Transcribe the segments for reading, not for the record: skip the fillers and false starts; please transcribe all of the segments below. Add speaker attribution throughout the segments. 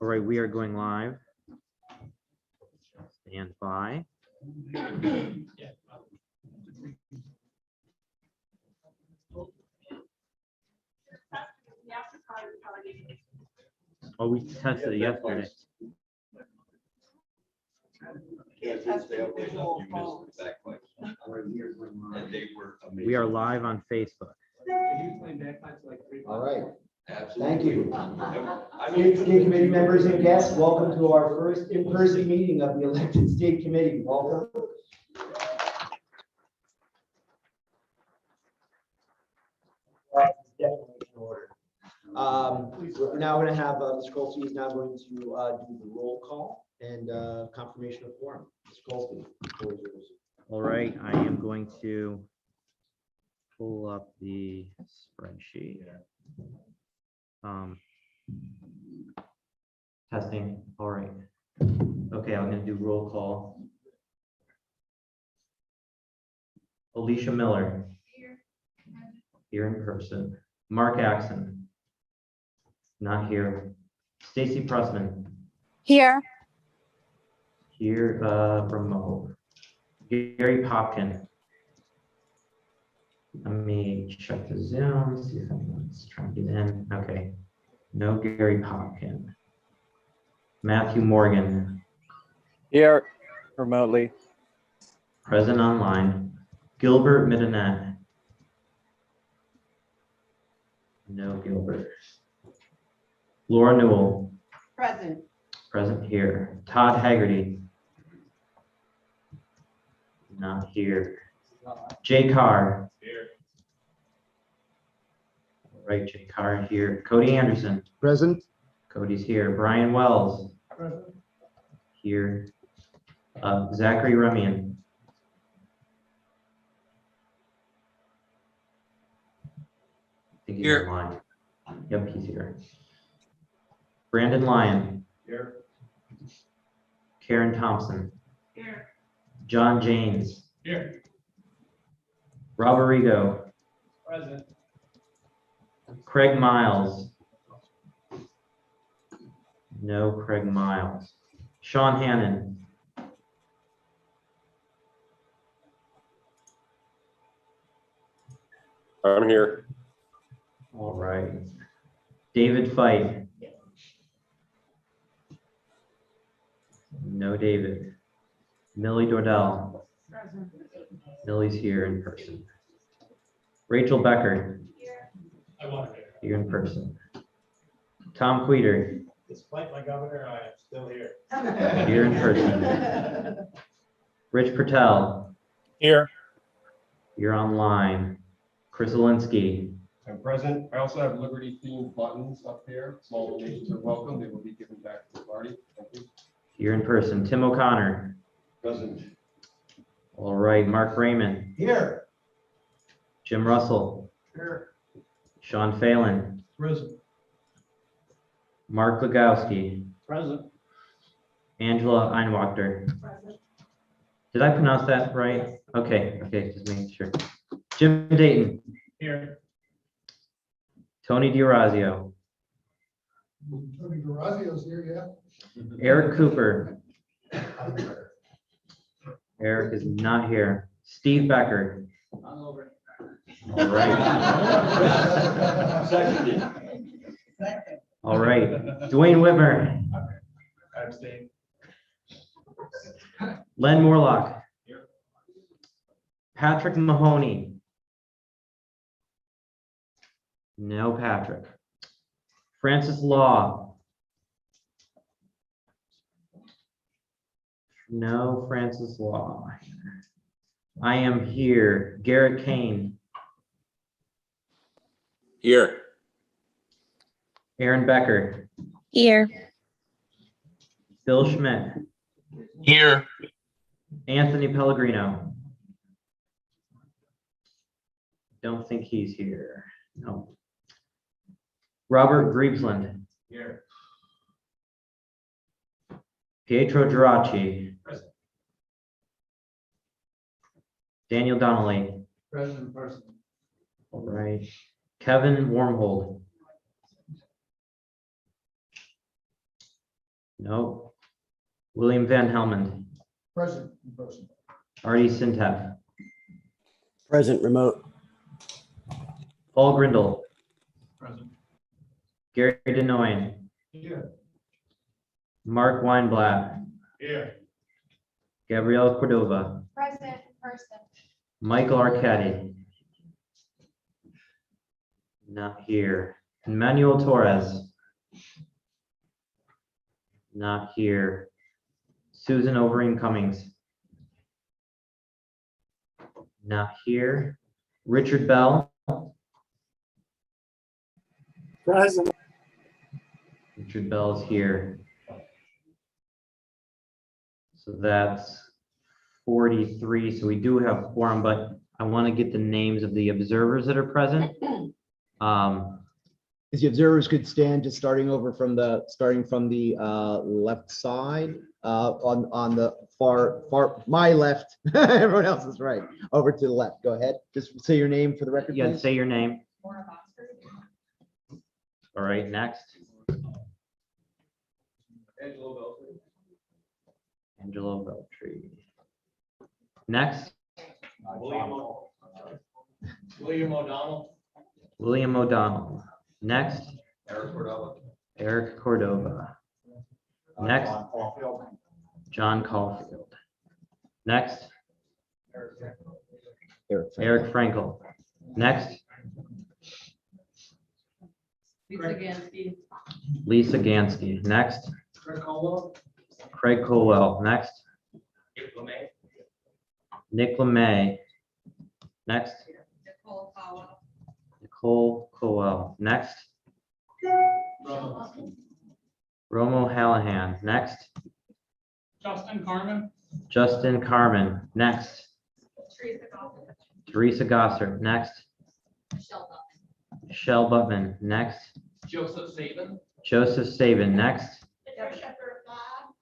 Speaker 1: All right, we are going live. Stand by. Oh, we tested it yesterday. We are live on Facebook.
Speaker 2: All right. Thank you. State committee members and guests, welcome to our first in-person meeting of the elected state committee. Welcome. Definitely in order. We're now going to have Ms. Colsey is now going to do the roll call and confirmation of quorum. Ms. Colsey, the floor is yours.
Speaker 1: All right, I am going to pull up the spreadsheet. Testing. All right. Okay, I'm going to do roll call. Alicia Miller. Here in person. Mark Axon. Not here. Stacy Pressman.
Speaker 3: Here.
Speaker 1: Here, remote. Gary Popkin. Let me check the Zoom, see if anyone's trying to get in. Okay. No Gary Popkin. Matthew Morgan.
Speaker 4: Here, remotely.
Speaker 1: Present online. Gilbert Midanet. No Gilbert. Laura Newell.
Speaker 5: Present.
Speaker 1: Present here. Todd Haggerty. Not here. Jay Carr.
Speaker 6: Here.
Speaker 1: All right, Jay Carr here. Cody Anderson.
Speaker 2: Present.
Speaker 1: Cody's here. Brian Wells.
Speaker 6: Present.
Speaker 1: Here. Zachary Remian. I think he's
Speaker 6: Here.
Speaker 1: online. Yep, he's here. Brandon Lyon.
Speaker 6: Here.
Speaker 1: Karen Thompson.
Speaker 5: Here.
Speaker 1: John James.
Speaker 6: Here.
Speaker 1: Rob Arrigo.
Speaker 6: Present.
Speaker 1: Craig Miles. No Craig Miles. Sean Hannon.
Speaker 7: I'm here.
Speaker 1: All right. David Fight. No David. Millie Dordell.
Speaker 5: Present.
Speaker 1: Millie's here in person. Rachel Becker.
Speaker 6: I want to.
Speaker 1: Here in person. Tom Queter.
Speaker 6: Despite my governor, I am still here.
Speaker 1: Here in person. Rich Patel.
Speaker 4: Here.
Speaker 1: You're online. Chris Alinsky.
Speaker 7: I'm present. I also have Liberty themed buttons up here. Small donations are welcome. They will be given back to the party. Thank you.
Speaker 1: Here in person. Tim O'Connor.
Speaker 7: Present.
Speaker 1: All right. Mark Raymond.
Speaker 2: Here.
Speaker 1: Jim Russell.
Speaker 6: Here.
Speaker 1: Sean Phelan.
Speaker 6: Present.
Speaker 1: Mark Legowski.
Speaker 6: Present.
Speaker 1: Angela Einwachter.
Speaker 5: Present.
Speaker 1: Did I pronounce that right? Okay, just making sure. Jim Dayton.
Speaker 6: Here.
Speaker 1: Tony DiOrazio.
Speaker 6: Tony Durazio's here,
Speaker 1: Eric Cooper. Eric is not here. Steve Becker.
Speaker 6: I'm over.
Speaker 1: All right. All right. Dwayne Whitmer.
Speaker 6: I abstain.
Speaker 1: Len Morlock.
Speaker 6: Here.
Speaker 1: Patrick Mahoney. No Patrick. Francis Law. No Francis Law. I am here. Garrett Kane.
Speaker 7: Here.
Speaker 1: Aaron Becker.
Speaker 3: Here.
Speaker 1: Bill Schmidt.
Speaker 7: Here.
Speaker 1: Anthony Pellegrino. Don't think he's here. No. Robert Griebsland.
Speaker 6: Here.
Speaker 1: Pietro Geraci.
Speaker 6: Present.
Speaker 1: Daniel Donnelly.
Speaker 6: Present person.
Speaker 1: All right. Kevin Wormhold. Nope. William Van Helmond,
Speaker 6: Present in person.
Speaker 1: Artie Sintef,
Speaker 3: Present remote.
Speaker 1: Paul Grindle,
Speaker 6: Present.
Speaker 1: Gary Denoyan,
Speaker 6: Here.
Speaker 1: Mark Weinblatt,
Speaker 6: Here.
Speaker 1: Gabrielle Cordova,
Speaker 5: Present in person.
Speaker 1: Michael Arcadi. Not here. Emmanuel Torres. Not here. Susan Overeem Cummings. Not here. Richard Bell.
Speaker 3: Present.
Speaker 1: Richard Bell's here. So that's 43. So we do have quorum, but I want to get the names of the observers that are present.
Speaker 2: As the observers could stand, just starting from the left side, on the far, my left, everyone else is right, over to the left. Go ahead. Just say your name for the record,
Speaker 1: Yeah,
Speaker 2: please.
Speaker 1: say your name.
Speaker 5: Maura Boxford.
Speaker 1: All right, next.
Speaker 7: Angelo Beltran.
Speaker 1: Angelo Beltry. Next,
Speaker 6: William O'Donnell.
Speaker 1: William O'Donnell. Next,
Speaker 7: Eric Cordova.
Speaker 1: Eric Cordova. Next, John Caulfield. Next, Eric Frankel. Next,
Speaker 5: Lisa Gansky.
Speaker 1: Lisa Gansky. Next,
Speaker 6: Craig Caldwell.
Speaker 1: Craig Colwell. Next, Nick LeMay. Next,
Speaker 5: Nicole Powell.
Speaker 1: Nicole Colwell. Next,
Speaker 6: Romo.
Speaker 1: Romo Hallahan. Next,
Speaker 6: Justin Carmen.
Speaker 1: Justin Carmen. Next,
Speaker 5: Teresa Goffin.
Speaker 1: Teresa Gossard. Next,
Speaker 5: Michelle Buckman.
Speaker 1: Michelle Butman. Next,
Speaker 6: Joseph Saban.
Speaker 1: Joseph Saban. Next,
Speaker 5: Patricia Berthad.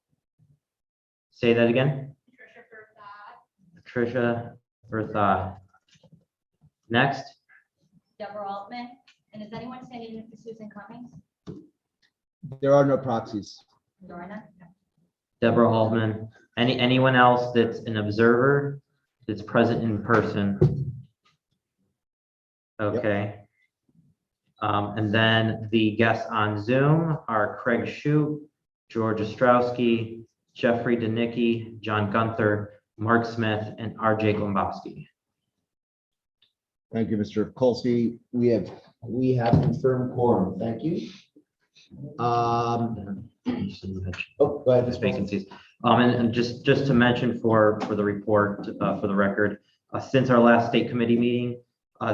Speaker 1: say that again.
Speaker 5: Patricia
Speaker 1: Patricia
Speaker 5: Berthad.
Speaker 1: Berthad. Next,
Speaker 5: Deborah Altman. And is anyone standing in for Susan Cummings?
Speaker 2: There are no proxies.
Speaker 5: Dorna?
Speaker 1: Deborah Altman. Anyone else that's an observer that's present in person? Okay. And then the guests on Zoom are Craig Shute, George Ostrowski, Jeffrey Denicki, John Gunther, Mark Smith, and R.J. Glombowski.
Speaker 2: Thank you, Mr. Kolsky. We have confirmed quorum. Thank you. Oh, go ahead.
Speaker 1: There's vacancies. And just to mention for the report, for the record, since our last state committee meeting,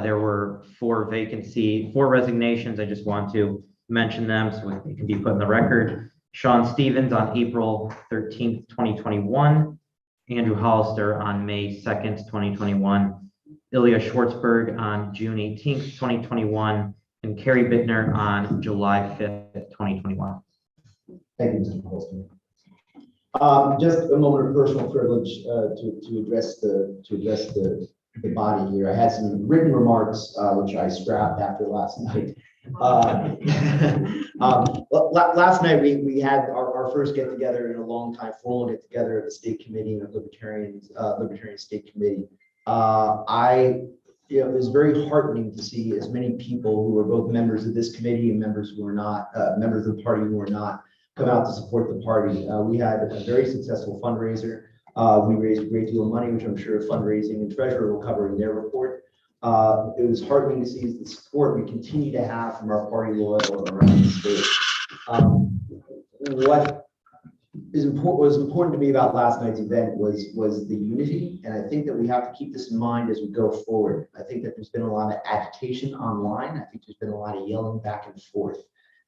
Speaker 1: there were 4 resignations. I just want to mention them so they can be put in the record. Sean Stevens on April 13th, 2021. Andrew Hollister on May 2nd, 2021. Ilya Schwartzberg on June 18th, 2021. And Carrie Bittner on July 5th, 2021.
Speaker 2: Thank you, Mr. Colston. Just a moment of personal privilege to address the body here. I had some written remarks which I scrapped after last night. Last night we had our first get together in a long time, formal get together at the state committee and Libertarian State Committee. It was very heartening to see as many people who are both members of this committee and members who are not members of the party who are not come out to support the party. We had a very successful fundraiser. We raised a great deal of money, which I'm sure fundraising and treasurer will cover in their report. It was heartening to see the support we continue to have from our party loyal around the state. What was important to me about last night's event was the unity, and I think that we have to keep this in mind as we go forward. I think that there's been a lot of agitation online. I think there's been a lot of yelling back and forth.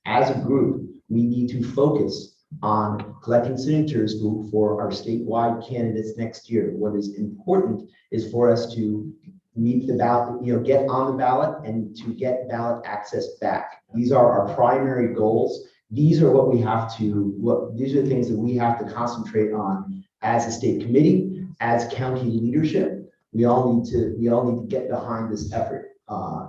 Speaker 2: As a group, we need to focus on collecting signatures for our statewide candidates next year. What is important is for us to meet the ballot, get on the ballot and to get ballot access back. These are our primary goals. These are what we have to, these are the things that we have to concentrate on as a state committee, as county leadership. We all need to get behind this effort.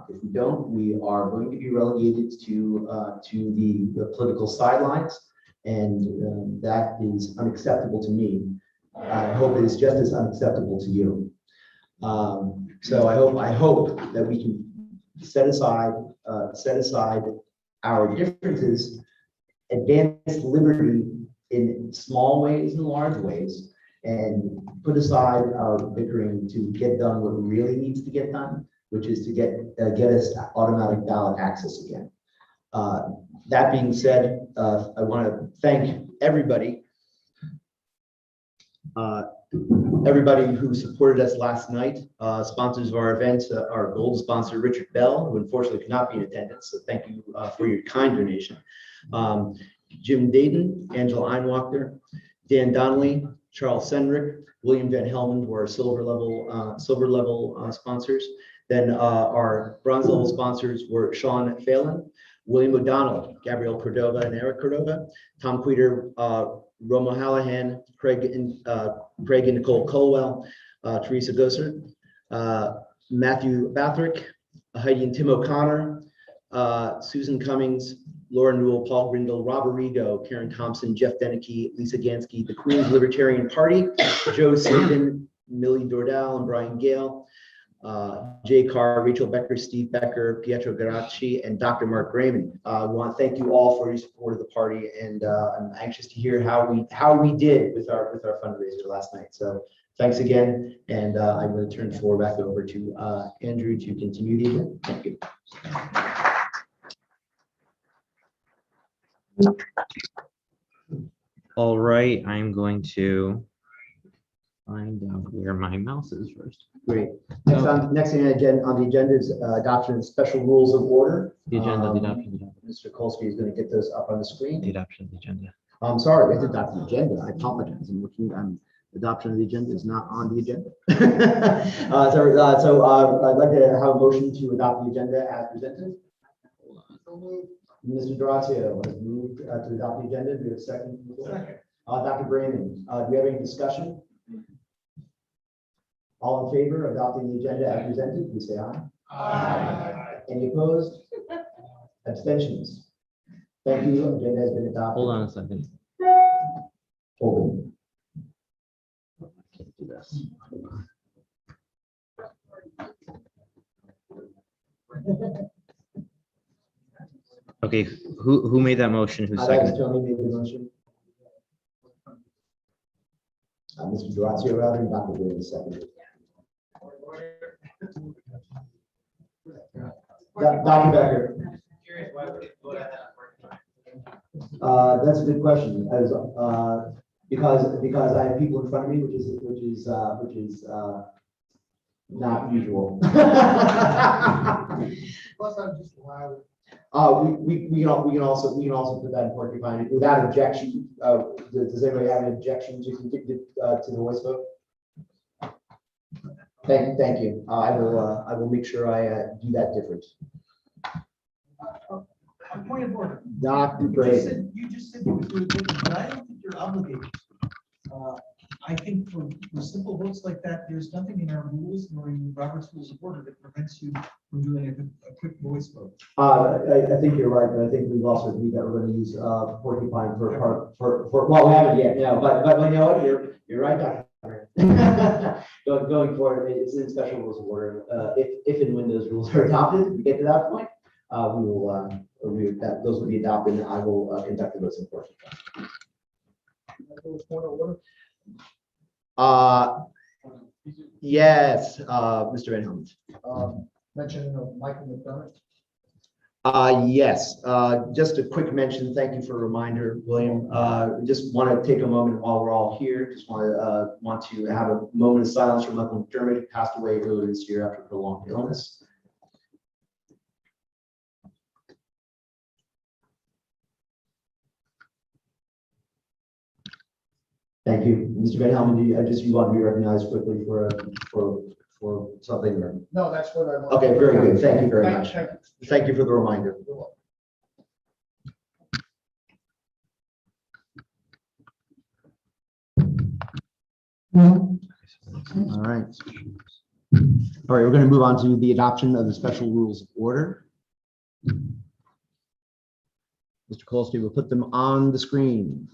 Speaker 2: If we don't, we are going to be relegated to the political sidelines. And that is unacceptable to me. I hope it is just as unacceptable to you. So I hope that we can set aside our differences, advance liberty in small ways and large ways, and put aside our bickering to get done what really needs to get done, which is to get us automatic ballot access again. That being said, I want to thank everybody who supported us last night. Sponsors of our event, our gold sponsor, Richard Bell, who unfortunately could not be in attendance. So thank you for your kind donation. Jim Dayton, Angela Einwachter, Dan Donnelly, Charles Senrick, William Van Helmond were our silver level sponsors. Then our bronze level sponsors were Sean Phelan, William O'Donnell, Gabrielle Cordova and Eric Cordova, Tom Queter, Romo Hallahan, Craig and Nicole Colwell, Teresa Gosser, Matthew Bathrick, Heidi and Tim O'Connor, Susan Cummings, Laura Newell, Paul Grindle, Rob Arrigo, Karen Thompson, Jeff Denicky, Lisa Gansky, the Queen's Libertarian Party, Joe Sabin, Millie Dordal, and Brian Gale, Jay Carr, Rachel Becker, Steve Becker, Pietro Garacci, and Dr. Mark Grayman. I want to thank you all for your support of the party, and I'm anxious to hear how we did with our fundraiser last night. So thanks again, and I'm going to turn the floor back over to Andrew to continue the event. Thank you.
Speaker 1: All right, I'm going to find out where my mouse is first.
Speaker 2: Great. Next thing on the agenda is adoption of special rules of order.
Speaker 1: The agenda, the adoption,
Speaker 2: Mr. Kolsky is going to get those up on the screen.
Speaker 1: the adoption of the agenda.
Speaker 2: I'm sorry, we have to adopt the agenda. I apologize. Adoption of the agenda is not on the agenda. So I'd like to have a motion to adopt the agenda as presented. Mr. Dorazio has moved to adopt the agenda. Do you have a second?
Speaker 6: Second.
Speaker 2: Dr. Brandon, do you have any discussion? All in favor of adopting the agenda as presented, please say aye.
Speaker 6: Aye.
Speaker 2: Any opposed? Abstentions? Thank you. The agenda has been adopted.
Speaker 1: Hold on a second.
Speaker 2: Hold
Speaker 1: I can't do this. Okay, who made that motion? Who
Speaker 2: on.
Speaker 1: seconded?
Speaker 2: Tony made the motion. Mr. Dorazio rather than Dr. Brandon seconded. Dr. Becker.
Speaker 6: Curious why we didn't vote on that.
Speaker 2: That's a good question. Because I have people in front of me, which is not usual.
Speaker 6: Plus, I'm just allowed.
Speaker 2: We can also put that in porcupine without objection. Does anybody have an objection to the voice vote? Thank you. I will make sure I do that different.
Speaker 8: A point of order.
Speaker 2: Dr. Brayden.
Speaker 8: You just said you would do it, but I don't think you're obligated. I think for simple votes like that, there's nothing in our rules nor in Robert's Rules of Order that prevents you from doing a quick voice vote.
Speaker 2: I think you're right, but I think we've also agreed that we're going to use porcupine for well, we haven't yet, no, but you know what, you're right, Dr. Going forward, it's in special rules of order. If and when those rules are adopted, we get to that point, those will be adopted, and I will conduct the votes in porcupine. Yes, Mr. Van Helmond.
Speaker 8: Mentioning of Michael McDermott.
Speaker 2: Yes, just a quick mention. Thank you for a reminder, William. Just want to take a moment while we're all here. Just want to have a moment of silence for Michael McDermott, who passed away earlier this year after prolonged illness. Thank you, Mr. Van Helmond. You want to be recognized quickly for something? Or?
Speaker 8: No, that's what I want.
Speaker 2: Okay, very good. Thank you very much.
Speaker 8: Thank you.
Speaker 2: Thank you for the reminder. All right. All right, we're going to move on to the adoption of the special rules of order. Mr. Colston will put them on the screen.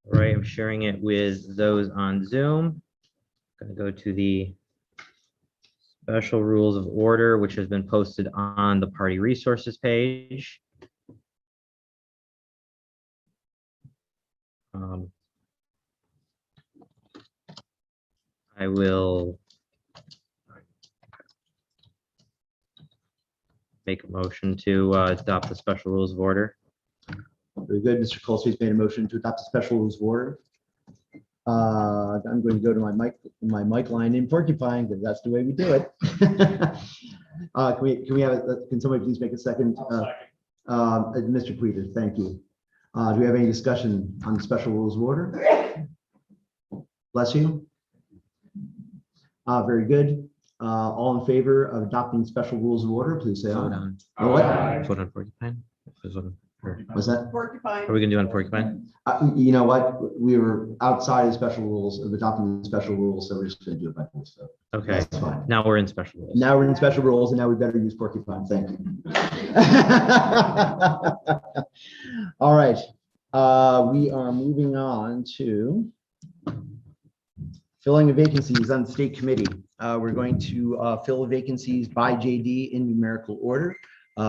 Speaker 1: All right, I'm sharing it with those on Zoom. Going to go to the special rules of order, which has been posted on the party resources page. I will make a motion to adopt the special rules of order.
Speaker 2: Very good. Mr. Colston's made a motion to adopt the special rules of order. I'm going to go to my mic line in Porcupine because that's the way we do it. Can somebody please make a second? Mr. Queter, thank you. Do we have any discussion on the special rules of order? Bless you. Very good. All in favor of adopting special rules of order, please say
Speaker 1: Vote
Speaker 2: aye.
Speaker 1: on.
Speaker 2: Oh, what?
Speaker 1: Vote on Porcupine.
Speaker 2: Was that?
Speaker 1: Are we gonna do on Porcupine?
Speaker 2: You know what? We were outside of special rules of adopting the special rules, so we're just going to do it by voice vote.
Speaker 1: Okay,
Speaker 2: That's fine.
Speaker 1: now we're in special rules.
Speaker 2: Now we're in special rules and now we better use Porcupine. Thank you. All right. We are moving on to filling of vacancies on the state committee. We're going to fill vacancies by JD in numerical order.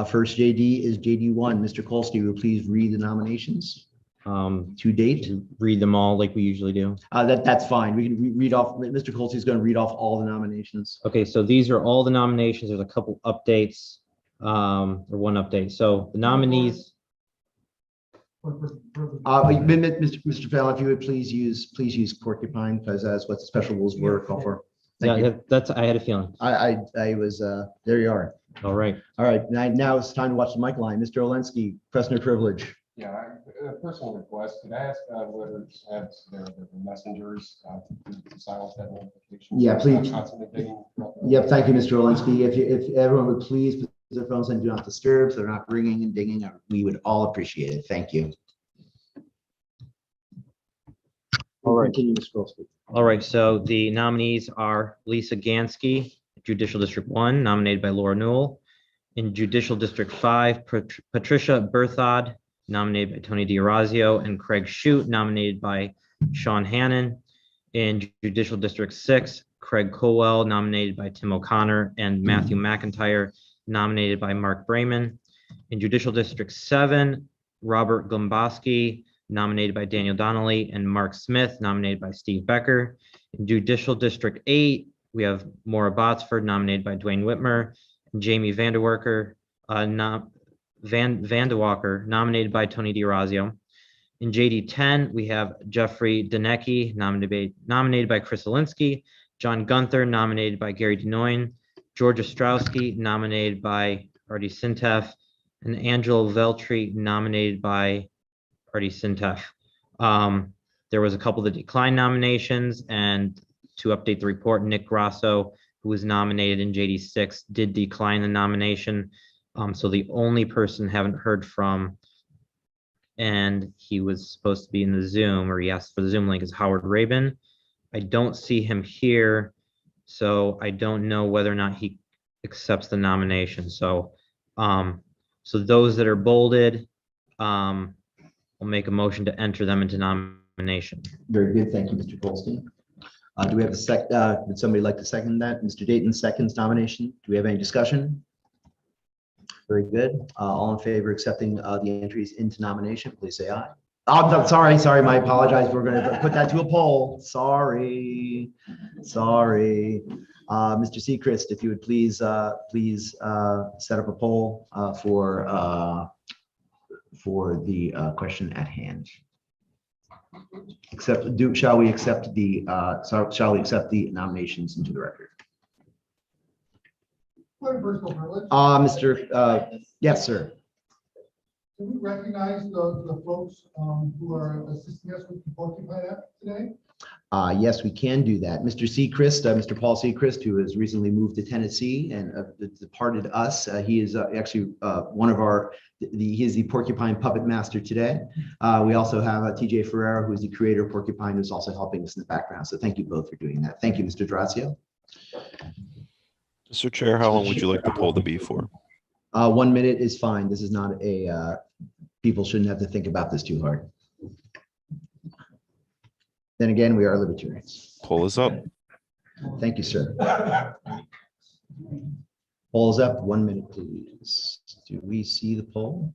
Speaker 2: First JD is JD1. Mr. Kolsky, will you please read the nominations to date?
Speaker 1: Read them all like we usually do.
Speaker 2: That's fine. We can read off. Mr. Kolsky is going to read off all the nominations.
Speaker 1: Okay, so these are all the nominations. There's a couple updates, or one update. So the nominees.
Speaker 2: Mr. Fallon, if you would please use Porcupine because that's what the special rules were called for. Thank you.
Speaker 1: Yeah, that's, I had a feeling.
Speaker 2: I was, there you are.
Speaker 1: All right.
Speaker 2: All right, now it's time to watch the mic line. Mr. Olensky, Preston privilege.
Speaker 7: Yeah, a personal request, could I ask whether it's had the messengers to silence that notification?
Speaker 2: Yeah, please.
Speaker 7: Constantly getting-
Speaker 2: Yep, thank you, Mr. Olensky. If everyone would please put their phones on do not disturb, so they're not ringing and dinging, we would all appreciate it. Thank you.
Speaker 1: All right.
Speaker 2: Continue, Mr. Olensky.
Speaker 1: All right, so the nominees are Lisa Gansky, Judicial District 1, nominated by Laura Newell. In Judicial District 5, Patricia Berthod, nominated by Tony D'Orazio, and Craig Shute, nominated by Sean Hannon. In Judicial District 6, Craig Colwell, nominated by Tim O'Connor, and Matthew McIntyre, nominated by Mark Brayman. In Judicial District 7, Robert Gomboski, nominated by Daniel Donnelly, and Mark Smith, nominated by Steve Becker. In Judicial District 8, we have Maura Botsford, nominated by Dwayne Whitmer, and Jamie Vanderwalker, Vanderwalker, nominated by Tony D'Orazio. In JD 10, we have Jeffrey Danecki, nominated by Chris Alinsky, John Gunther, nominated by Gary Denoyne, Georgia Strowski, nominated by Artie Sintef, and Angelo Veltri, nominated by Artie Sintef. There was a couple that declined nominations, and to update the report, Nick Grasso, who was nominated in JD 6, did decline the nomination. So the only person haven't heard from, and he was supposed to be in the Zoom, or he asked for the Zoom link, is Howard Rabin. I don't see him here, so I don't know whether or not he accepts the nomination. So, so those that are bolded, I'll make a motion to enter them into nomination.
Speaker 2: Very good. Thank you, Mr. Goldstein. Do we have a would somebody like to second that? Mr. Dayton seconds nomination. Do we have any discussion? Very good. All in favor accepting the entries into nomination, please say aye. Oh, no, sorry, I apologize. We're going to put that to a poll. Sorry. Mr. Seacrest, if you would please set up a poll for the question at hand. Shall we accept the nominations into the record?
Speaker 9: Personal privilege.
Speaker 2: Yes, sir.
Speaker 9: Do we recognize the folks who are assisting us with the Porcupine app today?
Speaker 2: Yes, we can do that. Mr. Seacrest, Mr. Paul Seacrest, who has recently moved to Tennessee and departed us. He is actually one of our, he is the Porcupine puppet master today. We also have TJ Ferrero, who is the creator of Porcupine, who's also helping us in the background. So thank you both for doing that. Thank you, Mr. D'Orazio.
Speaker 10: Mr. Chair, how long would you like the poll to be for?
Speaker 2: 1 minute is fine. This is not a people shouldn't have to think about this too hard. Then again, we are libertarians.
Speaker 10: Poll is up.
Speaker 2: Thank you, sir. Poll is up. 1 minute, please. Do we see the poll?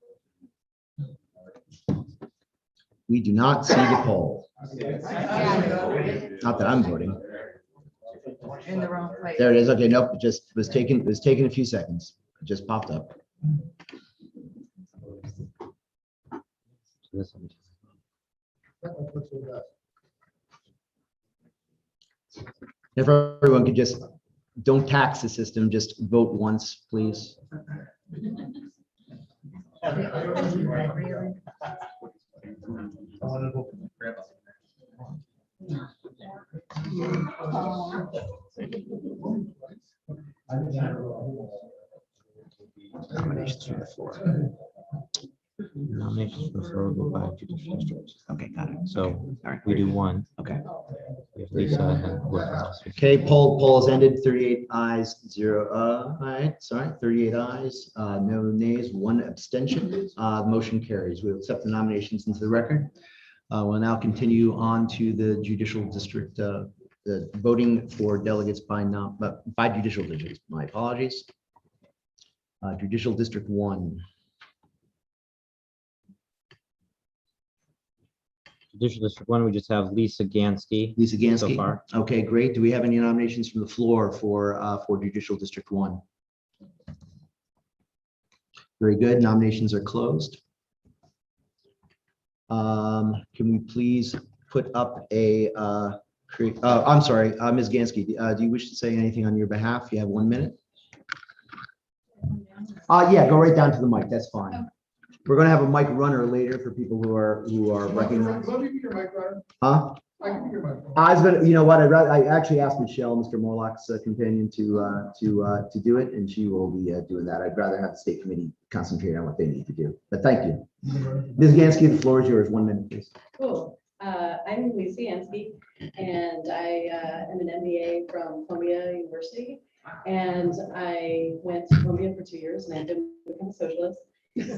Speaker 2: We do not see the poll. Not that I'm voting.
Speaker 11: In the wrong place.
Speaker 2: There it is. Okay, nope, it just was taking a few seconds. It just popped up. If everyone could just, don't tax the system, just vote once, please. Nominations from the floor.
Speaker 1: Nominations for the floor will go by judicial districts.
Speaker 2: Okay, got it.
Speaker 1: So
Speaker 2: All right,
Speaker 1: we do one.
Speaker 2: okay.
Speaker 1: We have Lisa and then whoever else.
Speaker 2: Okay, poll has ended. 38 ayes, 0, all right, sorry, 38 ayes, no nays, 1 abstention. Motion carries. We'll accept the nominations into the record. We'll now continue on to the judicial district, the voting for delegates by judicial districts. My apologies. Judicial District 1.
Speaker 1: Judicial District 1, we just have Lisa Gansky.
Speaker 2: Lisa Gansky.
Speaker 1: So far.
Speaker 2: Okay, great. Do we have any nominations from the floor for Judicial District 1? Very good. Nominations are closed. Can we please put up a, I'm sorry, Ms. Gansky, do you wish to say anything on your behalf? You have 1 minute. Yeah, go right down to the mic. That's fine. We're going to have a mic runner later for people who are recognized.
Speaker 9: Let me be your mic runner.
Speaker 2: Huh?
Speaker 9: I can be your mic runner.
Speaker 2: I was gonna, you know what, I actually asked Michelle, Mr. Morlock's companion, to do it, and she will be doing that. I'd rather have the state committee concentrate on what they need to do, but thank you. Ms. Gansky, the floor is yours. 1 minute, please.
Speaker 11: Cool. I'm Lisa Yansky, and I am an MBA from Columbia University. And I went to Columbia for 2 years, and I didn't become a socialist. So.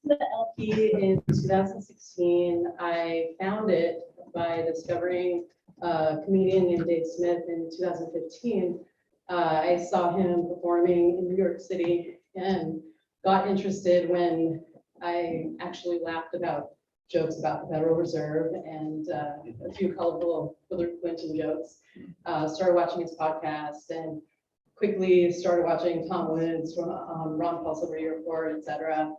Speaker 11: The LP in 2016, I found it by discovering a comedian named Dave Smith in 2015. I saw him performing in New York City and got interested when I actually laughed about jokes about the Federal Reserve and a few colorful Hillary Clinton jokes. Started watching his podcast and quickly started watching Tom Woods, Ron Paul Celebrity Report, etc.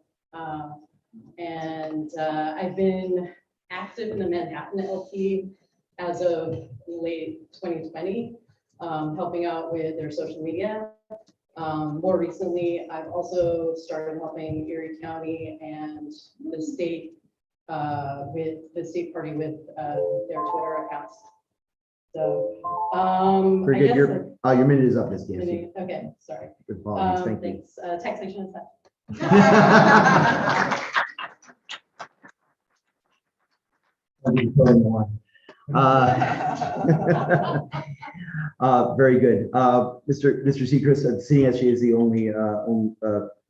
Speaker 11: I've been active in the Manhattan LP as of late 2020, helping out with their social media. More recently, I've also started helping Erie County and the state with the state party with their Twitter accounts. So,
Speaker 2: Very
Speaker 11: I
Speaker 2: good.
Speaker 11: guess
Speaker 2: Your minute is up, Ms. Gansky.
Speaker 11: okay, sorry.
Speaker 2: Good apologies. Thank you.
Speaker 11: Thanks. Taxation and stuff.
Speaker 2: Very good. Mr. Seacrest, seeing as she is the only,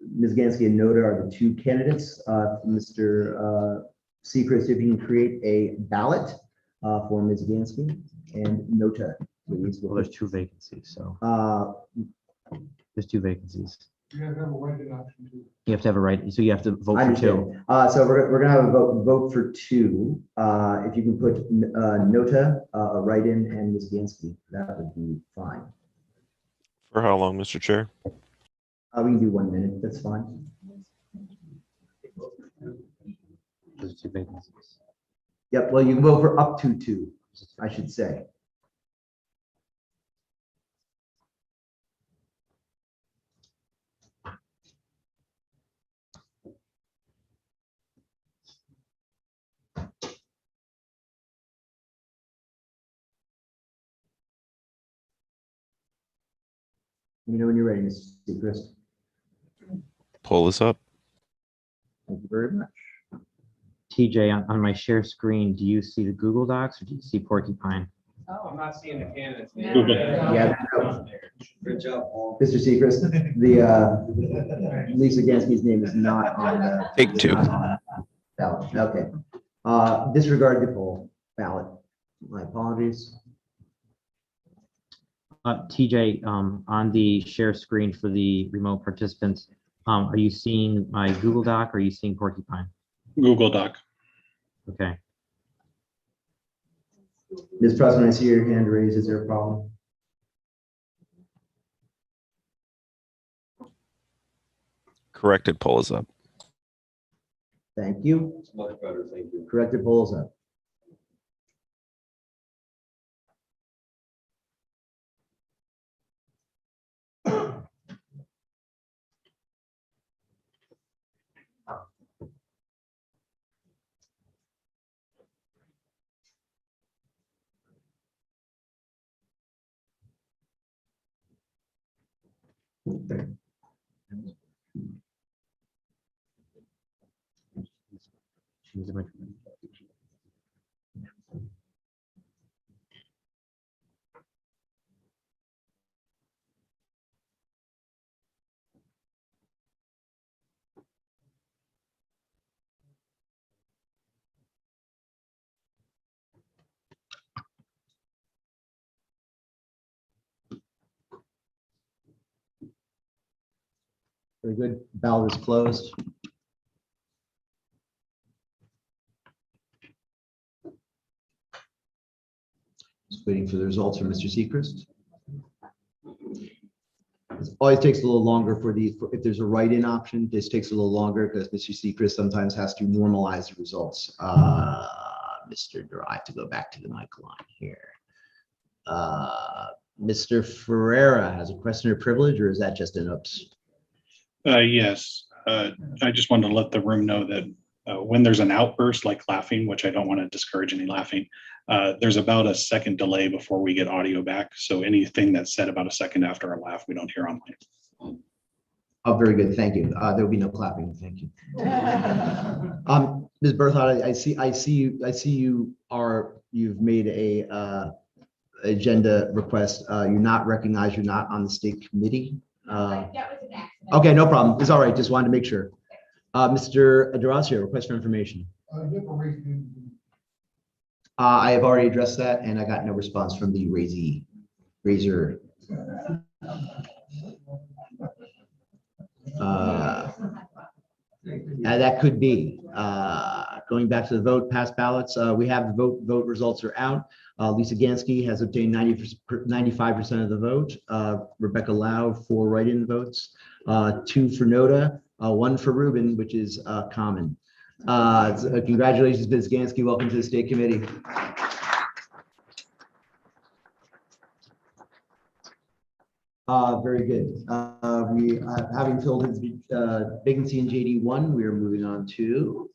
Speaker 2: Ms. Gansky and Noda are the 2 candidates. Mr. Seacrest, if you can create a ballot for Ms. Gansky and Nota, please.
Speaker 1: Well, there's 2 vacancies, so there's 2 vacancies.
Speaker 9: You have to have a write-in option too.
Speaker 1: You have to have a right, so you have to vote
Speaker 2: I
Speaker 1: for 2.
Speaker 2: understand. So we're gonna have a vote for 2. If you can put Nota, a write-in, and Ms. Gansky, that would be fine.
Speaker 10: For how long, Mr. Chair?
Speaker 2: We can do 1 minute. That's fine.
Speaker 1: There's 2 vacancies.
Speaker 2: Yep. Well, you can vote for up to 2, I should say. Let me know when you're ready, Mr. Seacrest.
Speaker 10: Poll is up.
Speaker 2: Thank you very much.
Speaker 1: TJ, on my share screen, do you see the Google Docs or do you see Porcupine?
Speaker 6: I'm not seeing the candidates.
Speaker 4: Google.
Speaker 2: Yeah.
Speaker 6: Good job, Paul.
Speaker 2: Mr. Seacrest, Lisa Gansky's name is not on the.
Speaker 10: Take two.
Speaker 2: not on the Ballot, okay. Disregard the poll ballot. My apologies.
Speaker 1: TJ, on the share screen for the remote participants, are you seeing my Google Doc or are you seeing Porcupine?
Speaker 4: Google Doc.
Speaker 1: Okay.
Speaker 2: Ms. President, I see your hand raised. Is there a problem?
Speaker 10: Corrected poll is up.
Speaker 2: Thank you.
Speaker 6: It's much better, thank you.
Speaker 2: Corrected poll is up. Very good. Ballot is closed. Just waiting for the results from Mr. Seacrest. It always takes a little longer if there's a write-in option, this takes a little longer because Mr. Seacrest sometimes has to normalize the results. I have to go back to the mic line here. Mr. Ferreira has a question of privilege, or is that just an oops?
Speaker 12: Yes, I just wanted to let the room know that when there's an outburst like laughing, which I don't want to discourage any laughing, there's about a second delay before we get audio back. So anything that's said about a second after a laugh, we don't hear online.
Speaker 2: Oh, very good. Thank you. There will be no clapping. Thank you. Ms. Berthoud, you've made a agenda request. You're not recognized. You're not on the state committee.
Speaker 5: That was an accident.
Speaker 2: Okay, no problem. It's all right. Just wanted to make sure. Mr. Adrasio, request for information.
Speaker 9: You have a raised hand.
Speaker 2: I have already addressed that and I got no response from the raiser. That could be. Going back to the vote, past ballots, we have the vote results are out. Lisa Gansky has obtained 95% of the vote. Rebecca Lau, 4 write-in votes, 2 for Noda, 1 for Ruben, which is common. Congratulations, Ms. Gansky. Welcome to the State Committee. Very good. Having filled his vacancy in JD1, we are moving on to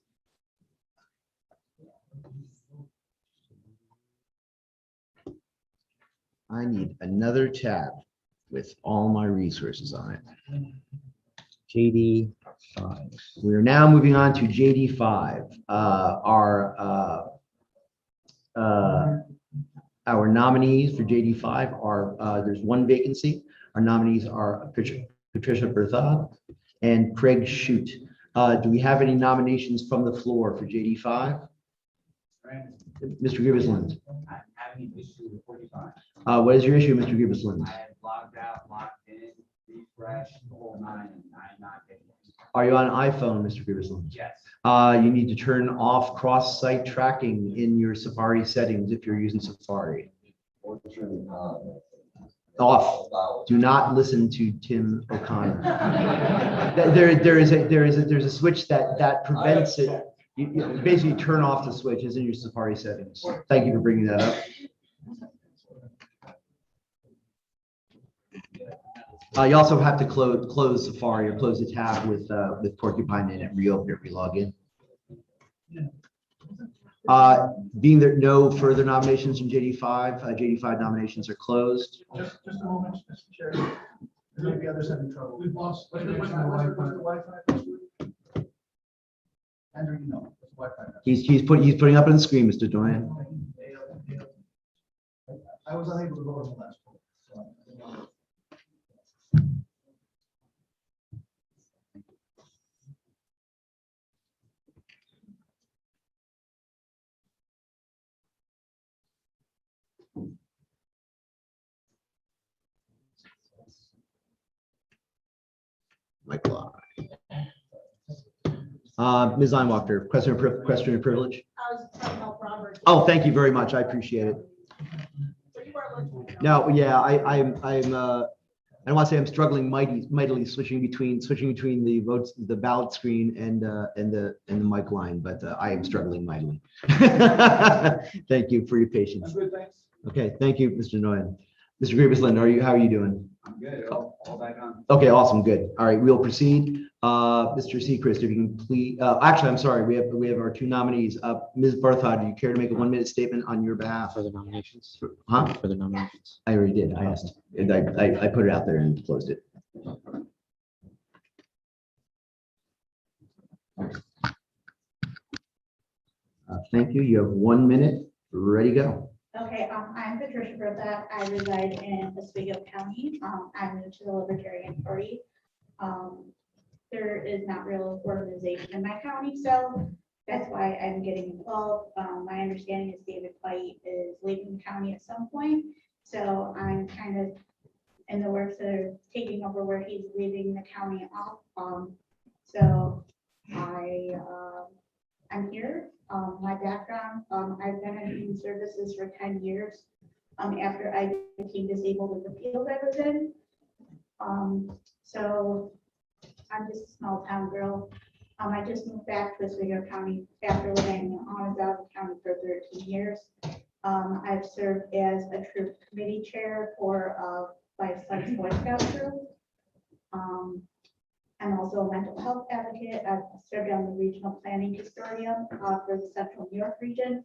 Speaker 2: I need another tab with all my resources on it. JD5. We are now moving on to JD5. Our nominees for JD5 are, there's 1 vacancy. Our nominees are Patricia Berthoud and Craig Shute. Do we have any nominations from the floor for JD5? Mr. Gibbsland.
Speaker 6: I'm having an issue with 45.
Speaker 2: What is your issue, Mr. Gibbsland?
Speaker 6: I have logged out, logged in, refreshed the whole 9, and I'm not getting it.
Speaker 2: Are you on iPhone, Mr. Gibbsland?
Speaker 6: Yes.
Speaker 2: You need to turn off cross-site tracking in your Safari settings if you're using Safari. Off. Do not listen to Tim O'Connor. There's a switch that prevents it. You basically turn off the switch. It's in your Safari settings. Thank you for bringing that up. You also have to close Safari or close the tab with Porcupine in it, reopen it, relog in. Being there no further nominations from JD5, JD5 nominations are closed.
Speaker 8: Just a moment, Mr. Chair. Maybe others having trouble. We've lost. Andrew, you know, what's the Wi-Fi?
Speaker 2: He's putting up on the screen, Mr. Doyen.
Speaker 8: was unable to vote on the last poll. So,
Speaker 2: Mike Lai. Ms. Einwalter, question of privilege.
Speaker 5: I was trying to help Robert.
Speaker 2: Oh, thank you very much. I appreciate it. No, yeah, I'm, I don't want to say I'm struggling mightily switching between the votes, the ballot screen and the mic line, but I am struggling mightily. Thank you for your patience.
Speaker 6: I'm good, thanks.
Speaker 2: Okay, thank you, Mr. Nguyen. Mr. Grievous-Lind, how are you doing?
Speaker 6: I'm good, all back on.
Speaker 2: Okay, awesome, good. All right, we'll proceed. Mr. Seacrest, if you can please, actually, I'm sorry, we have our two nominees. Ms. Barthod, do you care to make a 1-minute statement on your behalf?
Speaker 1: For the nominations,
Speaker 2: Huh?
Speaker 1: for the nominations.
Speaker 2: I already did. I asked. And I put it out there and closed it. Thank you. You have 1 minute. Ready, go.
Speaker 5: Okay, I'm Patricia Bertha. I reside in Oswego County. I'm new to the Libertarian Party. There is not real organization in my county, so that's why I'm getting involved. My understanding is David White is leaving the county at some point, so I'm kind of in the works of taking over where he's leaving the county off. So I'm here. My background, I've been in human services for 10 years. After I became disabled in the field I was in. So I'm just a small town girl. I just moved back to Oswego County after living in Onondaga County for 13 years. I've served as a troop committee chair for my son's Boy Scout troop. I'm also a mental health advocate. I've served on the regional planning consortium for the Central New York region.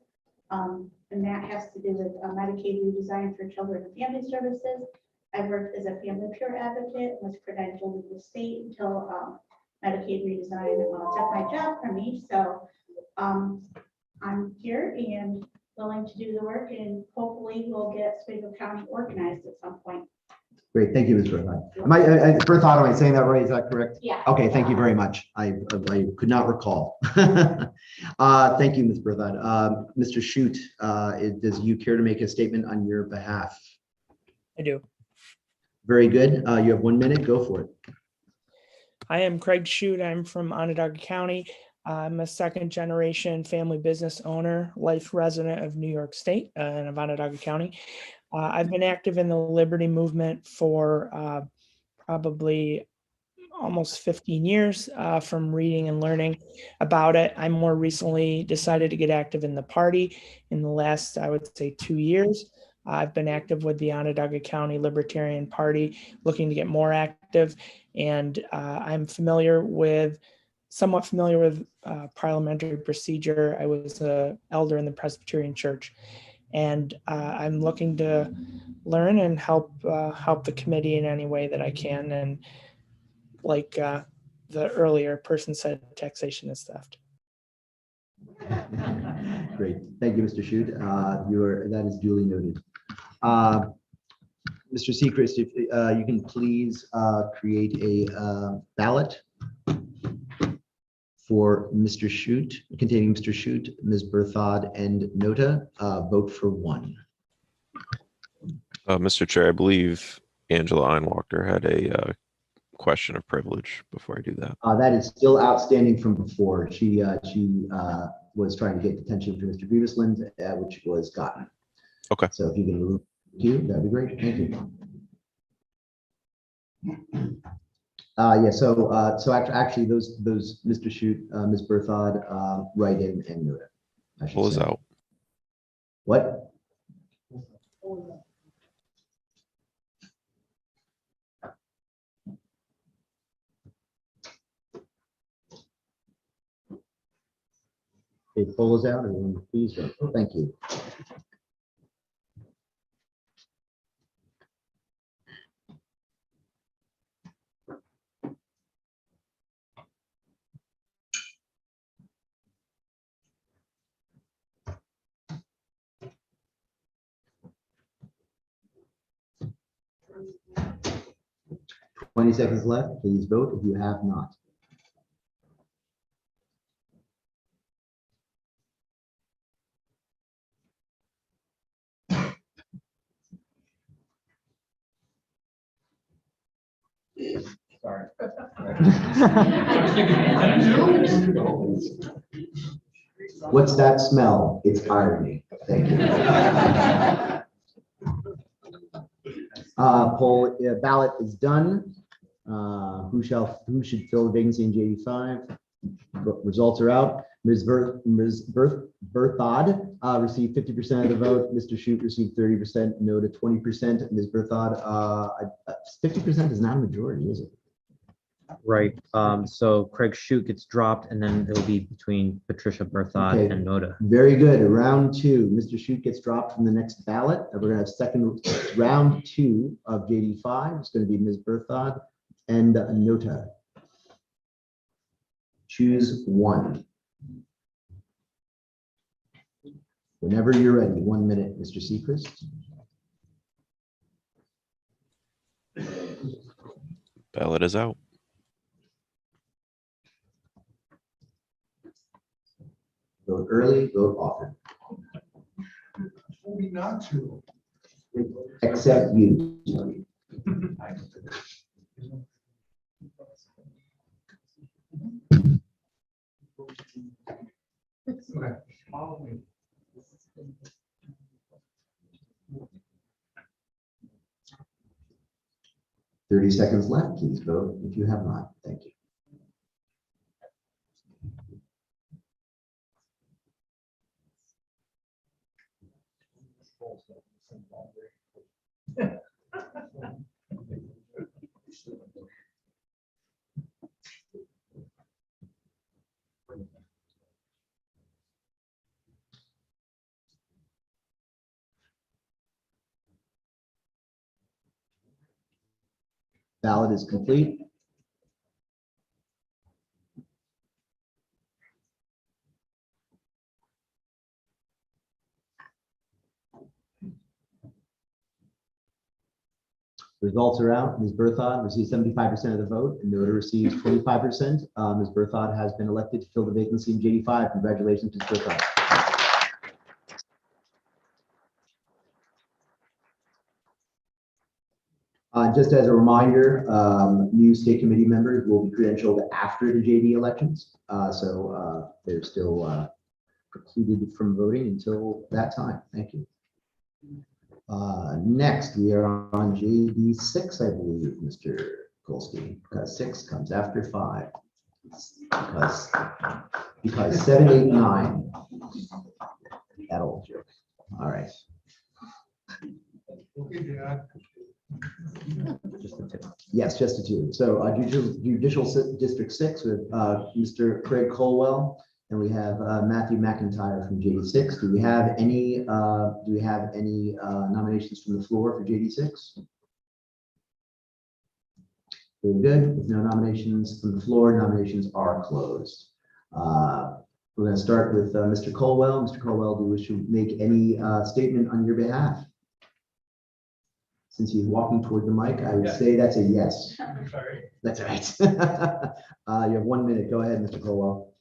Speaker 5: And that has to do with Medicaid redesign for children and family services. I worked as a family care advocate, was credentialed in the state until Medicaid redesign took my job from me. So I'm here and willing to do the work, and hopefully we'll get Oswego County organized at some point.
Speaker 2: Great. Thank you, Ms. Berthod. Berthod, am I saying that right? Is that correct?
Speaker 5: Yeah.
Speaker 2: Okay, thank you very much. I could not recall. Thank you, Ms. Berthod. Mr. Shute, does you care to make a statement on your behalf?
Speaker 13: I do.
Speaker 2: Very good. You have 1 minute. Go for it.
Speaker 13: I am Craig Shute. I'm from Onondaga County. I'm a second generation family business owner, life resident of New York State and of Onondaga County. I've been active in the Liberty movement for probably almost 15 years from reading and learning about it. I more recently decided to get active in the party in the last, I would say, 2 years. I've been active with the Onondaga County Libertarian Party, looking to get more active. And I'm somewhat familiar with parliamentary procedure. I was an elder in the Presbyterian Church. And I'm looking to learn and help the committee in any way that I can. And like the earlier person said, taxation is theft.
Speaker 2: Great. Thank you, Mr. Shute. That is duly noted. Mr. Seacrest, if you can please create a ballot for Mr. Shute, containing Mr. Shute, Ms. Berthod, and Nota. Vote for 1.
Speaker 10: Mr. Chair, I believe Angela Einwalter had a question of privilege before I do that.
Speaker 2: That is still outstanding from before. She was trying to get detention for Mr. Grievous-Lind, which was gotten.
Speaker 10: Okay.
Speaker 2: So if you can remove you, that'd be great. Thank you. Yeah. So actually, those Mr. Shute, Ms. Berthod, write in and Nota.
Speaker 10: Pull us out.
Speaker 2: What? Okay, pull us out, and please vote. Thank you. 20 seconds left. Please vote if you have not.
Speaker 7: Sorry.
Speaker 2: What's that smell? It's irony. Thank you. Ballot is done. Who should fill the vacancy in JD5? Results are out. Ms. Berthod received 50% of the vote. Mr. Shute received 30%, no to 20%. Ms. Berthod, 50% is not a majority, is it?
Speaker 1: Right, so Craig Shute gets dropped, and then it'll be between Patricia Berthod
Speaker 2: Okay.
Speaker 1: and Noda.
Speaker 2: Very good. Round two, Mr. Shute gets dropped from the next ballot. And we're gonna have round two of JD5. It's gonna be Ms. Berthod and Nota. Choose one. Whenever you're ready, 1 minute, Mr. Seacrest.
Speaker 10: Ballot is out.
Speaker 2: Vote early, vote often,
Speaker 9: Told me not to.
Speaker 2: except you, Tony.
Speaker 9: Okay, follow me.
Speaker 2: Thirty seconds left. Please vote if you have not. Thank you. Ballot is complete. Results are out. Ms. Berthod receives 75% of the vote, and Noda receives 25%. Ms. Berthod has been elected to fill the vacancy in JD5. Congratulations, Ms. Berthod. Just as a reminder, new state committee members will be credentialed after the JD elections. So they're still precluded from voting until that time. Thank you. Next, we are on JD6, I believe, Mr. Kolsky, because 6 comes after 5. Because 7, 8, 9. That old joke. All right.
Speaker 9: Okay, Dad.
Speaker 1: Just the two.
Speaker 2: Yes, just the two. So judicial district 6 with Mr. Craig Colwell, and we have Matthew McIntyre from JD6. Do we have any nominations from the floor for JD6? Very good. With no nominations from the floor, nominations are closed. We're going to start with Mr. Colwell. Mr. Colwell, do you wish to make any statement on your behalf? Since he's walking toward the mic, I would say that's a yes.
Speaker 8: I'm sorry.
Speaker 2: That's all right. You have 1 minute. Go ahead, Mr. Colwell.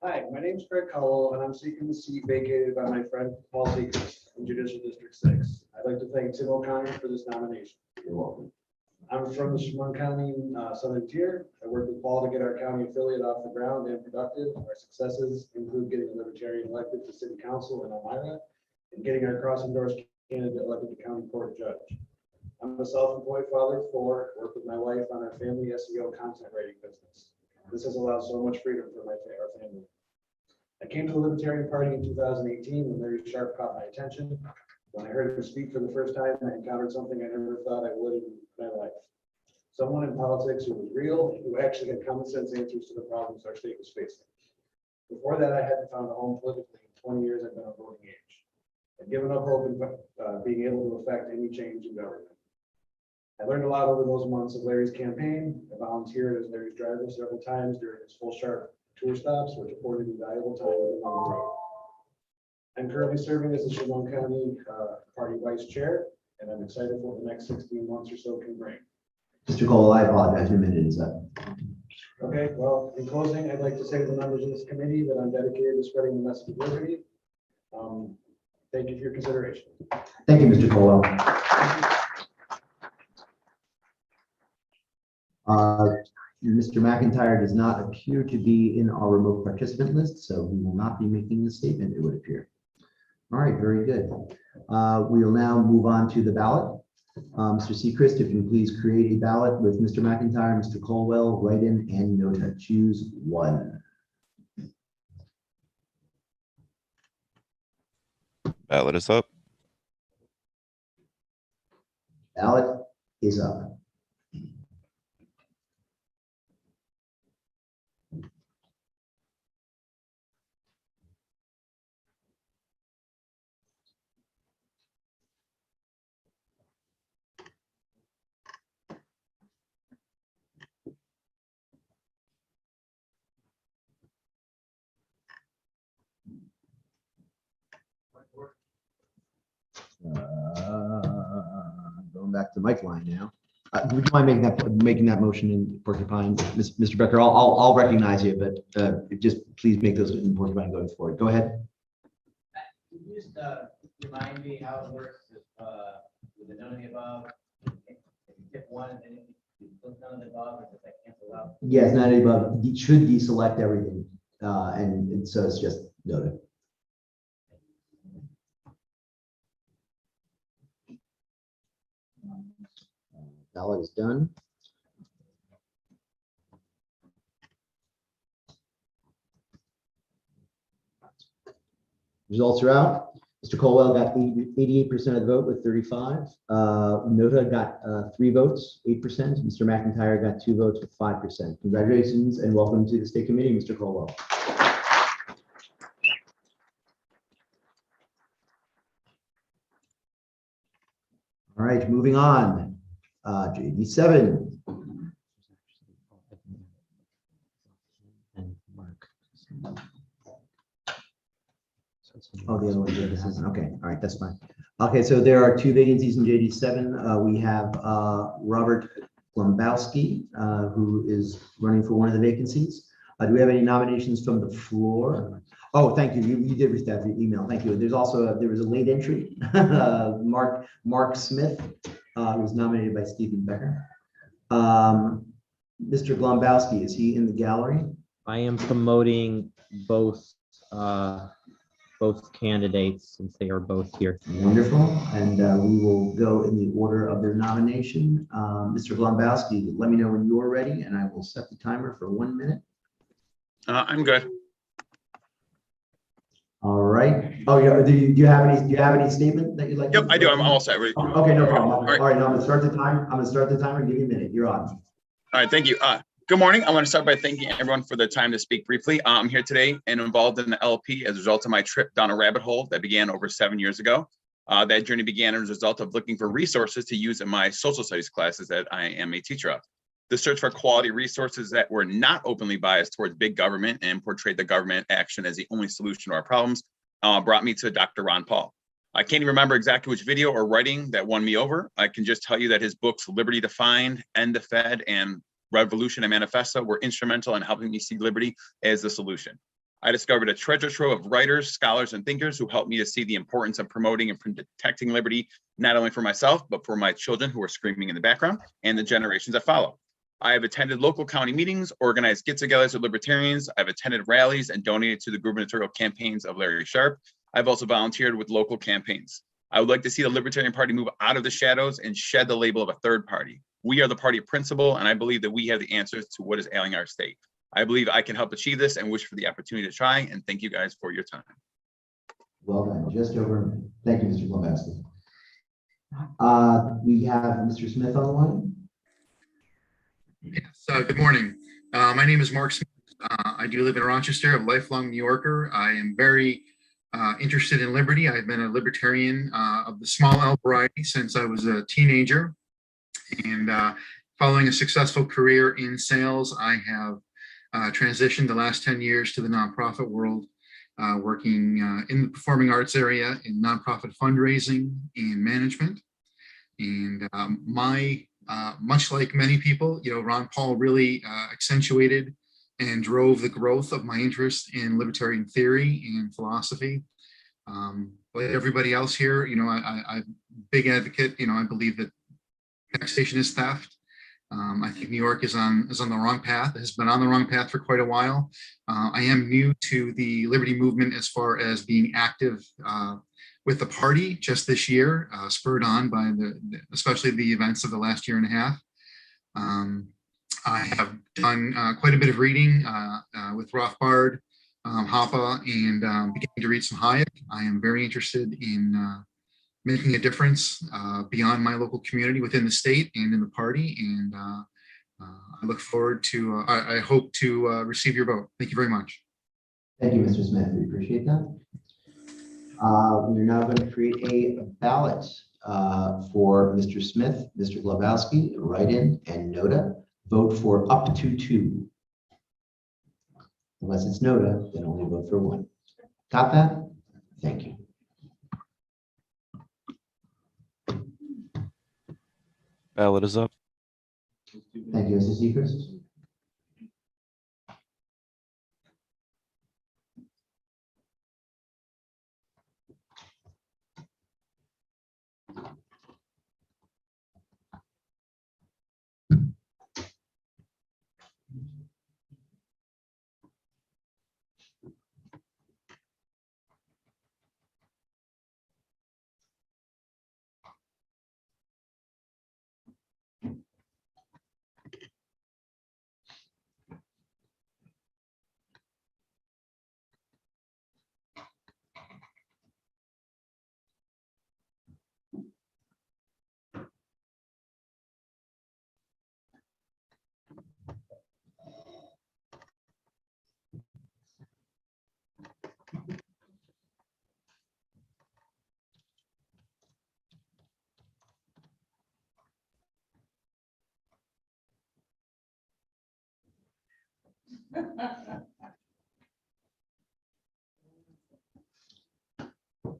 Speaker 14: Hi, my name is Craig Cowell, and I'm seeking the seat vacated by my friend Paul Seacrest in Judicial District 6. I'd like to thank Tim O'Connor for this nomination.
Speaker 2: You're welcome.
Speaker 14: I'm from the Chemung County Southern Tier. I worked with Paul to get our county affiliate off the ground and productive. Our successes include getting a Libertarian elected to City Council in Elmira and getting our cross-endorsed candidate elected to County Court Judge. I'm a self-employed father of 4, work with my wife on our family SEO content writing business. This has allowed so much freedom for our family. I came to the Libertarian Party in 2018 when Larry Sharp caught my attention. When I heard him speak for the first time, I encountered something I never thought I would in my life. Someone in politics who was real, who actually had common sense answers to the problems our state was facing. Before that, I hadn't found a home politically. In 20 years, I've been of voting age. I've given up hope in being able to affect any change in government. I learned a lot over those months of Larry's campaign. I volunteered as Larry's driver several times during his full Sharp tour stops, which afforded me valuable time with him on the road. I'm currently serving as the Chemung County Party Vice Chair, and I'm excited for what the next 16 months or so can bring.
Speaker 2: Mr. Cole, I apologize, your minute is up.
Speaker 14: Okay, well, in closing, I'd like to say to the members of this committee that I'm dedicated to spreading the message of liberty. Thank you for your consideration.
Speaker 2: Thank you, Mr. Colwell. Mr. McIntyre does not appear to be in our remote participant list, so he will not be making the statement, it would appear. All right, very good. We will now move on to the ballot. Mr. Sechrist, if you please create a ballot with Mr. McIntyre, Mr. Colwell, write-in, and nota. Choose one.
Speaker 10: Ballot is up.
Speaker 2: Ballot is up. Going back to Mike line now. Would you mind making that motion in Porcupine, Mr. Becker? I'll recognize you, but just please make those in Porcupine going forward. Go ahead.
Speaker 6: Can you just remind me how it works with the none of the above? If you tip one and then you click none of the above, or does that cancel out?
Speaker 2: Yes, not above. It should deselect everything, and so it's just noted. Ballot is done. Results are out. Mr. Colwell got 88% of the vote with 35. Nota got 3 votes, 8%. Mr. McIntyre got 2 votes with 5%. Congratulations and welcome to the State Committee, Mr. Colwell. All right, moving on. JD7. Oh, the other one, yeah, this isn't, okay, all right, that's fine. Okay, so there are 2 vacancies in JD7. We have Robert Glombowski, who is running for one of the vacancies. Do we have any nominations from the floor? Oh, thank you. You did receive that email. Thank you. There's also there was a late entry. Mark Smith was nominated by Stephen Becker. Mr. Glombowski, is he in the gallery?
Speaker 1: I am promoting both candidates since they are both here.
Speaker 2: Wonderful. And we will go in the order of their nomination. Mr. Glombowski, let me know when you're ready and I will set the timer for 1 minute.
Speaker 15: I'm good.
Speaker 2: All right. Oh, yeah. Do you have any statement that you'd like?
Speaker 15: Yep, I do. I'm all set. Ready?
Speaker 2: Okay, no problem.
Speaker 15: All right.
Speaker 2: All right, now I'm gonna start the timer. I'm gonna start the timer and give you a minute. You're on.
Speaker 15: All right, thank you. Good morning. I want to start by thanking everyone for the time to speak briefly. I'm here today and involved in the LP as a result of my trip down a rabbit hole that began over 7 years ago. That journey began as a result of looking for resources to use in my social studies classes that I am a teacher of. The search for quality resources that were not openly biased towards big government and portrayed the government action as the only solution to our problems brought me to Dr. Ron Paul. I can't even remember exactly which video or writing that won me over. I can just tell you that his books, Liberty Defined, End the Fed, and Revolution and Manifesto were instrumental in helping me see liberty as the solution. I discovered a treasure trove of writers, scholars, and thinkers who helped me to see the importance of promoting and protecting liberty, not only for myself, but for my children who are screaming in the background and the generations that follow. I have attended local county meetings, organized get-togethers with libertarians. I've attended rallies and donated to the gubernatorial campaigns of Larry Sharpe. I've also volunteered with local campaigns. I would like to see the Libertarian Party move out of the shadows and shed the label of a third party. We are the party of principle, and I believe that we have the answers to what is ailing our state. I believe I can help achieve this and wish for the opportunity to try, and thank you guys for your time.
Speaker 2: Well done. Just over a minute. Thank you, Mr. Glombowski. We have Mr. Smith on the line.
Speaker 16: Yes, good morning. My name is Mark Smith. I do live in Rochester. I'm a lifelong New Yorker. I am very interested in liberty. I've been a libertarian of the small L variety since I was a teenager. And following a successful career in sales, I have transitioned the last 10 years to the nonprofit world, working in the performing arts area in nonprofit fundraising and management. And my much like many people, Ron Paul really accentuated and drove the growth of my interest in libertarian theory and philosophy. Like everybody else here, I'm a big advocate. I believe that taxation is theft. I think New York is on the wrong path. It has been on the wrong path for quite a while. I am new to the liberty movement as far as being active with the party just this year, spurred on by especially the events of the last year and a half. I have done quite a bit of reading with Rothbard, Hoppe, and beginning to read some Hayek. I am very interested in making a difference beyond my local community within the state and in the party. And I look forward to, I hope to receive your vote. Thank you very much.
Speaker 2: Thank you, Mr. Smith. We appreciate that. We're now going to create a ballot for Mr. Smith, Mr. Glabowski, write-in, and Noda. Vote for up to 2. Unless it's Noda, then only vote for 1. Got that? Thank you.
Speaker 10: Ballot is up.
Speaker 2: Thank you, Mr. Seacrest.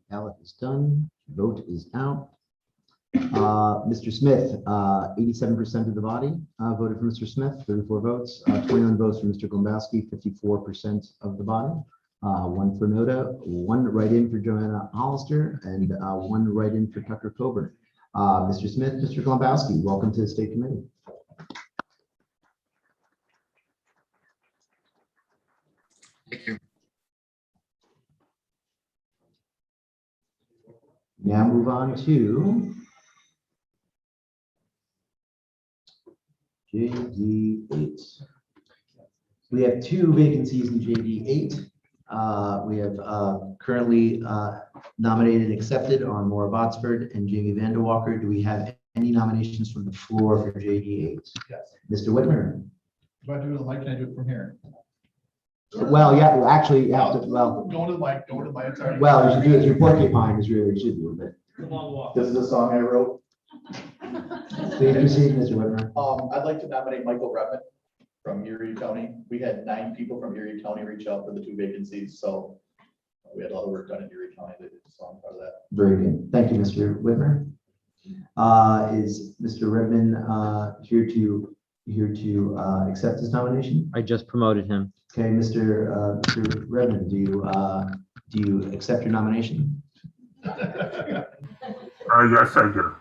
Speaker 2: Ballot is done. Vote is out. Mr. Smith, 87% of the body voted for Mr. Smith, 34 votes, 21 votes for Mr. Glabowski, 54% of the body, 1 for Noda, 1 write-in for Joanna Hollister, and 1 write-in for Tucker Coburn. Mr. Smith, Mr. Glabowski, welcome to the State Committee.
Speaker 16: Thank you.
Speaker 2: Now move on to JD8. We have 2 vacancies in JD8. We have currently nominated and accepted on Maura Botsford and Jamie Vanderwalker. Do we have any nominations from the floor for JD8?
Speaker 8: Yes.
Speaker 2: Mr. Whitmer?
Speaker 8: Do I do it like, can I do it from here?
Speaker 2: Well, yeah, well, actually, you have to, well,
Speaker 8: Go to the mic, it's already.
Speaker 2: well, you should do it through porcupine is really what you should do, but
Speaker 8: This is a song I wrote.
Speaker 2: please proceed, Mr. Whitmer.
Speaker 8: I'd like to nominate Michael Redmond from Erie County. We had 9 people from Erie County reach out for the 2 vacancies, so we had a lot of work done in Erie County. They did a song part of that.
Speaker 2: Very good. Thank you, Mr. Whitmer. Is Mr. Redmond here to accept his nomination?
Speaker 1: I just promoted him.
Speaker 2: Okay, Mr. Redmond, do you accept your nomination?
Speaker 9: Yes, I do.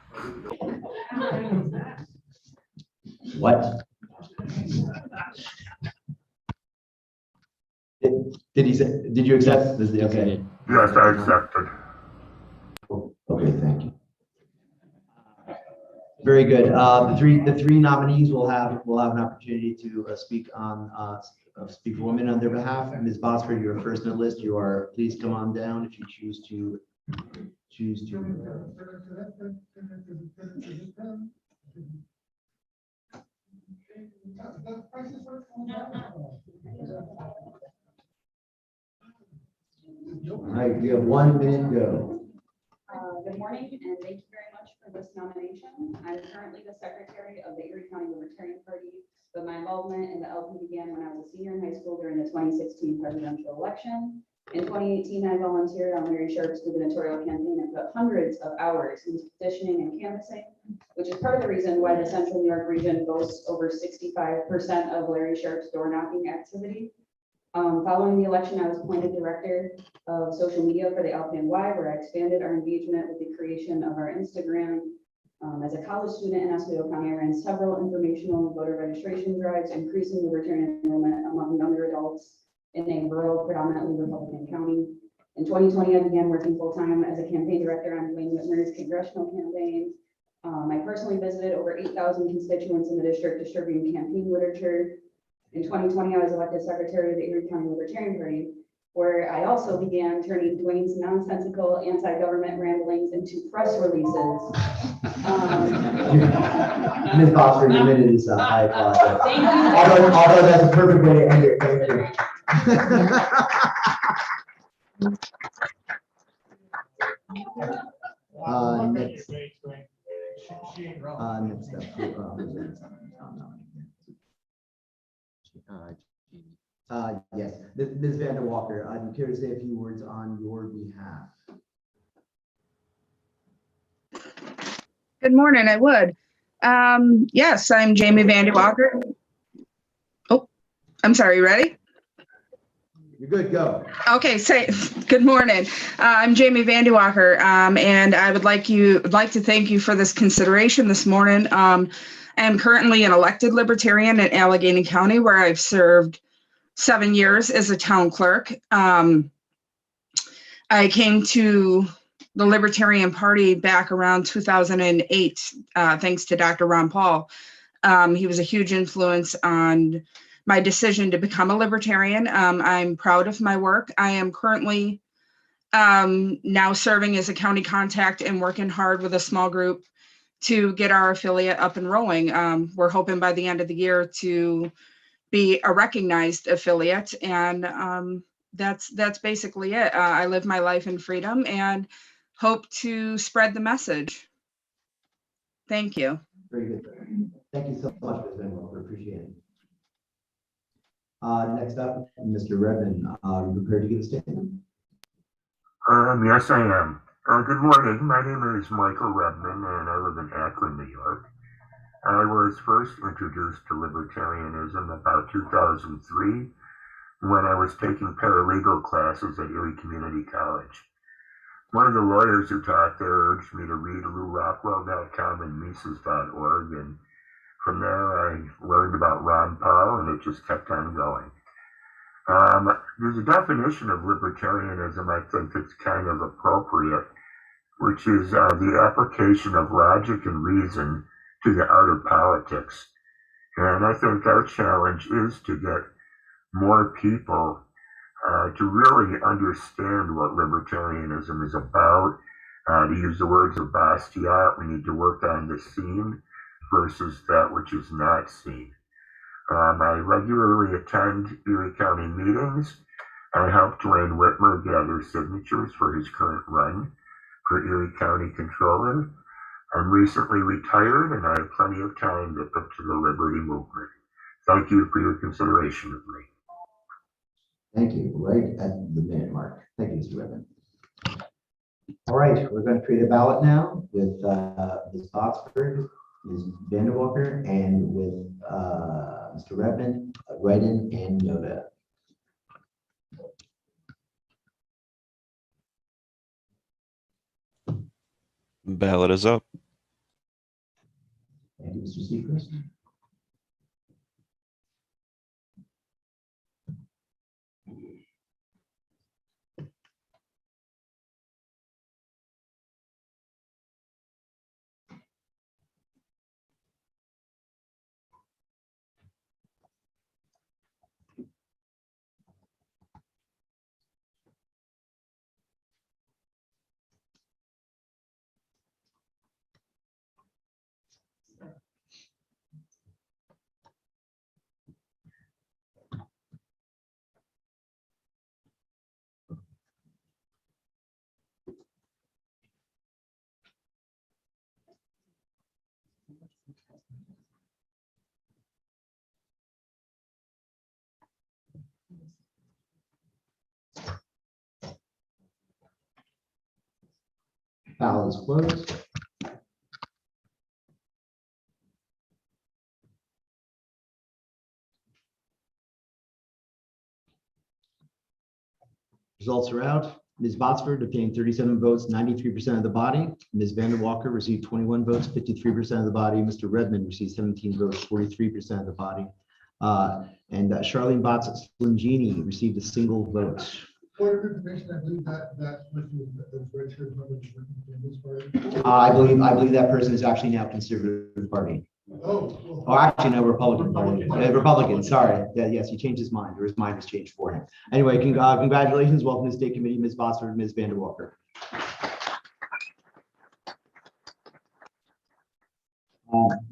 Speaker 2: What? Did he say, did you accept? Okay.
Speaker 9: Yes, I accepted.
Speaker 2: Okay, thank you. Very good. The three nominees will have an opportunity to speak for women on their behalf. Ms. Botsford, you are first on the list. Please come on down if you choose to. All right, we have 1 minute to go.
Speaker 17: Good morning, and thank you very much for this nomination. I'm currently the secretary of the Erie County Libertarian Party but my involvement in the LP began when I was a senior in high school during the 2016 presidential election. In 2018, I volunteered on Larry Sharp's gubernatorial campaign and put hundreds of hours into petitioning and canvassing, which is part of the reason why the Central New York region boasts over 65% of Larry Sharp's door knocking activity. Following the election, I was appointed director of social media for the LPNY, where I expanded our engagement with the creation of our Instagram. As a college student in Oswego County, I ran several informational voter registration drives, increasing libertarian enrollment among younger adults in a rural, predominantly Republican county. In 2020, I began working full-time as a campaign director on Dwayne Whitmer's congressional campaign. I personally visited over 8,000 constituents in the district distributing campaign literature. In 2020, I was elected secretary of the Erie County Libertarian Party, where I also began turning Dwayne's nonsensical anti-government ramblings into press releases.
Speaker 2: Ms. Foster, your minute is up. I apologize.
Speaker 17: Thank you.
Speaker 2: Although that's a perfect way to end it. Thank you. Next. Next up. Yes, Ms. Vander Walker, do you care to say a few words on your behalf?
Speaker 18: Good morning, I would. Yes, I'm Jamie Vander Walker. Oh, I'm sorry, you ready?
Speaker 2: You're good, go.
Speaker 18: Okay, good morning. I'm Jamie Vander Walker, and I would like to thank you for this consideration this morning. I am currently an elected libertarian in Allegheny County, where I've served 7 years as a town clerk. I came to the Libertarian Party back around 2008, thanks to Dr. Ron Paul. He was a huge influence on my decision to become a libertarian. I'm proud of my work. I am currently now serving as a county contact and working hard with a small group to get our affiliate up and rolling. We're hoping by the end of the year to be a recognized affiliate, and that's basically it. I live my life in freedom and hope to spread the message. Thank you.
Speaker 2: Very good. Thank you so much, Ms. Van Walker. Appreciate it. Next up, Mr. Redmond, are you prepared to give a statement?
Speaker 19: Yes, I am. Good morning. My name is Michael Redmond, and I live in Akron, New York. I was first introduced to libertarianism about 2003 when I was taking paralegal classes at Erie Community College. One of the lawyers who taught there urged me to read LouRockwell.com and Mises.org, and from there I learned about Ron Paul, and it just kept on going. There's a definition of libertarianism I think that's kind of appropriate, which is the application of logic and reason to the art of politics. And I think our challenge is to get more people to really understand what libertarianism is about. To use the words of Bastiat, we need to work on the seen versus that which is not seen. I regularly attend Erie County meetings. I helped Dwayne Whitmer gather signatures for his current run for Erie County Controller. I'm recently retired and I have plenty of time to put to the Liberty Movement. Thank you for your consideration of me.
Speaker 2: Thank you. Right at the minute mark. Thank you, Mr. Redmond. All right, we're going to create a ballot now with Ms. Botsford, Ms. Vander Walker, and with Mr. Redmond, write-in, and Yoda.
Speaker 10: Ballot is up.
Speaker 2: Thank you, Mr. Seacrest. Ballot is closed. Results are out. Ms. Botsford obtained 37 votes, 93% of the body. Ms. Vanderwalker received 21 votes, 53% of the body. Mr. Redmond received 17 votes, 43% of the body. And Charlene Botts Slingini received a single vote.
Speaker 9: For your information, I believe that person is registered member in this party.
Speaker 2: I believe that person is actually now Conservative Party.
Speaker 9: Oh.
Speaker 2: Oh, actually, no, Republican Party. Republican, sorry. Yeah, yes, he changed his mind, or his mind was changed for him. Anyway, congratulations. Welcome to State Committee, Ms. Botsford, Ms. Vanderwalker.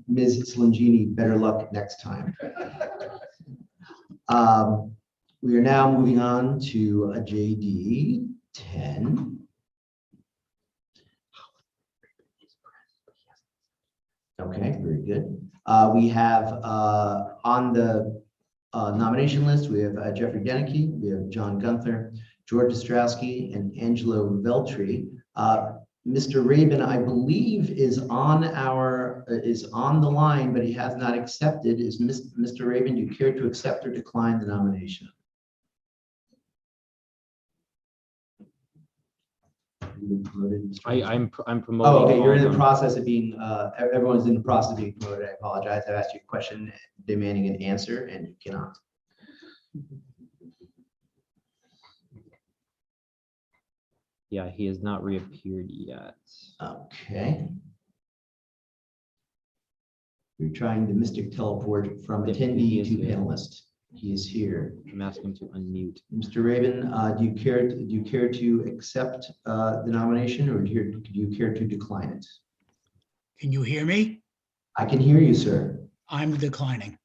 Speaker 2: Ms. Slingini, better luck next time. We are now moving on to a JD 10. Okay, very good. We have on the nomination list, we have Jeffrey Deneke, we have John Gunther, George Ostrowski, and Angelo Veltri. Mr. Rabin, I believe, is on the line, but he has not accepted. Is Mr. Rabin, do you care to accept or decline the nomination?
Speaker 1: I'm promoting.
Speaker 2: Oh, okay, you're in
Speaker 1: all
Speaker 2: the
Speaker 1: of them.
Speaker 2: process of being, everyone's in the process of being promoted. I apologize. I've asked you a question demanding an answer and you cannot.
Speaker 1: Yeah, he has not reappeared yet.
Speaker 2: Okay. We're trying the mystic teleport from attendee to panelist. He is here.
Speaker 1: I'm asking him to unmute.
Speaker 2: Mr. Rabin, do you care to accept the nomination, or do you care to decline it?
Speaker 20: Can you hear me?
Speaker 2: I can hear you, sir.
Speaker 20: I'm declining.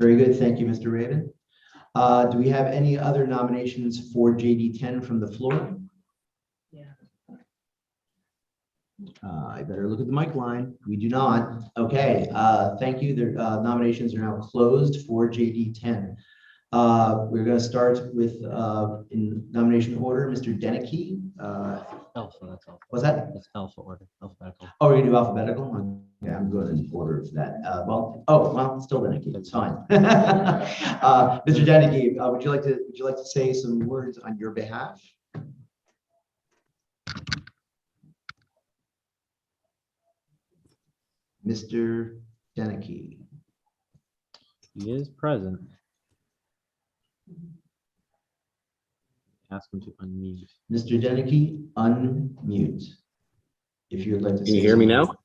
Speaker 2: Very good. Thank you, Mr. Rabin. Do we have any other nominations for JD 10 from the floor? I better look at the mic line. We do not. Okay, thank you. The nominations are now closed for JD 10. We're going to start with, in nomination order, Mr. Deneke.
Speaker 1: Alpha, that's alpha.
Speaker 2: What's that?
Speaker 1: That's alpha order, alphabetical.
Speaker 2: Oh, we're going to do alphabetical? Okay, I'm good in order of that. Well, still Deneke. It's fine. Mr. Deneke, would you like to say some words on your behalf? Mr. Deneke.
Speaker 1: He is present. Ask him to unmute.
Speaker 2: Mr. Deneke, unmute. If you would like to.
Speaker 3: Can you hear me now?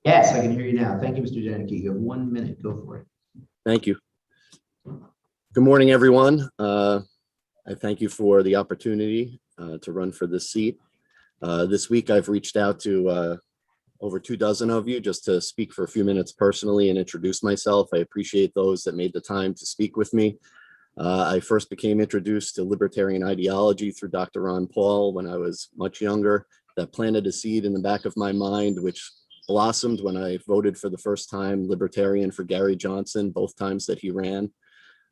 Speaker 2: Yes, I can hear you now. Thank you, Mr. Deneke. You have 1 minute. Go for it.
Speaker 3: Thank you. Good morning, everyone. I thank you for the opportunity to run for this seat. This week, I've reached out to over 24 of you just to speak for a few minutes personally and introduce myself. I appreciate those that made the time to speak with me. I first became introduced to libertarian ideology through Dr. Ron Paul when I was much younger. That planted a seed in the back of my mind, which blossomed when I voted for the first time libertarian for Gary Johnson, both times that he ran.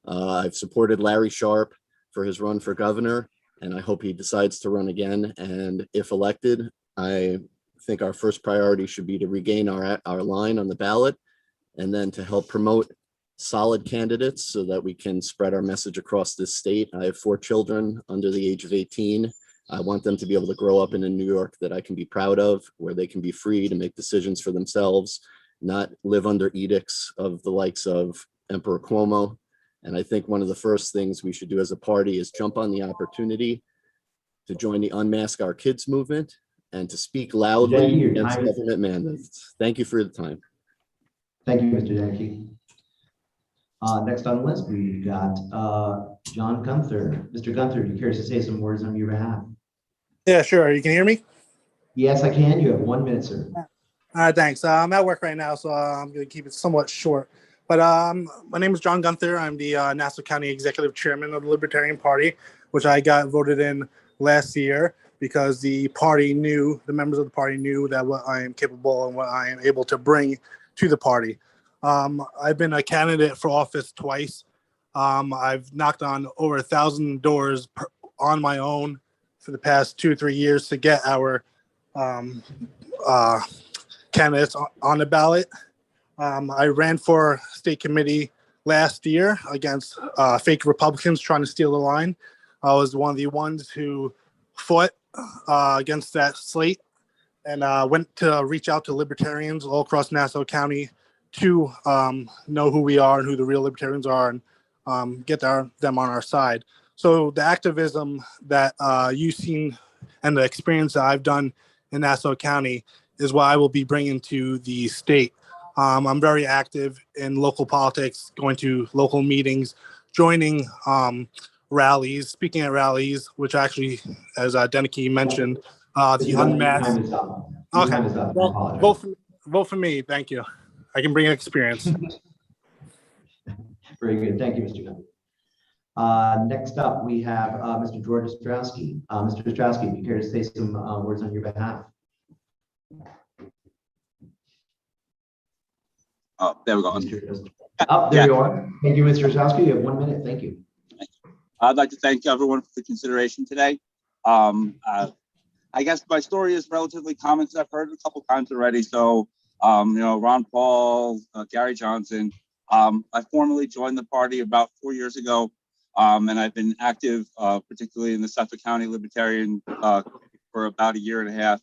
Speaker 3: I've supported Larry Sharpe for his run for governor, and I hope he decides to run again. And if elected, I think our first priority should be to regain our line on the ballot, and then to help promote solid candidates so that we can spread our message across this state. I have 4 children under the age of 18. I want them to be able to grow up in a New York that I can be proud of, where they can be free to make decisions for themselves, not live under edicts of the likes of Emperor Cuomo. And I think one of the first things we should do as a party is jump on the opportunity to join the Unmask Our Kids movement and to speak loudly against government mandates. Thank you for the time.
Speaker 2: Thank you, Mr. Deneke. Next on the list, we've got John Gunther. Mr. Gunther, do you care to say some words on your behalf?
Speaker 21: Yeah, sure. You can hear me?
Speaker 2: Yes, I can. You have 1 minute, sir.
Speaker 21: All right, thanks. I'm at work right now, so I'm going to keep it somewhat short. But my name is John Gunther. I'm the Nassau County Executive Chairman of the Libertarian Party, which I got voted in last year because the members of the party knew that what I am capable and what I am able to bring to the party. I've been a candidate for office twice. I've knocked on over 1,000 doors on my own for the past 2 or 3 years to get our um, candidates on the ballot. I ran for state committee last year against fake Republicans trying to steal the line. I was one of the ones who fought against that slate and went to reach out to libertarians all across Nassau County to know who we are and who the real libertarians are and get them on our side. So the activism that you've seen and the experience that I've done in Nassau County is what I will be bringing to the state. I'm very active in local politics, going to local meetings, joining rallies, speaking at rallies, which actually, as Deneke mentioned, the unmasked. Okay, well, vote for me. Thank you. I can bring experience.
Speaker 2: Very good. Thank you, Mr. Gunn. Next up, we have Mr. George Ostrowski. Mr. Ostrowski, if you care to say some words on your behalf.
Speaker 11: Oh, there we go.
Speaker 2: There you are. Thank you, Mr. Ostrowski. You have 1 minute. Thank you.
Speaker 11: I'd like to thank everyone for the consideration today. I guess my story is relatively common, because I've heard it a couple times already. So, Ron Paul, Gary Johnson. I formally joined the party about 4 years ago, and I've been active, particularly in the Suffolk County Libertarian for about 1.5 years,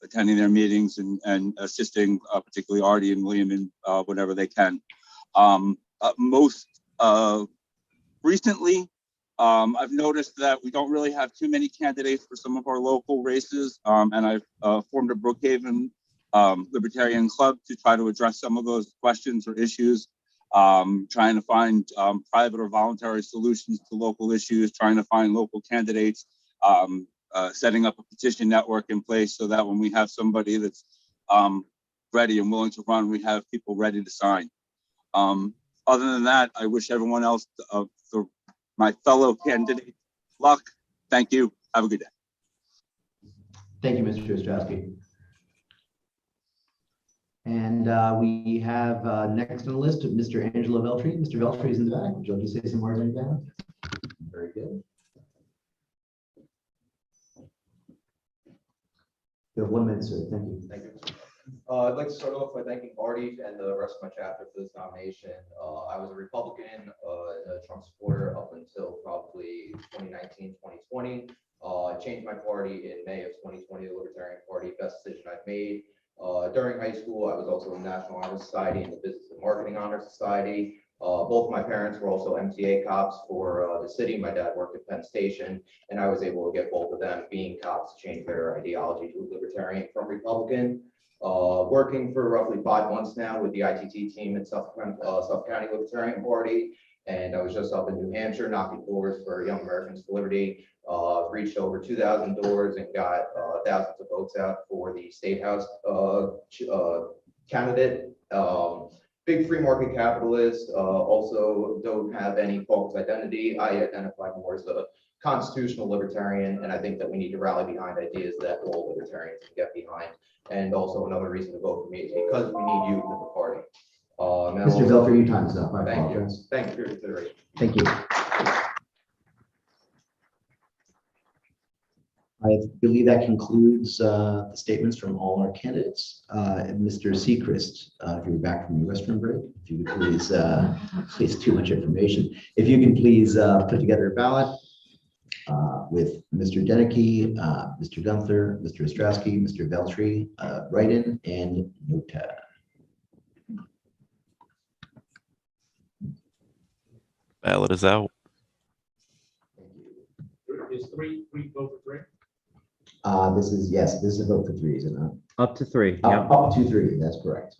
Speaker 11: attending their meetings and assisting, particularly Artie and William in whenever they can. Most recently, I've noticed that we don't really have too many candidates for some of our local races, and I've formed a Brookhaven Libertarian Club to try to address some of those questions or issues, trying to find private or voluntary solutions to local issues, trying to find local candidates, setting up a petition network in place so that when we have somebody that's ready and willing to run, we have people ready to sign. Other than that, I wish everyone else, my fellow candidates, luck. Thank you. Have a good day.
Speaker 2: Thank you, Mr. Ostrowski. And we have next on the list, Mr. Angelo Veltri. Mr. Veltri is in the back. Would you like to say some words on your behalf? Very good. You have 1 minute, sir. Thank you.
Speaker 22: Thank you. I'd like to start off by thanking Artie and the rest of my chapter for this nomination. I was a Republican and a Trump supporter up until probably 2019, 2020. I changed my party in May of 2020, the Libertarian Party. Best decision I've made. During high school, I was also in the National Honor Society and the Business and Marketing Honor Society. Both my parents were also MTA cops for the city. My dad worked at Penn Station, and I was able to get both of them, being cops, to change their ideology to Libertarian from Republican. Working for roughly 5 months now with the ITT team at Suffolk County Libertarian Party. And I was just up in New Hampshire knocking doors for Young Americans for Liberty. Reached over 2,000 doors and got thousands of votes out for the State House candidate. Big free market capitalist, also don't have any false identity. I identify more as a constitutional libertarian, and I think that we need to rally behind ideas that all libertarians can get behind. And also another reason to vote for me is because we need youth in the party.
Speaker 2: Mr. Veltri, your time is up. I
Speaker 22: Thank you.
Speaker 2: apologize.
Speaker 22: Thank you for your consideration.
Speaker 2: Thank you. I believe that concludes the statements from all our candidates. Mr. Seacrest, if you're back from your restroom break, if you could please, please too much information. If you can please put together a ballot with Mr. Deneke, Mr. Gunther, Mr. Ostrowski, Mr. Veltri, write-in, and Nota.
Speaker 10: Ballot is out.
Speaker 8: Is three vote for three?
Speaker 2: This is, yes, this is a vote for 3, is it not?
Speaker 1: Up to 3.
Speaker 2: Up to 3, that's correct.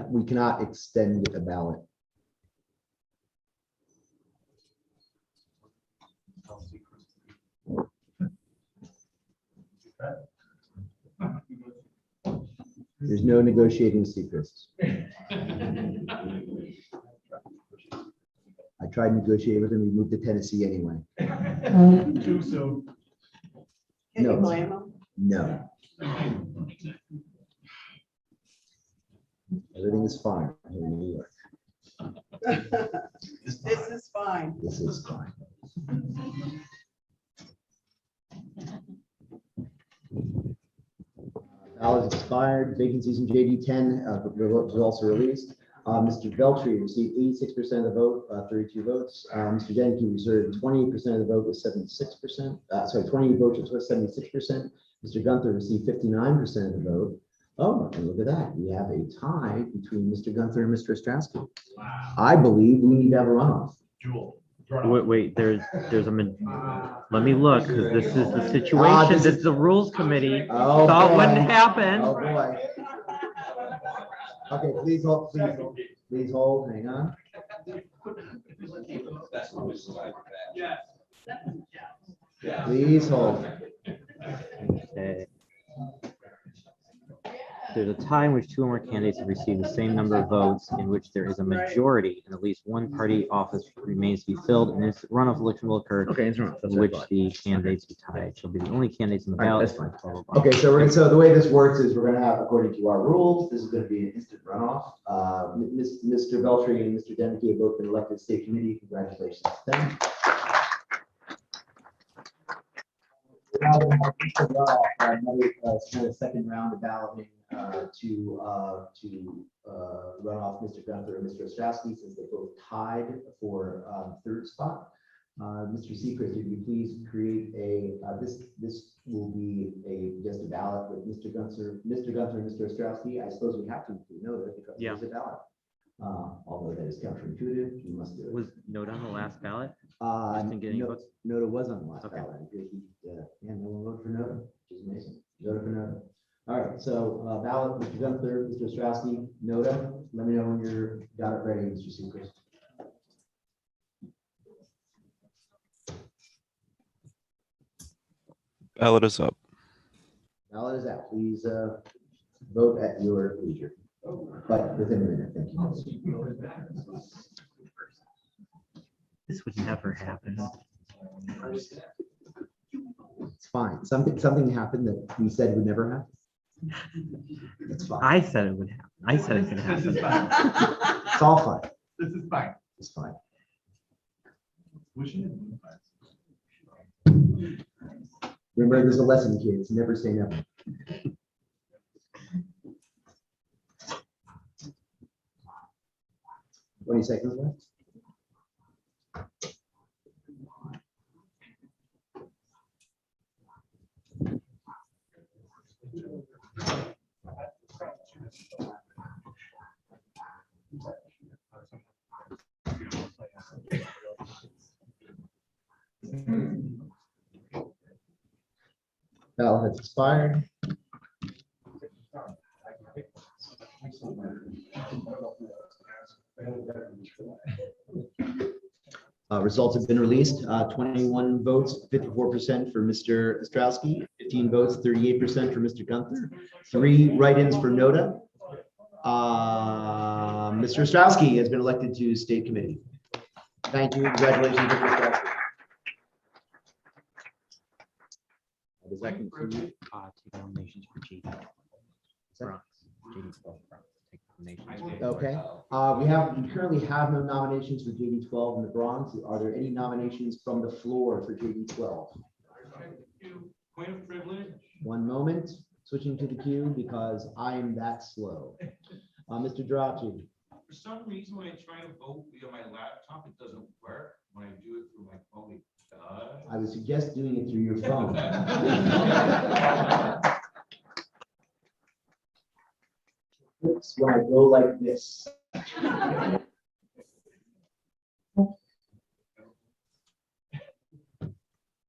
Speaker 2: We cannot extend a ballot. There's no negotiating secrets. I tried negotiating with him. He moved to Tennessee anyway.
Speaker 8: Too soon.
Speaker 2: No, it's not. No. Everything is fine here in New York.
Speaker 4: This is fine.
Speaker 2: This is fine. Ballot expired, vacancies in JD 10, was also released. Mr. Veltri received 86% of the vote, 32 votes. Mr. Denke reserved 28% of the vote with 76%. Sorry, 20 votes with 76%. Mr. Gunther received 59% of the vote. Oh, and look at that. We have a tie between Mr. Gunther and Mr. Ostrowski. I believe we need to have a runoff.
Speaker 1: Wait, there's let me look, because this is the situation, this is the rules committee,
Speaker 2: Oh,
Speaker 1: thought
Speaker 2: boy.
Speaker 1: wouldn't happen.
Speaker 2: Oh, boy. Okay, please hold, please hold, hang on. Please hold.
Speaker 1: Okay. There's a tie in which two or more candidates have received the same number of votes in which there is a majority and at least one party office remains to be filled, and this runoff election will occur in which the candidates be tied. Shall be the only candidates in the ballot.
Speaker 2: That's fine. Okay, so the way this works is we're gonna have, according to our rules, this is gonna be an instant runoff. Mr. Beltry and Mr. Denke have both been elected to state committee. Congratulations to them. Now we're gonna have instant runoff, another kind of second round of balloting to run off Mr. Gunther and Mr. Ostrowski, since they both tied for third spot. Mr. Secret, if you please create a, this will be just a ballot with Mr. Gunther and Mr. Ostrowski. I suppose we have to know that because there's a ballot. Although that is counterintuitive, you must do it.
Speaker 1: Was Noda on the last ballot?
Speaker 2: Noda was on the last ballot. Yeah, no one voted for Noda, which is amazing. Noda for Noda. All right, so ballot, Mr. Gunther, Mr. Ostrowski, Noda. Let me know when you're got it ready, Mr. Secret.
Speaker 10: Ballot is up.
Speaker 2: Ballot is out. Please vote at your leisure, but within a minute. Thank you.
Speaker 1: This would never happen.
Speaker 2: It's fine. Something happened that we said would never happen. It's fine.
Speaker 1: I said it would happen. I said it could happen.
Speaker 2: It's all fine.
Speaker 8: This is fine.
Speaker 2: It's fine. Remember, there's a lesson, kids. Never say never. Twenty seconds left. Ballot has expired. Results have been released. 21 votes, 54% for Mr. Ostrowski, 15 votes, 38% for Mr. Gunther, 3 write-ins for Noda. Mr. Ostrowski has been elected to state committee. Thank you. Congratulations, Mr. Ostrowski. Does that conclude?
Speaker 1: Take nominations for JD. Bronx. JD 12 Bronx. Take nominations.
Speaker 2: Okay, we currently have no nominations for JD 12 in the Bronx. Are there any nominations from the floor for JD 12?
Speaker 8: Point of privilege.
Speaker 2: One moment, switching to the queue because I am that slow. Mr. Droche.
Speaker 8: For some reason, when I try to vote via my laptop, it doesn't work. When I do it through my phone, it does.
Speaker 2: I would suggest doing it through your phone. Oops, when I go like this.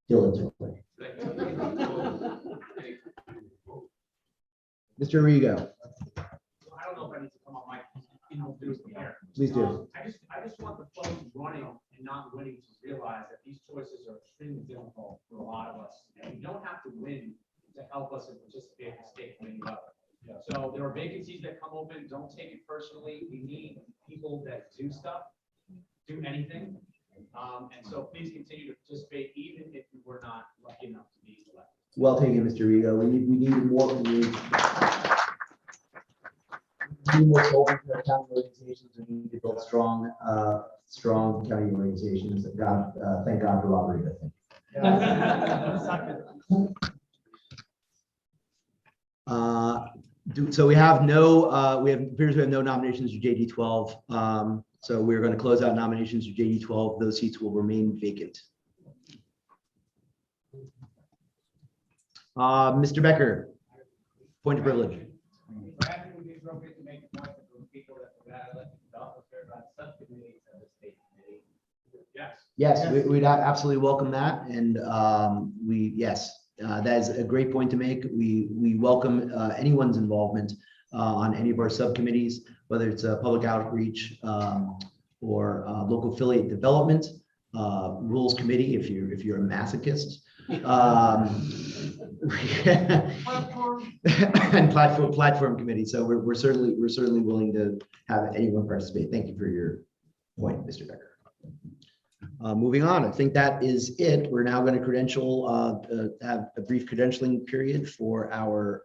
Speaker 2: Diligently. Mr. Rigo.
Speaker 12: I don't know if I need to come up my, here.
Speaker 2: Please do.
Speaker 12: I just want the folks running and not winning to realize that these choices are extremely difficult for a lot of us. And we don't have to win to help us and participate in the state committee level. So there are vacancies that come open, don't take it personally. We need people that do stuff, do anything. And so please continue to participate, even if you were not lucky enough to be elected.
Speaker 2: Well taken, Mr. Rigo. We need more. We need more open county organizations. We need to build strong county organizations. God, thank God for Robert Rigo. So we have no, appears we have no nominations for JD 12. So we're going to close out nominations for JD 12. Those seats will remain vacant. Mr. Becker, point of privilege. Yes, we'd absolutely welcome that. And that is a great point to make. We welcome anyone's involvement on any of our subcommittees, whether it's a public outreach or local affiliate development, rules committee, if you're a masochist, and platform committee. So we're certainly willing to have anyone participate. Thank you for your point, Mr. Becker. Moving on, I think that is it. We're now going to have a brief credentialing period for our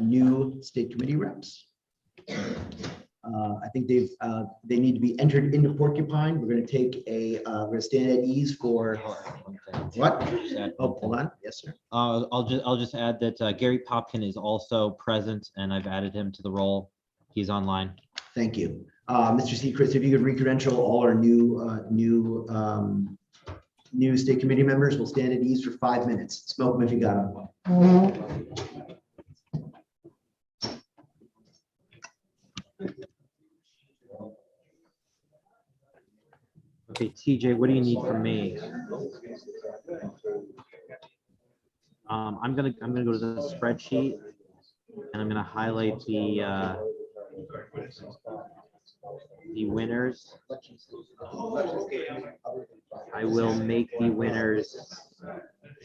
Speaker 2: new state committee reps. I think they need to be entered into Porcupine. We're going to take we're going to stand at ease for what? Oh, hold on. Yes, sir.
Speaker 1: I'll just add that Gary Popkin is also present, and I've added him to the role. He's online.
Speaker 2: Thank you. Mr. Seacrest, if you could re-credential all our new state committee members, we'll stand at ease for 5 minutes. Smoke them if you got them.
Speaker 1: Okay, TJ, what do you need from me? I'm gonna go to the spreadsheet, and I'm gonna highlight the winners. I will make the winners.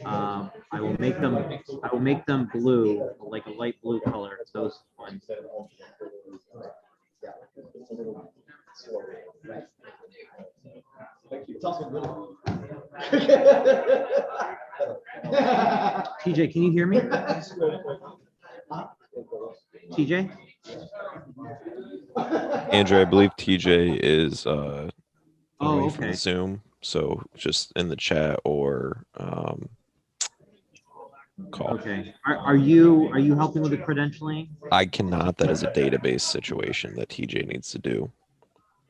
Speaker 1: I will make them blue, like a light blue color. Those ones.
Speaker 2: It's also good.
Speaker 1: TJ, can you hear me? TJ?
Speaker 10: Andrew, I believe TJ is away
Speaker 1: okay.
Speaker 10: from Zoom, so just in the chat or call.
Speaker 1: Okay. Are you helping with the credentialing?
Speaker 10: I cannot. That is a database situation that TJ needs to do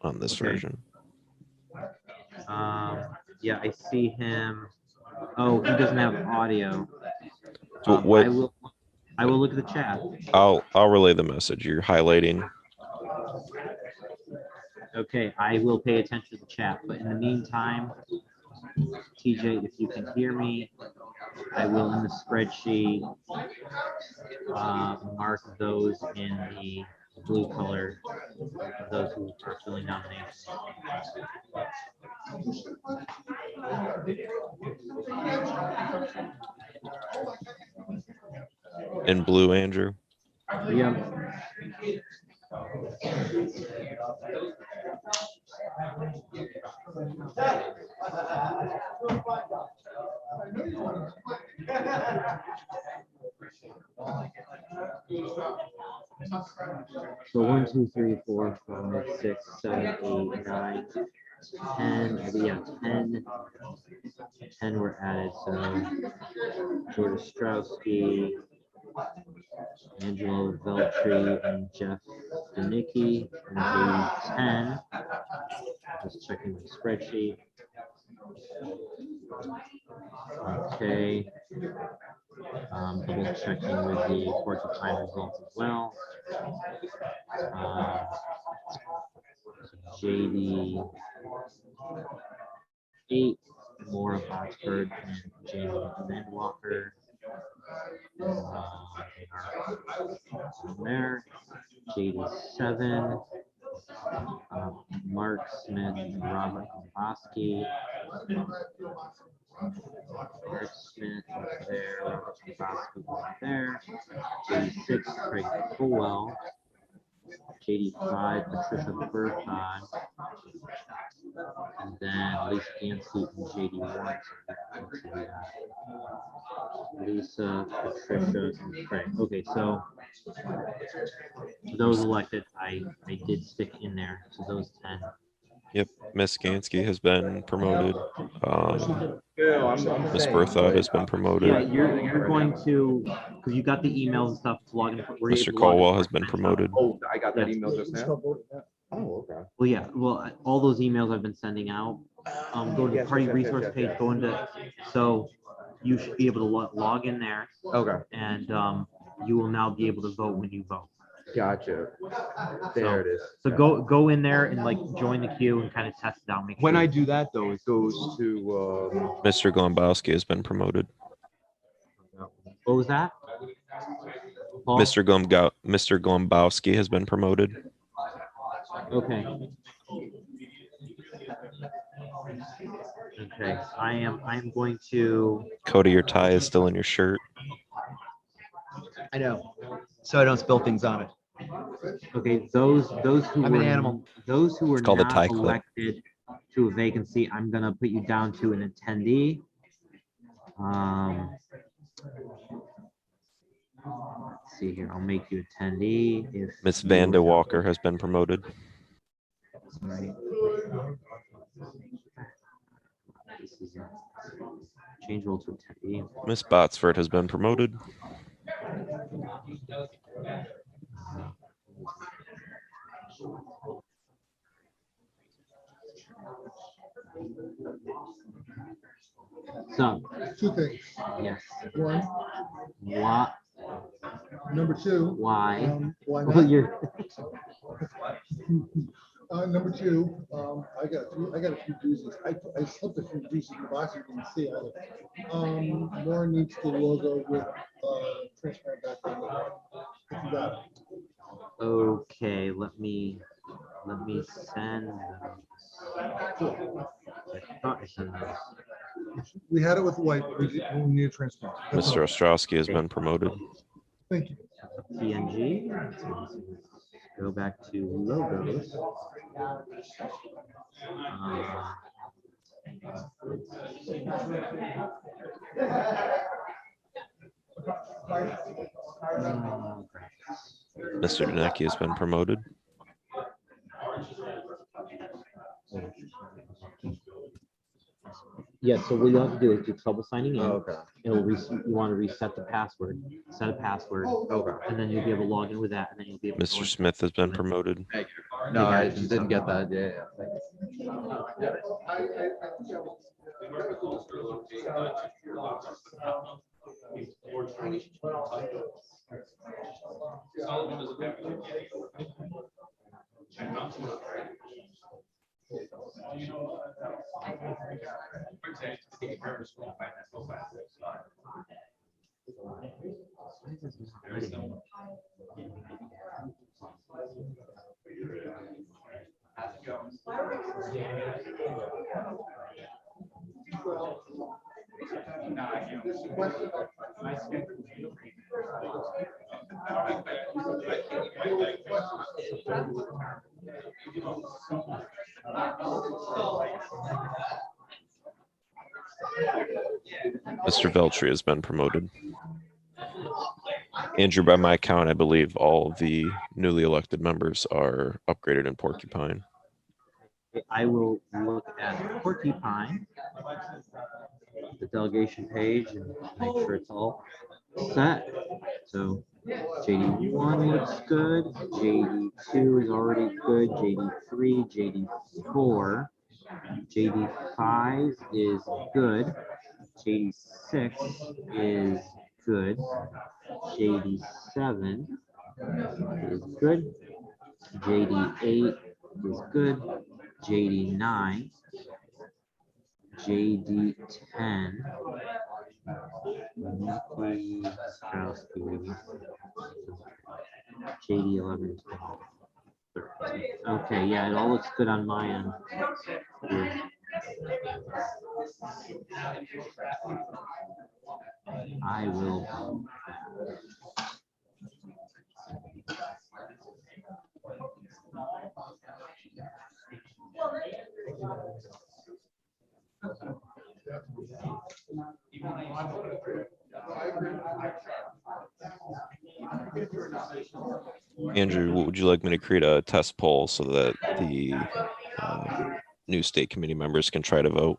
Speaker 10: on this version.
Speaker 1: Yeah, I see him. Oh, he doesn't have audio. I will look at the chat.
Speaker 10: I'll relay the message. You're highlighting.
Speaker 1: Okay, I will pay attention to the chat, but in the meantime, TJ, if you can hear me, I will in the spreadsheet mark those in the blue color, those who are filling nominations.
Speaker 10: In blue, Andrew.
Speaker 1: Yeah. So 1, 2, 3, 4, 5, 6, 7, 8, 9, 10. Yeah, 10 were added. So George Ostrowski, Angelo Veltri, and Jeff Danicki, and 10. Just checking my spreadsheet. Okay. Double checking with the Porcupine results as well. JD 8, Maura Botsford, and Jamie Van Walker. They are there. JD 7, Mark Smith and Robert Kombosky. Eric Smith there, Robert Bosco there, JD6, Craig Colwell, JD5, Patricia Berthon, and then Lisa Gansey from JD1. Lisa, Patricia, and Craig. Okay, so those elected, I did stick in there. So those 10.
Speaker 10: Yep, Miss Gansky has been promoted. Miss Berthod has been
Speaker 1: Yeah,
Speaker 10: promoted.
Speaker 1: you're going to, because you got the emails and stuff to log in. were you
Speaker 10: Mr.
Speaker 1: able to log in
Speaker 10: Colwell
Speaker 1: for
Speaker 10: has been promoted.
Speaker 1: Oh,
Speaker 15: I got that email just now. Oh, okay.
Speaker 1: Well, yeah, well, all those emails I've been sending out, go to the
Speaker 15: Yes,
Speaker 1: party
Speaker 15: yes, yes,
Speaker 1: resource
Speaker 15: yes,
Speaker 1: page,
Speaker 15: yes.
Speaker 1: go into, so you should be able to log in there.
Speaker 15: Okay.
Speaker 1: And you will now be able to vote when you vote.
Speaker 15: Gotcha. There it is.
Speaker 1: So go in there and like join the queue and kind of test it out. Make
Speaker 15: When
Speaker 1: sure.
Speaker 15: I do that though, it goes to,
Speaker 10: Mr. Glombowski has been promoted.
Speaker 1: What was that? Paul?
Speaker 10: Mr. Glombowski has been promoted.
Speaker 1: Okay. Okay, I am going to.
Speaker 10: Cody, your tie is still in your shirt.
Speaker 6: I know, so I don't spill things on it.
Speaker 1: Okay, those who
Speaker 6: I'm an
Speaker 1: were
Speaker 6: animal.
Speaker 1: those who were
Speaker 10: called a
Speaker 1: not
Speaker 10: tie clip.
Speaker 1: elected to a vacancy, I'm gonna put you down to an attendee. Let's see here. I'll make you attendee if
Speaker 10: Miss
Speaker 1: you-
Speaker 10: Vanda Walker has been promoted.
Speaker 1: Right. This is change role to attendee.
Speaker 10: Miss Botsford has been promoted.
Speaker 1: So,
Speaker 9: Two things.
Speaker 1: yes.
Speaker 9: One,
Speaker 1: What?
Speaker 9: number two.
Speaker 1: Why?
Speaker 9: Why
Speaker 1: Well,
Speaker 9: not?
Speaker 1: you're.
Speaker 9: Number two, I got a few doozies. I slipped a few doozies in the box. You can see it. Lauren needs the logo with transparent background. If you got it.
Speaker 1: Okay, let me send. I thought I sent those.
Speaker 9: We had it with white. We need transparent. That's
Speaker 10: Mr.
Speaker 9: all.
Speaker 10: Ostrowski has been promoted.
Speaker 9: Thank you.
Speaker 1: PNG. Go back to logos.
Speaker 10: Mr. Denecki has been promoted.
Speaker 1: Yeah, so what you have to do is do trouble signing in.
Speaker 15: Oh, okay.
Speaker 1: It'll you want to reset the password, set a password.
Speaker 15: Okay.
Speaker 1: And then you'll be able to log in with that, and then you'll be able to.
Speaker 10: Mr. Smith has been promoted.
Speaker 15: No, I just didn't get that. Yeah.
Speaker 10: Mr. Veltri has been promoted. Andrew, by my count, I believe all of the newly elected members are upgraded in Porcupine.
Speaker 1: I will look at Porcupine, the delegation page, and make sure it's all set. So JD1 looks good. JD2 is already good. JD3, JD4, JD5 is good. JD6 is good. JD7 is good. JD8 is good. JD9, JD10, JD11, 12, 13. Okay, yeah, it all looks good on my end. Yeah. I will.
Speaker 10: Andrew, would you like me to create a test poll so that the new state committee members can try to vote?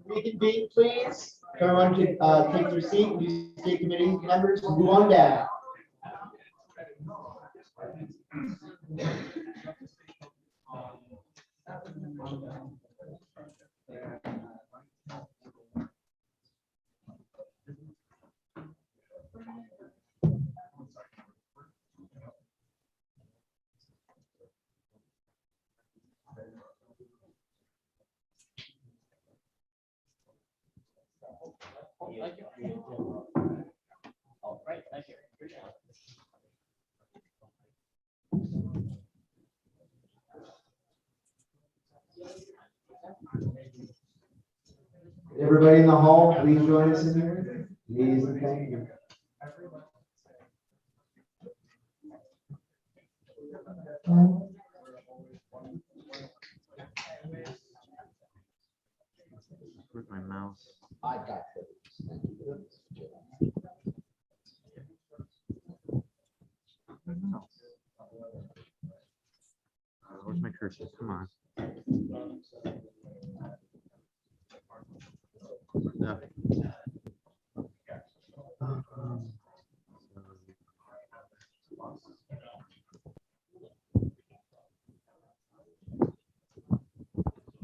Speaker 2: Reconvene, please. Everyone can take their seat. New state committee members, move on down.
Speaker 6: All right, thank you. Appreciate it.
Speaker 2: Everybody in the hall, please join us in here. Please and thank you.
Speaker 1: Where's my mouse?
Speaker 2: I got it.
Speaker 1: Where's my cursor? Come on. No.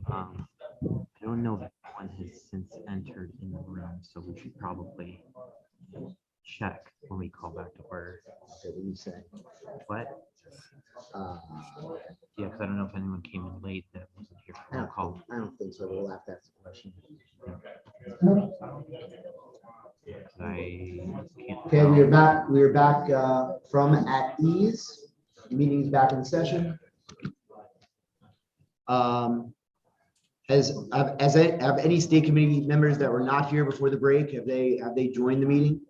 Speaker 1: I don't know if one has since entered in the room, so we should probably check when we call back to order.
Speaker 2: Okay, what do you say?
Speaker 1: What? Yeah, because I don't know if anyone came in late that wasn't here for the call.
Speaker 2: I don't think so. We'll have to ask the question.
Speaker 1: I can't.
Speaker 2: Okay, we are back. We are back from at ease. Meeting's back in session. Have any state committee members that were not here before the break, have they joined the meeting?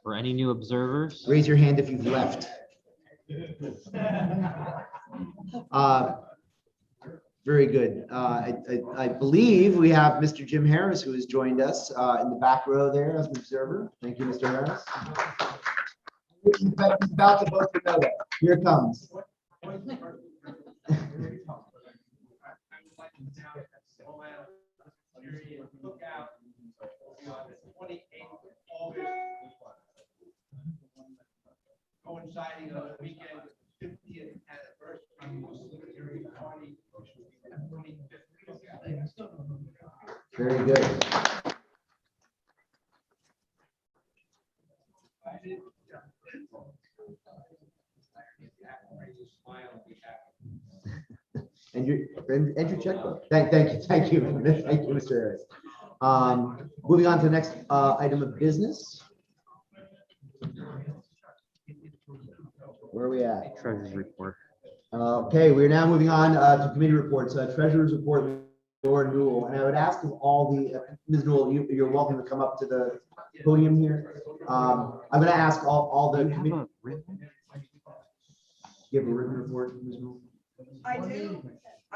Speaker 1: For any new observers?
Speaker 2: Raise your hand if you've left. Very good. I believe we have Mr. Jim Harris, who has joined us in the back row there as an observer. Thank you, Mr. Harris. He's about to vote for no. Here it comes.
Speaker 8: Coinciding on the weekend, 50th anniversary of the Libertarian Party.
Speaker 2: Very good. And your checkbook. Thank you, thank you, Mr. Harris. Moving on to the next item of business. Where are we at?
Speaker 1: Treasurer's report.
Speaker 2: Okay, we're now moving on to committee reports. Treasurer's report, Laura Newell, and I would ask if all the Ms. Newell, you're welcome to come up to the podium here. I'm going to ask all the committee. You have a written report, Ms. Newell?
Speaker 18: I do.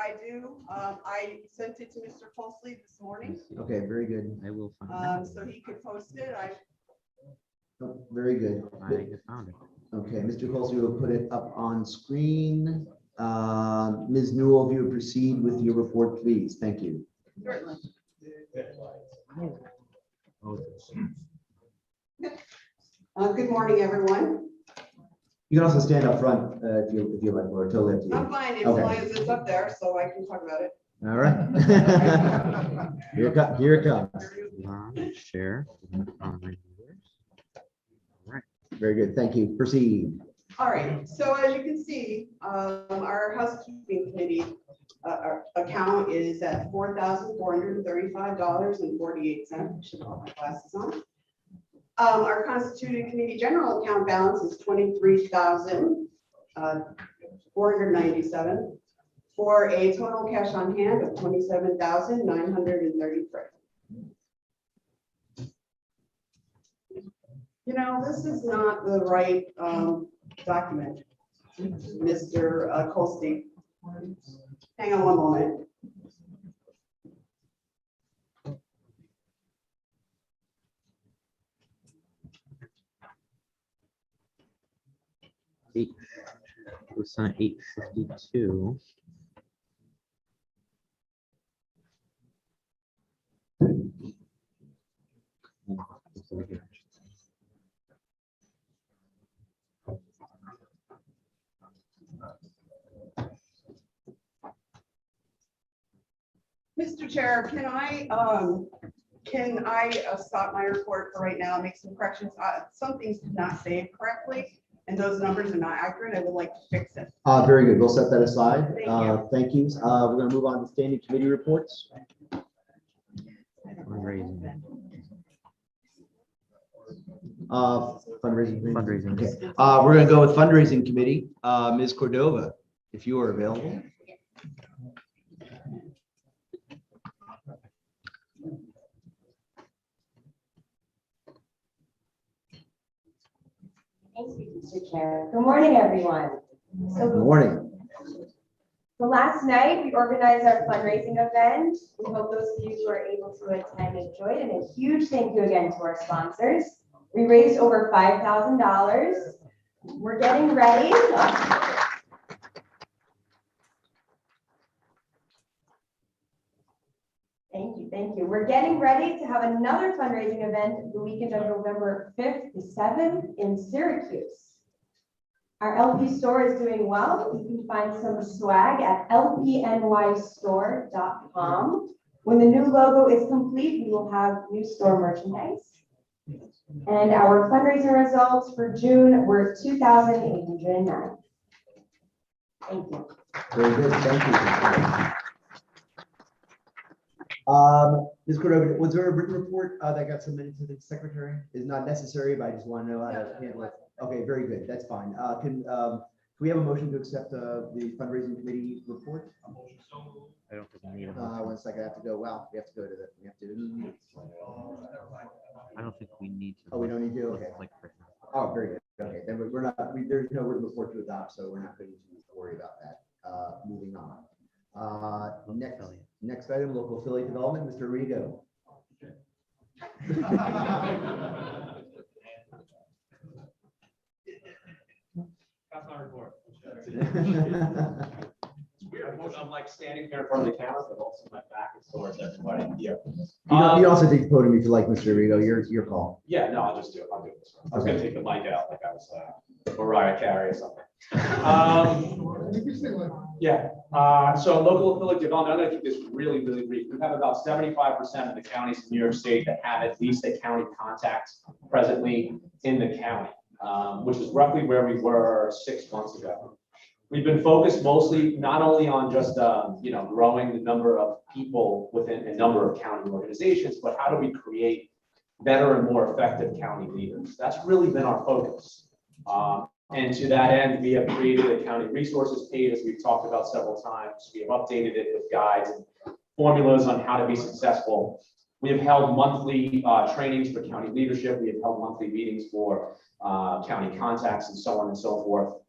Speaker 4: I do. I sent it to Mr. Colsley this morning,
Speaker 2: Okay, very good.
Speaker 1: I will find
Speaker 4: so he could post it.
Speaker 2: Oh, very good.
Speaker 1: I found it.
Speaker 2: Okay, Mr. Colsley will put it up on screen. Ms. Newell, if you would proceed with your report, please. Thank you.
Speaker 4: Certainly. Good morning, everyone.
Speaker 2: You can also stand up front if you like, or totally up to you.
Speaker 4: I'm fine as
Speaker 2: Okay.
Speaker 4: long as it's up there, so I can talk about it.
Speaker 2: All right. Here it comes.
Speaker 1: Share.
Speaker 2: Very good. Thank you. Proceed.
Speaker 4: All right, so as you can see, our housekeeping committee our account is at $4,435.48. Should have my glasses on. Our constituted committee general account balance is $23,497 for a total cash on hand of $27,933. You know, this is not the right document, Mr. Colstein. Hang on one moment.
Speaker 1: It was on 8:52.
Speaker 4: Mr. Chair, can I stop my report for right now and make some corrections? Some things did not say it correctly, and those numbers are not accurate. I would like to fix it.
Speaker 2: Very good. We'll set that aside.
Speaker 4: Thank you.
Speaker 2: Thank you. We're going to move on to standing committee reports.
Speaker 1: Fundraising.
Speaker 2: Fundraising. committee?
Speaker 1: Fundraising.
Speaker 2: Okay. We're going to go with fundraising committee. Ms. Cordova, if you are available.
Speaker 5: Thank you, Mr. Chair. Good morning, everyone.
Speaker 2: Good morning.
Speaker 5: So last night, we organized our fundraising event. We hope those of you who are able to attend enjoyed it. And a huge thank you again to our sponsors. We raised over $5,000. We're getting ready. Thank you. We're getting ready to have another fundraising event the weekend of November 5th to 7th in Syracuse. Our LP store is doing well. You can find some swag at lpnystore.com. When the new logo is complete, we will have new store merchandise. And our fundraising results for June were $2,809. Thank you.
Speaker 2: Very good. Thank you. Ms. Cordova, was there a written report that got submitted to the secretary? It's not necessary, but I just want to know how to handle it. Okay, very good. That's fine. Can we have a motion to accept the fundraising committee report?
Speaker 1: I don't think we need a
Speaker 2: 1 second. I have to go. Wow, we have to go to the.
Speaker 1: I don't think we need to.
Speaker 2: Oh, we don't need to. Okay. Oh, very good. Okay, then we're not. There's no written report to adopt, so we're not going to worry about that. Moving on. Next item, local affiliate development, Mr. Rigo.
Speaker 12: That's my report. It's weird. I'm like standing here in front of the camera, but also my back is towards everybody. Yeah.
Speaker 2: You also take the podium if you like, Mr. Rigo. Your call.
Speaker 12: Yeah, no, I'll just do it. I'll do this one. I was
Speaker 2: Okay.
Speaker 12: gonna take the mic out like I was Mariah Carey or something. Yeah, so local affiliate development, I'm gonna keep this really, really brief. We have about 75% of the counties in New York State that have at least a county contact presently in the county, which is roughly where we were 6 months ago. We've been focused mostly not only on just growing the number of people within a number of county organizations, but how do we create better and more effective county leaders? That's really been our focus. And to that end, we have created a county resources page, as we've talked about several times. We have updated it with guides and formulas on how to be successful. We have held monthly trainings for county leadership. We have held monthly meetings for county contacts and so on and so forth.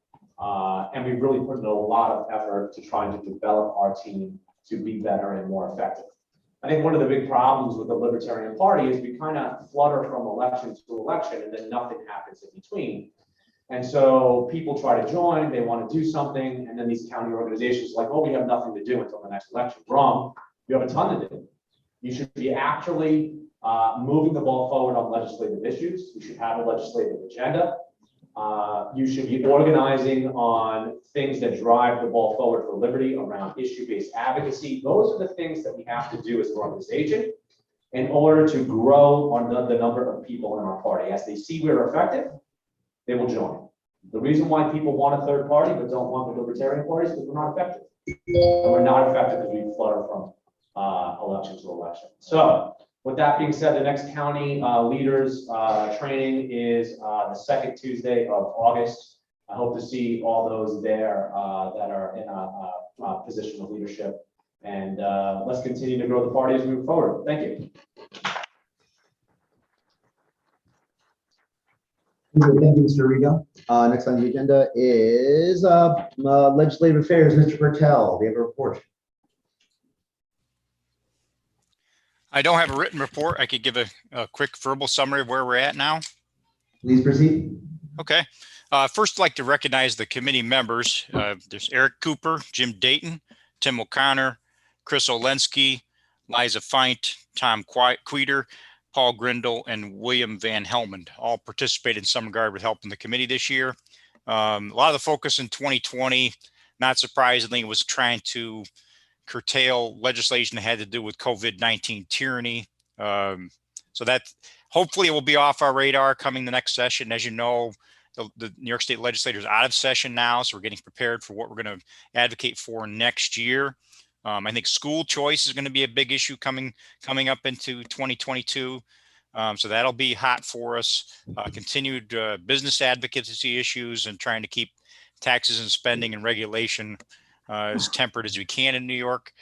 Speaker 12: And we really put in a lot of effort to trying to develop our team to be better and more effective. I think one of the big problems with the Libertarian Party is we kind of flutter from election to election and then nothing happens in between. And so people try to join, they want to do something, and then these county organizations are like, oh, we have nothing to do until the next election. Wrong, you have a ton to do. You should be actually moving the ball forward on legislative issues. You should have a legislative agenda. You should be organizing on things that drive the ball forward for liberty around issue-based advocacy. Those are the things that we have to do as an organization in order to grow on the number of people in our party. As they see we're effective, they will join. The reason why people want a third party but don't want the Libertarian Party is because we're not effective. And we're not effective because we flutter from election to election. So with that being said, the next county leaders training is the second Tuesday of August. I hope to see all those there that are in a position of leadership. And let's continue to grow the party as we move forward. Thank you.
Speaker 2: Thank you, Mr. Rigo. Next on the agenda is Legislative Affairs, Mr. Patel. Do you have a report?
Speaker 7: I don't have a written report. I could give a quick verbal summary of where we're at now.
Speaker 2: Please proceed.
Speaker 7: Okay. First, I'd like to recognize the committee members. There's Eric Cooper, Jim Dayton, Tim O'Connor, Chris Olensky, Liza Feint, Tom Queter, Paul Grindle, and William Van Helmond all participated in some regard with helping the committee this year. A lot of the focus in 2020, not surprisingly, was trying to curtail legislation that had to do with COVID-19 tyranny. So that hopefully it will be off our radar coming the next session. As you know, the New York State legislature is out of session now, so we're getting prepared for what we're going to advocate for next year. I think school choice is going to be a big issue coming up into 2022. So that'll be hot for us. Continued business advocacy issues and trying to keep taxes and spending and regulation as tempered as we can in New York.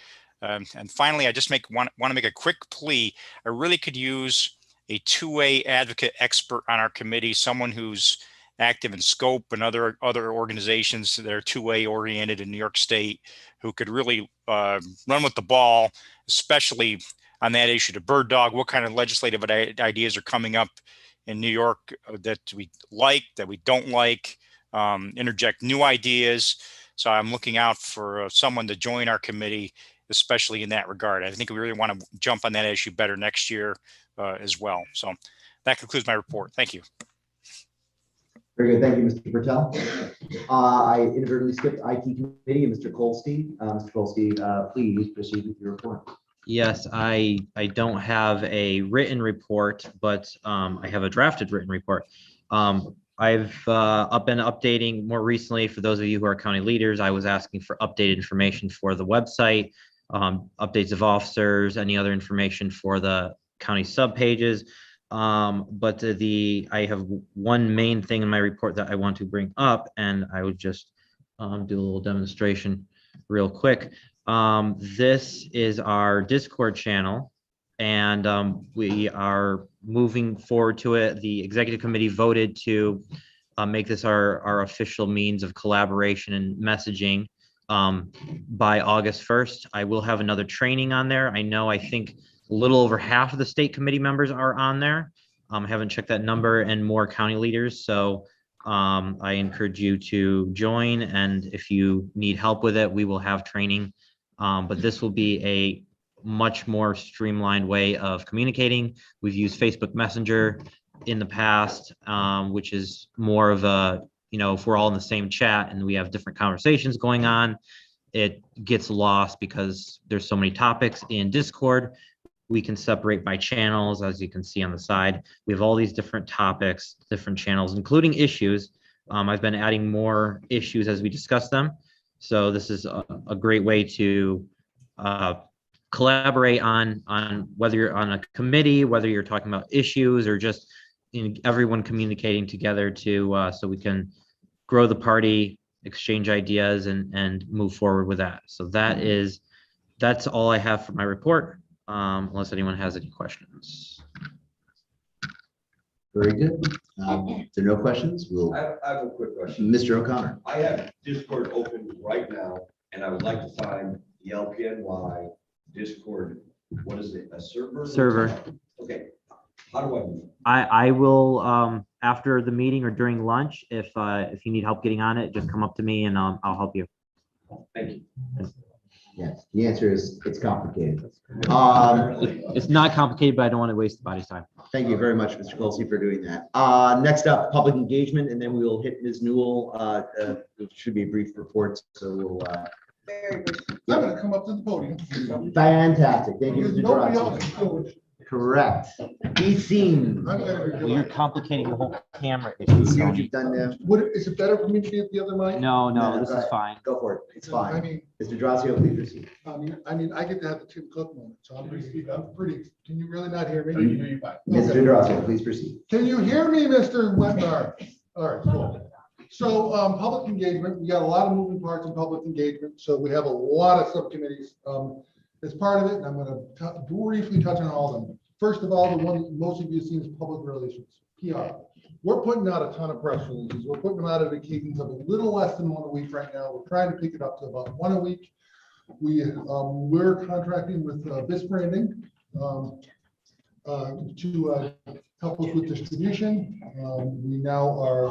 Speaker 7: And finally, I just want to make a quick plea. I really could use a two-way advocate expert on our committee, someone who's active in SCOPE and other organizations that are two-way oriented in New York State, who could really run with the ball, especially on that issue to bird dog. What kind of legislative ideas are coming up in New York that we like, that we don't like, interject new ideas. So I'm looking out for someone to join our committee, especially in that regard. I think we really want to jump on that issue better next year as well. So that concludes my report. Thank you.
Speaker 2: Very good. Thank you, Mr. Patel. I inadvertently skipped IT committee and Mr. Kolstein. Mr. Kolstein, please proceed with your report.
Speaker 1: Yes, I don't have a written report, but I have a drafted written report. I've been updating more recently. For those of you who are county leaders, I was asking for updated information for the website, updates of officers, any other information for the county sub pages. But I have one main thing in my report that I want to bring up, and I would just do a little demonstration real quick. This is our Discord channel, and we are moving forward to it. The executive committee voted to make this our official means of collaboration and messaging by August 1st. I will have another training on there. I think a little over half of the state committee members are on there. I haven't checked that number, and more county leaders. So I encourage you to join. And if you need help with it, we will have training. But this will be a much more streamlined way of communicating. We've used Facebook Messenger in the past, which is more of a, if we're all in the same chat and we have different conversations going on, it gets lost because there's so many topics. In Discord, we can separate by channels, as you can see on the side. We have all these different topics, different channels, including issues. I've been adding more issues as we discuss them. So this is a great way to collaborate on whether you're on a committee, whether you're talking about issues, or just everyone communicating together to so we can grow the party, exchange ideas, and move forward with that. So that's all I have for my report. Unless anyone has any questions.
Speaker 2: Very good. If there are no questions, we'll,
Speaker 13: I have a quick question.
Speaker 2: Mr. O'Connor.
Speaker 13: I have Discord open right now, and I would like to find the LPNY Discord. What is it? A server?
Speaker 1: Server.
Speaker 13: Okay. How do I do it?
Speaker 1: I will, after the meeting or during lunch, if you need help getting on it, just come up to me and I'll help you.
Speaker 13: Thank you.
Speaker 2: Yes, the answer is it's complicated.
Speaker 1: It's not complicated, but I don't want to waste the body's time.
Speaker 2: Thank you very much, Mr. Colsey, for doing that. Next up, public engagement, and then we will hit Ms. Newell. It should be a brief report, so we'll.
Speaker 4: Very good.
Speaker 9: I'm gonna come up to the podium.
Speaker 2: Fantastic. Thank you,
Speaker 9: Because
Speaker 2: Mr.
Speaker 9: nobody
Speaker 2: Durazio.
Speaker 9: else is doing it.
Speaker 2: Correct. Be seen.
Speaker 9: I'm gonna be
Speaker 1: Well, you're
Speaker 9: glad.
Speaker 1: complicating the whole camera
Speaker 2: See
Speaker 1: issue,
Speaker 2: what
Speaker 1: Tony.
Speaker 2: you've done there?
Speaker 9: Is it better for me to be at the other mic?
Speaker 1: No,
Speaker 2: No,
Speaker 1: this
Speaker 2: go
Speaker 1: is
Speaker 2: ahead.
Speaker 1: fine.
Speaker 2: Go for it. It's
Speaker 9: I
Speaker 2: fine.
Speaker 9: mean,
Speaker 2: Mr. Durazio, please proceed.
Speaker 9: I get to have the Tim Cook moment, so I'm pretty, can you really not hear me?
Speaker 2: Mr. Durazio, please proceed.
Speaker 9: Can you hear me, Mr. Wetnar? All right, cool. So, public engagement, we got a lot of moving parts in public engagement, so we have a lot of subcommittees, as part of it, and I'm gonna briefly touch on all of them. First of all, the one that most of you have seen is public relations, PR. We're putting out a ton of press releases. We're putting them out at a cadence of a little less than one a week right now. We're trying to pick it up to about one a week. We're contracting with BIS Branding to help us with distribution. We now are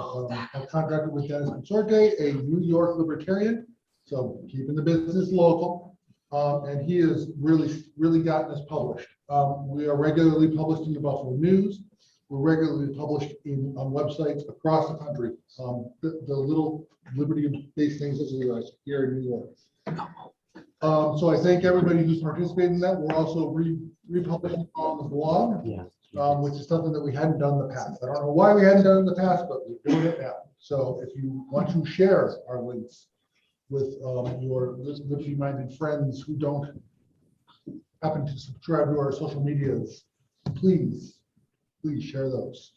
Speaker 9: contracted with Dennis Consorte, a New York libertarian, so keeping the business local. And he has really gotten us published. We are regularly published in the Buffalo News. We're regularly published on websites across the country. The little liberty-based things that we are here in New York. So I thank everybody who's participated in that. We're also republishing on the blog, which is something that we hadn't done in the past. I don't know why we hadn't done it in the past, but we're doing it now. So if you want to share our links with your liberty-minded friends who don't happen to subscribe to our social medias, please share those.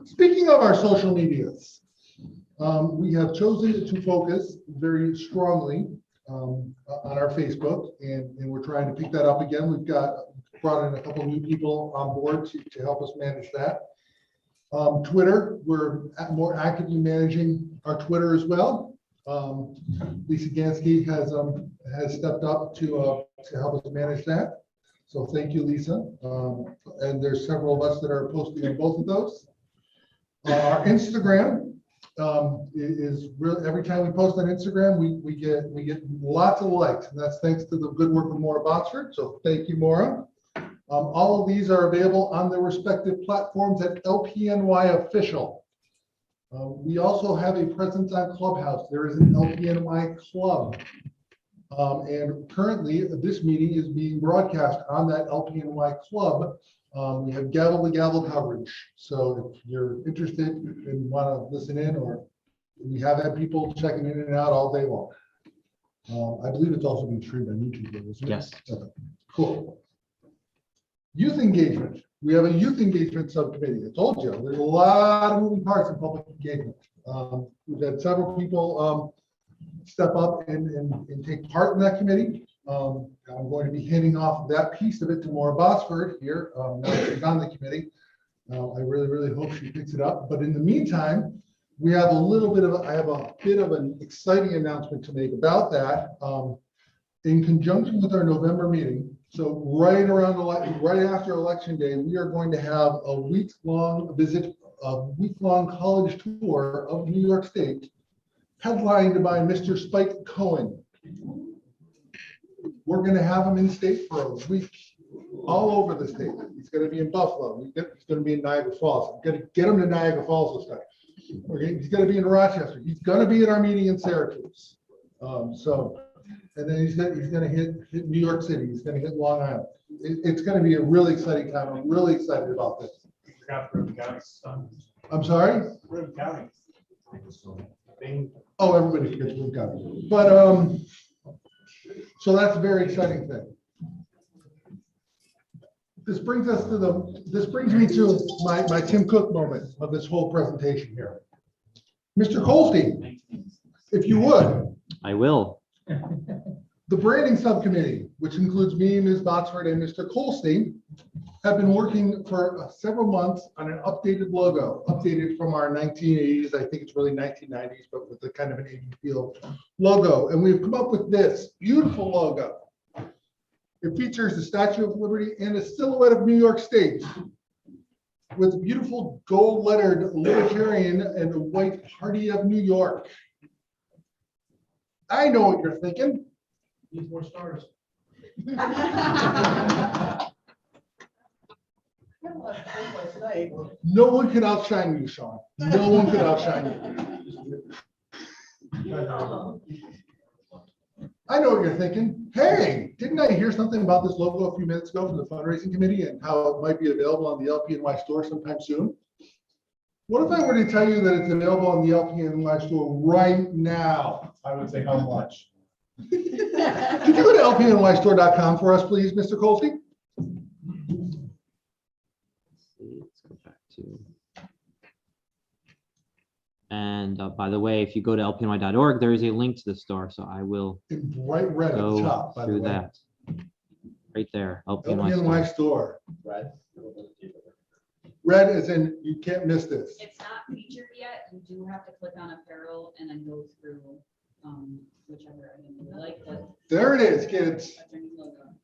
Speaker 9: Speaking of our social medias, we have chosen to focus very strongly on our Facebook, and we're trying to pick that up again. We've brought in a couple new people on board to help us manage that. Twitter, we're more actively managing our Twitter as well. Lisa Gansky has stepped up to help us manage that. So thank you, Lisa. And there's several of us that are posting on both of those. Our Instagram is really, every time we post on Instagram, we get lots of likes, and that's thanks to the good work of Maura Botsford. So thank you, Maura. All of these are available on their respective platforms at LPNY Official. We also have a presence on Clubhouse. There is an LPNY Club. And currently, this meeting is being broadcast on that LPNY Club. We have gavel-to-gavel coverage. So if you're interested and want to listen in, or we have had people checking in and out all day long. I believe it's also being streamed on YouTube, isn't it?
Speaker 1: Yes.
Speaker 9: Okay, cool. Youth engagement. We have a youth engagement subcommittee. I told you, there's a lot of moving parts in public engagement. We've had several people step up and take part in that committee. I'm going to be handing off that piece of it to Maura Botsford here. Now that she's on the committee. I really hope she picks it up. But in the meantime, we have I have a bit of an exciting announcement to make about that. In conjunction with our November meeting, so right after Election Day, we are going to have a week-long visit, a week-long college tour of New York State, headlined by Mr. Spike Cohen. We're going to have him in state for a week, all over the state. He's going to be in Buffalo. He's going to be in Niagara Falls. I'm going to get him to Niagara Falls this time. Okay, he's going to be in Rochester. He's going to be at our meeting in Syracuse. And then he's going to hit New York City. He's going to hit Long Island. It's going to be a really exciting time. I'm really excited about this. I'm sorry? Oh, everybody forgets Boone County. But so that's a very exciting thing. This brings me to my Tim Cook moment of this whole presentation here. Mr. Colstein, if you would.
Speaker 1: I will.
Speaker 9: The branding subcommittee, which includes me, Ms. Botsford, and Mr. Colstein, have been working for several months on an updated logo, updated from our 1980s. I think it's really 1990s, but with a kind of an 80s feel logo. And we've come up with this beautiful logo. It features the Statue of Liberty and a silhouette of New York State with beautiful gold lettered Libertarian and the white Party of New York. I know what you're thinking.
Speaker 12: Need more stars.
Speaker 9: No one can outshine you, Sean. No one can outshine you. I know what you're thinking. Hey, didn't I hear something about this logo a few minutes ago from the fundraising committee and how it might be available on the LPNY store sometime soon? What if I were to tell you that it's available on the LPNY store right now? I would say how much? Could you go to lpnystore.com for us, please, Mr. Colsey?
Speaker 1: Let's go back to. And by the way, if you go to lpny.org, there is a link to the store. So I will
Speaker 9: In bright red at the
Speaker 1: go
Speaker 9: top, by the
Speaker 1: through
Speaker 9: way.
Speaker 1: that. Right there, LPNY
Speaker 9: LPNY
Speaker 1: store.
Speaker 9: store. Red is in, you can't miss this.
Speaker 17: It's not featured yet. You do have to click on apparel and then go through whichever item you like. But
Speaker 9: There it is, kids.
Speaker 17: that's our new logo.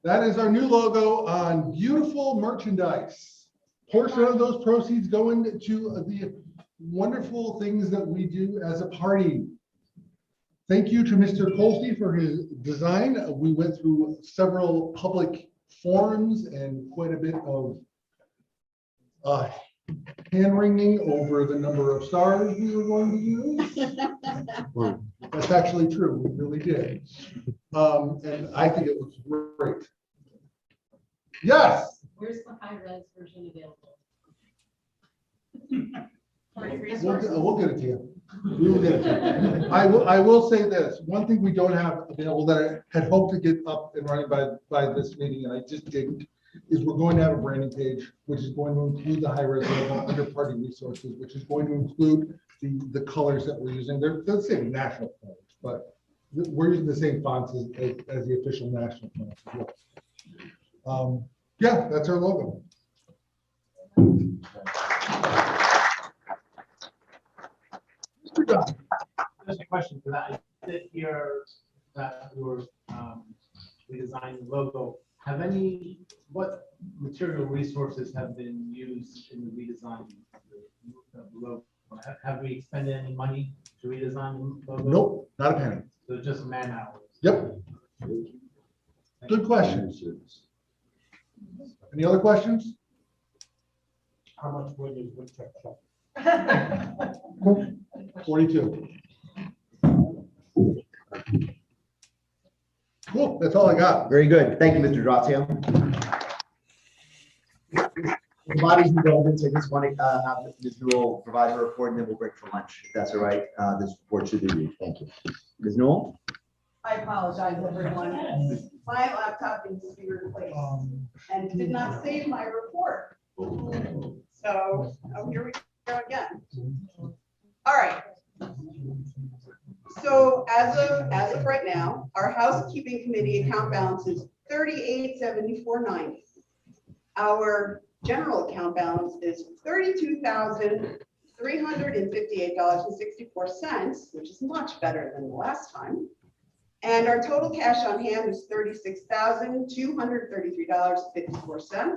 Speaker 9: That is our new logo on beautiful merchandise. Portion of those proceeds go into the wonderful things that we do as a party. Thank you to Mr. Colsey for his design. We went through several public forums and quite a bit of hand wringing over the number of stars we were going to use. That's actually true. We really did. And I think it looks great. Yes.
Speaker 17: Where's the high-res version available?
Speaker 9: We'll get it to you. We will get it to you. I will say this, one thing we don't have available that I had hoped to get up and running by this meeting, and I just didn't, is we're going to have a branding page, which is going to include the high-res logo under party resources, which is going to include the colors that we're using. They're the same national colors, but we're using the same fonts as the official national fonts as well. Yeah, that's our logo. Mr. Dunn.
Speaker 12: Just a question for that. Is here that we're redesigning the logo? What material resources have been used in the redesign of the logo? Have we expended any money to redesign the logo?
Speaker 9: Nope, not a penny.
Speaker 12: So just man hours?
Speaker 9: Yep. Good question. Any other questions?
Speaker 12: How much wood is woodchuck?
Speaker 9: 42. Cool, that's all I got.
Speaker 2: Very good. Thank you, Mr. Drazio. The body's indulgence, I just want to have Ms. Newell provide her report and then we'll break for lunch. If that's all right. This report should be brief. Thank you. Ms. Newell?
Speaker 4: I apologize, everyone. My laptop needs to be replaced and did not save my report. So here we go again. All right. So as of right now, our housekeeping committee account balance is $38,74.90. Our general account balance is $32,358.64, which is much better than the last time. And our total cash on hand is $36,233.54.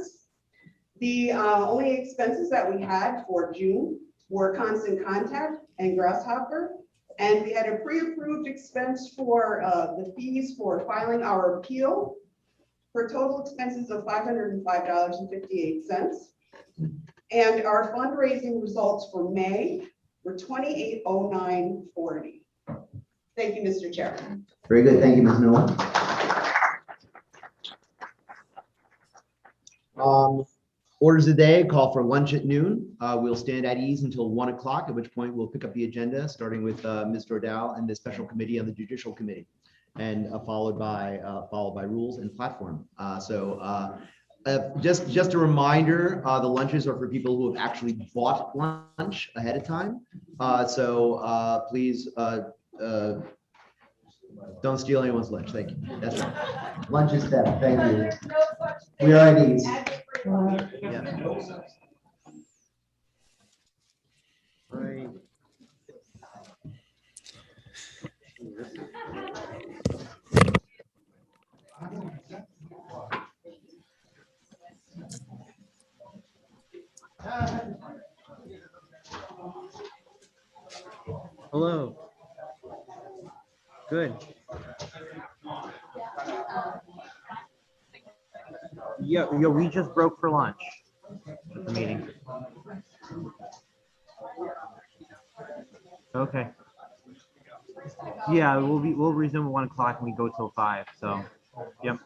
Speaker 4: The only expenses that we had for June were Constant Contact and Grasshopper. And we had a pre-approved expense for the fees for filing our appeal for total expenses of $505.58. And our fundraising results for May were $2809.40. Thank you, Mr. Chairman.
Speaker 2: Very good. Thank you, Ms. Newell. Orders of the day, call for lunch at noon. We'll stand at ease until 1 o'clock, at which point we'll pick up the agenda, starting with Ms. Dordal and the special committee on the Judicial Committee, and followed by rules and platform. Just a reminder, the lunches are for people who have actually bought lunch ahead of time. Please Don't steal anyone's lunch. Thank you. That's right. Lunch is theft. Thank you. We are at ease. Yeah. Right. Hello. Good. Yeah, we just broke for lunch at the meeting. Okay. Yeah, we'll resume at 1 o'clock and we go till 5. So, yep.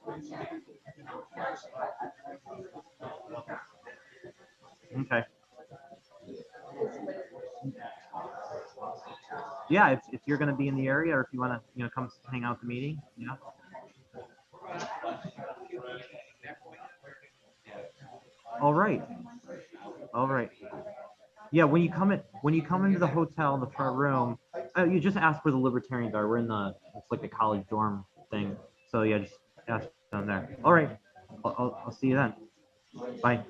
Speaker 2: Okay. Yeah, if you're gonna be in the area or if you wanna, come hang out at the meeting, All right. All right. Yeah, when you come into the hotel in the front room, you just ask where the Libertarians are. We're in it's like the college dorm thing. So yeah, just ask down there. All right. I'll see you then. Bye.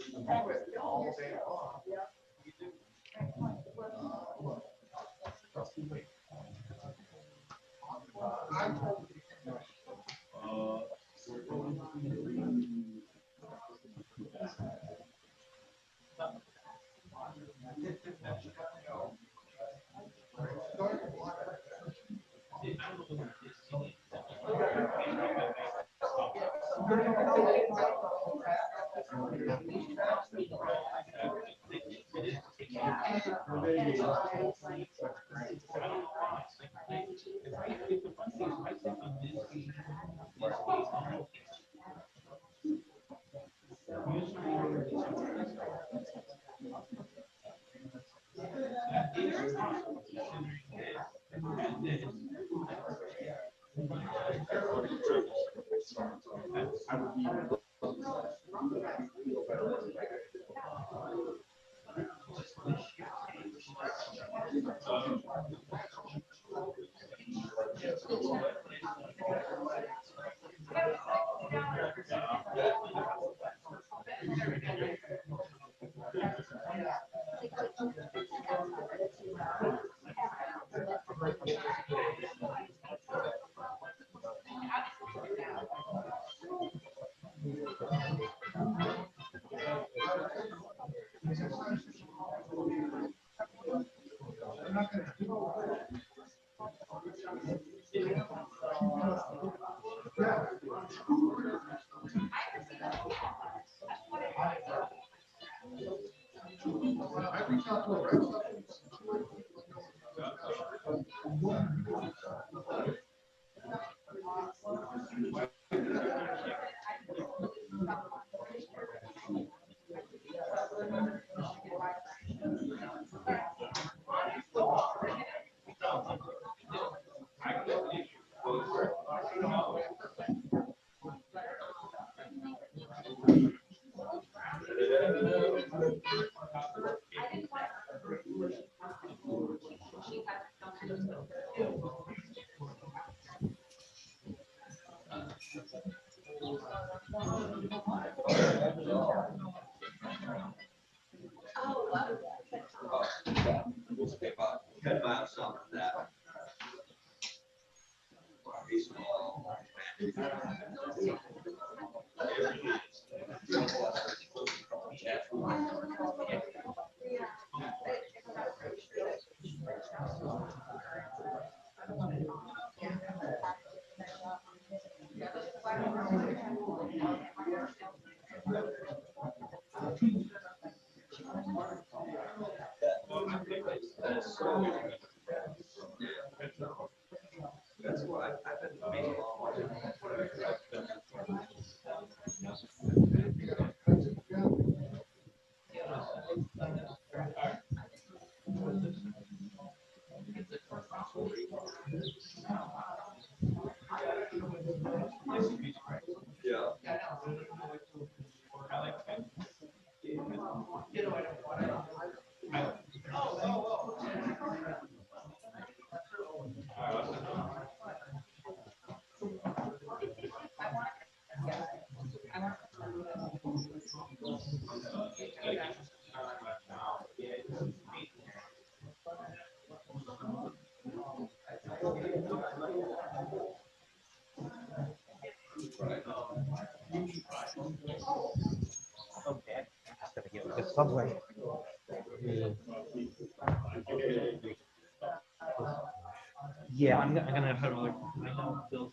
Speaker 13: That's why I've been making a lot of
Speaker 1: Okay, I'm just gonna get the subway. Yeah, I'm gonna have to, I know Bill's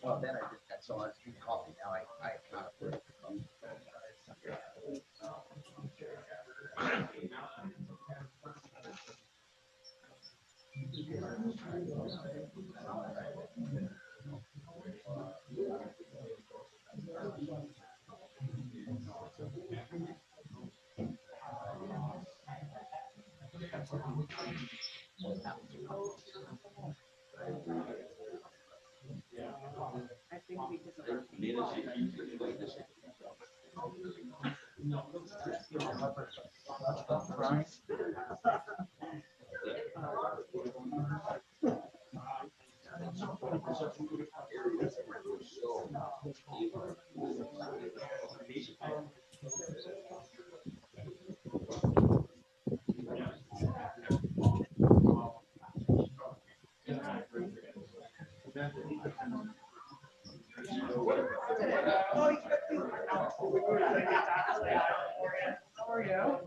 Speaker 2: Well, then I did that, so I was drinking coffee, now I kind of.
Speaker 4: How are you?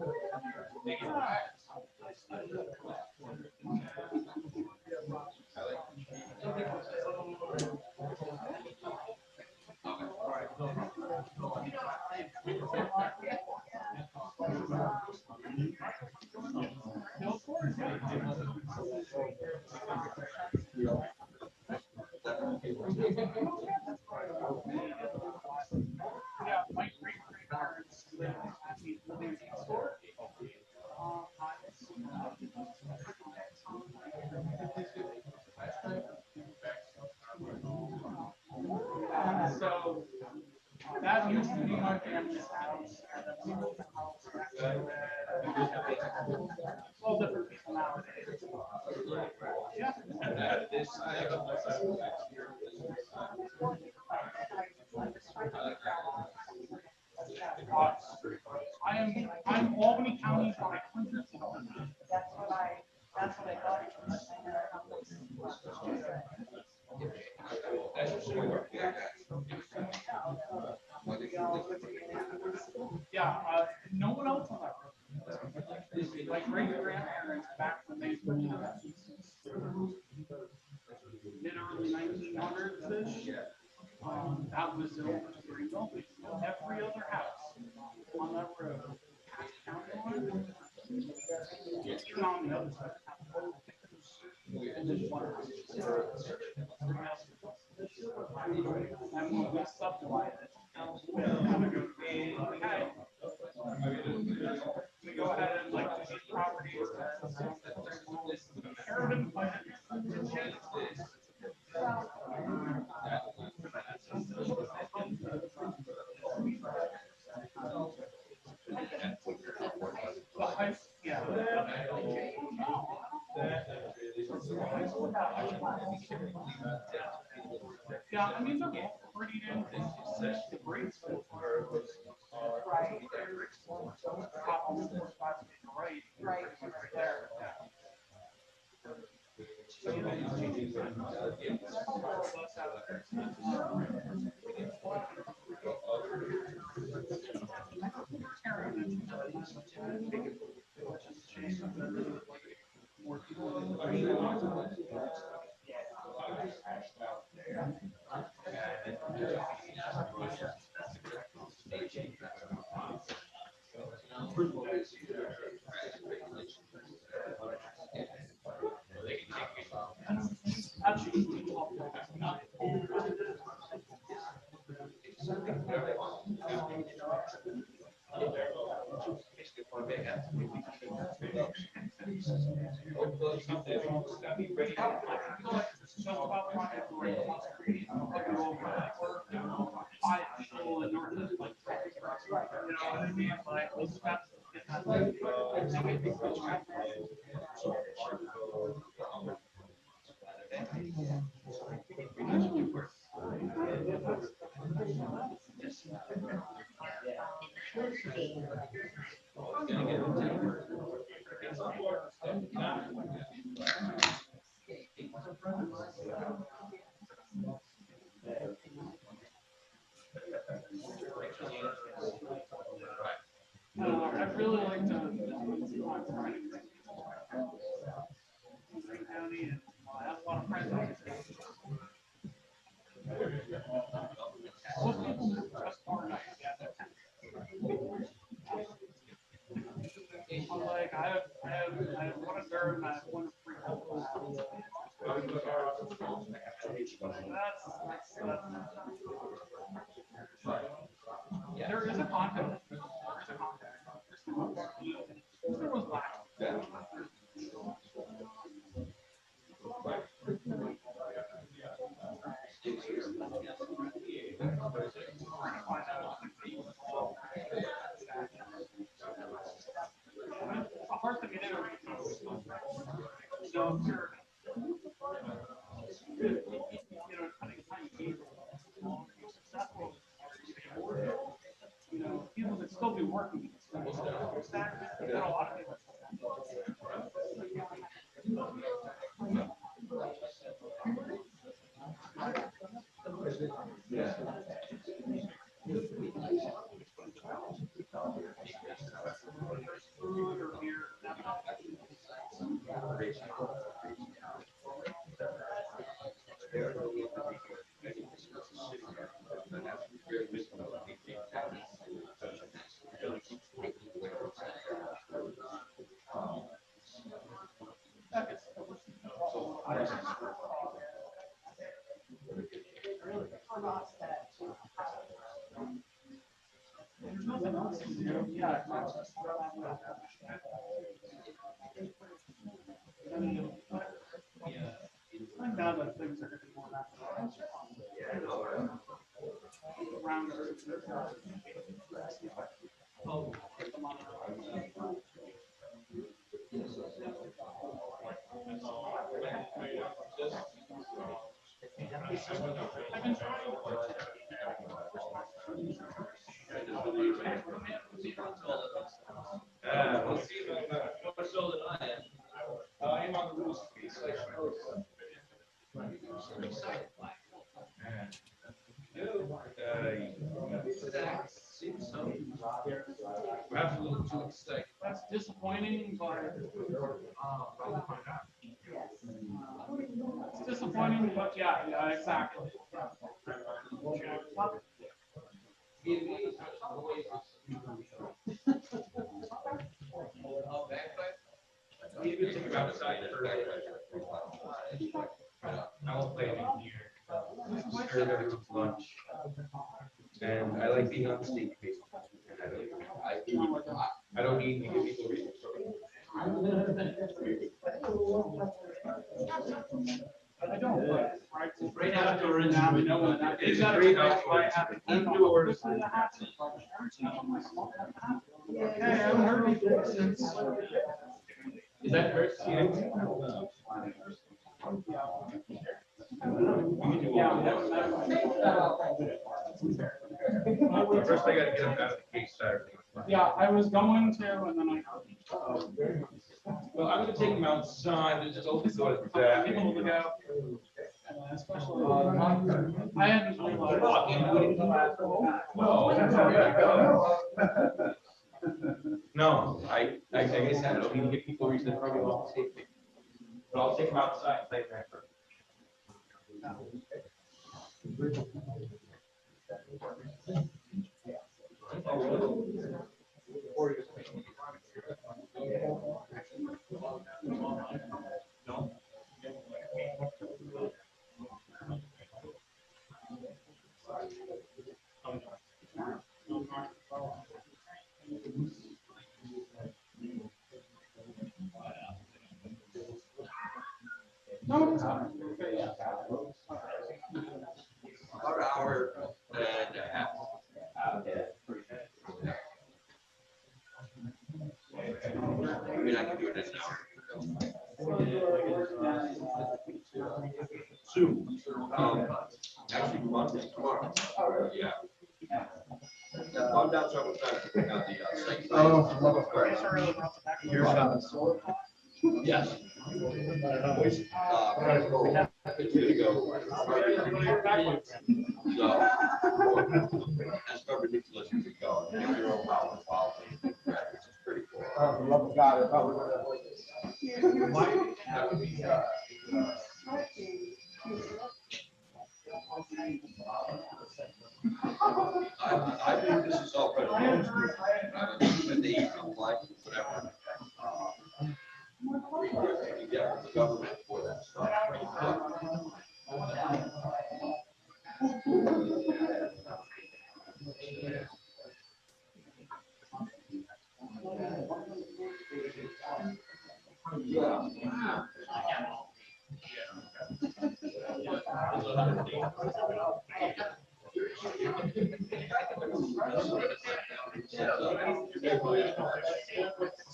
Speaker 4: Yeah, my great-grandparents lived next door. So that used to be my family's house. And then we moved the house. All different people nowadays. Yeah. I'm Albany County by hundreds of miles. That's what I thought. Yeah, no one else on that road. My great grandparents back when they lived in the mid-early 1900s-ish. That was the old green building. Every other house on that road. Even on the other side. And then one house. And when we subdivided it, we go ahead and like do these properties. Inherited by yeah, I mean, they're all pretty damn the grades right. Right there.
Speaker 12: I'd really like to. I have a lot of friends. Most people just aren't nice. I'm like, I have one of their and I have one of three. There is a contact. There was lack. People that still be working. A lot of people. There's nothing else to do. Yeah. Now that things are getting more around. I am on the rules. Perhaps a little too excited. That's disappointing, but it's disappointing, but yeah, exactly. I won't play anything here. Serve everyone's lunch. And I like being on the state committee. I don't need to give people reasons. I don't, but right after we're in now, we know that it's not great. I haven't do a word. Okay, I haven't heard anything since. Is that first? First, I gotta get them out of the case Saturday. Yeah, I was going to, and then I. Well, I'm gonna take them outside, there's just open doors for that. People to go. Especially. I hadn't realized. No, I guess I don't even get people reason to probably won't take me. But I'll take them outside and play back.
Speaker 13: About an hour and a half. I mean, I can do it in an hour. Soon. Actually, Monday, tomorrow. Yeah. I'm down several times to pick out the site. Here's how. Yes. It's gonna go. So, that's covered Nicholas as we go. If your own power policy, which is pretty cool.
Speaker 9: For the love of God, I thought we were gonna avoid this.
Speaker 13: That would be, I think this is all pretty. When they apply, whatever. You get from the government for that stuff. Yeah.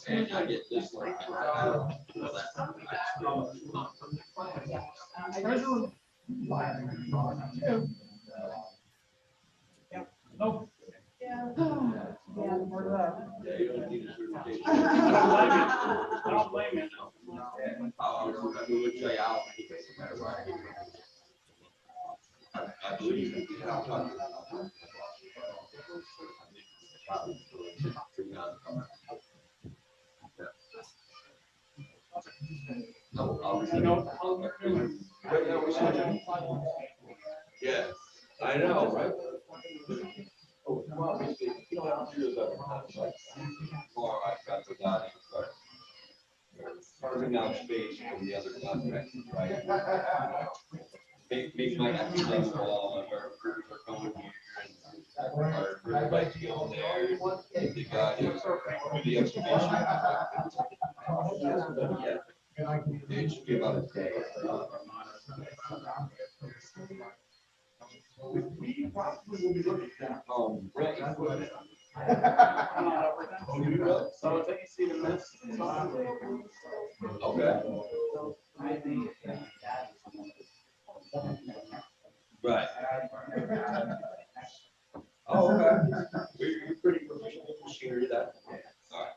Speaker 13: And I get this one.
Speaker 12: Nope.
Speaker 4: Yeah.
Speaker 13: Yeah, you don't need a certification.
Speaker 12: I don't blame you.
Speaker 13: We would say out. I believe in it. Yeah, I know, right? Oh, well, obviously, you know, I'm sure that tomorrow I've got the body, but carving out space from the other contracts, right? Make my access wall and where crews are going here and our crew like to go there. And the guy is the excavation. Yeah. It should be about a day. We probably will be looking at, right.
Speaker 12: So then you see the minutes.
Speaker 13: Okay. Right. Oh, okay. You're pretty proficient with machinery, that. All right.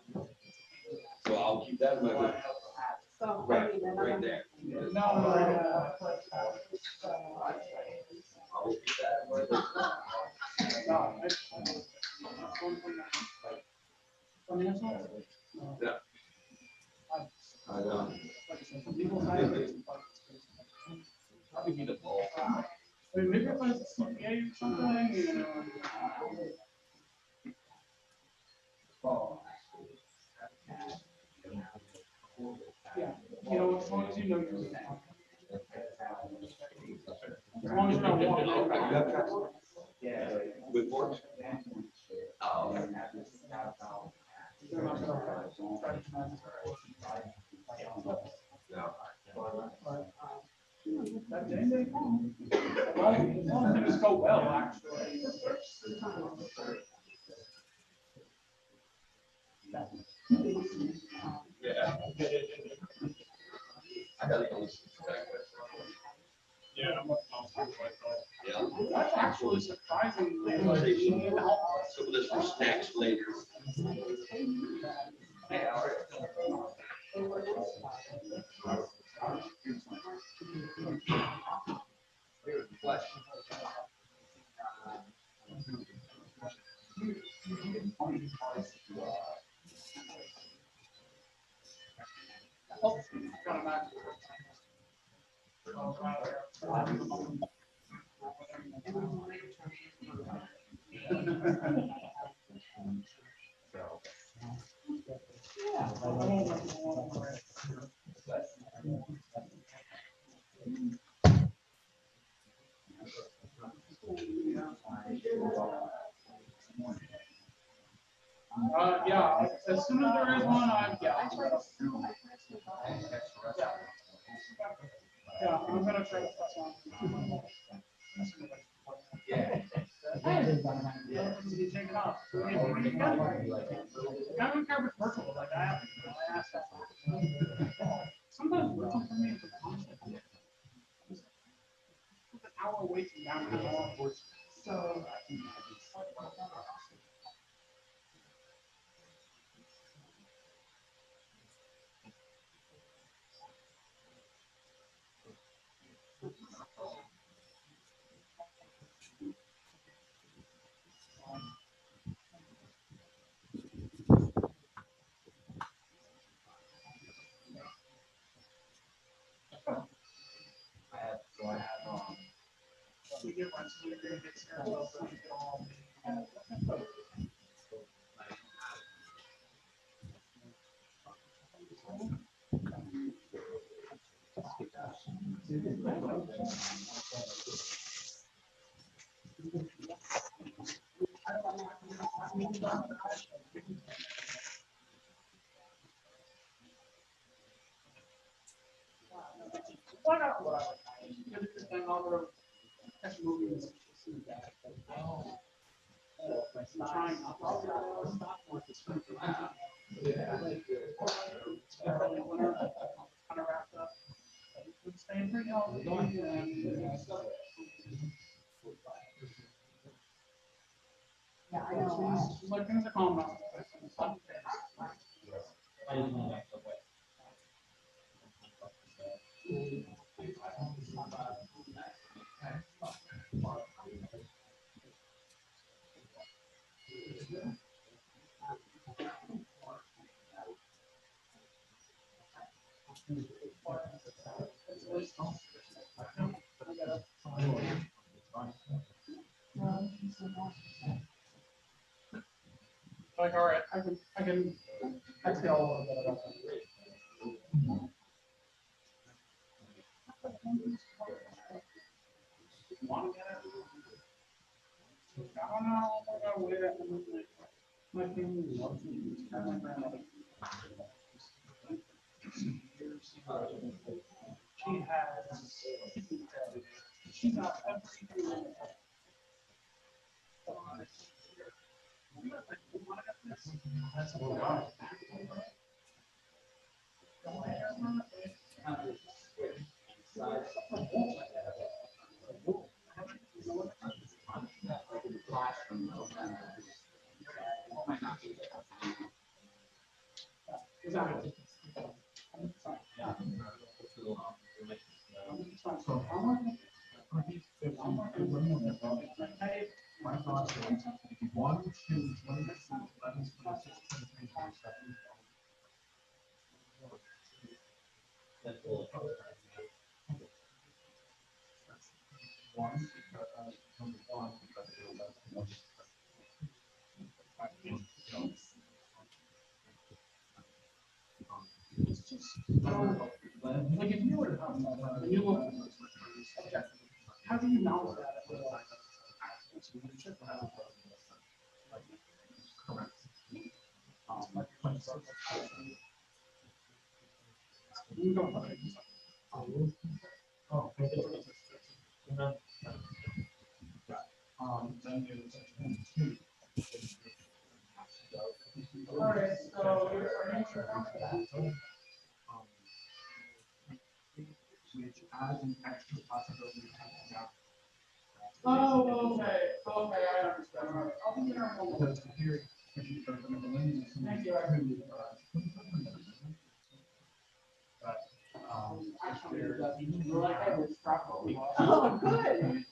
Speaker 13: So I'll keep that in my mind. Right, right there.
Speaker 12: No.
Speaker 13: I'll keep that in my mind. Yeah. I know. Probably need a ball.
Speaker 12: Maybe if I CPA or something, you know. Yeah, you know, as long as you know you're. As long as you're not walking.
Speaker 13: Yeah. With forks? Oh. No.
Speaker 12: That day they come. Well, things go well, actually.
Speaker 13: Yeah. I gotta go.
Speaker 12: Yeah.
Speaker 13: Yeah.
Speaker 12: That's actually surprisingly.
Speaker 13: Some of this for snacks later. Flesh.
Speaker 12: Oh, got it back. Yeah, as soon as there is one, yeah.
Speaker 8: Yeah, I'm gonna try to press on.
Speaker 6: Yeah.
Speaker 8: Yeah, you take it off. I don't care if it's virtual, like I asked that. Sometimes virtual for me is a constant. It's an hour waiting down. So. We get one, so we're gonna get started. Why not? Because it's been all the best movies. Trying. Staying pretty healthy. Yeah, I know. She's like, things are calm now. Like, all right, I can exhale a little bit about that. Want to get it? I don't know. I gotta wait at the my family loves me. My grandmother. She has. She got everything. My thoughts are 1, 2, 20, 11, 26, 23, 27. One, number one, it's just, like if you were to talk about, you look, how do you balance that? Correct. You go ahead. Oh, okay. Then you. All right, so which adds an extra possibility. Oh, okay, I understand. All right. I'll be there. Because here, if you start to thank you. Actually, like I was properly. Oh, good.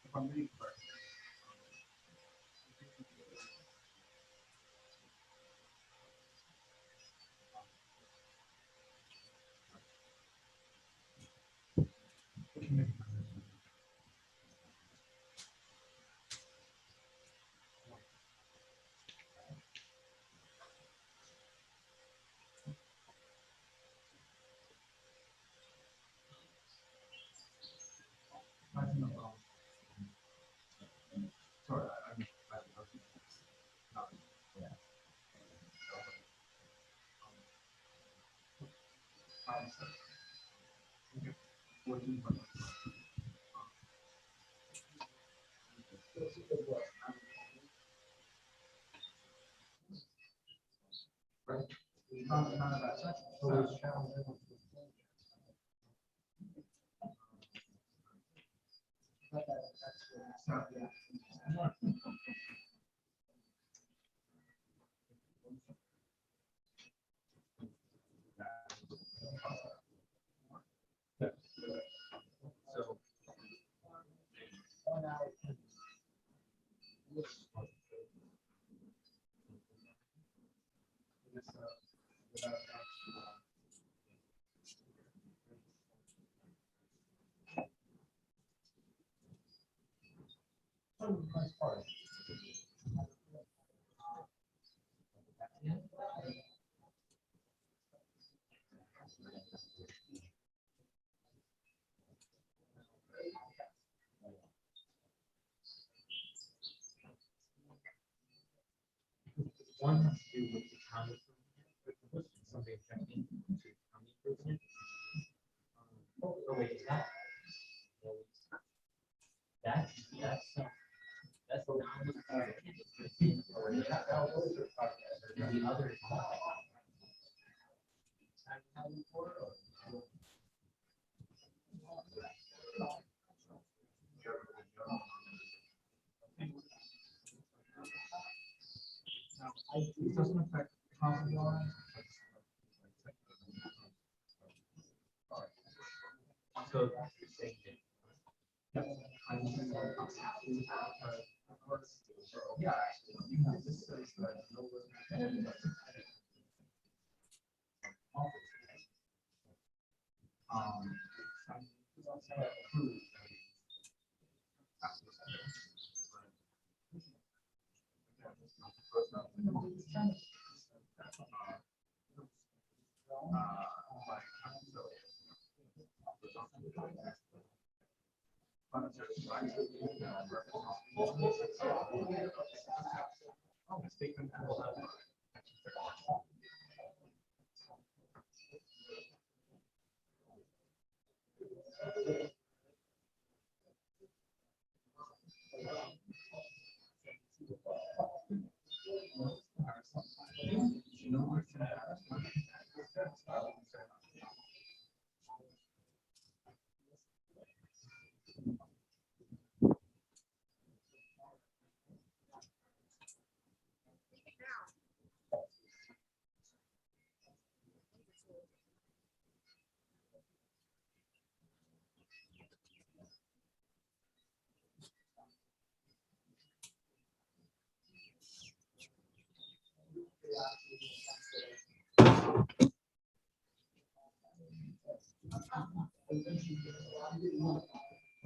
Speaker 8: If I'm reading correctly. working for us. Right. None of that such. One has to do with the county. Somebody objecting to county improvement. Oh, wait, it's not. That's the. The other is not. It doesn't affect county lines. So that's the same thing.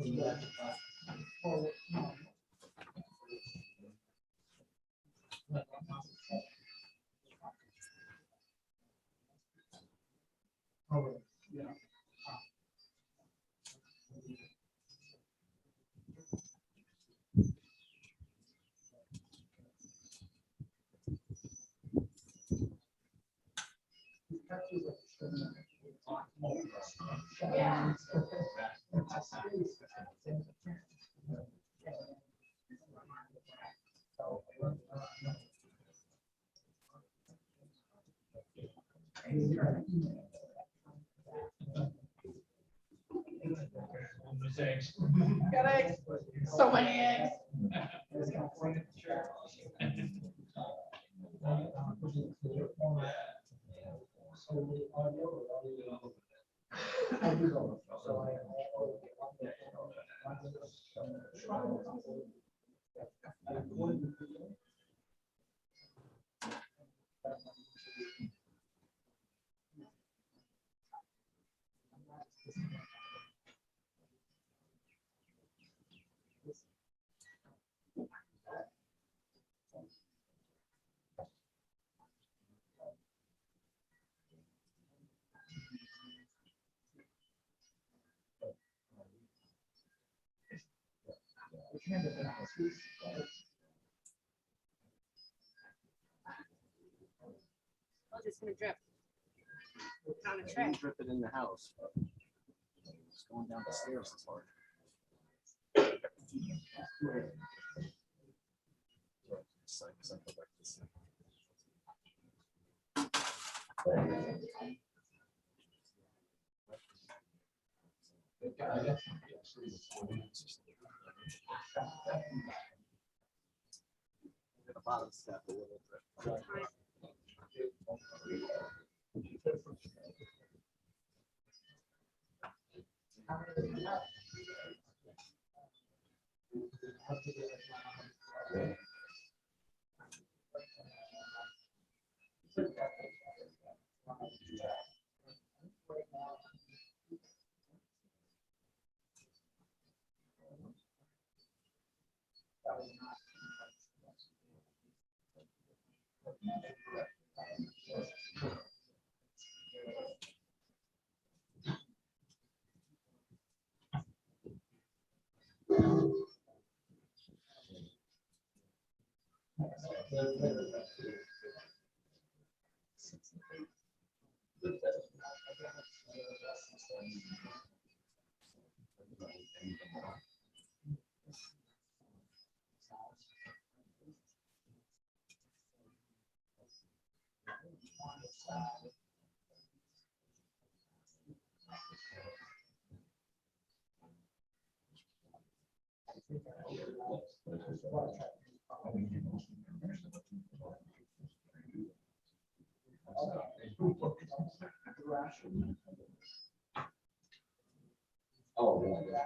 Speaker 8: Yeah. Oh, yeah. Yeah.
Speaker 12: Eggs.
Speaker 4: Got eggs. So many eggs.
Speaker 14: I'm just gonna drip. On a tray.
Speaker 6: Drip it in the house.
Speaker 8: going down the stairs is hard. The bottom step a little bit.
Speaker 2: Oh, yeah.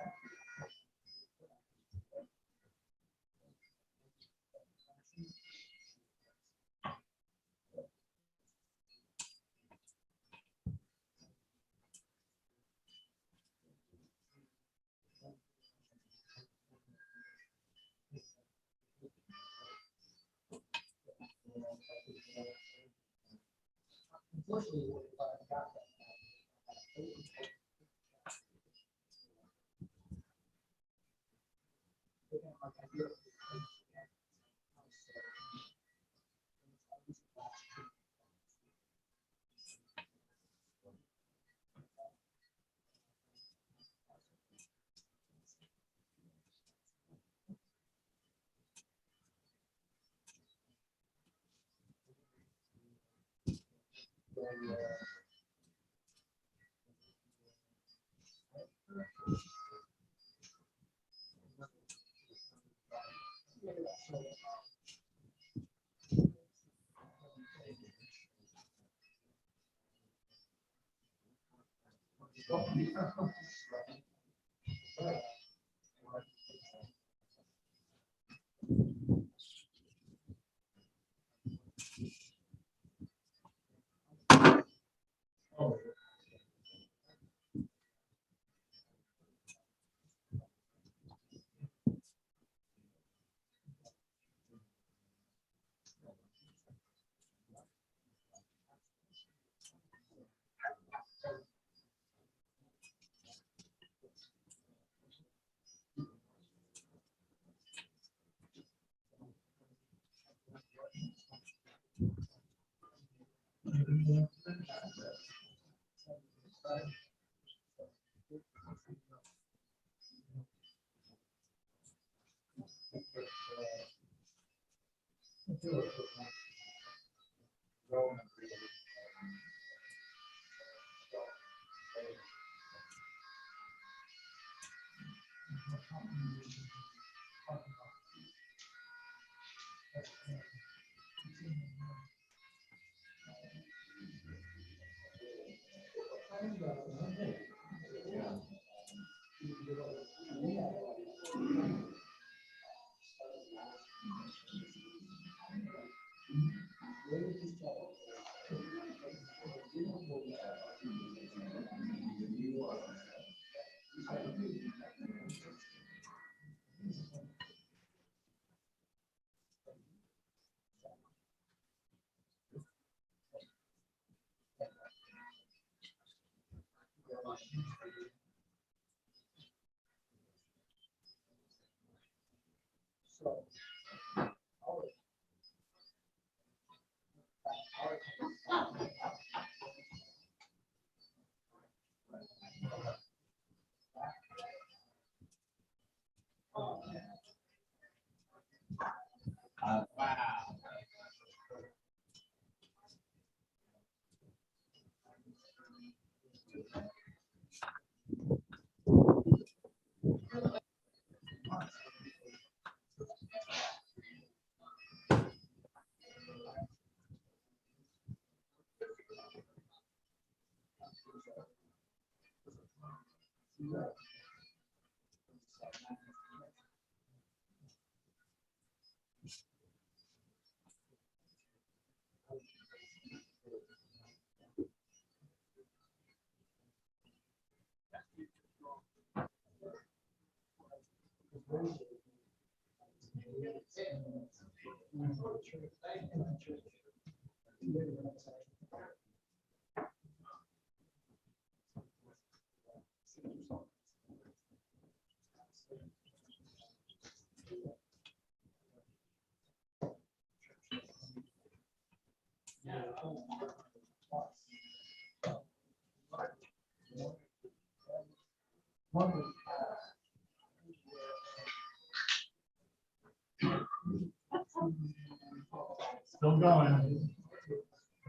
Speaker 12: Still going.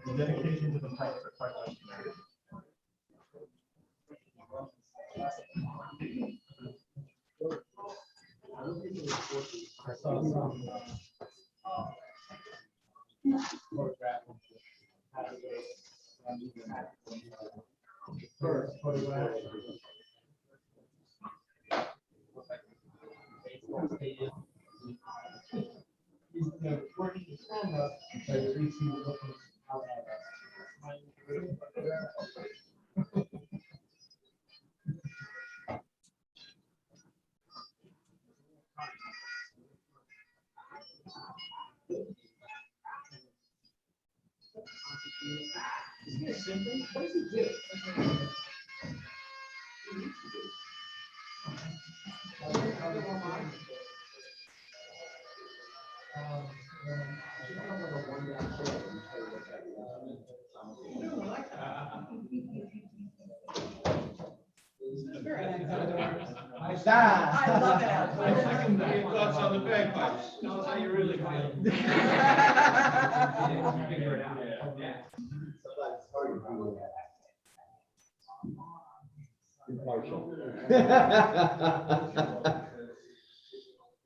Speaker 12: The dedication to the fight for quite legendary. I saw some photograph. First photograph. He's working to stand up, but at least he was looking out at us. Is he a simple? What does he do?
Speaker 6: I love it. I can get thoughts on the bagpipes. Tell us how you really feel. Figure it out. Yeah.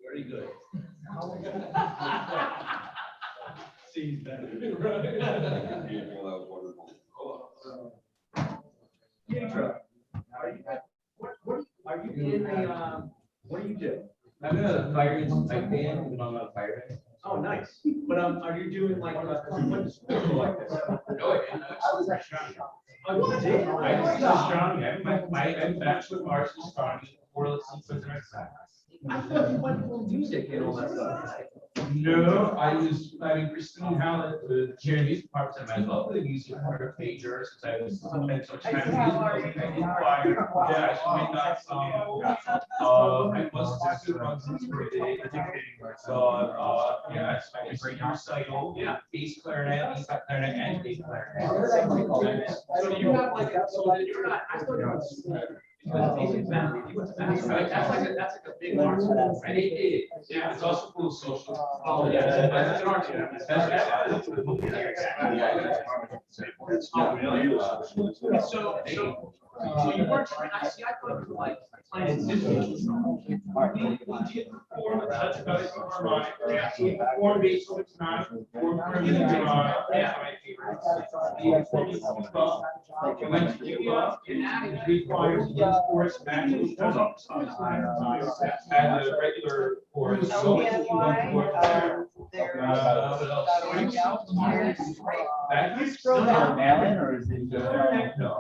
Speaker 6: Very good. See that. Pietro, are you in the, what do you do? I'm in a fire band, but I'm not a fireman. Oh, nice. But are you doing like what sport like this? No, I was astronomy. Oh, you did? I was astronomy. I have a bachelor of arts in astronomy, correlates sequence and exercise. I thought you went for music and all that stuff. No, I mean, Christine Howlett, the chair of the music department, I love the music for major, since I was spent so much time in music. I did choir, yeah, I made that song. I was just on some so, yeah, I was a recital, yeah, bass clarinet, bass clarinet, and bass clarinet. So you have like, so that you're not, I thought you were. That's like a big art school, right? Yeah, it's also cool social. Oh, yeah, that's an art school. So you weren't, I see, I thought you were like playing instruments. We did perform a touch of it for my, yeah, we performed bass over tonight, performed yeah, my favorite. We went to Cuba, and we choirs, chorus, matches, and the regular chorus. So much mail-in, or is it just?
Speaker 12: No.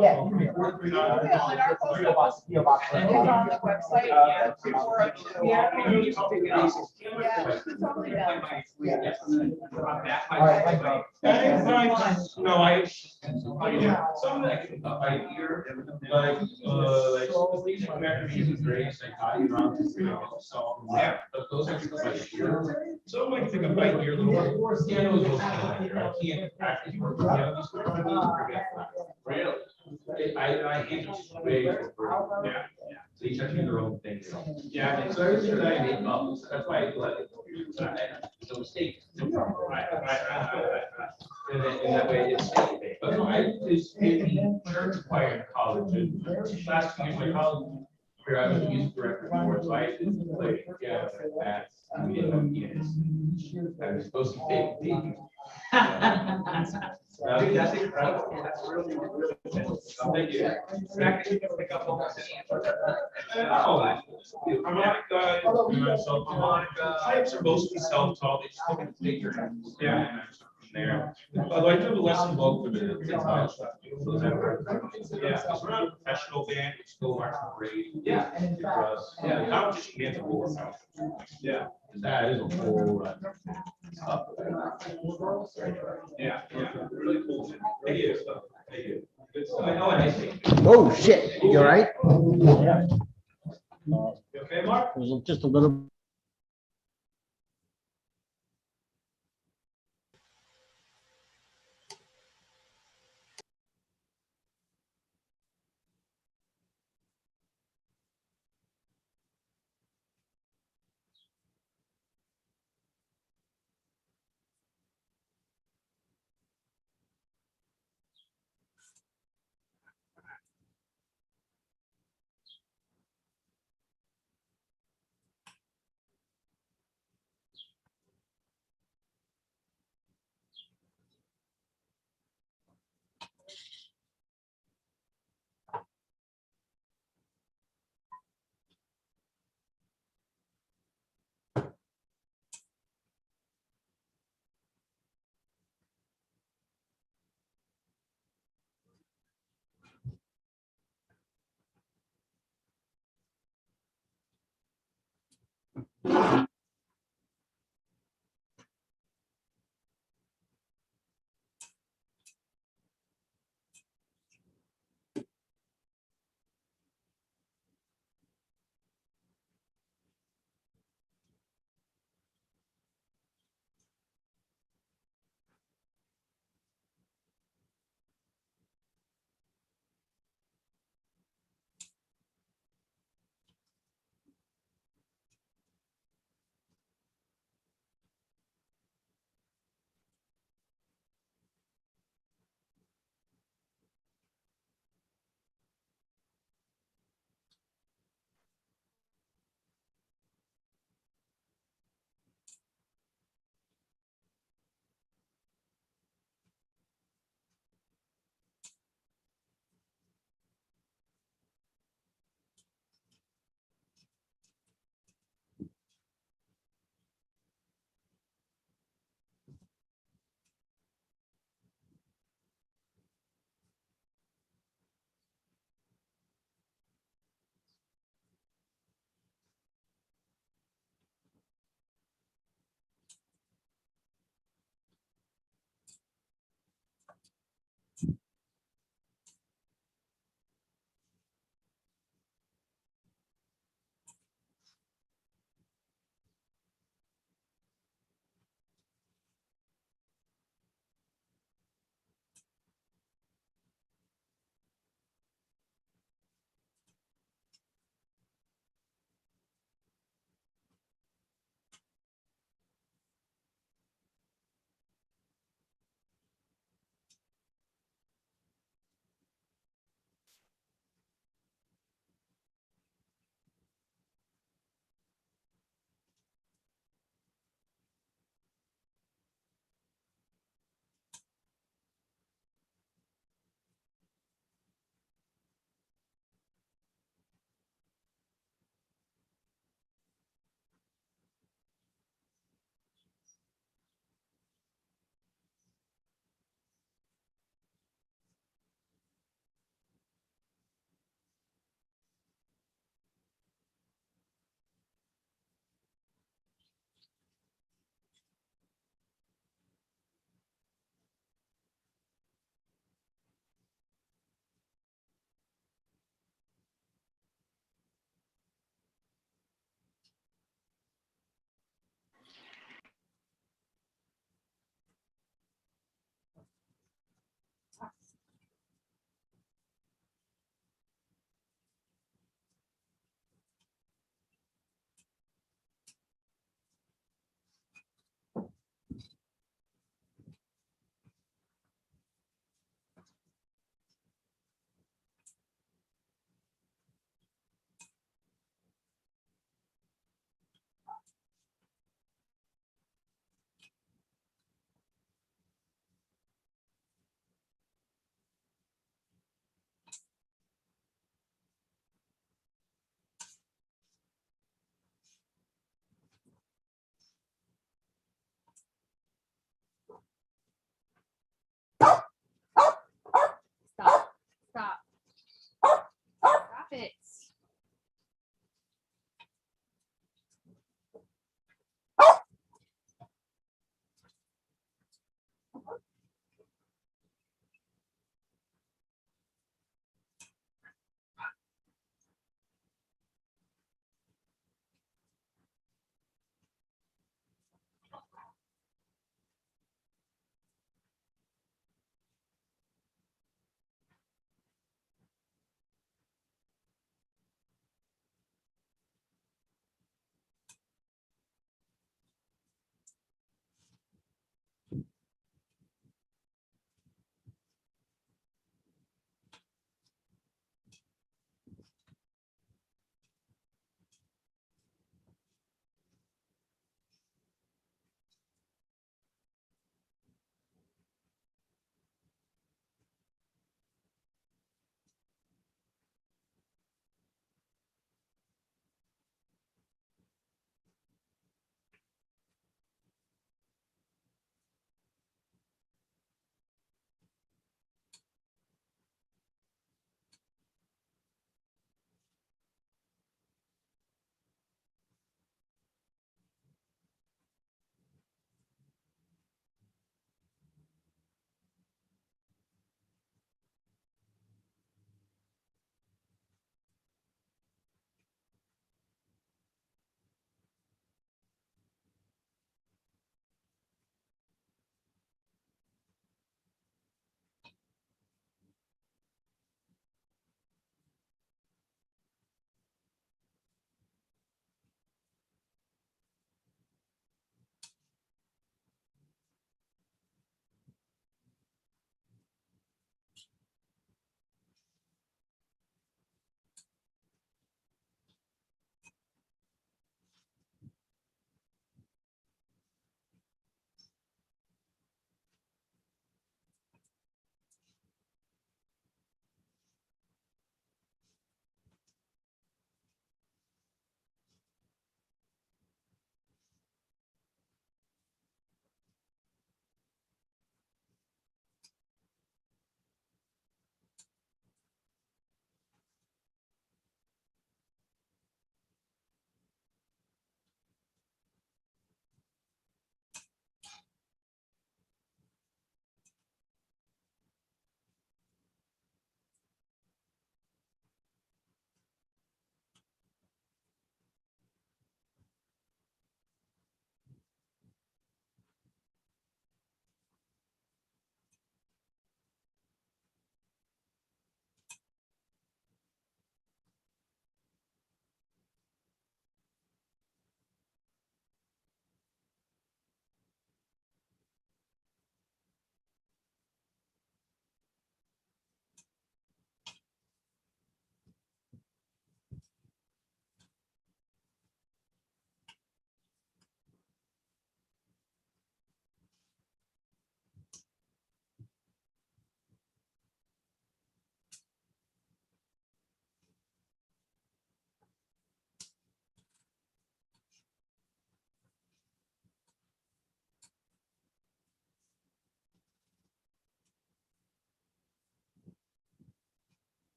Speaker 6: Yeah.
Speaker 4: It's on the website, yeah, 2402.
Speaker 12: No, I some that can by ear, like these American music grades, like I around so yeah, but those are by ear. So like think of by ear, little pianos goes by ear. I can't practice work piano. Really? I hate way yeah. So each have their own thing. Yeah, and so everything that I make up, that's why I let it. So mistake. Right. In that way, it's. But no, I participated in church choir in college, and last year my college career, I was music director before, so I didn't play piano and that. We didn't have pianists. I was supposed to big. Dude, that's incredible. That's really good. Thank you. Back to you can pick up on harmonica, types are mostly self-taught. They just look at the figure. Yeah. there. Although I do have a lesson book for the tile stuff. So is that right? Yeah, because we're not a professional band, we still march parade. Yeah. For us, yeah, competition bands are more. Yeah. That is a whole. Yeah, yeah, really cool. Thank you. Thank you. Good stuff. I know what I think.
Speaker 2: Oh, shit. You all right?
Speaker 12: Yeah. You okay, Mark?
Speaker 20: Just a little.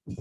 Speaker 1: Hold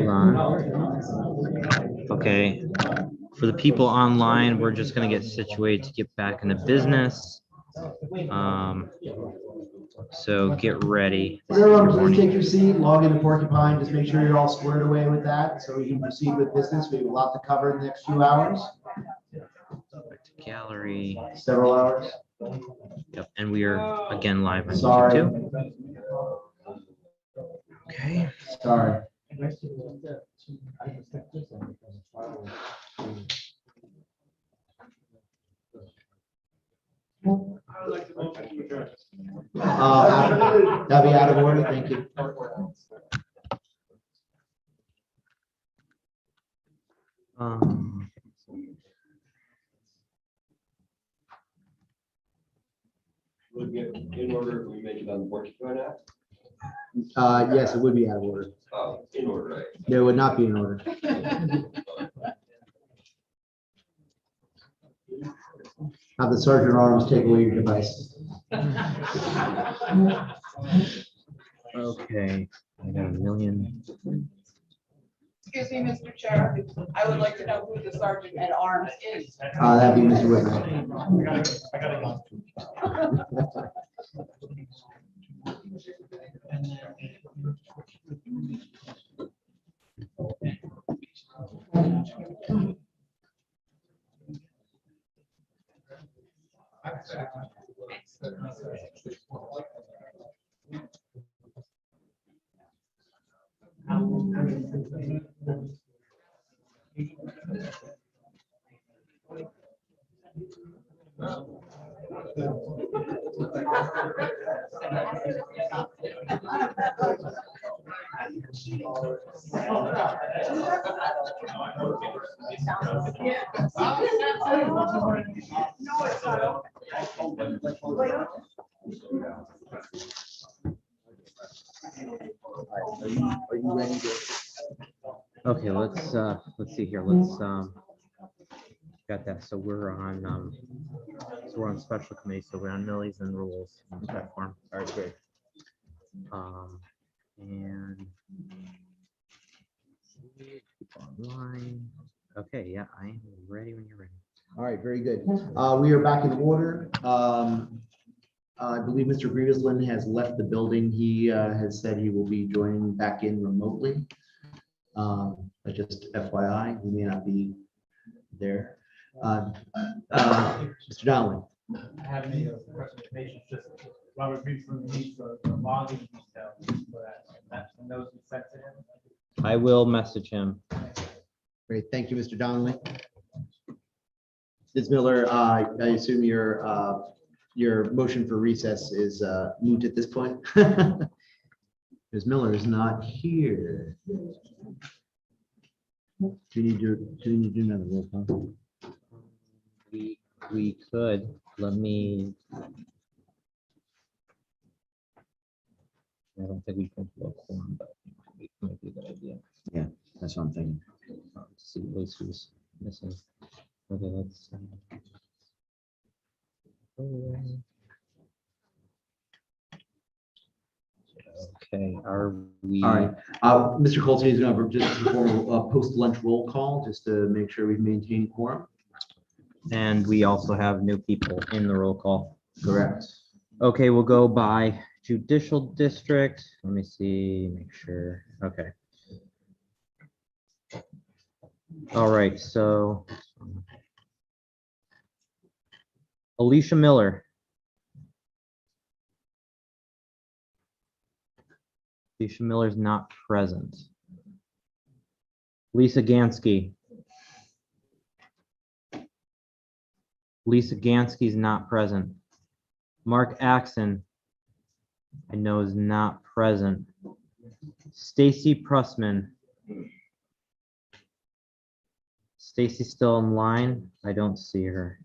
Speaker 1: on. Okay, for the people online, we're just gonna get situated to get back into business. So get ready.
Speaker 2: Everyone, please take your seat, log into Porcupine, just make sure you're all squared away with that, so we can proceed with business. We have a lot to cover in the next few hours,
Speaker 1: Back to gallery.
Speaker 2: several hours.
Speaker 1: Yep, and we are again live on
Speaker 2: Sorry.
Speaker 1: YouTube too. Okay.
Speaker 2: Sorry. That'll be out of order, thank you.
Speaker 13: Would get in order if we make it on the Porcupine Act?
Speaker 2: Yes, it would be out of order.
Speaker 13: Oh, in order, right?
Speaker 2: It would not be in order. Have the sergeant at arms take away your device.
Speaker 1: Okay, I got a million.
Speaker 4: Excuse me, Mr. Chair, I would like to know who the sergeant at arms is.
Speaker 2: That'd be Mr. Whitman. Are you ready to?
Speaker 1: Okay, let's see here. Got that. So we're on special committee. So we're on millies and rules on that form. All right, great. And Online. Okay, yeah, I am ready when you're ready.
Speaker 2: All right, very good. We are back in order. I believe Mr. Grievesland has left the building. He has said he will be joining back in remotely. But just FYI, he may not be there. Mr. Donnelly.
Speaker 12: I have any questions, just Robert Grievesland needs the login details for that, and those we sent to him.
Speaker 1: I will message him.
Speaker 2: Great, thank you, Mr. Donnelly. Ms. Miller, I assume your motion for recess is moot at this point? Ms. Miller is not here. Do you need to do another roll call?
Speaker 1: We could, let me. I don't think we can do a quorum, but it might be a good idea.
Speaker 2: Yeah, that's what I'm thinking.
Speaker 1: Let's see, at least who's missing. Okay, let's. Okay, are we?
Speaker 2: All right, Mr. Colton is going to just perform a post-lunch roll call just to make sure we've maintained quorum.
Speaker 1: And we also have new people in the roll call.
Speaker 2: Correct.
Speaker 1: Okay, we'll go by judicial district. Let me see, make sure. Okay. All right, so Alicia Miller. Alicia Miller's not present. Lisa Gansky. Lisa Gansky's not present. Mark Axon, I know is not present. Stacy Pressman. Stacy's still in line. I don't see her.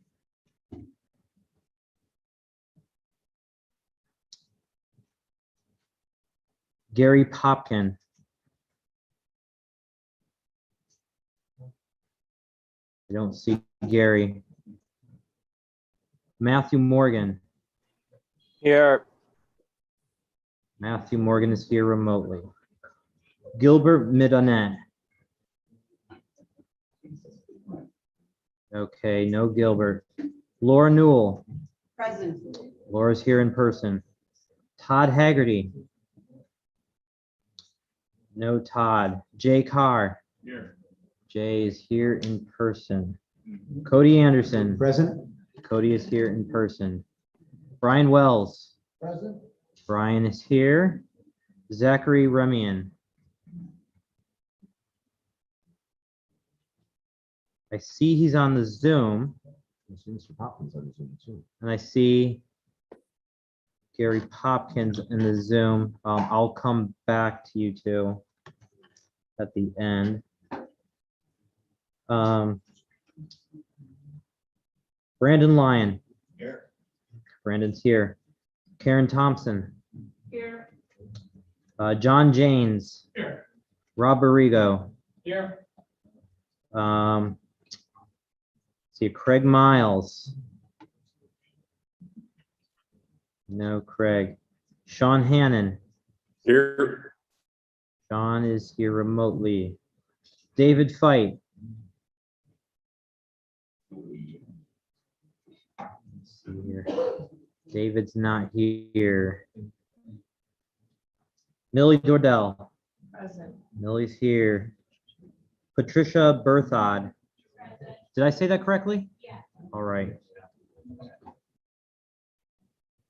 Speaker 1: Gary Popkin. I don't see Gary. Matthew Morgan.
Speaker 14: Here.
Speaker 1: Matthew Morgan is here remotely. Gilbert Midonet. Okay, no Gilbert. Laura Newell.
Speaker 4: Present.
Speaker 1: Laura's here in person. Todd Haggerty. No Todd. Jay Carr.
Speaker 12: Here.
Speaker 1: Jay is here in person. Cody Anderson.
Speaker 2: Present.
Speaker 1: Cody is here in person. Brian Wells.
Speaker 9: Present.
Speaker 1: Brian is here. Zachary Remian. I see he's on the Zoom.
Speaker 2: Mr. Popkins on the Zoom too.
Speaker 1: And I see Gary Popkins in the Zoom. I'll come back to you two at the end. Brandon Lyon.
Speaker 12: Here.
Speaker 1: Brandon's here. Karen Thompson.
Speaker 4: Here.
Speaker 1: John Janes.
Speaker 12: Here.
Speaker 1: Rob Barrigo.
Speaker 12: Here.
Speaker 1: See Craig Miles. No Craig. Sean Hannon.
Speaker 14: Here.
Speaker 1: Sean is here remotely. David Fight. Let's see here. David's not here. Millie Dordell.
Speaker 4: Present.
Speaker 1: Millie's here. Patricia Berthod. Did I say that correctly? Yeah. All right.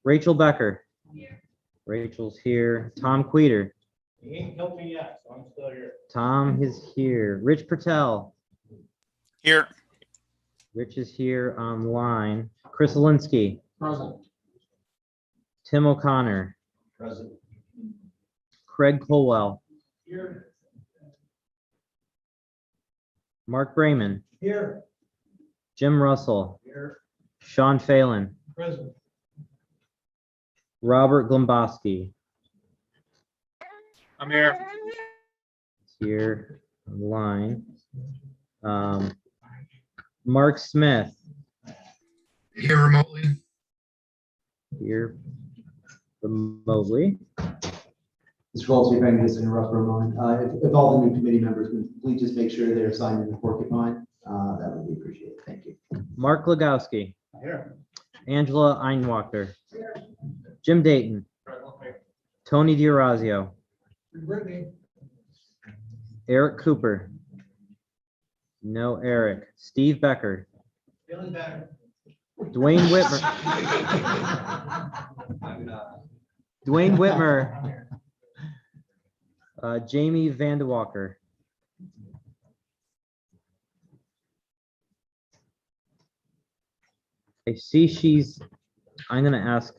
Speaker 1: Rachel Becker. Here. Rachel's here. Tom Queter.
Speaker 12: He ain't helped me yet, so I'm still here.
Speaker 1: Tom is here. Rich Patel.
Speaker 7: Here.
Speaker 1: Rich is here online. Chris Alinsky.
Speaker 9: Present.
Speaker 1: Tim O'Connor.
Speaker 9: Present.
Speaker 1: Craig Colwell.
Speaker 12: Here.
Speaker 1: Mark Brayman.
Speaker 9: Here.
Speaker 1: Jim Russell.
Speaker 9: Here.
Speaker 1: Sean Phelan.
Speaker 9: Present.
Speaker 1: Robert Glomboski.
Speaker 15: I'm here.
Speaker 1: Here online. Mark Smith.
Speaker 15: Here remotely.
Speaker 1: Here remotely.
Speaker 2: Mr. Goldsby, if I can just interrupt for a moment, if all the new committee members would please just make sure they're signed in the porcupine, that would be appreciated. Thank you.
Speaker 1: Mark Legowski,
Speaker 6: Here.
Speaker 1: Angela Einwalker, Jim Dayton, Tony DiOrazio,
Speaker 8: Brittany.
Speaker 1: Eric Cooper. No Eric. Steve Becker,
Speaker 8: Feeling better.
Speaker 1: Dwayne Whitmer. Dwayne Whitmer. Jamie Vandewalker. I see I'm gonna ask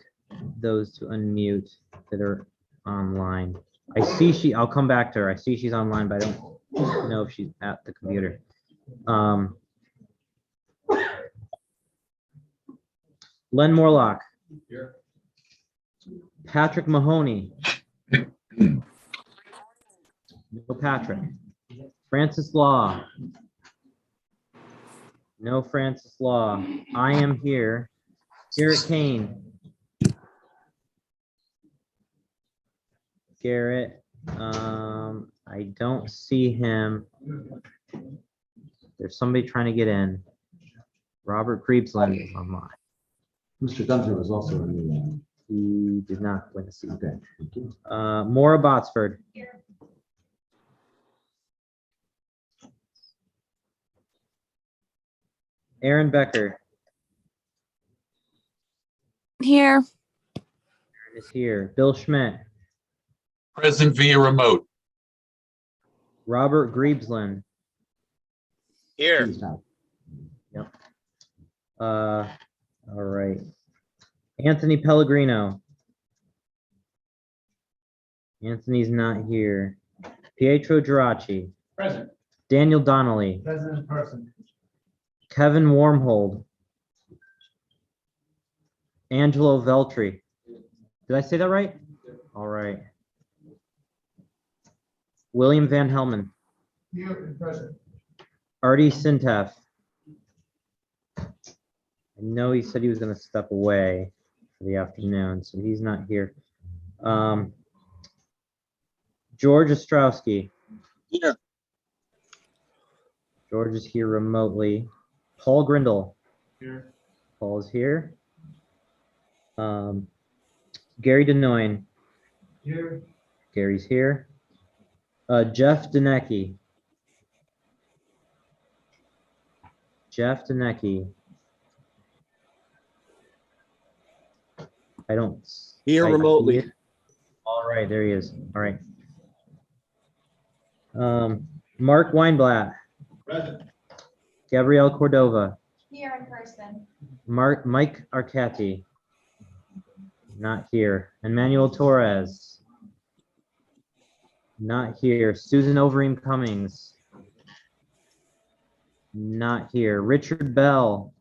Speaker 1: those to unmute that are online. I'll come back to her. I see she's online, but I don't know if she's at the computer. Len Morlock.
Speaker 6: Here.
Speaker 1: Patrick Mahoney. No Patrick. Francis Law. No Francis Law. I am here. Garrett Kane. Garrett. I don't see him. There's somebody trying to get in. Robert Creepsland is online.
Speaker 2: Mr. Gunther was also in the.
Speaker 1: He did not win a seat.
Speaker 2: Okay, thank you.
Speaker 1: Maura Botsford. Aaron Becker
Speaker 16: Here.
Speaker 1: is here. Bill Schmidt.
Speaker 19: Present via remote.
Speaker 1: Robert Griebsland.
Speaker 19: Here.
Speaker 1: Yep. All right. Anthony Pellegrino. Anthony's not here. Pietro Geraci.
Speaker 6: Present.
Speaker 1: Daniel Donnelly.
Speaker 8: Present in person.
Speaker 1: Kevin Wormhold. Angelo Veltri. Did I say that right? All right. William Van Helmen.
Speaker 8: Here in person.
Speaker 1: Artie Sintef. I know he said he was going to step away for the afternoon, so he's not here. George Ostrowski.
Speaker 11: Here.
Speaker 1: George is here remotely. Paul Grindle.
Speaker 8: Here.
Speaker 1: Paul is here. Gary Denoyne.
Speaker 8: Here.
Speaker 1: Gary's here. Jeff Denecki. Jeff Denecki. I don't.
Speaker 3: Here
Speaker 1: I
Speaker 3: remotely.
Speaker 1: see it. All right, there he is. All right. Mark Weinblatt.
Speaker 6: Present.
Speaker 1: Gabrielle Cordova.
Speaker 5: Here in person.
Speaker 1: Mike Arcati. Not here. Emmanuel Torres. Not here. Susan Overeem Cummings. Not here. Richard Bell.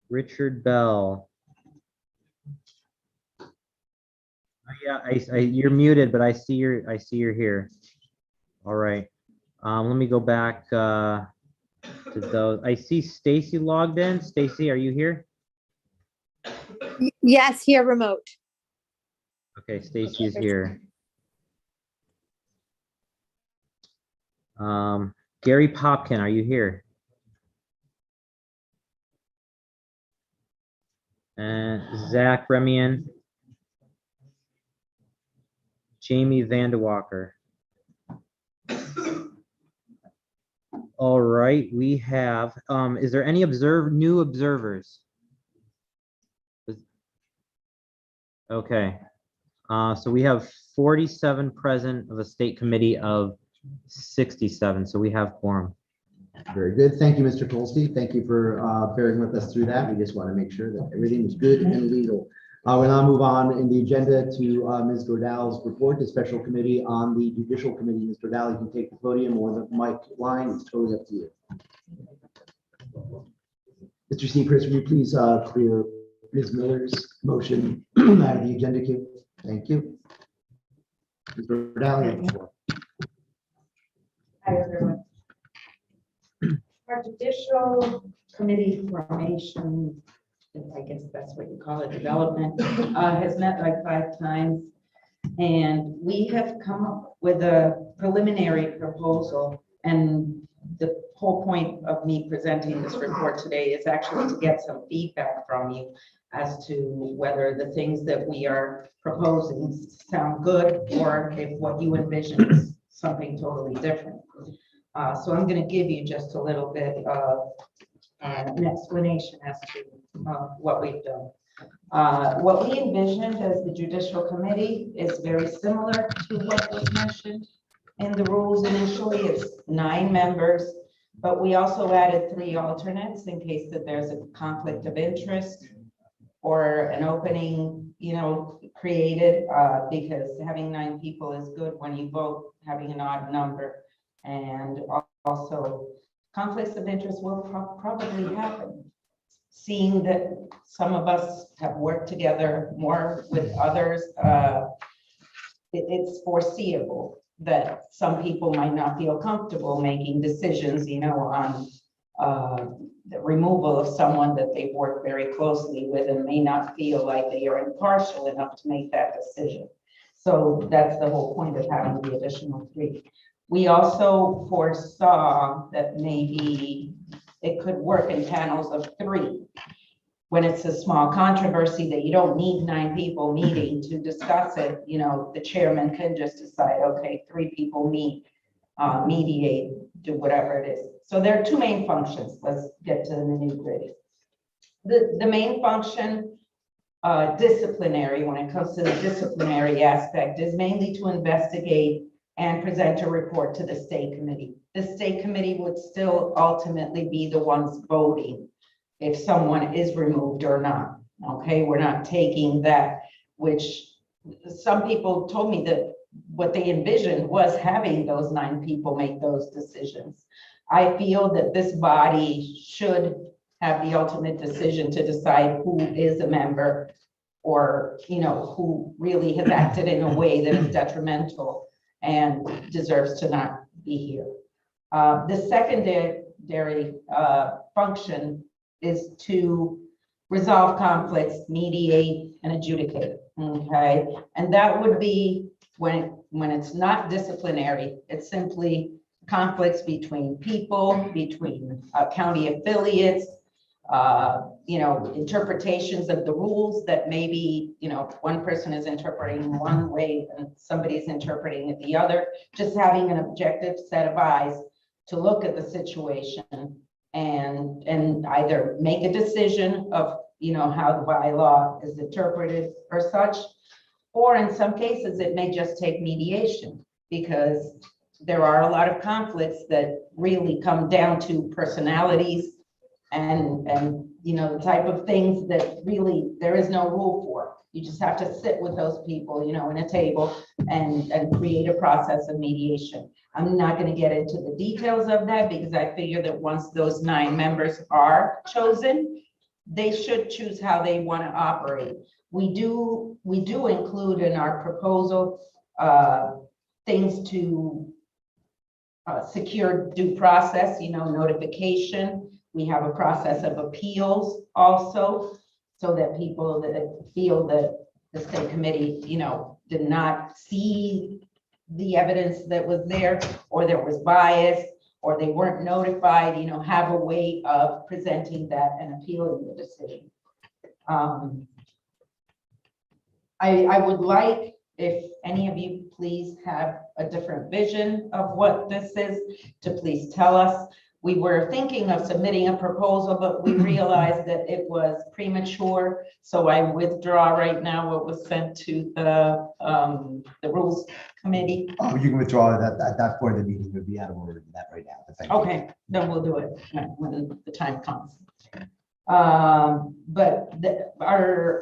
Speaker 1: Richard Bell. Yeah, you're muted, but I see you're here. All right. Let me go back to those. I see Stacy logged in. Stacy, are you here?
Speaker 16: Yes, here remote.
Speaker 1: Okay, Stacy is here. Gary Popkin, are you here? And Zach Remian. Jamie Vandewalker. All right, we have, is there any new observers? Okay, so we have 47 present of a state committee of 67, so we have quorum.
Speaker 2: Very good. Thank you, Mr. Colsty. Thank you for bearing with us through that. We just want to make sure that everything is good and legal. We'll now move on in the agenda to Ms. Gordell's report, the special committee on the judicial committee. Ms. Gordell, you can take the podium or the mic line. It's totally up to you. Mr. Seacrest, will you please clear Ms. Miller's motion out of the agenda queue? Thank you. Ms. Gordell, you have the floor.
Speaker 23: Hi, everyone. Our judicial committee formation
Speaker 21: I guess that's what you call it, development, has met like 5 times. And we have come up with a preliminary proposal. And the whole point of me presenting this report today is actually to get some feedback from you as to whether the things that we are proposing sound good, or if what you envision is something totally different. So I'm going to give you just a little bit of an explanation as to what we've done. What we envisioned as the Judicial Committee is very similar to what was mentioned in the rules initially. It's 9 members, but we also added 3 alternates in case that there's a conflict of interest or an opening, you know, created, because having 9 people is good when you vote, having an odd number. And also conflicts of interest will probably happen. Seeing that some of us have worked together more with others, it's foreseeable that some people might not feel comfortable making decisions, you know, on the removal of someone that they've worked very closely with and may not feel like they are impartial enough to make that decision. So that's the whole point of having the additional 3. We also foresaw that maybe it could work in panels of 3. When it's a small controversy that you don't need 9 people meeting to discuss it, you know, the chairman can just decide, okay, 3 people meet, mediate, do whatever it is. So there are 2 main functions. Let's get to the nitty-gritty. The main function, disciplinary, when it comes to the disciplinary aspect, is mainly to investigate and present a report to the state committee. The state committee would still ultimately be the ones voting if someone is removed or not. Okay, we're not taking that, which some people told me that what they envisioned was having those 9 people make those decisions. I feel that this body should have the ultimate decision to decide who is a member, or, you know, who really has acted in a way that is detrimental and deserves to not be here. The secondary function is to resolve conflicts, mediate, and adjudicate. Okay, and that would be when it's not disciplinary. It's simply conflicts between people, between county affiliates, you know, interpretations of the rules that maybe, you know, one person is interpreting one way and somebody's interpreting it the other. Just having an objective set of eyes to look at the situation and either make a decision of, you know, how the bylaw is interpreted or such, or in some cases, it may just take mediation, because there are a lot of conflicts that really come down to personalities and you know, the type of things that really there is no rule for. You just have to sit with those people, you know, in a table and create a process of mediation. I'm not going to get into the details of that, because I figure that once those 9 members are chosen, they should choose how they want to operate. We do include in our proposal things to secure due process, you know, notification. We have a process of appeals also, so that people that feel that the state committee, you know, did not see the evidence that was there, or there was bias, or they weren't notified, you know, have a way of presenting that and appealing the decision. I would like, if any of you please have a different vision of what this is, to please tell us. We were thinking of submitting a proposal, but we realized that it was premature. So I withdraw right now what was sent to the Rules Committee.
Speaker 2: Oh, you can withdraw that at that point of the meeting. Would be out of order to that right now. But thank you.
Speaker 21: Okay, then we'll do it when the time comes. But our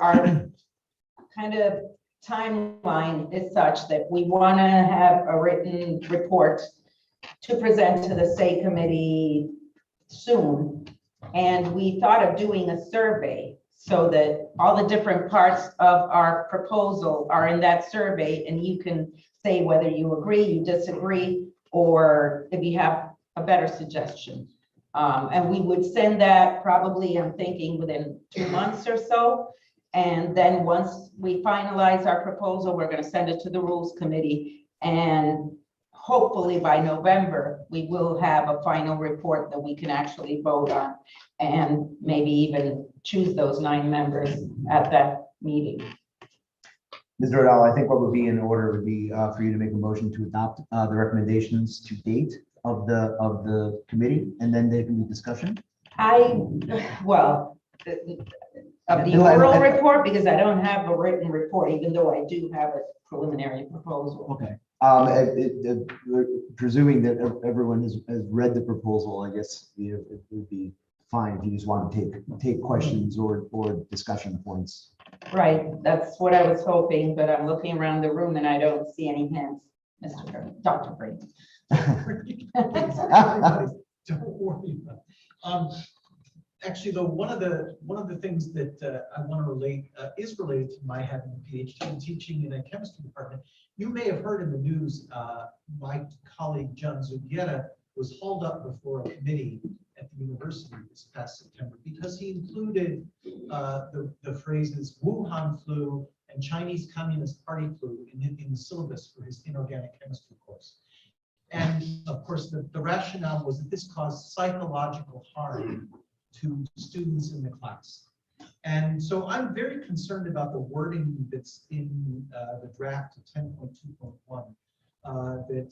Speaker 21: kind of timeline is such that we want to have a written report to present to the state committee soon. And we thought of doing a survey so that all the different parts of our proposal are in that survey, and you can say whether you agree, you disagree, or if you have a better suggestion. And we would send that probably, I'm thinking, within 2 months or so. And then once we finalize our proposal, we're gonna send it to the Rules Committee. And hopefully by November, we will have a final report that we can actually vote on and maybe even choose those 9 members at that meeting.
Speaker 2: Mr. O'Donnell, I think what would be in order would be for you to make a motion to adopt the recommendations to date of the committee, and then there can be discussion.
Speaker 21: Well, of the oral report, because I don't have a written report, even though I do have a preliminary proposal.
Speaker 2: Okay. Presuming that everyone has read the proposal, I guess it would be fine if you just want to take questions or discussion points.
Speaker 21: Right, that's what I was hoping, but I'm looking around the room and I don't see any hands, Dr. Brady.
Speaker 8: Don't worry about it. Actually, though, one of the things that I want to relate is related to my having a PhD and teaching in a chemistry department. You may have heard in the news, my colleague John Zugieta was hauled up before a committee at the university this past September because he included the phrases Wuhan flu and Chinese Communist Party flu in the syllabus for his inorganic chemistry course. And of course, the rationale was that this caused psychological harm to students in the class. And so I'm very concerned about the wording that's in the draft of 10.2.1 that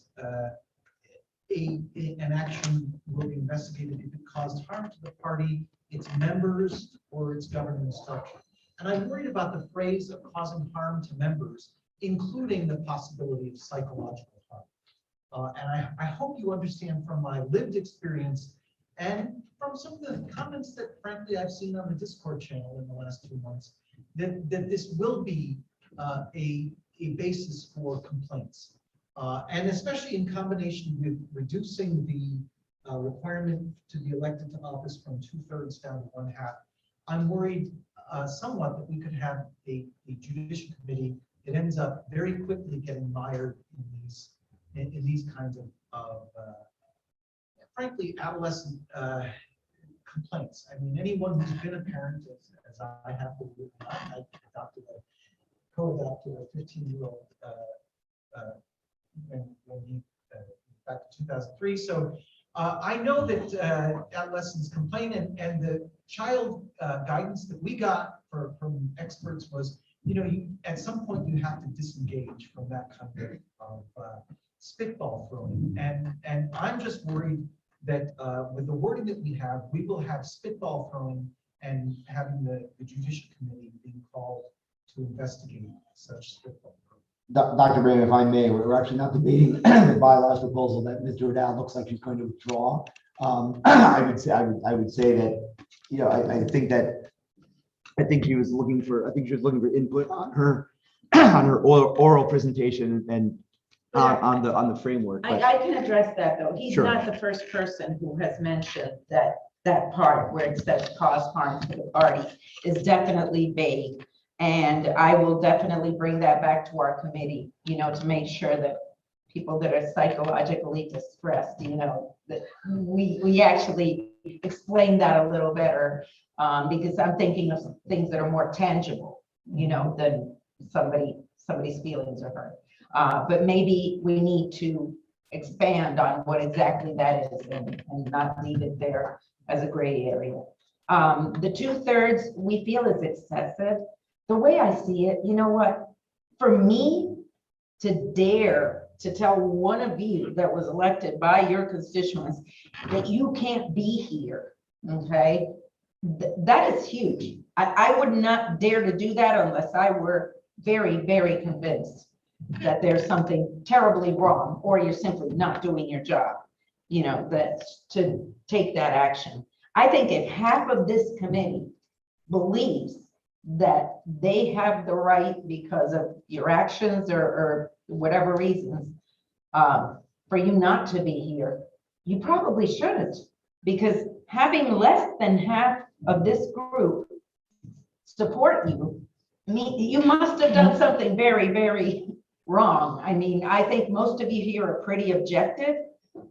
Speaker 8: an action will be investigated if it caused harm to the party, its members, or its governance structure. And I'm worried about the phrase of causing harm to members, including the possibility of psychological harm. And I hope you understand from my lived experience and from some of the comments that frankly I've seen on the Discord channel in the last 2 months, that this will be a basis for complaints. And especially in combination with reducing the requirement to be elected to office from 2/3 down to 1/2. I'm worried somewhat that we could have a judicial committee that ends up very quickly getting mired in these kinds of frankly, adolescent complaints. I mean, anyone who's been a parent, as I have, I co-adopted a 15-year-old when he back to 2003. So I know that adolescents complain, and the child guidance that we got from experts was, at some point you have to disengage from that kind of spitball throwing, and I'm just worried that with the wording that we have, we will have spitball throwing and having the judicial committee being called to investigate such spitball throwing.
Speaker 2: Dr. Brady, if I may, we're actually not debating the bylaws proposal that Mr. O'Dowd looks like he's going to withdraw. I would say that, I think she was looking for input on her oral presentation and on the framework. but-
Speaker 21: I can address that though. He's
Speaker 2: Sure.
Speaker 21: not the first person who has mentioned that part where it says cause harm to the party is definitely vague. And I will definitely bring that back to our committee, to make sure that people that are psychologically distressed, that we actually explain that a little better. Because I'm thinking of some things that are more tangible, than somebody's feelings are hurt. But maybe we need to expand on what exactly that is and not leave it there as a gray area. The 2/3 we feel is excessive. The way I see it, for me to dare to tell one of you that was elected by your constituents that you can't be here, okay? That is huge. I would not dare to do that unless I were very, very convinced that there's something terribly wrong, or you're simply not doing your job, that to take that action. I think if half of this committee believes that they have the right because of your actions or whatever reasons for you not to be here, you probably shouldn't, because having less than half of this group support you, you must have done something very, very wrong. I mean, I think most of you here are pretty objective,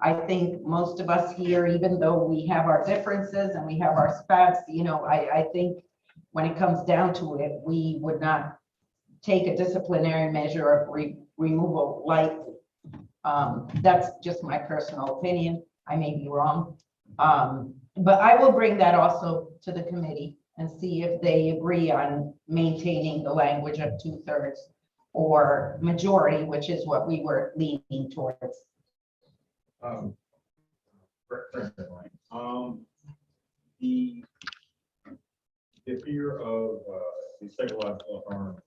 Speaker 21: I think most of us here, even though we have our differences and we have our spats, you know, I think when it comes down to it, we would not take a disciplinary measure of removal lightly. That's just my personal opinion. I may be wrong. But I will bring that also to the committee and see if they agree on maintaining the language of 2/3 or majority, which is what we were leaning towards.
Speaker 10: The fear of the psychological harm,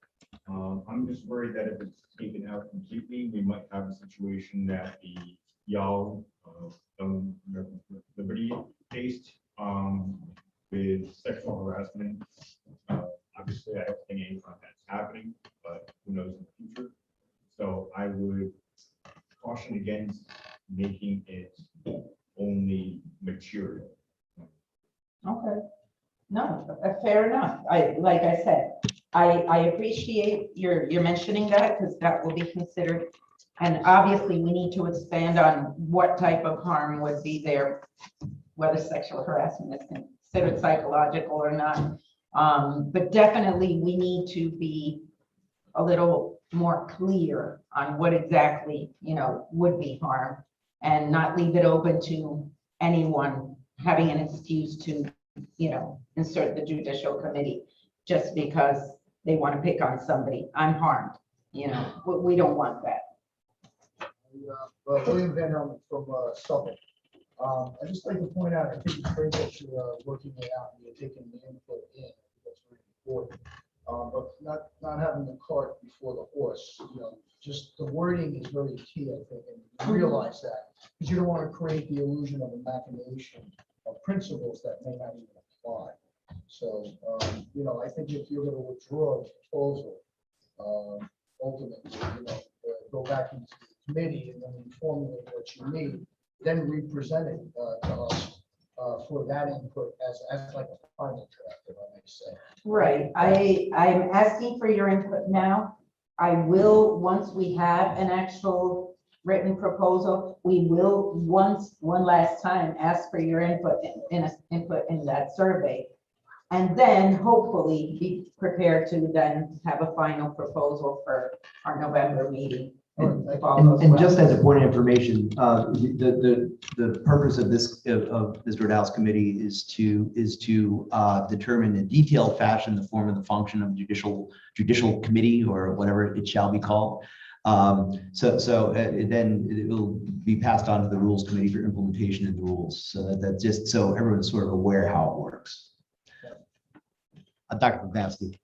Speaker 10: I'm just worried that if it's taken out completely, we might have a situation that the y'all liberty based with sexual harassment. Obviously, I don't think any of that's happening, but who knows in the future. So I would caution against making it only material.
Speaker 21: Okay. No, fair enough. Like I said, I appreciate your mentioning that because that will be considered. And obviously, we need to expand on what type of harm would be there, whether sexual harassment is considered psychological or not. But definitely, we need to be a little more clear on what exactly, you know, would be harm and not leave it open to anyone having an excuse to, you know, insert the judicial committee just because they want to pick on somebody. I'm harmed, you know, we don't want that.
Speaker 9: William Van Helmont from Suffolk. I'd just like to point out, I think it's great that you're working it out and you're taking the input in. I think that's very important. But not having the cart before the horse, you know, just the wording is very key, I think, and you realize that. Because you don't want to create the illusion of a machination of principles that may not even apply. So, you know, I think if you're going to withdraw the proposal, ultimately, you know, go back into the committee and then formulate what you need, then re-present it to us for that input as like a final draft, if I may say.
Speaker 21: Right, I'm asking for your input now. I will, once we have an actual written proposal, we will one last time ask for your input in that survey. And then hopefully be prepared to then have a final proposal for our November meeting.
Speaker 2: And just as a point of information, the purpose of this of Mr. Dowd's committee is to determine in detailed fashion the form and the function of judicial committee or whatever it shall be called. So then it will be passed on to the rules committee for implementation of the rules. So that just so everyone's sort of aware how it works. Dr. Babsky.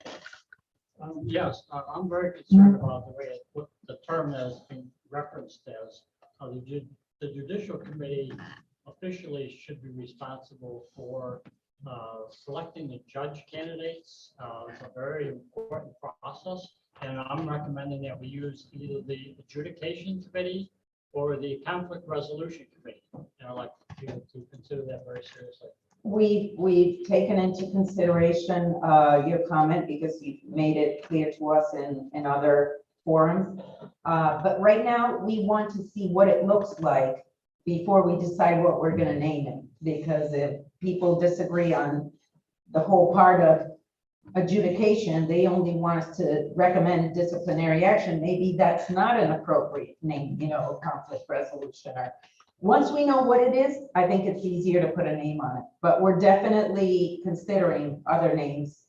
Speaker 22: Yes, I'm very concerned about the way the term has been referenced as the judicial committee officially should be responsible for selecting the judge candidates. It's a very important process, and I'm recommending that we use either the adjudication committee or the conflict resolution committee. And I'd like to consider that very seriously.
Speaker 21: We've taken into consideration your comment because you've made it clear to us in other forums. But right now, we want to see what it looks like before we decide what we're going to name it. Because if people disagree on the whole part of adjudication, they only want us to recommend disciplinary action. Maybe that's not an appropriate name, you know, conflict resolution or. Once we know what it is, I think it's easier to put a name on it, but we're definitely considering other names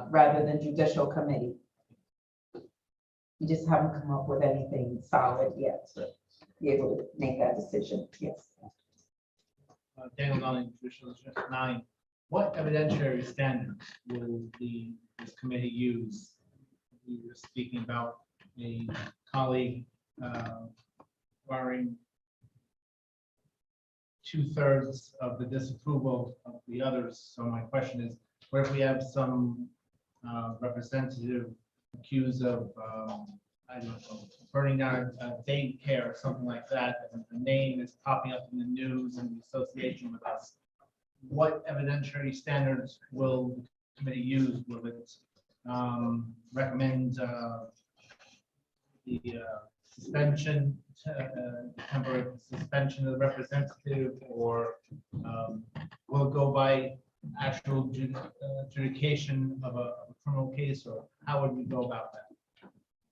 Speaker 21: rather than judicial committee. We just haven't come up with anything solid yet to be able to make that decision. Yes.
Speaker 12: Daniel Nunning, Judicial District 9. What evidentiary standards will this committee use? We were speaking about a colleague requiring 2/3 of the disapproval of the others. So my question is, where if we have some representative accused of, I don't know, burning down a daycare or something like that, and the name is popping up in the news and the association with us, what evidentiary standards will the committee use? Will it recommend the
Speaker 6: suspension, temporary suspension of the representative, or will it go by actual adjudication of a criminal case, or how would we go about that?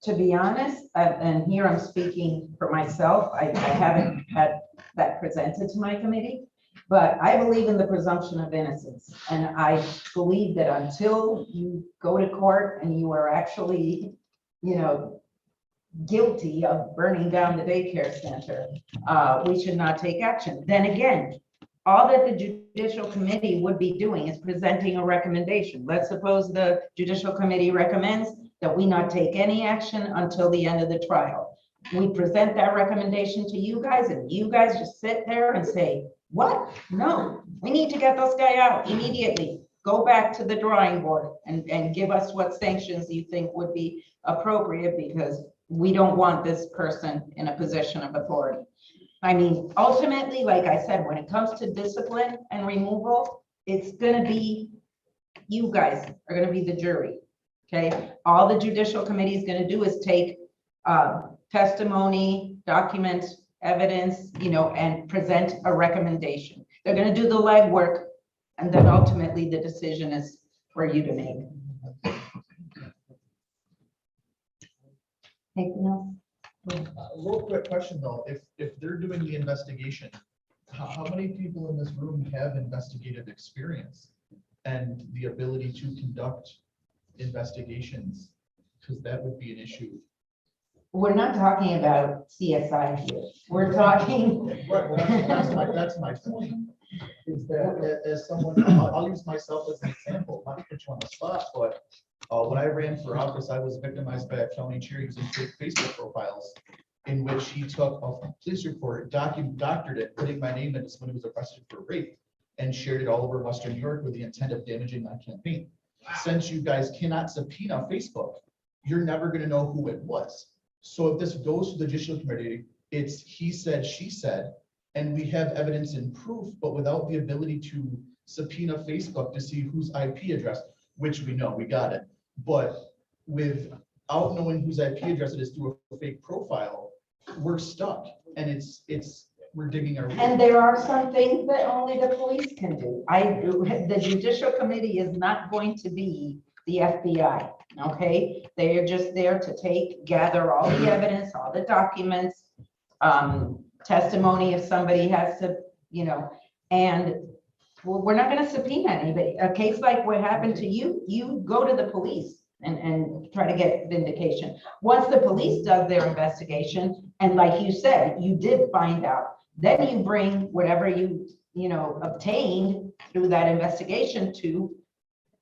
Speaker 21: To be honest, and here I'm speaking for myself, I haven't had that presented to my committee, but I believe in the presumption of innocence. And I believe that until you go to court and you are actually, guilty of burning down the daycare center, we should not take action. Then again, all that the judicial committee would be doing is presenting a recommendation. Let's suppose the judicial committee recommends that we not take any action until the end of the trial. We present that recommendation to you guys, and you guys just sit there and say, what? No, we need to get this guy out immediately. Go back to the drawing board and give us what sanctions you think would be appropriate, because we don't want this person in a position of authority. I mean, ultimately, like I said, when it comes to discipline and removal, it's gonna be, you guys are gonna be the jury, okay? All the judicial committee is gonna do is take testimony, documents, evidence, and present a recommendation. They're gonna do the legwork, and then ultimately the decision is for you to make. Anything else?
Speaker 8: A real quick question though, if they're doing the investigation, how many people in this room have investigative experience and the ability to conduct investigations? Because that would be an issue.
Speaker 21: We're not talking about CSI here. We're talking.
Speaker 8: Right, well, that's my point, is that as someone, I'll use myself as an example, not to put you on the spot, but when I ran for office, I was victimized by a county chair using fake Facebook profiles in which he took a police report, doctored it, putting my name in it when he was arrested for rape, and shared it all over Western New York with the intent of damaging my campaign. Since you guys cannot subpoena Facebook, you're never going to know who it was. So if this goes to the judicial committee, it's he said, she said, and we have evidence and proof, but without the ability to subpoena Facebook to see whose IP address, which we know, we got it. But without knowing whose IP address it is through a fake profile, we're stuck, and we're digging our.
Speaker 21: And there are some things that only the police can do. The judicial committee is not going to be the FBI, okay? They are just there to gather all the evidence, all the documents, testimony if somebody has to, and we're not gonna subpoena anybody. A case like what happened to you, you go to the police and try to get vindication. Once the police does their investigation, and like you said, you did find out, then you bring whatever you obtained through that investigation to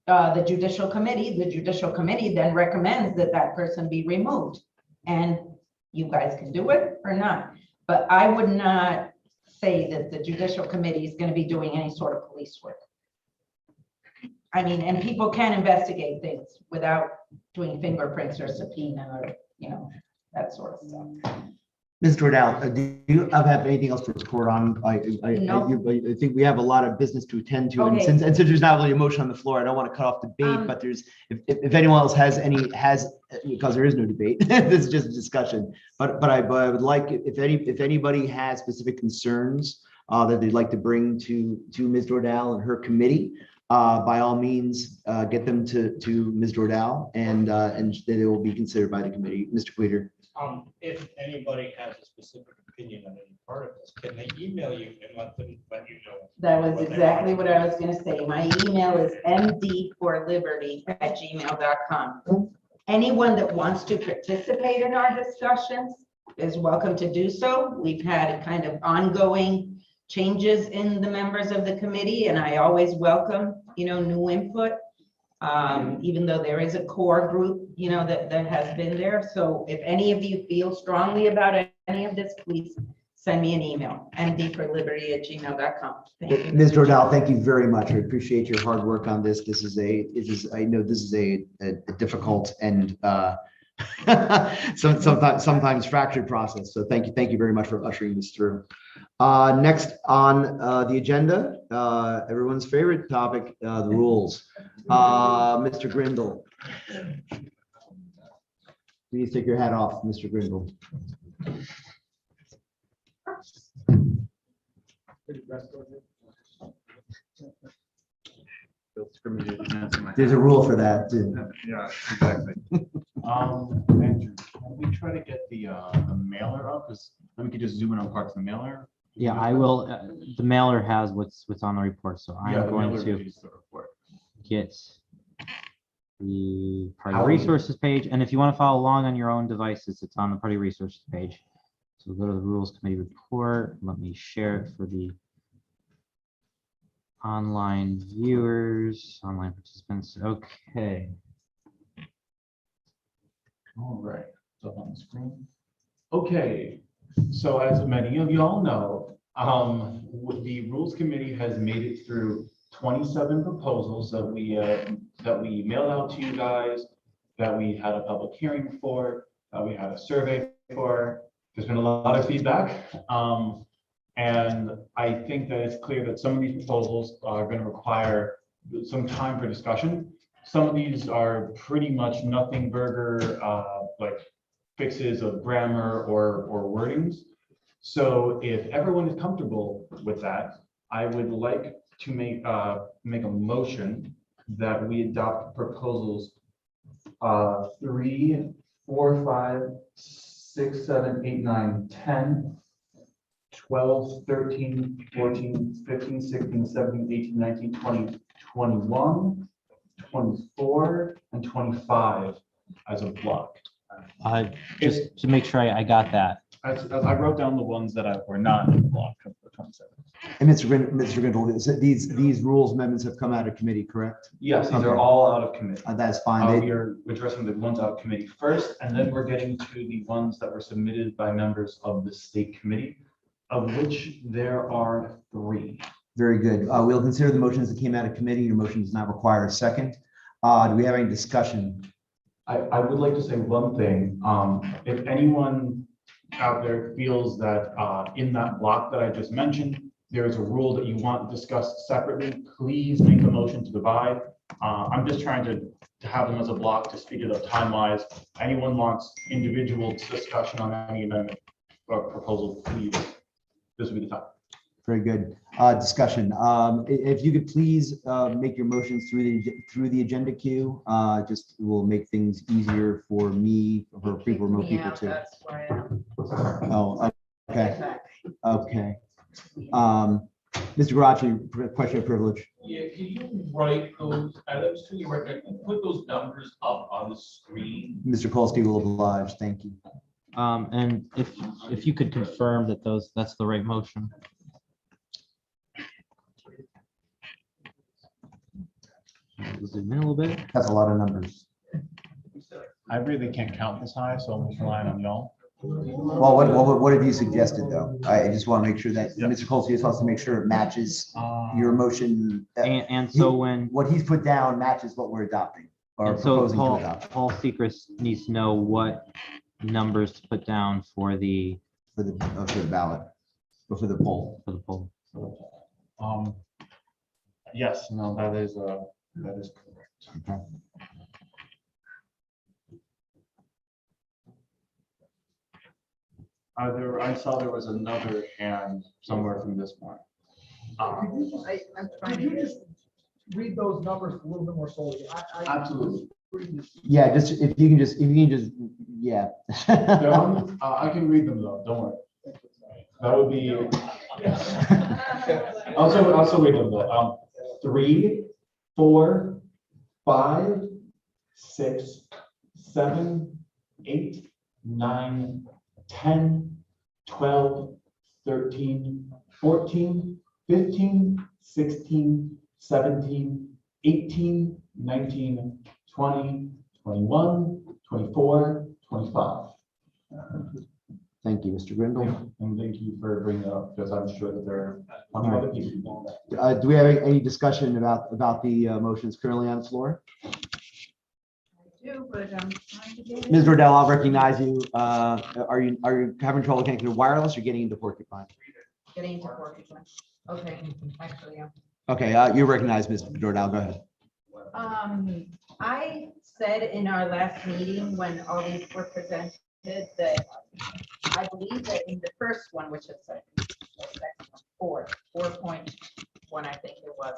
Speaker 21: the judicial committee. The judicial committee then recommends that that person be removed, and you guys can do it or not. But I would not say that the judicial committee is going to be doing any sort of police work. I mean, and people can investigate things without doing fingerprints or subpoena or, that sort of stuff.
Speaker 2: Ms. Dordell, do you have anything else to report on? I think we have a lot of business to attend to, and
Speaker 21: Okay.
Speaker 2: since there's not really a motion on the floor, I don't want to cut off debate, but if anyone else has because there is no debate, this is just a discussion. But I would like, if anybody has specific concerns that they'd like to bring to Ms. Dordell and her committee, by all means, get them to Ms. Dordell, and they will be considered by the committee. Mr. Queter.
Speaker 22: If anybody has a specific opinion on any part of this, can they email you and let you know?
Speaker 21: That was exactly what I was going to say. My email is mdforliberty@gmail.com. Anyone that wants to participate in our discussions is welcome to do so. We've had kind of ongoing changes in the members of the committee, and I always welcome, new input. Even though there is a core group, that has been there. So if any of you feel strongly about any of this, please send me an email, mdforliberty@gmail.com. Thank you.
Speaker 2: Ms. Dordell, thank you very much. I appreciate your hard work on this. I know this is a difficult and sometimes fractured process. So thank you very much for ushering this through. Next on the agenda, everyone's favorite topic, the rules. Mr. Grindle. Please take your hat off, Mr. Grindle. There's a rule for that too.
Speaker 10: Yeah, exactly.
Speaker 6: Andrew, can we try to get the mailer up? Because then we could just zoom in on parts of the mailer.
Speaker 1: Yeah, I will, the mailer has what's on the report, so
Speaker 6: Yeah,
Speaker 1: I'm
Speaker 6: the
Speaker 1: going
Speaker 6: mailer
Speaker 1: to
Speaker 6: is the report.
Speaker 1: get the party
Speaker 6: How-
Speaker 1: resources page, and if you want to follow along on your own devices, it's on the party resources page. So go to the rules committee report. Let me share it for the online viewers, online participants. Okay.
Speaker 6: All right, it's up on the screen. Okay, so as many of y'all know, the Rules Committee has made it through 27 proposals that we mailed out to you guys, that we had a public hearing for, that we had a survey for. There's been a lot of feedback. And I think that it's clear that some of these proposals are going to require some time for discussion. Some of these are pretty much nothing burger, like fixes of grammar or wordings. So if everyone is comfortable with that, I would like to make a motion that we adopt proposals 3, 4, 5, 6, 7, 8, 9, 10, 12, 13, 14, 15, 16, 17, 18, 19, 20, 21, 24, and 25 as a block.
Speaker 1: Just to make sure I got that.
Speaker 6: I wrote down the ones that were not in the block of the 27.
Speaker 2: And Mr. Grindle, these rules amendments have come out of committee, correct?
Speaker 6: Yes, these
Speaker 2: Okay.
Speaker 6: are all out of committee.
Speaker 2: That's fine.
Speaker 6: We are addressing the ones out of committee first, and then we're getting to the ones that were submitted by members of the state committee, of which there are 3.
Speaker 2: Very good. We'll consider the motions that came out of committee. Your motion does not require a second. Do we have any discussion?
Speaker 6: I would like to say one thing. If anyone out there feels that in that block that I just mentioned, there's a rule that you want discussed separately, please make a motion to divide. I'm just trying to have them as a block to speed it up time-wise. Anyone wants individual discussion on any amendment or proposal, please, this will be the time.
Speaker 2: Very good. Discussion. If you could please make your motions through the agenda queue, just will make things easier for me, for people, remote people too. Oh, okay. Okay. Mr. Garachi, question of privilege.
Speaker 19: Yeah, can you write those items to you, right? Put those numbers up on the screen?
Speaker 2: Mr. Kolsky will oblige. Thank you.
Speaker 1: And if you could confirm that that's the right motion. Zoom in a little bit.
Speaker 2: That's a lot of numbers.
Speaker 6: I really can't count this high, so I'm just relying on y'all.
Speaker 2: Well, what have you suggested though? I just want to make sure that Mr. Kolsky just wants to make sure it matches your motion.
Speaker 1: And so
Speaker 2: what he's put down matches what we're adopting or
Speaker 1: and so
Speaker 2: proposing to adopt
Speaker 1: Paul Sechrist needs to know what numbers to put down for the
Speaker 2: ballot, or for the poll.
Speaker 1: For the poll.
Speaker 6: Yes, no, that is correct.
Speaker 2: Okay.
Speaker 6: I saw there was another hand somewhere from this point.
Speaker 8: Could you just read those numbers a little bit more slowly?
Speaker 6: Absolutely.
Speaker 2: Yeah, just if you can just yeah.
Speaker 6: I can read them though, don't worry. That would be. Also read them though. 3, 4, 5, 6, 7, 8, 9, 10, 12, 13, 14, 15, 16, 17, 18, 19, 20, 21, 24, 25.
Speaker 2: Thank you, Mr. Grindle.
Speaker 6: And thank you for bringing it up, because I'm sure that there are plenty of other people.
Speaker 2: Do we have any discussion about the motions currently on the floor? Ms. Rodell, I'll recognize you. Are you having trouble connecting to wireless or getting into Porcupine?
Speaker 17: Getting into Porcupine. Okay, actually, yeah.
Speaker 2: Okay, you recognize Ms. Rodell. Go ahead.
Speaker 17: I said in our last meeting when all these were presented that I believe that in the first one, which is the second one, 4.1, I think it was.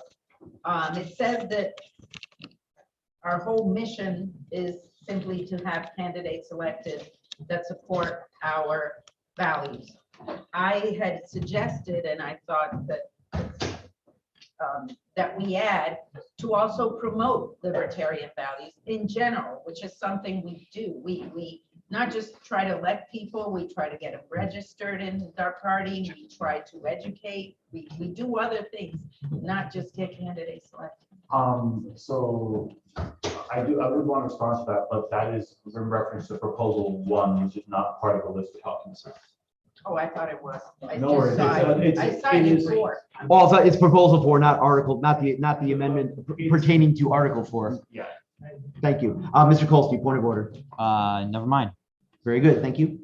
Speaker 17: It says that our whole mission is simply to have candidates elected that support our values. I had suggested, and I thought that we add to also promote libertarian values in general, which is something we do. We not just try to elect people, we try to get them registered in our party, we try to educate, we do other things, not just get candidates elected.
Speaker 18: So I would want to respond to that, but that is in reference to proposal 1, which is not part of the list of documents.
Speaker 17: Oh, I thought it was.
Speaker 18: No worries.
Speaker 17: I signed it for.
Speaker 2: Well, it's proposal 4, not article, not the amendment pertaining to article 4.
Speaker 18: Yeah.
Speaker 2: Thank you. Mr. Kolsky, point of order.
Speaker 1: Never mind.
Speaker 2: Very good, thank you.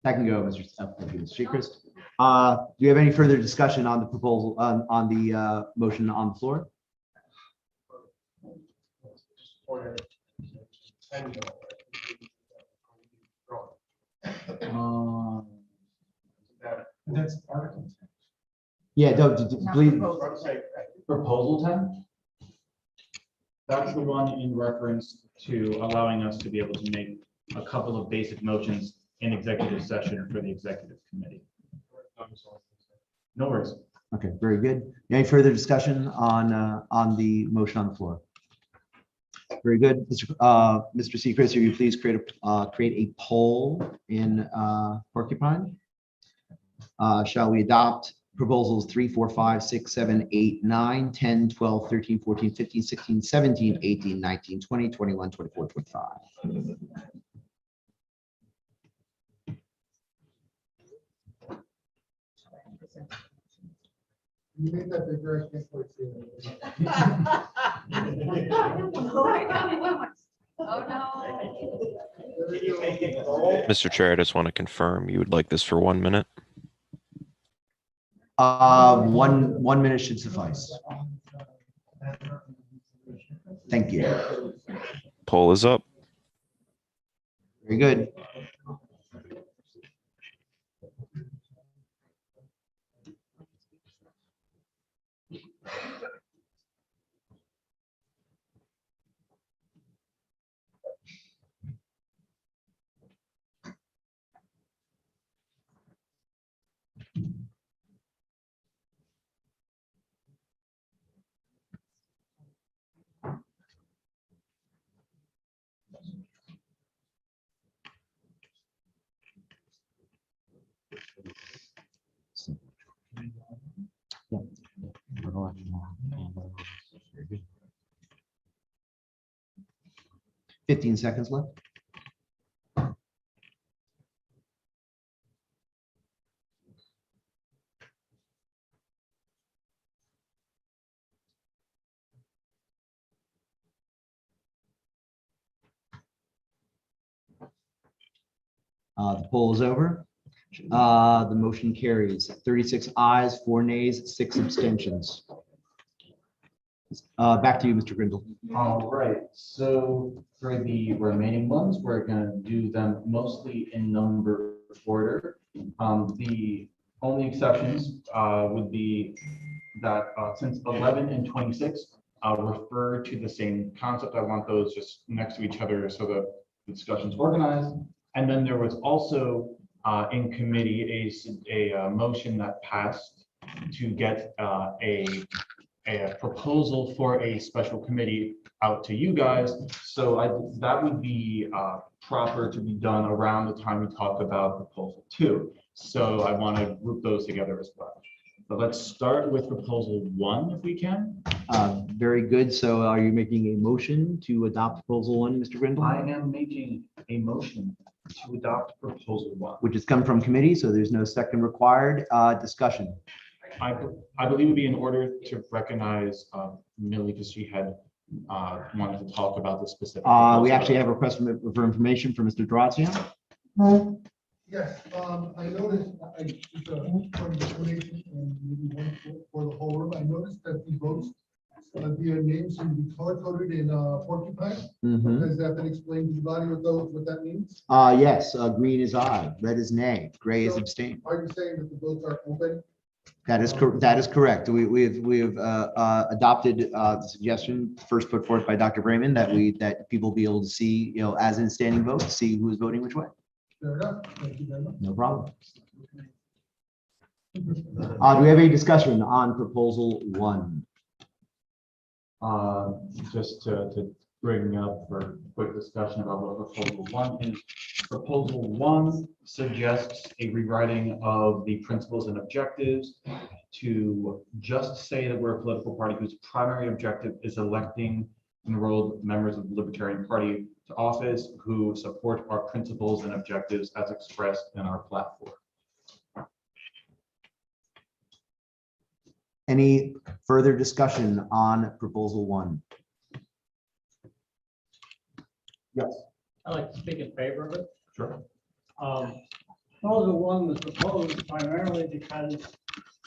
Speaker 2: That can go, Mr. Thank you, Mr. Sechrist. Do you have any further discussion on the proposal, on the motion on the floor?
Speaker 8: That's article.
Speaker 2: Yeah, please.
Speaker 18: Proposal 10? That's the one in reference to allowing us to be able to make a couple of basic motions in executive session for the executive committee. No worries.
Speaker 2: Okay, very good. Any further discussion on the motion on the floor? Very good. Mr. Sechrist, will you please create a poll in Porcupine? Shall we adopt proposals 3, 4, 5, 6, 7, 8, 9, 10, 12, 13, 14, 15, 16, 17, 18, 19, 20, 21, 24, 25?
Speaker 9: You made that bigger, I can't quite see it.
Speaker 17: Oh, no.
Speaker 20: Mr. Chair, I just want to confirm you would like this for 1 minute.
Speaker 2: 1 minute should suffice. Thank you.
Speaker 20: Poll is up.
Speaker 2: Very good. Yeah. 15 seconds left. The poll is over. The motion carries 36 ayes, 4 nays, 6 abstentions. Back to you, Mr. Grindle.
Speaker 18: All right, so for the remaining ones, we're gonna do them mostly in number order. The only exceptions would be that since 11 and 26 refer to the same concept, I want those just next to each other so that the discussion's organized. And then there was also in committee a motion that passed to get a proposal for a special committee out to you guys. So that would be proper to be done around the time we talk about proposal 2. So I want to group those together as well. But let's start with proposal 1 if we can.
Speaker 2: Very good. So are you making a motion to adopt proposal 1, Mr. Grindle?
Speaker 18: I am making a motion to adopt proposal 1.
Speaker 2: Which has come from committee, so there's no second required. Discussion.
Speaker 18: I believe it would be in order to recognize Millie because she had wanted to talk about the specific.
Speaker 2: We actually have a request for information from Mr. Durazio.
Speaker 9: Yes, I noticed, just from the explanation and maybe one for the whole room, I noticed that the votes Your names should be color coded in porcupine.
Speaker 2: Mhm.
Speaker 9: Has that been explained to the body what that means?
Speaker 2: Yes, green is aye, red is nay, gray is
Speaker 9: So,
Speaker 2: abstain.
Speaker 9: Are you saying that the votes are open?
Speaker 2: That is correct. We have adopted the suggestion first put forth by Dr. Brayman that people be able to see, as in standing vote, see who is voting which way.
Speaker 9: Fair enough. Thank you very much.
Speaker 2: No problem. Do we have any discussion on proposal 1?
Speaker 18: Just to bring up for a quick discussion about what proposal 1 is. Proposal 1 suggests a rewriting of the principles and objectives to just say that we're a political party whose primary objective is electing enrolled members of the Libertarian Party to office who support our principles and objectives as expressed in our platform.
Speaker 2: Any further discussion on proposal 1? Yes.
Speaker 22: I'd like to speak in favor of it.
Speaker 18: Sure.
Speaker 22: Proposal 1 was proposed primarily because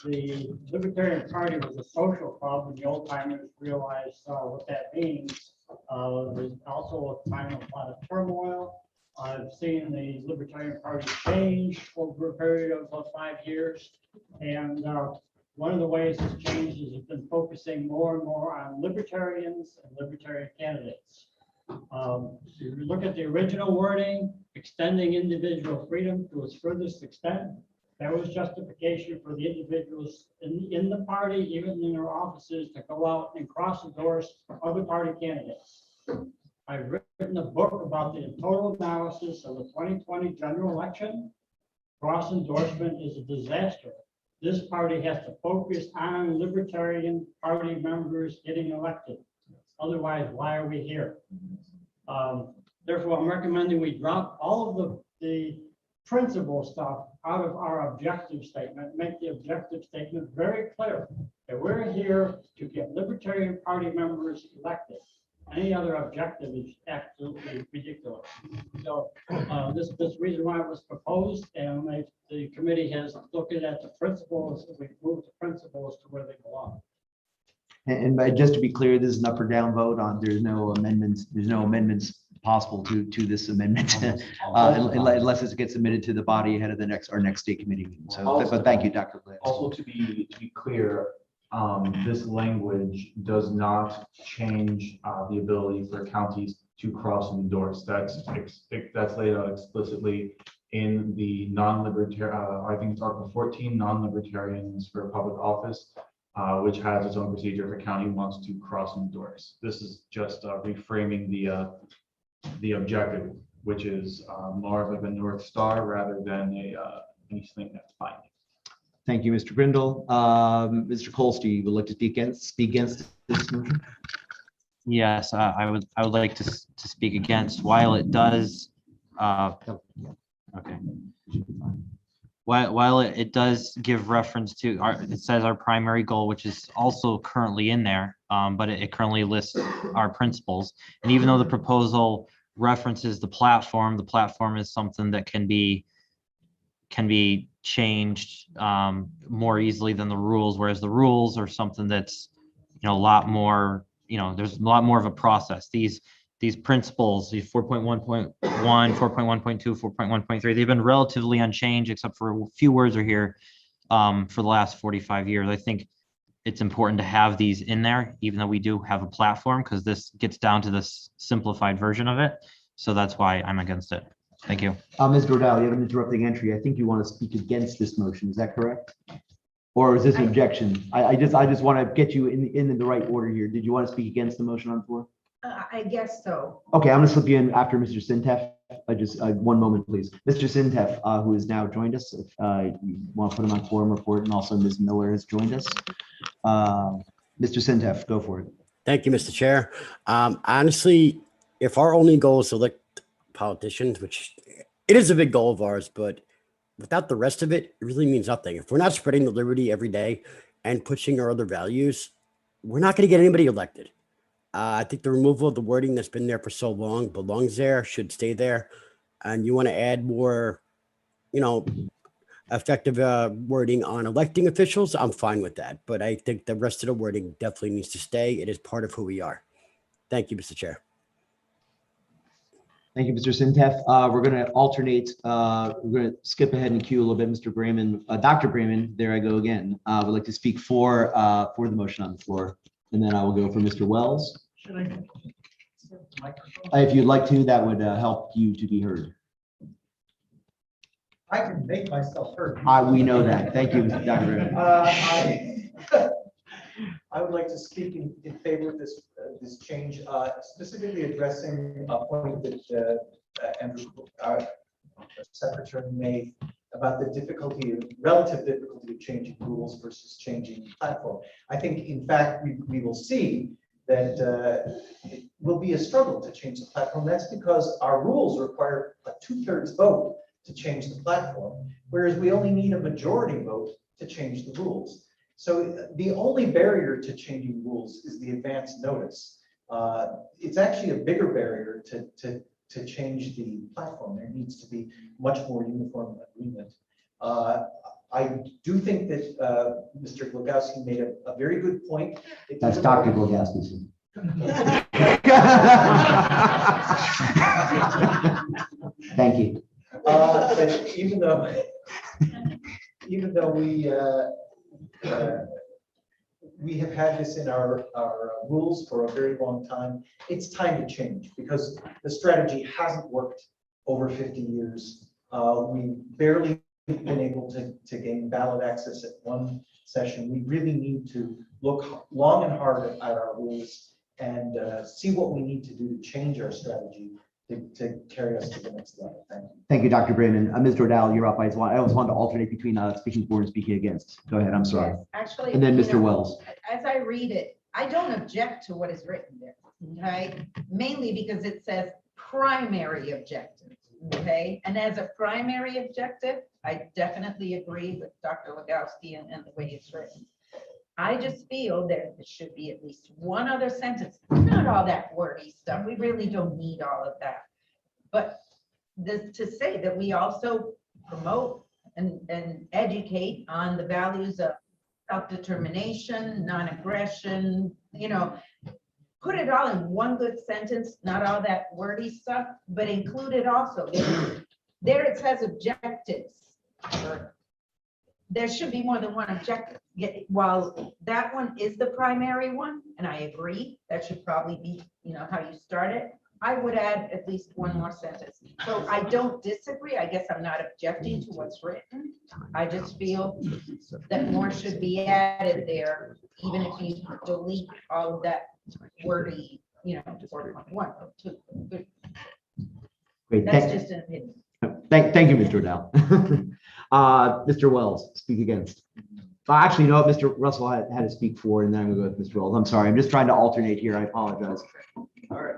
Speaker 22: the Libertarian Party was a social club, and the old timers realized what that means. There's also a time of a lot of turmoil. I've seen the Libertarian Party change over a period of about 5 years. And one of the ways it's changed is it's been focusing more and more on libertarians and libertarian candidates. If you look at the original wording, extending individual freedom to its furthest extent, that was justification for the individuals in the party, even in their offices, to go out and cross-endorse other party candidates. I've written a book about the total analysis of the 2020 general election. Cross-endorsement is a disaster. This party has to focus on Libertarian Party members getting elected. Otherwise, why are we here? Therefore, I'm recommending we drop all of the principle stuff out of our objective statement, make the objective statement very clear that we're here to get Libertarian Party members elected. Any other objective is absolutely ridiculous. So this reason why it was proposed, and the committee has looked at the principles, we moved the principles to where they belong.
Speaker 2: And just to be clear, this is an up or down vote on, there's no amendments possible to this amendment, unless it gets submitted to the body ahead of our next state committee meeting. So, but thank you, Dr. Blair.
Speaker 18: Also, to be clear, this language does not change the ability for counties to cross and endorse. That's laid out explicitly in the non-libertarian, I think it's Article 14, non-libertarians for public office, which has its own procedure if a county wants to cross and endorse. This is just reframing the objective, which is more of like a North Star rather than anything that's binding.
Speaker 2: Thank you, Mr. Grindle. Mr. Colsty, would like to speak against this motion?
Speaker 1: Yes, I would like to speak against, while it does, okay. While it does give reference to it says our primary goal, which is also currently in there, but it currently lists our principles. And even though the proposal references the platform is something that can be changed more easily than the rules, whereas the rules are something that's, a lot more, there's a lot more of a process. These principles, the 4.1.1, 4.1.2, 4.1.3, they've been relatively unchanged except for a few words are here for the last 45 years. I think it's important to have these in there, even though we do have a platform, because this gets down to this simplified version of it. So that's why I'm against it. Thank you.
Speaker 2: Ms. Gordell, you have an interrupting entry. I think you want to speak against this motion. Is that correct? Or is this an objection? I just want to get you in the right order here. Did you want to speak against the motion on the floor?
Speaker 17: I guess so.
Speaker 2: Okay, I'm going to slip you in after Mr. Sintef. One moment, please. Mr. Sintef, who has now joined us, if you want to put him on quorum report, and also Ms. Miller has joined us. Mr. Sintef, go for it.
Speaker 13: Thank you, Mr. Chair. Honestly, if our only goal is to elect politicians, which it is a big goal of ours, but without the rest of it, it really means nothing. If we're not spreading the liberty every day and pushing our other values, we're not going to get anybody elected. I think the removal of the wording that's been there for so long belongs there, should stay there. And you want to add more, effective wording on electing officials, I'm fine with that. But I think the rest of the wording definitely needs to stay. It is part of who we are. Thank you, Mr. Chair.
Speaker 2: Thank you, Mr. Sintef. We're going to alternate. We're going to skip ahead in queue a little bit. Mr. Brayman, Dr. Brayman, there I go again. Would like to speak for the motion on the floor, and then I will go for Mr. Wells.
Speaker 8: Should I?
Speaker 2: If you'd like to, that would help you to be heard.
Speaker 8: I can make myself heard.
Speaker 2: We know that. Thank you, Dr. Brayman.
Speaker 8: I would like to speak in favor of this change, specifically addressing a point that Andrew, our secretary, made about the relative difficulty of changing rules versus changing platform. I think, in fact, we will see that it will be a struggle to change the platform. That's because our rules require a 2/3 vote to change the platform, whereas we only need a majority vote to change the rules. So the only barrier to changing rules is the advance notice. It's actually a bigger barrier to change the platform. There needs to be much more uniform agreement. I do think that Mr. Glogowski made a very good point.
Speaker 2: That's Dr. Glogowski. Thank you.
Speaker 8: But even though we have had this in our rules for a very long time, it's time to change because the strategy hasn't worked over 50 years. We barely been able to gain ballot access at one session. We really need to look long and hard at our rules and see what we need to do to change our strategy to carry us to the next level. Thank you.
Speaker 2: Thank you, Dr. Brayman. Ms. Dordal, you're up. I always wanted to alternate between speaking for and speaking against. Go ahead. I'm sorry.
Speaker 17: Yes, actually.
Speaker 2: And then
Speaker 17: you
Speaker 2: Mr.
Speaker 17: know,
Speaker 2: Wells.
Speaker 17: As I read it, I don't object to what is written there, okay? Mainly because it says primary objective, okay? And as a primary objective, I definitely agree with Dr. Legowski and the way it's written. I just feel that there should be at least one other sentence, not all that wordy stuff. We really don't need all of that. But to say that we also promote and educate on the values of self-determination, non-aggression, put it all in one good sentence, not all that wordy stuff, but include it also. There it says objectives. There should be more than one objective. While that one is the primary one, and I agree, that should probably be, how you start it. I would add at least one more sentence. So I don't disagree. I guess I'm not objecting to what's written. I just feel that more should be added there, even if you delete all of that wordy, 4.1 or 2.
Speaker 2: Great.
Speaker 17: That's just an opinion.
Speaker 2: Thank you, Mr. Dordal. Mr. Wells, speak against. Actually, no, Mr. Russell had to speak for, and then I'm going to go with Mr. Wells. I'm sorry. I'm just trying to alternate here. I apologize.
Speaker 4: All right.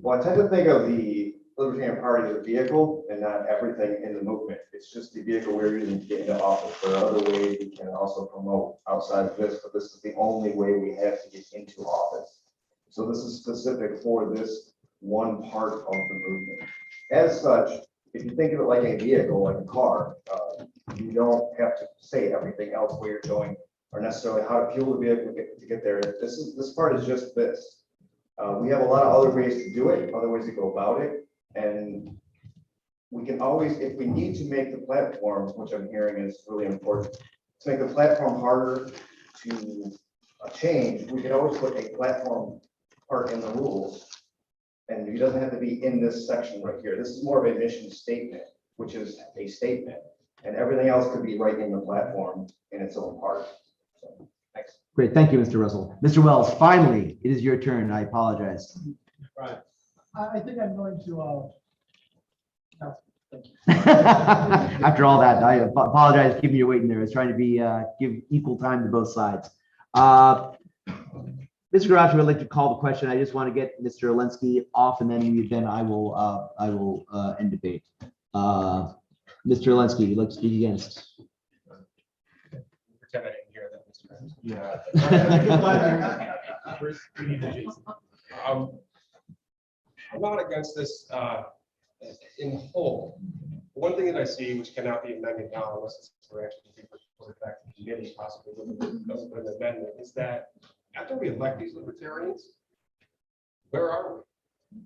Speaker 4: Well, I tend to think of the Libertarian Party as a vehicle and not everything in the movement. It's just the vehicle we're using to get into office. There are other ways we can also promote outside of this, but this is the only way we have to get into office. So this is specific for this one part of the movement. As such, if you think of it like a vehicle, like a car, you don't have to say everything else where you're going or necessarily how to fuel the vehicle to get there. This part is just this. We have a lot of other ways to do it, other ways to go about it. And we can always, if we need to make the platform, which I'm hearing is really important, to make the platform harder to change, we can always put a platform part in the rules. And it doesn't have to be in this section right here. This is more of a mission statement, which is a statement. And everything else could be right in the platform in its own part. So, thanks.
Speaker 2: Great. Thank you, Mr. Russell. Mr. Wells, finally, it is your turn. I apologize.
Speaker 19: Right.
Speaker 8: I think I'm going to,
Speaker 2: After all that, I apologize for keeping you waiting there. I was trying to be give equal time to both sides. Mr. Garachi would like to call the question. I just want to get Mr. Olensky off, and then I will end debate. Mr. Olensky, you'd like to speak against?
Speaker 19: Pretend I didn't hear that, Mr.
Speaker 2: Yeah.
Speaker 19: I'm not against this
Speaker 7: in whole. One thing that I see which cannot be amended now unless it's for actually put it back to the committee, possibly with an amendment, is that after we elect these libertarians, where are we?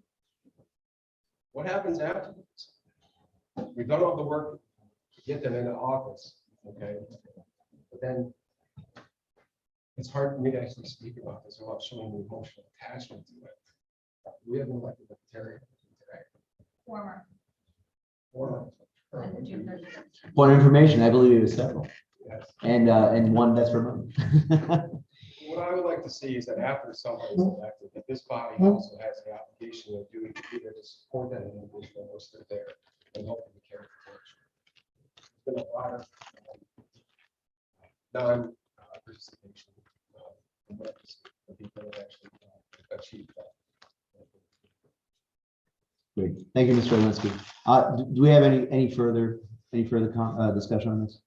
Speaker 7: What happens afterwards? We've done all the work to get them into office, okay? But then it's hard for me to actually speak about this without showing the emotional attachment to it. We have an elected libertarian today.
Speaker 17: Former.
Speaker 2: Point of information, I believe it was several.
Speaker 7: Yes.
Speaker 2: And one that's remote.
Speaker 7: What I would like to see is that after somebody is elected, that this body also has the obligation of doing either to support that individual or they're there and help them carry the torch. There's been a lot of non-participation from what I see of people that actually achieve that.
Speaker 2: Great. Thank you, Mr. Alinsky. Do we have any further discussion on this?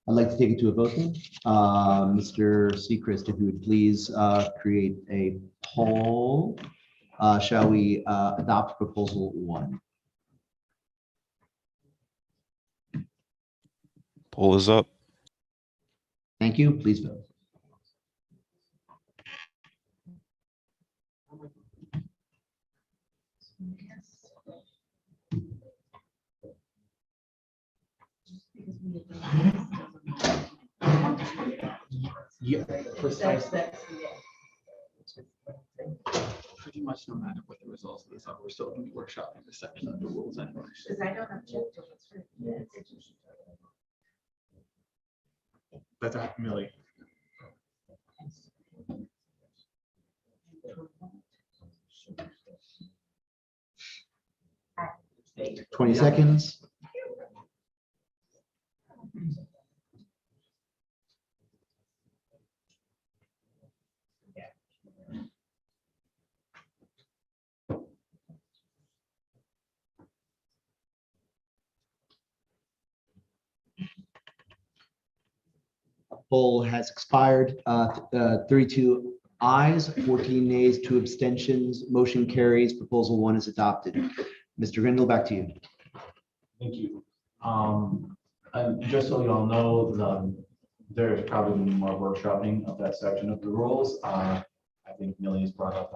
Speaker 2: I'd like to take it to a vote then. Mr. Sechrist, if you would please create a poll. Shall we adopt proposal 1?
Speaker 20: Poll is up.
Speaker 2: Thank you. Please vote.
Speaker 18: Yeah, precisely.
Speaker 14: Pretty much no matter what the results of this are, we're still going to be workshopping this section of the rules anyway.
Speaker 17: Because I don't object to what's written.
Speaker 14: That's Millie.
Speaker 17: Okay.
Speaker 2: 20 seconds. Poll has expired. 32 ayes, 14 nays, 2 abstentions. Motion carries. Proposal 1 is adopted. Mr. Grindle, back to you.
Speaker 18: Thank you. And just so you all know, there's probably gonna be more workshopping of that section of the rules. I think Millie's brought up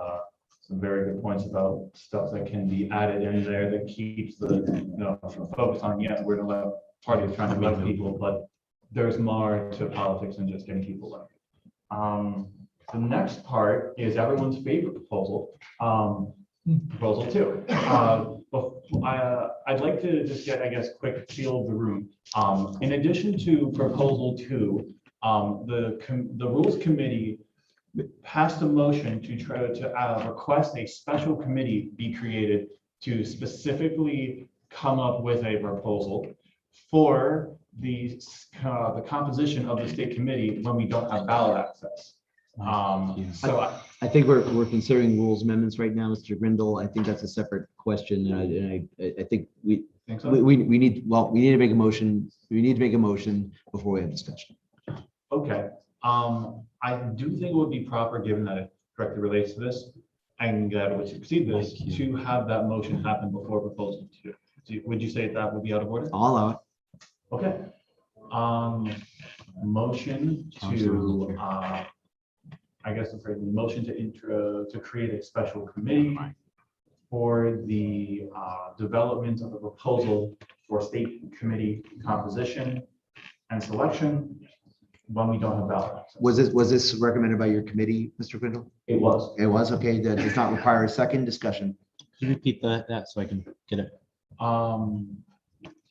Speaker 18: some very good points about stuff that can be added in there that keeps the, focus on, yes, we're gonna let parties trying to elect people, but there's more to politics than just getting people elected. The next part is everyone's favorite proposal, proposal 2. I'd like to just get, I guess, quick feel of the room. In addition to proposal 2, the Rules Committee passed a motion to try to request a special committee be created to specifically come up with a proposal for the composition of the state committee when we don't have ballot access. So
Speaker 2: I think we're considering rules amendments right now, Mr. Grindle. I think that's a separate question. And I think we need to make a motion. We need to make a motion before we have discussion.
Speaker 18: Okay. I do think it would be proper, given that it directly relates to this and that it would succeed this, to have that motion happen before proposal 2. Would you say that would be out of order?
Speaker 2: I'll allow it.
Speaker 18: Okay. Motion to, I guess the phrase, motion to create a special committee for the development of a proposal for state committee composition and selection when we don't have ballot access.
Speaker 2: Was this recommended by your committee, Mr. Grindle?
Speaker 18: It was.
Speaker 2: It was, okay. That does not require a second discussion.
Speaker 13: Can you repeat that so I can get it?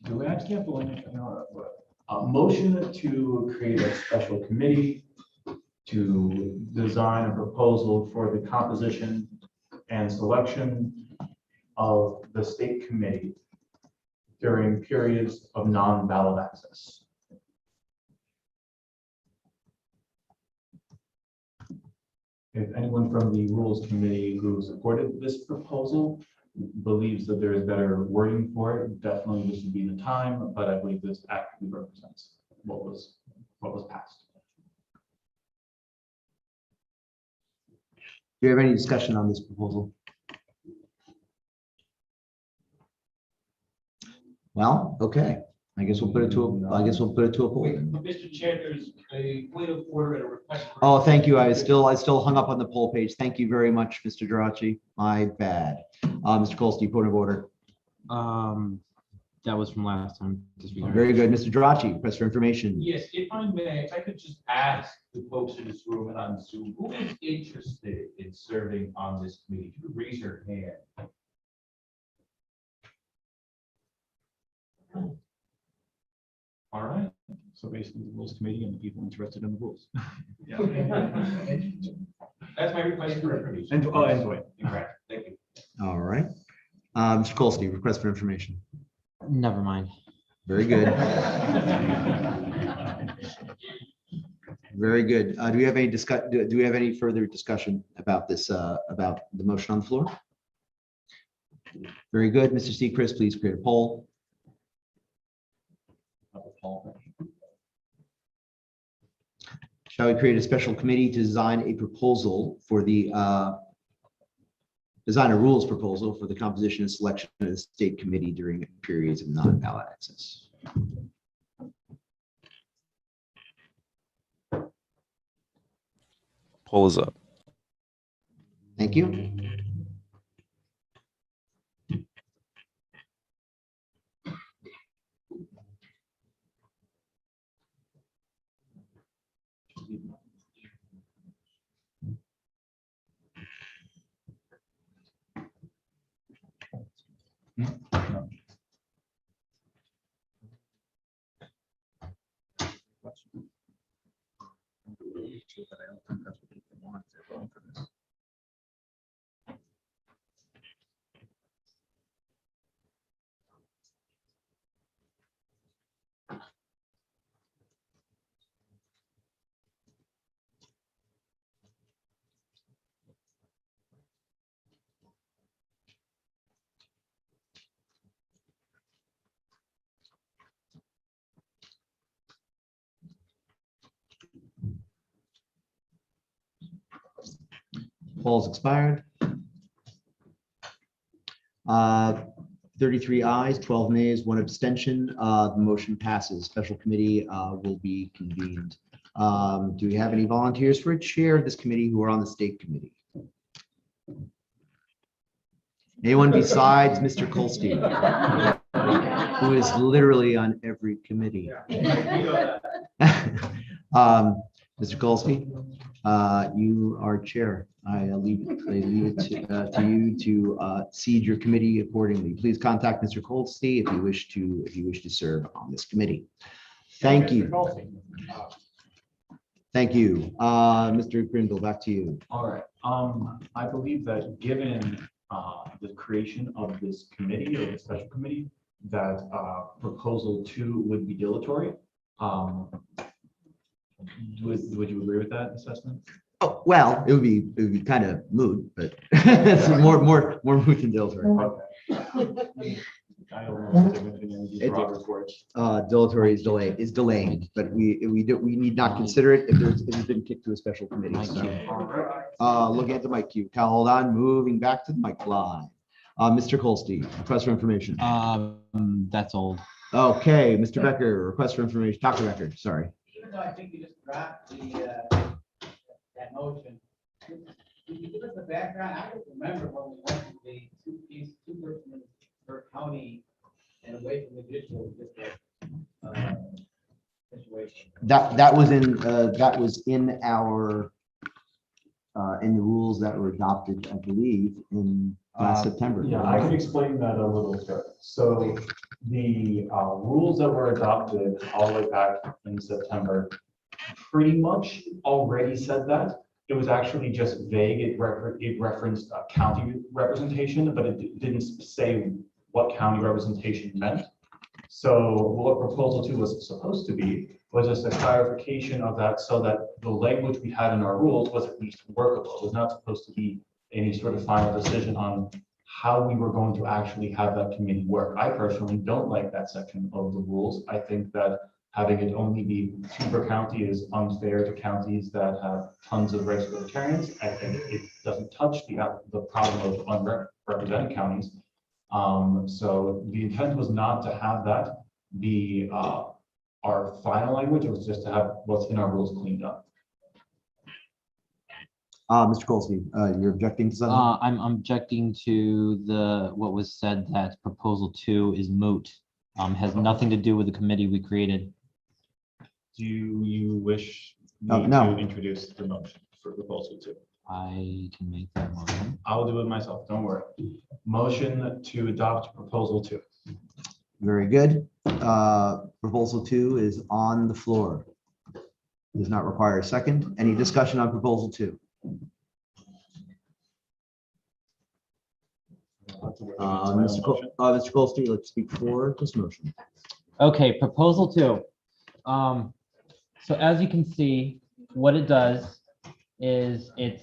Speaker 18: Do we actually have a motion to create a special committee to design a proposal for the composition and selection of the state committee during periods of non-ballot access? If anyone from the Rules Committee who supported this proposal believes that there is better wording for it, definitely this would be the time, but I believe this actually represents what was passed.
Speaker 2: Do you have any discussion on this proposal? Well, okay, I guess we'll put it to a poll.
Speaker 19: But Mr. Chair, there's a point of order and a request. for-
Speaker 2: Oh, thank you. I still hung up on the poll page. Thank you very much, Mr. Droche. My bad. Mr. Colstein, point of order.
Speaker 1: That was from last time. Disregard.
Speaker 2: Very good. Mr. Droche, request for information.
Speaker 19: Yes, if I may, if I could just ask the folks in this room and on Zoom, who is interested in serving on this committee? Could you raise your hand? All right.
Speaker 10: So basically, the rules committee and the people interested in the rules.
Speaker 19: That's my request for information.
Speaker 10: And Dwayne.
Speaker 19: Correct. Thank you.
Speaker 2: All right. Mr. Colstein, request for information.
Speaker 1: Never mind.
Speaker 2: Very good. Very good. Do we have any do we have any further discussion about this, about the motion on the floor? Very good. Mr. Seacrest, please create a poll. Shall we create a special committee to design a proposal for the, design a rules proposal for the composition and selection of the state committee during periods of non-ballot access?
Speaker 20: Poll is up.
Speaker 2: Thank you. Poll's expired. 33 ayes, 12 nays, 1 abstention. The motion passes. Special committee will be convened. Do we have any volunteers for a chair of this committee who are on the state committee? Anyone besides Mr. Colstein, who is literally on every committee? Mr. Colstein, you are chair. I leave it to you to seed your committee accordingly. Please contact Mr. Colstein if you wish to serve on this committee. Thank you. Thank you. Mr. Grindle, back to you.
Speaker 18: All right, I believe that given the creation of this committee or the special committee, that proposal 2 would be dilatory. Would you agree with that assessment?
Speaker 2: Oh, well, it would be kind of moot, but it's more moot than dilatory.
Speaker 18: I don't know if there's anything in these Robert's words.
Speaker 2: Dilatory is delayed, but we need not consider it if it's been kicked to a special committee. So, looking at the mic queue, Cal, hold on, moving back to the mic line. Mr. Colstein, request for information.
Speaker 1: That's old.
Speaker 2: Okay, Mr. Becker, request for information. Dr. Becker, sorry.
Speaker 12: Even though I think you just dropped that motion, can you give us the background? I don't remember when we went to the two-person per county and away from the digital district situation.
Speaker 2: That was in our in the rules that were adopted, I believe, in last September.
Speaker 18: Yeah, I can explain that a little bit. So the rules that were adopted all the way back in September pretty much already said that. It was actually just vague. It referenced county representation, but it didn't say what county representation meant. So what proposal 2 was supposed to be was just a clarification of that so that the language we had in our rules was at least workable. It was not supposed to be any sort of final decision on how we were going to actually have that committee work. I personally don't like that section of the rules. I think that having it only be 2 per county is unfair to counties that have tons of registered libertarians. I think it doesn't touch the problem of unrepresented counties. So the intent was not to have that be our final language. It was just to have what's in our rules cleaned up.
Speaker 2: Mr. Goldsby, you're objecting to something?
Speaker 1: I'm objecting to what was said that proposal 2 is moot. Has nothing to do with the committee we created.
Speaker 18: Do you wish
Speaker 2: Oh,
Speaker 18: me
Speaker 2: no.
Speaker 18: to introduce the motion for proposal 2?
Speaker 1: I can make that motion.
Speaker 18: I will do it myself, don't worry. Motion to adopt proposal 2.
Speaker 2: Very good. Proposal 2 is on the floor. Does not require a second. Any discussion on proposal 2? Mr. Goldstein, let's speak for this motion.
Speaker 1: Okay, proposal 2. So as you can see, what it does is it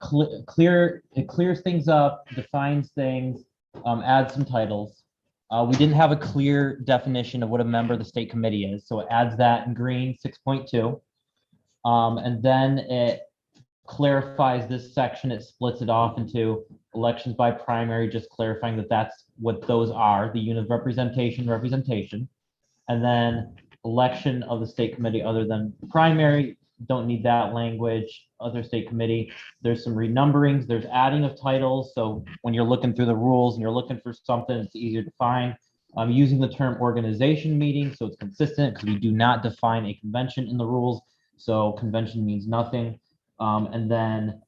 Speaker 1: clears things up, defines things, adds some titles. We didn't have a clear definition of what a member of the state committee is, so it adds that in green, 6.2. And then it clarifies this section. It splits it off into elections by primary, just clarifying that that's what those are, the unit of representation. And then election of the state committee other than primary, don't need that language. Other state committee, there's some renumberings, there's adding of titles. So when you're looking through the rules and you're looking for something, it's easier to find. I'm using the term organization meeting, so it's consistent because we do not define a convention in the rules. So convention means nothing. And then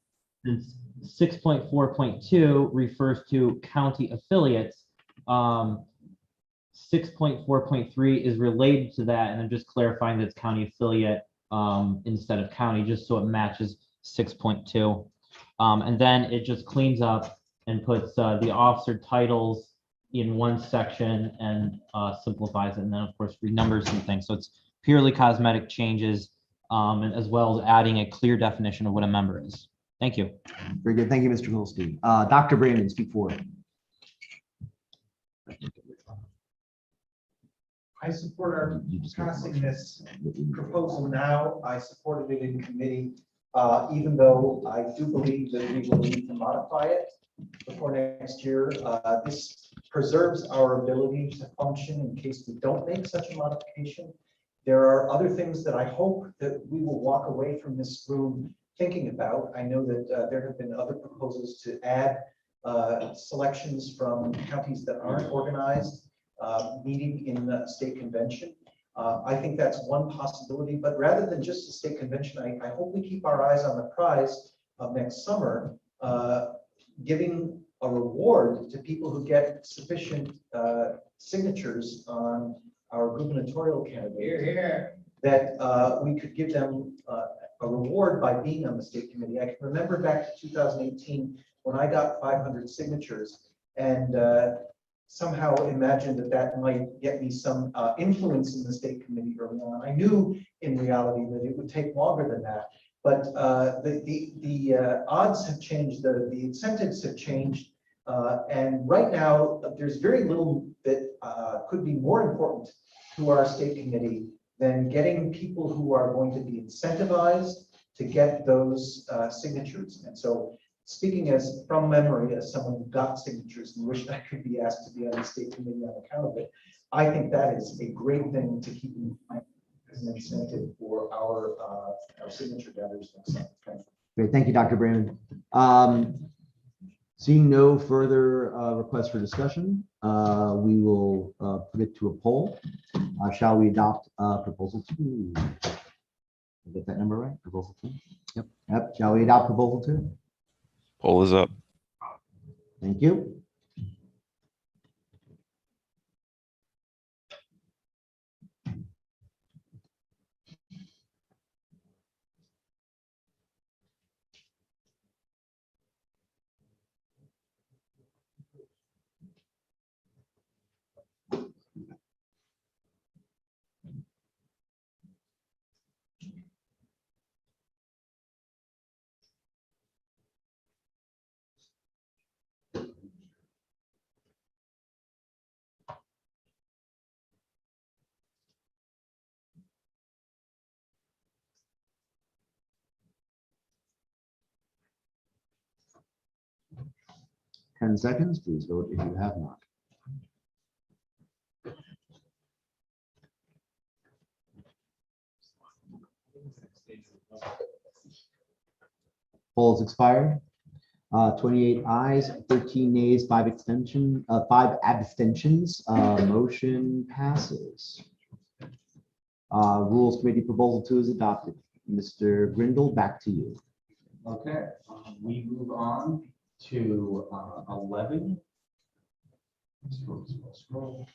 Speaker 1: 6.4.2 refers to county affiliates. 6.4.3 is related to that, and I'm just clarifying that it's county affiliate instead of county, just so it matches 6.2. And then it just cleans up and puts the officer titles in one section and simplifies it, and then of course renumbers some things. So it's purely cosmetic changes, and as well as adding a clear definition of what a member is. Thank you.
Speaker 2: Very good. Thank you, Mr. Goldstein. Dr. Brandon, speak for it.
Speaker 8: I support our passing this proposal now. I supported it in committee, even though I do believe that we will need to modify it before next year. This preserves our ability to function in case we don't make such a modification. There are other things that I hope that we will walk away from this room thinking about. I know that there have been other proposals to add selections from counties that aren't organized, meeting in the state convention. I think that's one possibility, but rather than just the state convention, I hope we keep our eyes on the prize of next summer, giving a reward to people who get sufficient signatures on our gubernatorial candidate. That we could give them a reward by being on the state committee. I can remember back to 2018 when I got 500 signatures and somehow imagined that might get me some influence in the state committee early on. I knew in reality that it would take longer than that, but the odds have changed, the incentives have changed, and right now there's very little that could be more important to our state committee than getting people who are going to be incentivized to get those signatures. And so, speaking as from memory, as someone who got signatures and wished I could be asked to be on the state committee on account of it, I think that is a great thing to keep in mind as an incentive for our signature gatherers next summer. Thank you.
Speaker 2: Great. Thank you, Dr. Brandon. Seeing no further requests for discussion, we will put it to a poll. Shall we adopt proposal 2? Did I get that number right? Proposal 2? Yep. Yep. Shall we adopt proposal 2?
Speaker 20: Poll is up.
Speaker 2: Thank you. 10 seconds. Please vote if you have not. Polls expired. 28 ayes, 13 nays, 5 abstentions. Motion passes. Rules Committee Proposal 2 is adopted. Mr. Grindle, back to you.
Speaker 18: Okay, we move on to 11. Scroll, scroll, scroll.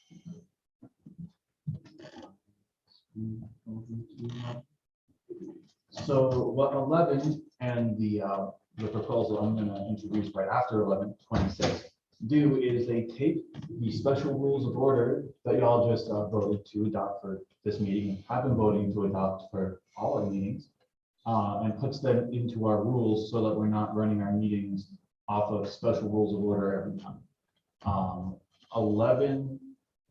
Speaker 18: So what 11 and the proposal I'm going to introduce right after 11:26 do is they take the special rules of order that y'all just voted to adopt for this meeting, and have been voting to adopt for all our meetings, and puts them into our rules so that we're not running our meetings off of special rules of order every time. 11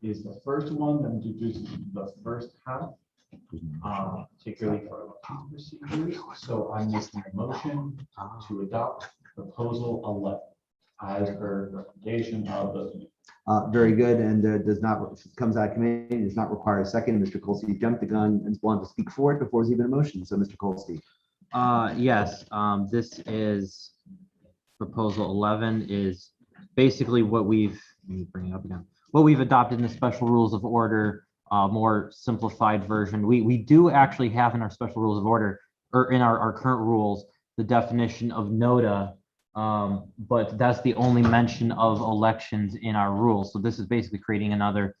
Speaker 18: is the first one that introduces the first half, particularly for procedures. So I'm making a motion to adopt proposal 11 as per recommendation of the.
Speaker 2: Very good, and does not, comes out of committee, does not require a second. Mr. Colsey jumped the gun and wanted to speak for it before it's even a motion. So Mr. Colsey.
Speaker 1: Yes, this is proposal 11 is basically what we've, let me bring it up again, what we've adopted in the special rules of order, more simplified version. We do actually have in our special rules of order, or in our current rules, the definition of NOTA, but that's the only mention of elections in our rules. So this is basically creating another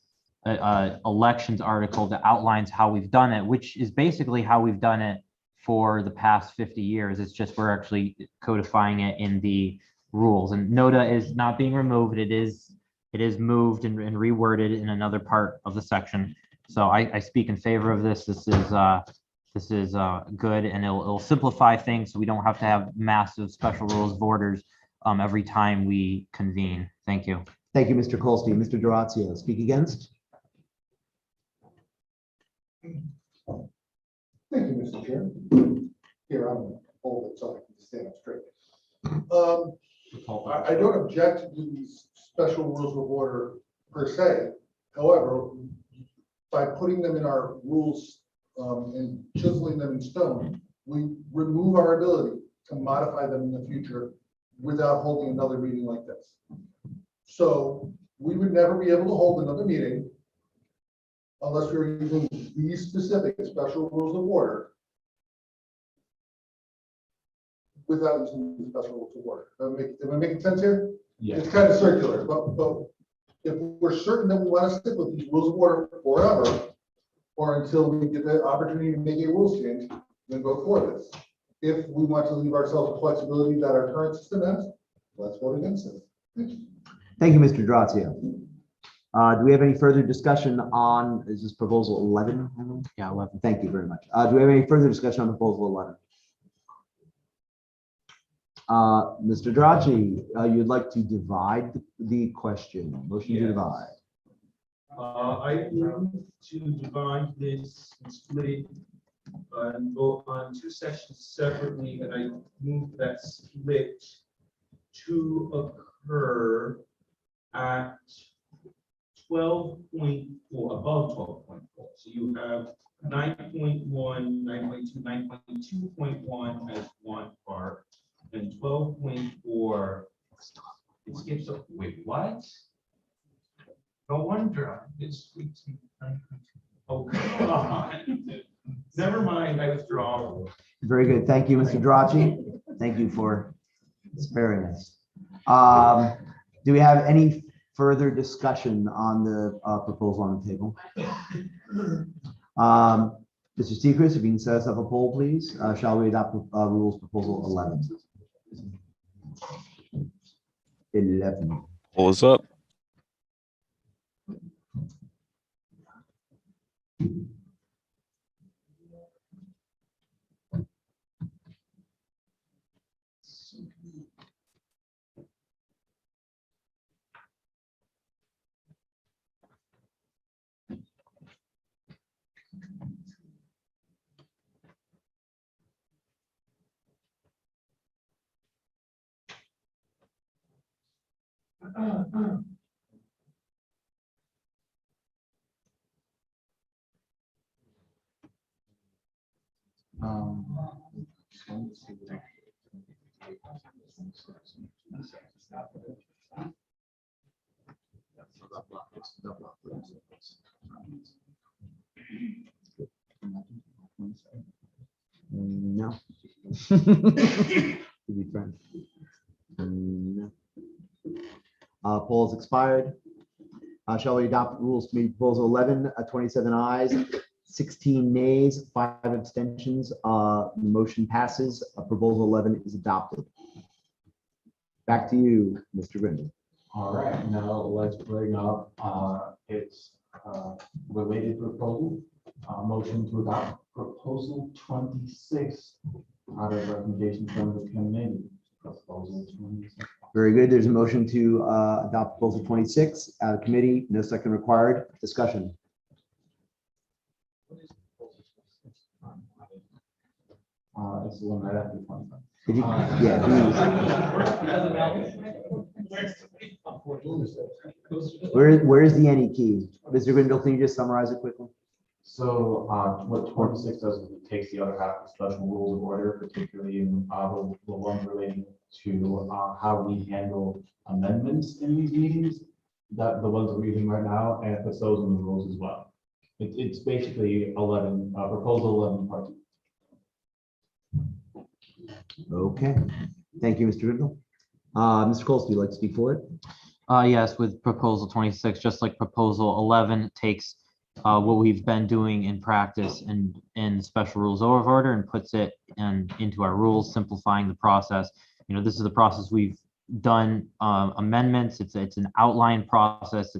Speaker 1: elections article that outlines how we've done it, which is basically how we've done it for the past 50 years. It's just we're actually codifying it in the rules, and NOTA is not being removed. It is moved and reworded in another part of the section. So I speak in favor of this. This is good, and it'll simplify things so we don't have to have massive special rules of orders every time we convene. Thank you.
Speaker 2: Thank you, Mr. Colsey. Mr. Durazio, speak against.
Speaker 9: Thank you, Mr. Chair. Here, I'm old, so I can stand up straight. I don't object to these special rules of order per se. However, by putting them in our rules and chiseling them in stone, we remove our ability to modify them in the future without holding another meeting like this. So we would never be able to hold another meeting unless we were using these specific special rules of order without using the special rules of order. Am I making sense here?
Speaker 19: Yeah.
Speaker 9: It's kind of circular, but if we're certain that we want to stick with these rules of order forever, or until we get the opportunity to make a rules change, then vote for this. If we want to leave ourselves the flexibility that our current system has, let's vote against it. Thank you.
Speaker 2: Thank you, Mr. Durazio. Do we have any further discussion on, is this proposal 11?
Speaker 1: Yeah, 11.
Speaker 2: Thank you very much. Do we have any further discussion on proposal 11? Mr. Drachi, you'd like to divide the question. Motion to
Speaker 19: Yes.
Speaker 2: divide.
Speaker 19: I move to divide this and split it and vote on two sections separately, and I move that split to occur at 12.4, above 12.4. So you have 9.1, 9.2, 9.2.1 as one part, and 12.4. It skips up. Wait, what? No wonder. It's. Oh, come on. Never mind, I withdraw.
Speaker 2: Very good. Thank you, Mr. Drachi. Thank you for sparing us. Do we have any further discussion on the proposal on the table? Mr. Seacrest, if you can set us up a poll, please. Shall we adopt rules proposal 11? 11.
Speaker 20: Poll is up.
Speaker 2: No. To be frank. No. Poll is expired. Shall we adopt rules committee proposal 11, 27 ayes, 16 nays, 5 abstentions. The motion passes. Proposal 11 is adopted. Back to you, Mr. Grindle.
Speaker 18: All right, now let's bring up, its, related proposal, motion to adopt proposal 26 out of recommendation from the committee. Proposal 26.
Speaker 2: Very good. There's a motion to adopt proposal 26 out of committee. No second required. Discussion.
Speaker 18: It's the one right after 25.
Speaker 2: Did you? Yeah. Where's the any key? Mr. Grindle, can you just summarize it quickly?
Speaker 18: So, what 26 does is it takes the other half of special rules of order, particularly in, the one relating to, how we handle amendments in these meetings, that the ones we're reading right now, and it puts those in the rules as well. It's basically 11, proposal 11 part 2.
Speaker 2: Okay. Thank you, Mr. Grindle. Mr. Coles, would you like to speak for it?
Speaker 1: Yes, with proposal 26, just like proposal 11 takes what we've been doing in practice and in special rules of order and puts it into our rules, simplifying the process. You know, this is the process we've done amendments. It's an outline process.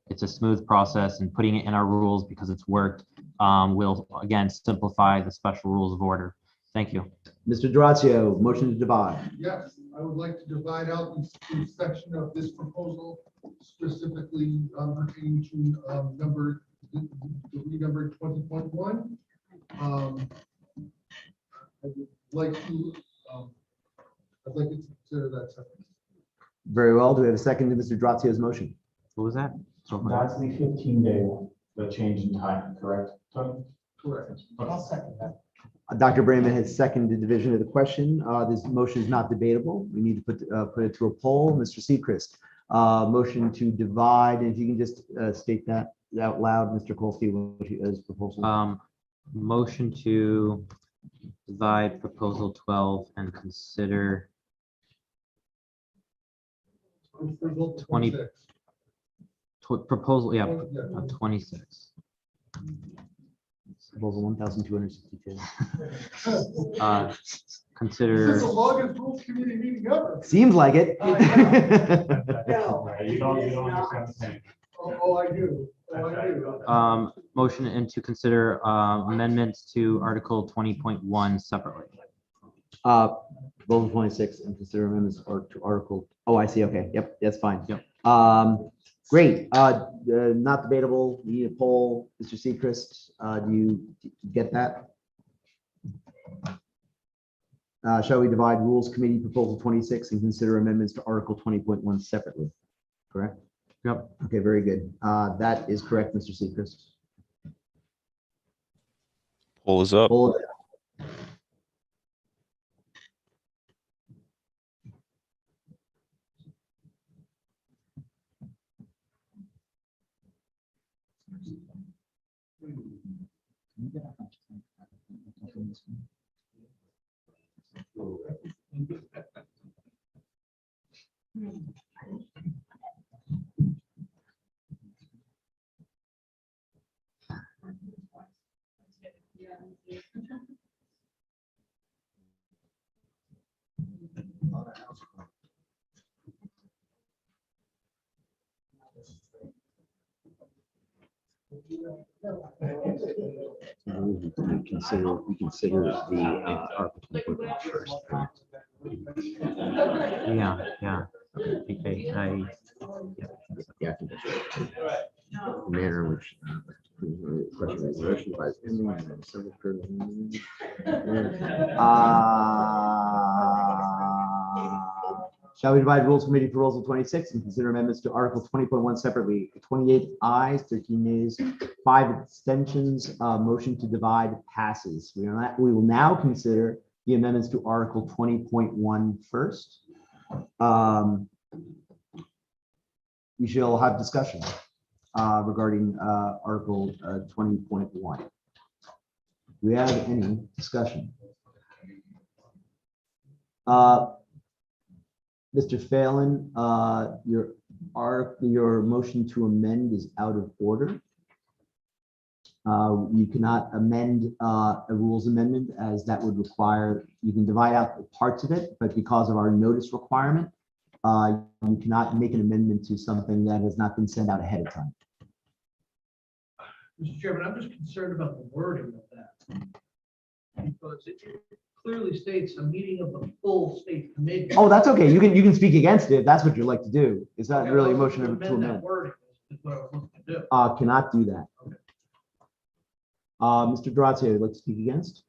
Speaker 1: It's a smooth process, and putting it in our rules because it's worked will again simplify the special rules of order. Thank you.
Speaker 2: Mr. Durazio, motion to divide.
Speaker 9: Yes, I would like to divide out each section of this proposal, specifically pertaining to the renumbered 20.1. I would like to, I'd like to consider that separate.
Speaker 2: Very well. Do we have a second to Mr. Durazio's motion?
Speaker 1: What was that?
Speaker 18: That's the 15-day one, the change in time, correct, Tony?
Speaker 9: Correct.
Speaker 8: I'll second that.
Speaker 2: Dr. Brandon has seconded the division of the question. This motion is not debatable. We need to put it to a poll. Mr. Seacrest, motion to divide. And if you can just state that out loud, Mr. Kolsky, what his proposal.
Speaker 1: Motion to divide proposal 12 and consider
Speaker 9: Proposal
Speaker 1: 20
Speaker 9: 26.
Speaker 1: proposal, yeah,
Speaker 9: Yeah.
Speaker 1: 26.
Speaker 2: Proposal 1,262.
Speaker 1: Consider.
Speaker 9: This is the longest rules committee meeting ever.
Speaker 2: Seems like it.
Speaker 18: You don't understand the thing.
Speaker 9: Oh, I do. Oh, I do.
Speaker 1: Motion and to consider amendments to Article 20.1 separately.
Speaker 2: Proposal 26 and consider amendments to Article. Oh, I see. Okay. Yep. That's fine.
Speaker 1: Yep.
Speaker 2: Great. Not debatable. We need a poll. Mr. Seacrest, do you get that? Shall we divide Rules Committee Proposal 26 and consider amendments to Article 20.1 separately? Correct?
Speaker 1: Yep.
Speaker 2: Okay, very good. That is correct, Mr. Seacrest.
Speaker 20: Poll is up.
Speaker 2: Poll. We consider the Article 20.1 first.
Speaker 1: Yeah. Okay.
Speaker 2: Yeah, I think that's right. The manner in which question resolution by opinion and civil Shall we divide Rules Committee for Rules of 26 and consider amendments to Article 20.1 separately? 28 ayes, 13 nays, 5 abstentions. Motion to divide passes. We will now consider the amendments to Article 20.1 first. We shall have discussion regarding Article 20.1. Do we have any discussion? Mr. Phelan, your motion to amend is out of order. You cannot amend a rules amendment, as that would require, you can divide out the parts of it, but because of our notice requirement, you cannot make an amendment to something that has not been sent out ahead of time.
Speaker 8: Mr. Chairman, I'm just concerned about the wording of that. Because it clearly states a meeting of the full state committee.
Speaker 2: Oh, that's okay. You can speak against it if that's what you'd like to do. It's not really a motion to
Speaker 8: that
Speaker 2: amend.
Speaker 8: wording is what I was looking to do.
Speaker 2: Cannot do that.
Speaker 8: Okay.
Speaker 2: Mr. Durazio, would like to speak against?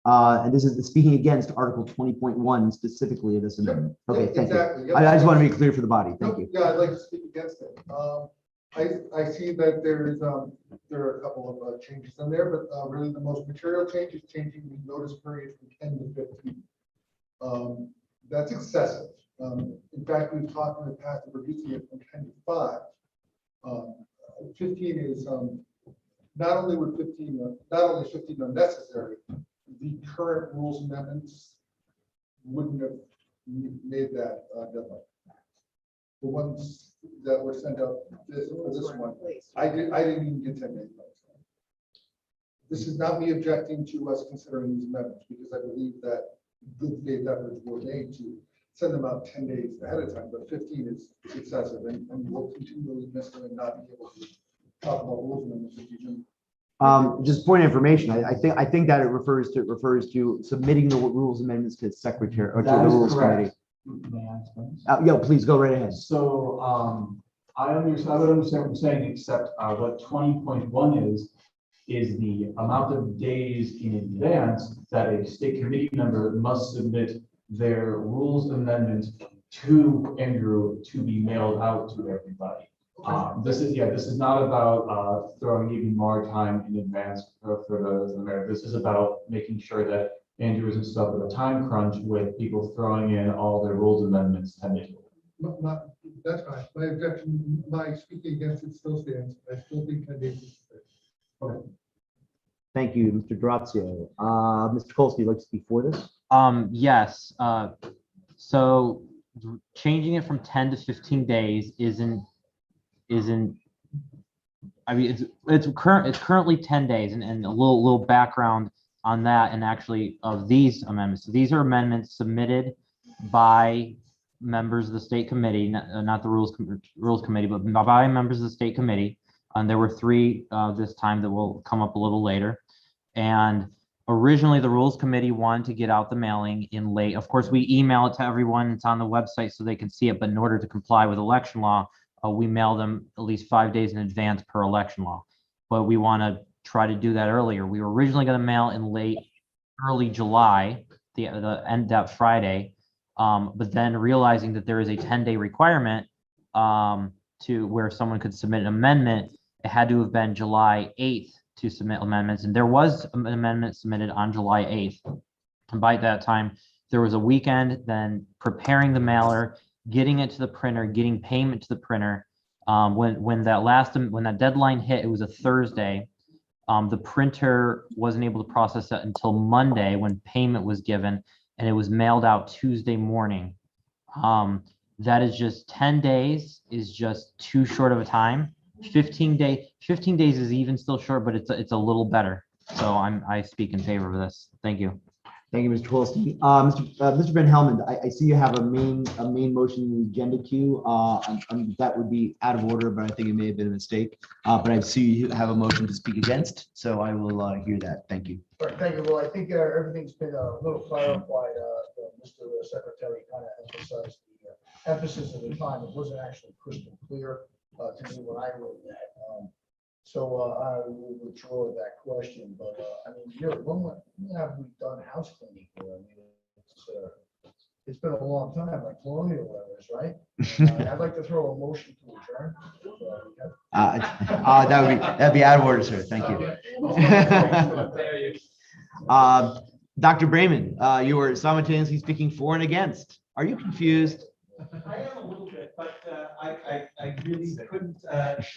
Speaker 2: And this is speaking against Article 20.1 specifically of this amendment. Okay, thank
Speaker 9: Exactly.
Speaker 2: you. I just want to be clear for the body. Thank you.
Speaker 9: Yeah, I'd like to speak against it. I see that there are a couple of changes in there, but really the most material change is changing the notice period from 10 to 15. That's excessive. In fact, we've talked in the past of reducing it from 10 to 5. 15 is not only 15 unnecessary, the current rules amendments wouldn't have made that deadline. The ones that were sent out for this one, I didn't even get 10 days. This is not me objecting to us considering these amendments, because I believe that good faith efforts were made to send them out 10 days ahead of time, but 15 is excessive, and we'll continually miss them and not be able to talk about rules amendments.
Speaker 2: Just point of information. I think that it refers to submitting the rules amendments to the secretary or to the rules committee.
Speaker 18: May I explain?
Speaker 2: Yeah, please go right ahead.
Speaker 18: So I would understand what you're saying, except what 20.1 is the amount of days in advance that a state committee member must submit their rules amendment to Andrew to be mailed out to everybody. This is not about throwing even more time in advance for the mayor. This is about making sure that Andrew isn't stuck with a time crunch with people throwing in all their rules amendments 10 days.
Speaker 9: That's fine. My objection, my speaking against it still stands. I still think 10 days is fair.
Speaker 2: Okay. Thank you, Mr. Durazio. Mr. Kolsky, would like to speak for this?
Speaker 1: Yes. So changing it from 10 to 15 days isn't. I mean, it's currently 10 days, and a little background on that, and actually of these amendments. So these are amendments submitted by members of the state committee, not the rules committee, but by members of the state committee. And there were 3 this time that will come up a little later. And originally the rules committee wanted to get out the mailing in late. Of course, we email it to everyone. It's on the website so they can see it. But in order to comply with election law, we mail them at least 5 days in advance per election law. But we want to try to do that earlier. We were originally going to mail in early July, the end that Friday. But then realizing that there is a 10-day requirement to where someone could submit an amendment, it had to have been July 8th to submit amendments. And there was an amendment submitted on July 8th. And by that time, there was a weekend, then preparing the mailer, getting it to the printer, getting payment to the printer. When that deadline hit, it was a Thursday. The printer wasn't able to process it until Monday when payment was given, and it was mailed out Tuesday morning. That is just 10 days is just too short of a time. 15 days is even still short, but it's a little better. So I speak in favor of this. Thank you.
Speaker 2: Thank you, Mr. Kolsky. Mr. Van Helmond, I see you have a main motion in the agenda queue. That would be out of order, but I think it may have been a mistake. But I see you have a motion to speak against, so I will hear that. Thank you.
Speaker 11: All right, thank you. Well, I think everything's been a little clarified. Mr. Secretary kind of emphasized the emphasis of the time. It wasn't actually crystal clear to me when I wrote that. So I will withdraw that question, but I mean, really, when have we done house cleaning for? I mean, It's been a long time, like colonial errors, right? I'd like to throw a motion to adjourn.
Speaker 2: That'd be out of order, sir. Thank you. Dr. Brayman, you were simultaneously speaking for and against. Are you confused?
Speaker 8: I am a little bit, but I really couldn't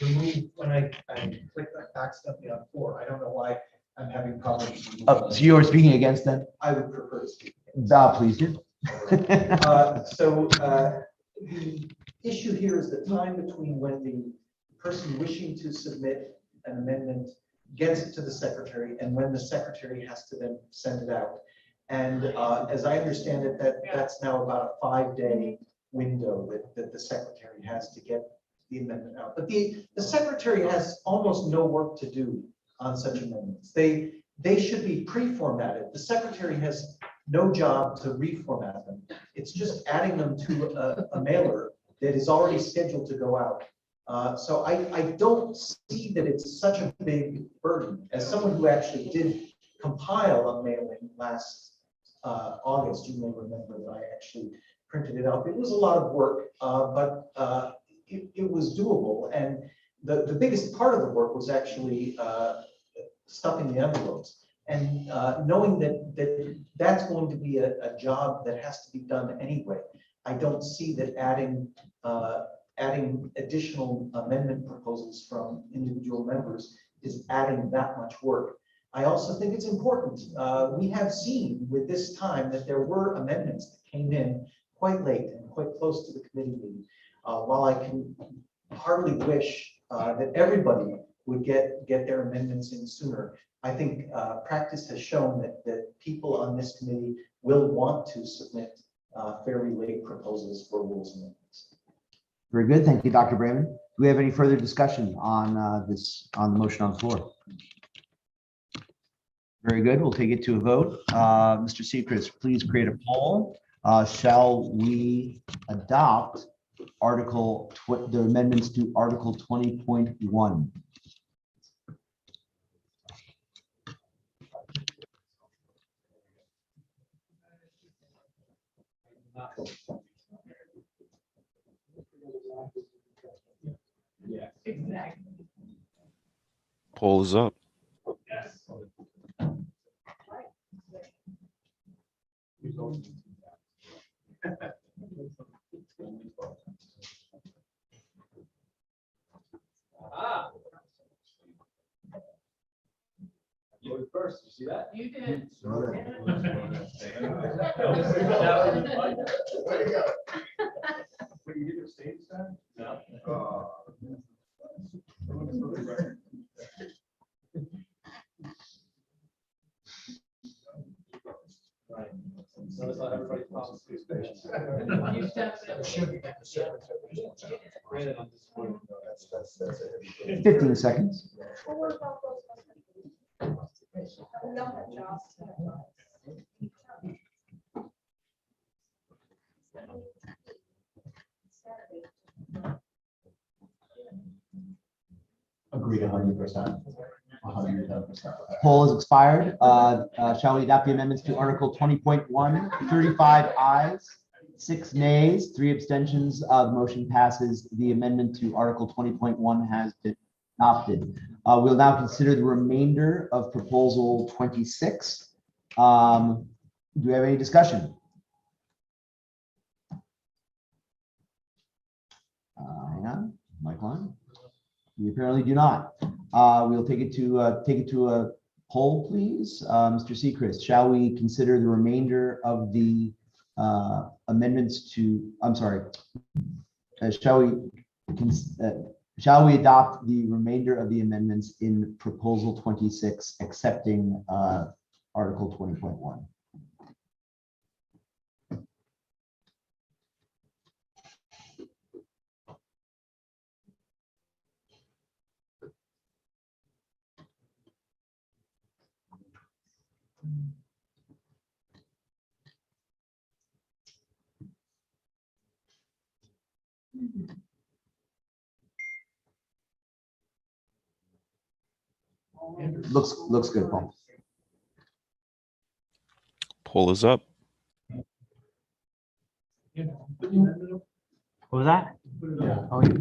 Speaker 8: remove when I clicked that accidentally on 4. I don't know why I'm having problems.
Speaker 2: So you were speaking against them?
Speaker 8: I would prefer to speak.
Speaker 2: Please do.
Speaker 8: The issue here is the time between when the person wishing to submit an amendment gets it to the secretary and when the secretary has to then send it out. And as I understand it, that's now about a 5-day window that the secretary has to get the amendment out. But the secretary has almost no work to do on such amendments. They should be pre-formatted. The secretary has no job to reformat them. It's just adding them to a mailer that is already scheduled to go out. So I don't see that it's such a big burden. As someone who actually did compile a mailing last August, you may remember that I actually printed it out. It was a lot of work, but it was doable. And the biggest part of the work was actually stuffing the envelopes. And knowing that's going to be a job that has to be done anyway, I don't see that adding additional amendment proposals from individual members is adding that much work. I also think it's important. We have seen with this time that there were amendments that came in quite late and quite close to the committee meeting. While I can hardly wish that everybody would get their amendments in sooner, I think practice has shown that people on this committee will want to submit fairly late proposals for rules amendments.
Speaker 2: Very good. Thank you, Dr. Brayman. Do we have any further discussion on the motion on the floor? Very good. We'll take it to a vote. Mr. Seacrest, please create a poll. Shall we adopt the amendments to Article 20.1?
Speaker 12: Yeah, exactly.
Speaker 20: Poll is up.
Speaker 12: Yes. Ah. You were first, you see that? You did.
Speaker 6: But you didn't abstain this time?
Speaker 12: No.
Speaker 6: Right. So let's let everybody promise to stay.
Speaker 12: You stepped in.
Speaker 11: It should be the secretary.
Speaker 6: Granted, I'm disappointed.
Speaker 11: That's it.
Speaker 2: 15 seconds.
Speaker 18: Agreed 100%. 110%.
Speaker 2: Poll is expired. Shall we adopt the amendments to Article 20.1? 35 ayes, 6 nays, 3 abstentions. The motion passes. The amendment to Article 20.1 has been adopted. We'll now consider the remainder of Proposal 26. Do we have any discussion? Hang on, mic on. We apparently do not. We'll take it to a poll, please. Mr. Seacrest, shall we consider the remainder of the amendments to? I'm sorry. Shall we adopt the remainder of the amendments in Proposal 26, accepting Article 20.1? Looks good, Paul.
Speaker 20: Poll is up.
Speaker 1: What was that?
Speaker 18: Yeah.
Speaker 1: Oh, yeah.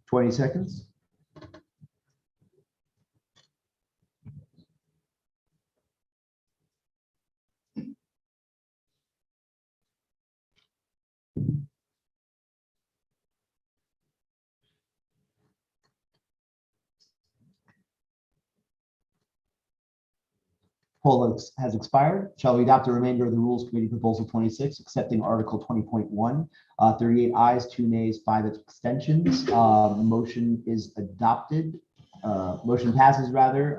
Speaker 2: Twenty seconds. Poll has expired. Shall we adopt the remainder of the Rules Committee Proposal 26, accepting Article 20.1? 38 ayes, 2 nays, 5 abstentions. Motion is adopted. Motion passes rather.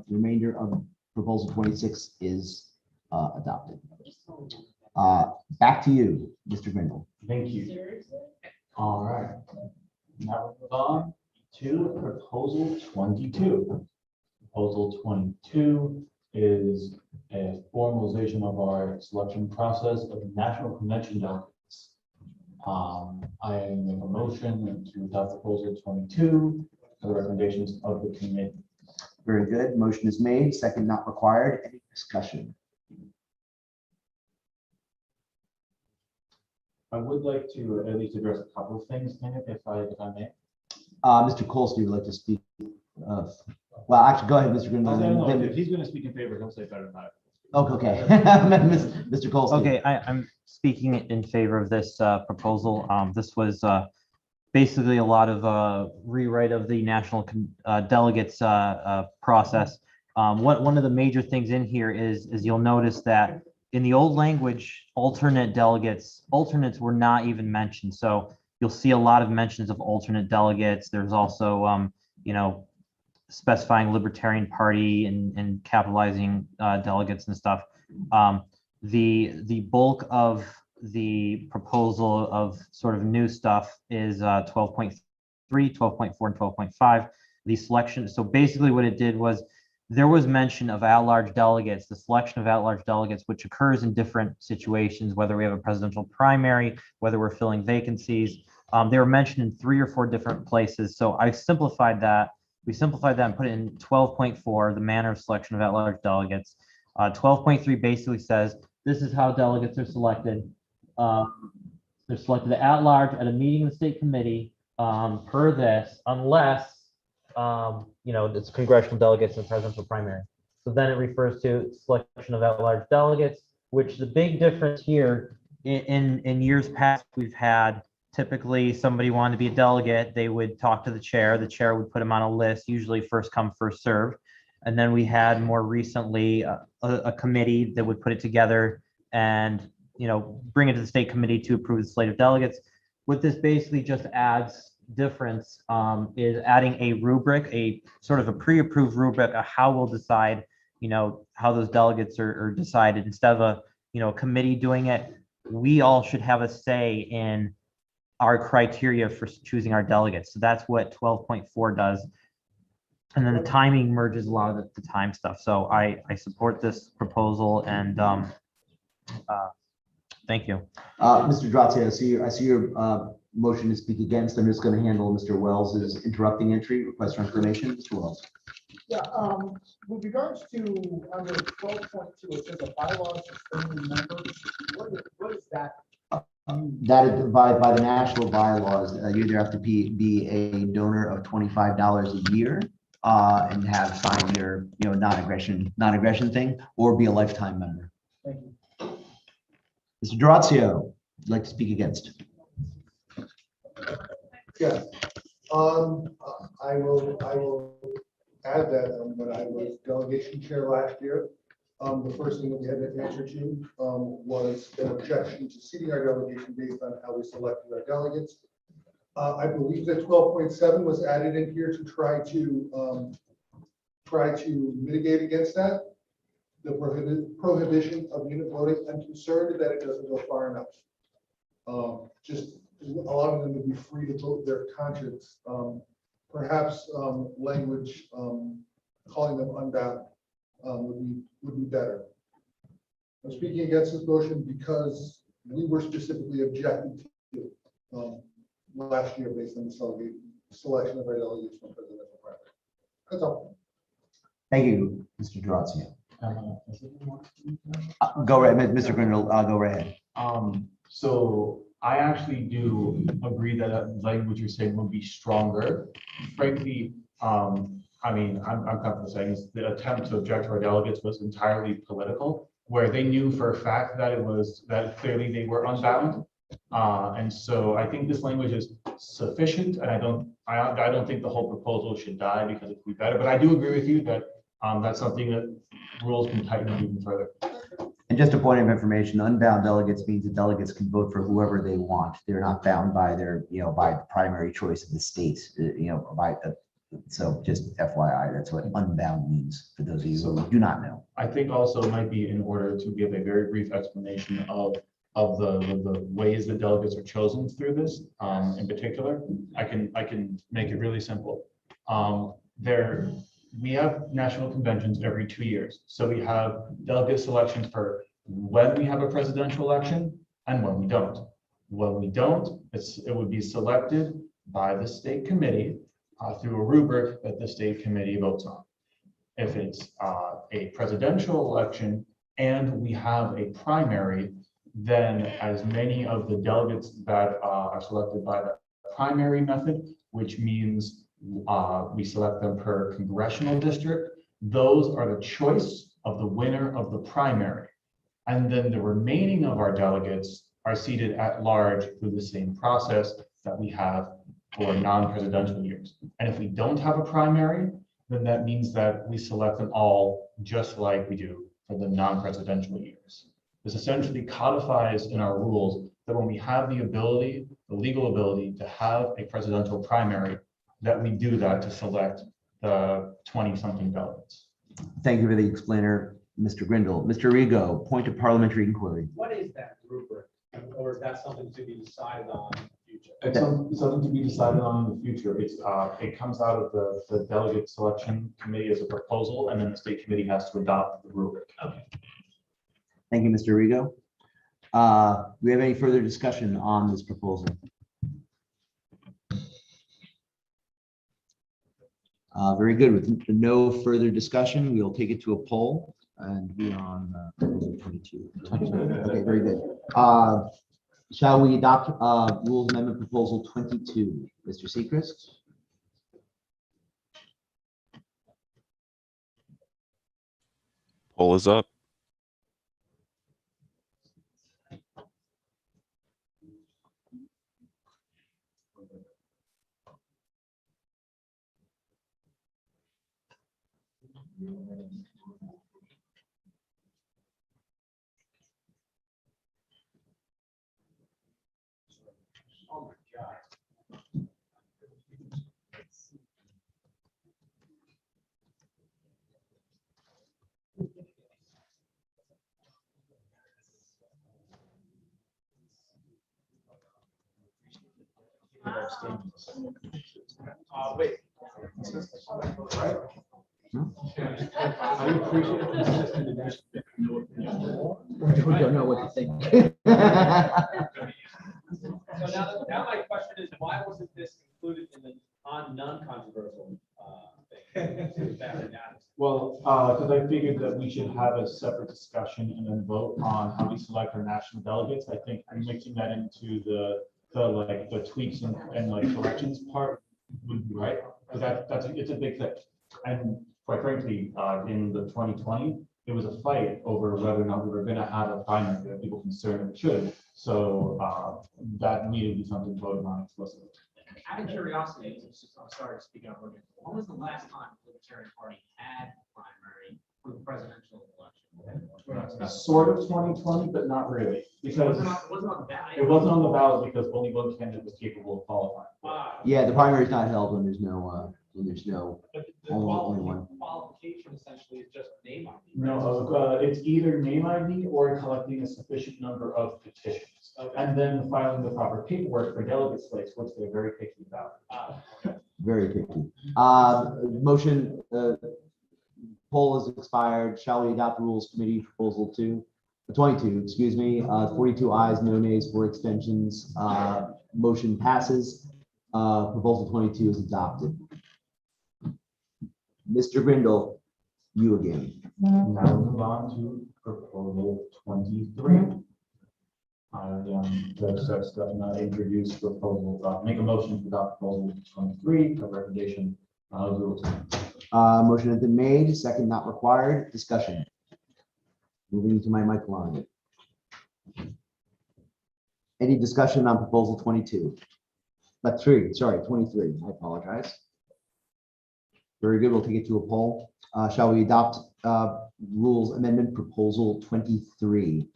Speaker 2: Remainder of Proposal 26 is adopted. Back to you, Mr. Grindle.
Speaker 18: Thank you. All right. Now we move on to proposal 22. Proposal 22 is a formalization of our selection process of national convention delegates. I make a motion to adopt proposal 22 for the recommendations of the committee.
Speaker 2: Very good. Motion is made. Second not required. Any discussion?
Speaker 18: I would like to at least address a couple of things, Kenneth, if I may.
Speaker 2: Mr. Colston would like to speak. Well, actually, go ahead, Mr. Grindle.
Speaker 18: No,
Speaker 2: Then-
Speaker 18: if he's going to speak in favor, he'll say better than that.
Speaker 2: Okay. Mr. Colston.
Speaker 1: Okay, I'm speaking in favor of this proposal. This was basically a lot of rewrite of the national delegates process. One of the major things in here is you'll notice that in the old language, alternates were not even mentioned. So you'll see a lot of mentions of alternate delegates. There's also, specifying Libertarian Party and capitalizing delegates and stuff. The bulk of the proposal of sort of new stuff is 12.3, 12.4, and 12.5. The selection. So basically what it did was there was mention of at-large delegates, the selection of at-large delegates, which occurs in different situations, whether we have a presidential primary, whether we're filling vacancies. They were mentioned in 3 or 4 different places. So I simplified that. We simplified that and put it in 12.4, the manner of selection of at-large delegates. 12.3 basically says, this is how delegates are selected. They're selected at-large at a meeting of the state committee per this, unless it's congressional delegates in the presidential primary. So then it refers to selection of at-large delegates, which the big difference here in years past, we've had typically somebody wanted to be a delegate, they would talk to the chair would put them on a list, usually first come, first served. And then we had more recently a committee that would put it together and bring it to the state committee to approve the slate of delegates. What this basically just adds difference is adding a rubric, a sort of a pre-approved rubric of how we'll decide, how those delegates are decided. Instead of a committee doing it, we all should have a say in our criteria for choosing our delegates. So that's what 12.4 does. And then the timing merges a lot of the time stuff. So I support this proposal and thank you.
Speaker 2: Mr. Drazia, I see your motion to speak against. I'm just going to handle Mr. Wells's interrupting entry, request for information. Mr. Wells.
Speaker 11: Yeah, with regards to under 12.2, it says a bylaws suspending member. What is that?
Speaker 2: That is by the national bylaws, you either have to be a donor of $25 a year and have signed your non-aggression thing, or be a lifetime member.
Speaker 11: Thank you.
Speaker 2: Mr. Durazio, would like to speak against.
Speaker 11: Yeah, I will add that when I was delegation chair last year, the first thing that we had to answer to was an objection to seating our delegation based on how we selected our delegates. I believe that 12.7 was added in here to try to mitigate against that.
Speaker 9: the prohibition of unit voting. I'm concerned that it doesn't go far enough. Just allowing them to be free to vote their conscience. Perhaps language calling them unbound would be better. I'm speaking against this motion because we were specifically objecting to last year based on the selection of our delegates from presidential primary. That's all.
Speaker 2: Thank you, Mr. Durazio. Go right, Mr. Grindle, go right ahead.
Speaker 18: So I actually do agree that that language you're saying would be stronger. Frankly, I mean, I'm comfortable saying is the attempt to object to our delegates was entirely political, where they knew for a fact that it was, that clearly they were unbound. And so I think this language is sufficient, and I don't think the whole proposal should die because it could be better, but I do agree with you that that's something that rules can tighten up even further.
Speaker 2: And just a point of information, unbound delegates means the delegates can vote for whoever they want. They're not bound by their, by the primary choice of the state, so just FYI, that's what unbound means for those of you who do not know.
Speaker 18: I think also it might be in order to give a very brief explanation of the ways that delegates are chosen through this. In particular, I can make it really simple. We have national conventions every 2 years. So we have delegate selections for when we have a presidential election and when we don't. When we don't, it would be selected by the state committee through a rubric that the state committee votes on. If it's a presidential election and we have a primary, then as many of the delegates that are selected by the primary method, which means we select them per congressional district, those are the choice of the winner of the primary. And then the remaining of our delegates are seated at large through the same process that we have for non-presidential years. And if we don't have a primary, then that means that we select them all just like we do for the non-presidential years. This essentially codifies in our rules that when we have the ability, the legal ability to have a presidential primary, that we do that to select the 20-something delegates.
Speaker 2: Thank you for the explainer, Mr. Grindle. Mr. Rigo, point of parliamentary inquiry.
Speaker 12: What is that rubric? Or is that something to be decided on in the future?
Speaker 18: It's something to be decided on in the future. It comes out of the delegate selection committee as a proposal, and then the state committee has to adopt the rubric.
Speaker 12: Okay.
Speaker 2: Thank you, Mr. Rigo. Do we have any further discussion on this proposal? Very good. With no further discussion, we will take it to a poll and be on proposal 22. Okay, very good. Shall we adopt Rules Amendment Proposal 22? Mr. Sechrist?
Speaker 20: Poll is up.
Speaker 12: Oh my God. Wait.
Speaker 2: I appreciate it. We don't know what to think.
Speaker 12: So now my question is, why wasn't this included in the non-controversial thing?
Speaker 18: Well, because I figured that we should have a separate discussion and then vote on how we select our national delegates. I think mixing that into the tweaks and like corrections part would be right, because it's a big thing. And quite frankly, in the 2020, it was a fight over whether or not we were going to have a primary. There were people concerned that we should. So that needed to be something voted on explicitly.
Speaker 12: Out of curiosity, I'm sorry to speak out. When was the last time the Libertarian Party had a primary for the presidential election?
Speaker 18: Sort of 2020, but not really, because
Speaker 12: It wasn't on the ballot.
Speaker 18: it wasn't on the ballot because only one candidate was capable of qualifying.
Speaker 2: Yeah, the primary is not held when there's no,
Speaker 12: But the
Speaker 2: only one.
Speaker 12: qualification essentially is just name ID.
Speaker 18: No, it's either name ID or collecting a sufficient number of petitions. And then filing the proper paperwork for delegate slates, which they're very picky about.
Speaker 2: Very picky. Motion, poll is expired. Shall we adopt the rules committee proposal 22, excuse me, 42 ayes, no nays, 4 extensions. Motion passes. Proposal 22 is adopted. Mr. Grindle, you again.
Speaker 18: Now move on to proposal 23. Judge Sexton does not introduce proposal, make a motion to adopt proposal 23, the recommendation.
Speaker 2: Motion has been made, second not required, discussion. Moving to my mic line. Any discussion on proposal 22? 23, I apologize. Very good, we'll take it to a poll. Shall we adopt rules amendment proposal 23?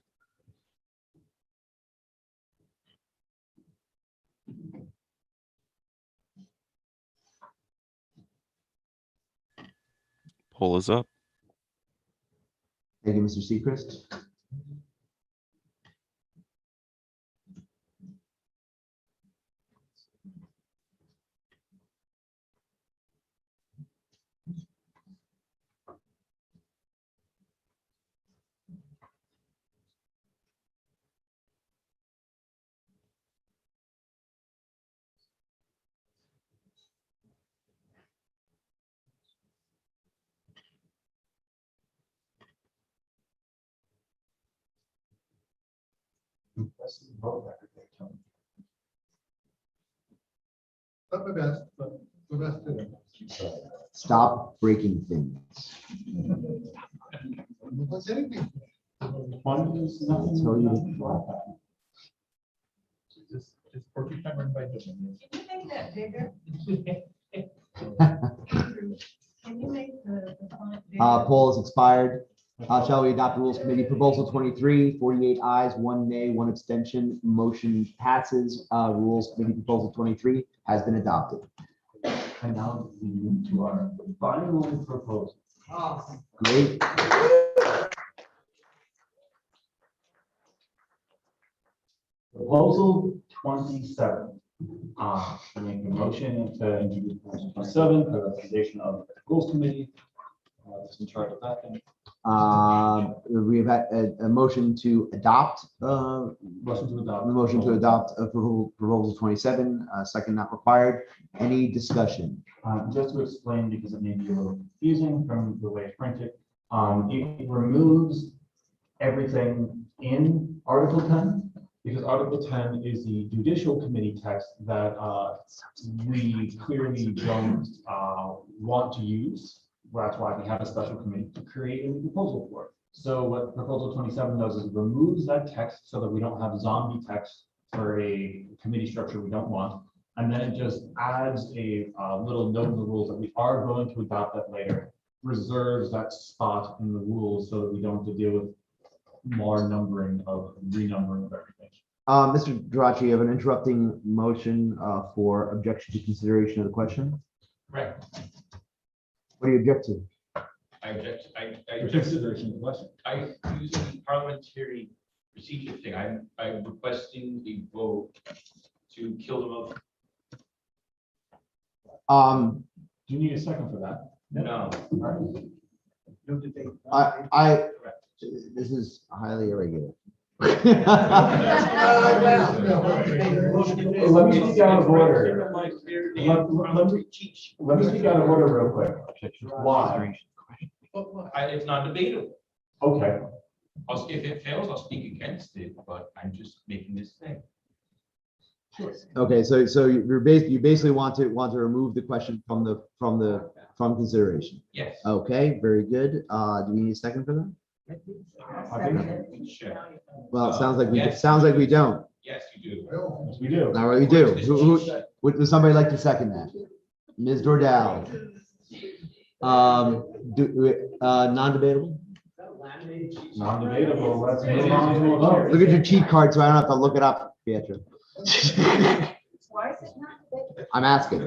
Speaker 20: Poll is up.
Speaker 2: Thank you, Mr. Sechrist.
Speaker 9: Not my best, but my best.
Speaker 2: Stop breaking things.
Speaker 9: What's anything?
Speaker 2: Tell you
Speaker 19: Just perfect time run by
Speaker 17: Can you make that bigger? Can you make the font bigger?
Speaker 2: Poll is expired. Shall we adopt the rules committee proposal 23, 48 ayes, 1 nay, 1 abstention, motion passes. Rules committee proposal 23 has been adopted.
Speaker 18: And now we move to our final proposal.
Speaker 2: Great.
Speaker 18: Proposal 27. Make a motion to introduce proposal 27 for the recommendation of the rules committee. Just in charge of that thing.
Speaker 2: We have had a motion to adopt.
Speaker 18: Motion to adopt.
Speaker 2: The motion to adopt proposal 27, second not required. Any discussion?
Speaker 18: Just to explain, because it may be a little confusing from the way it's printed, it removes everything in Article 10, because Article 10 is the judicial committee text that we clearly don't want to use. That's why we have a special committee to create a new proposal for it. So what proposal 27 does is removes that text so that we don't have zombie text for a committee structure we don't want. And then it just adds a little note in the rules that we are going to adopt that later, reserves that spot in the rules so that we don't have to deal with more renumbering of everything.
Speaker 2: Mr. Droche, you have an interrupting motion for objection to consideration of the question.
Speaker 12: Right.
Speaker 2: What do you object to?
Speaker 12: I object I use the parliamentary procedure thing. I'm requesting a vote to kill the motion.
Speaker 18: Do you need a second for that?
Speaker 12: No.
Speaker 8: No debate.
Speaker 2: This is highly irregular.
Speaker 18: Let me speak out of order. Let me speak out of order real quick. Why?
Speaker 12: It's not debatable.
Speaker 18: Okay.
Speaker 12: If it fails, I'll speak against it, but I'm just making this thing.
Speaker 2: Okay, so you basically want to remove the question from consideration.
Speaker 12: Yes.
Speaker 2: Okay, very good. Do we need a second for that? Well, it sounds like we don't.
Speaker 12: Yes, you do.
Speaker 18: Yes, we do.
Speaker 2: All right, we do. Would somebody like to second that? Ms. Dordal. Non-debatable?
Speaker 18: Non-debatable. Let's move on to a vote.
Speaker 2: Look at your cheat card so I don't have to look it up, Pietro.
Speaker 17: Why is it not?
Speaker 2: I'm asking.
Speaker 22: I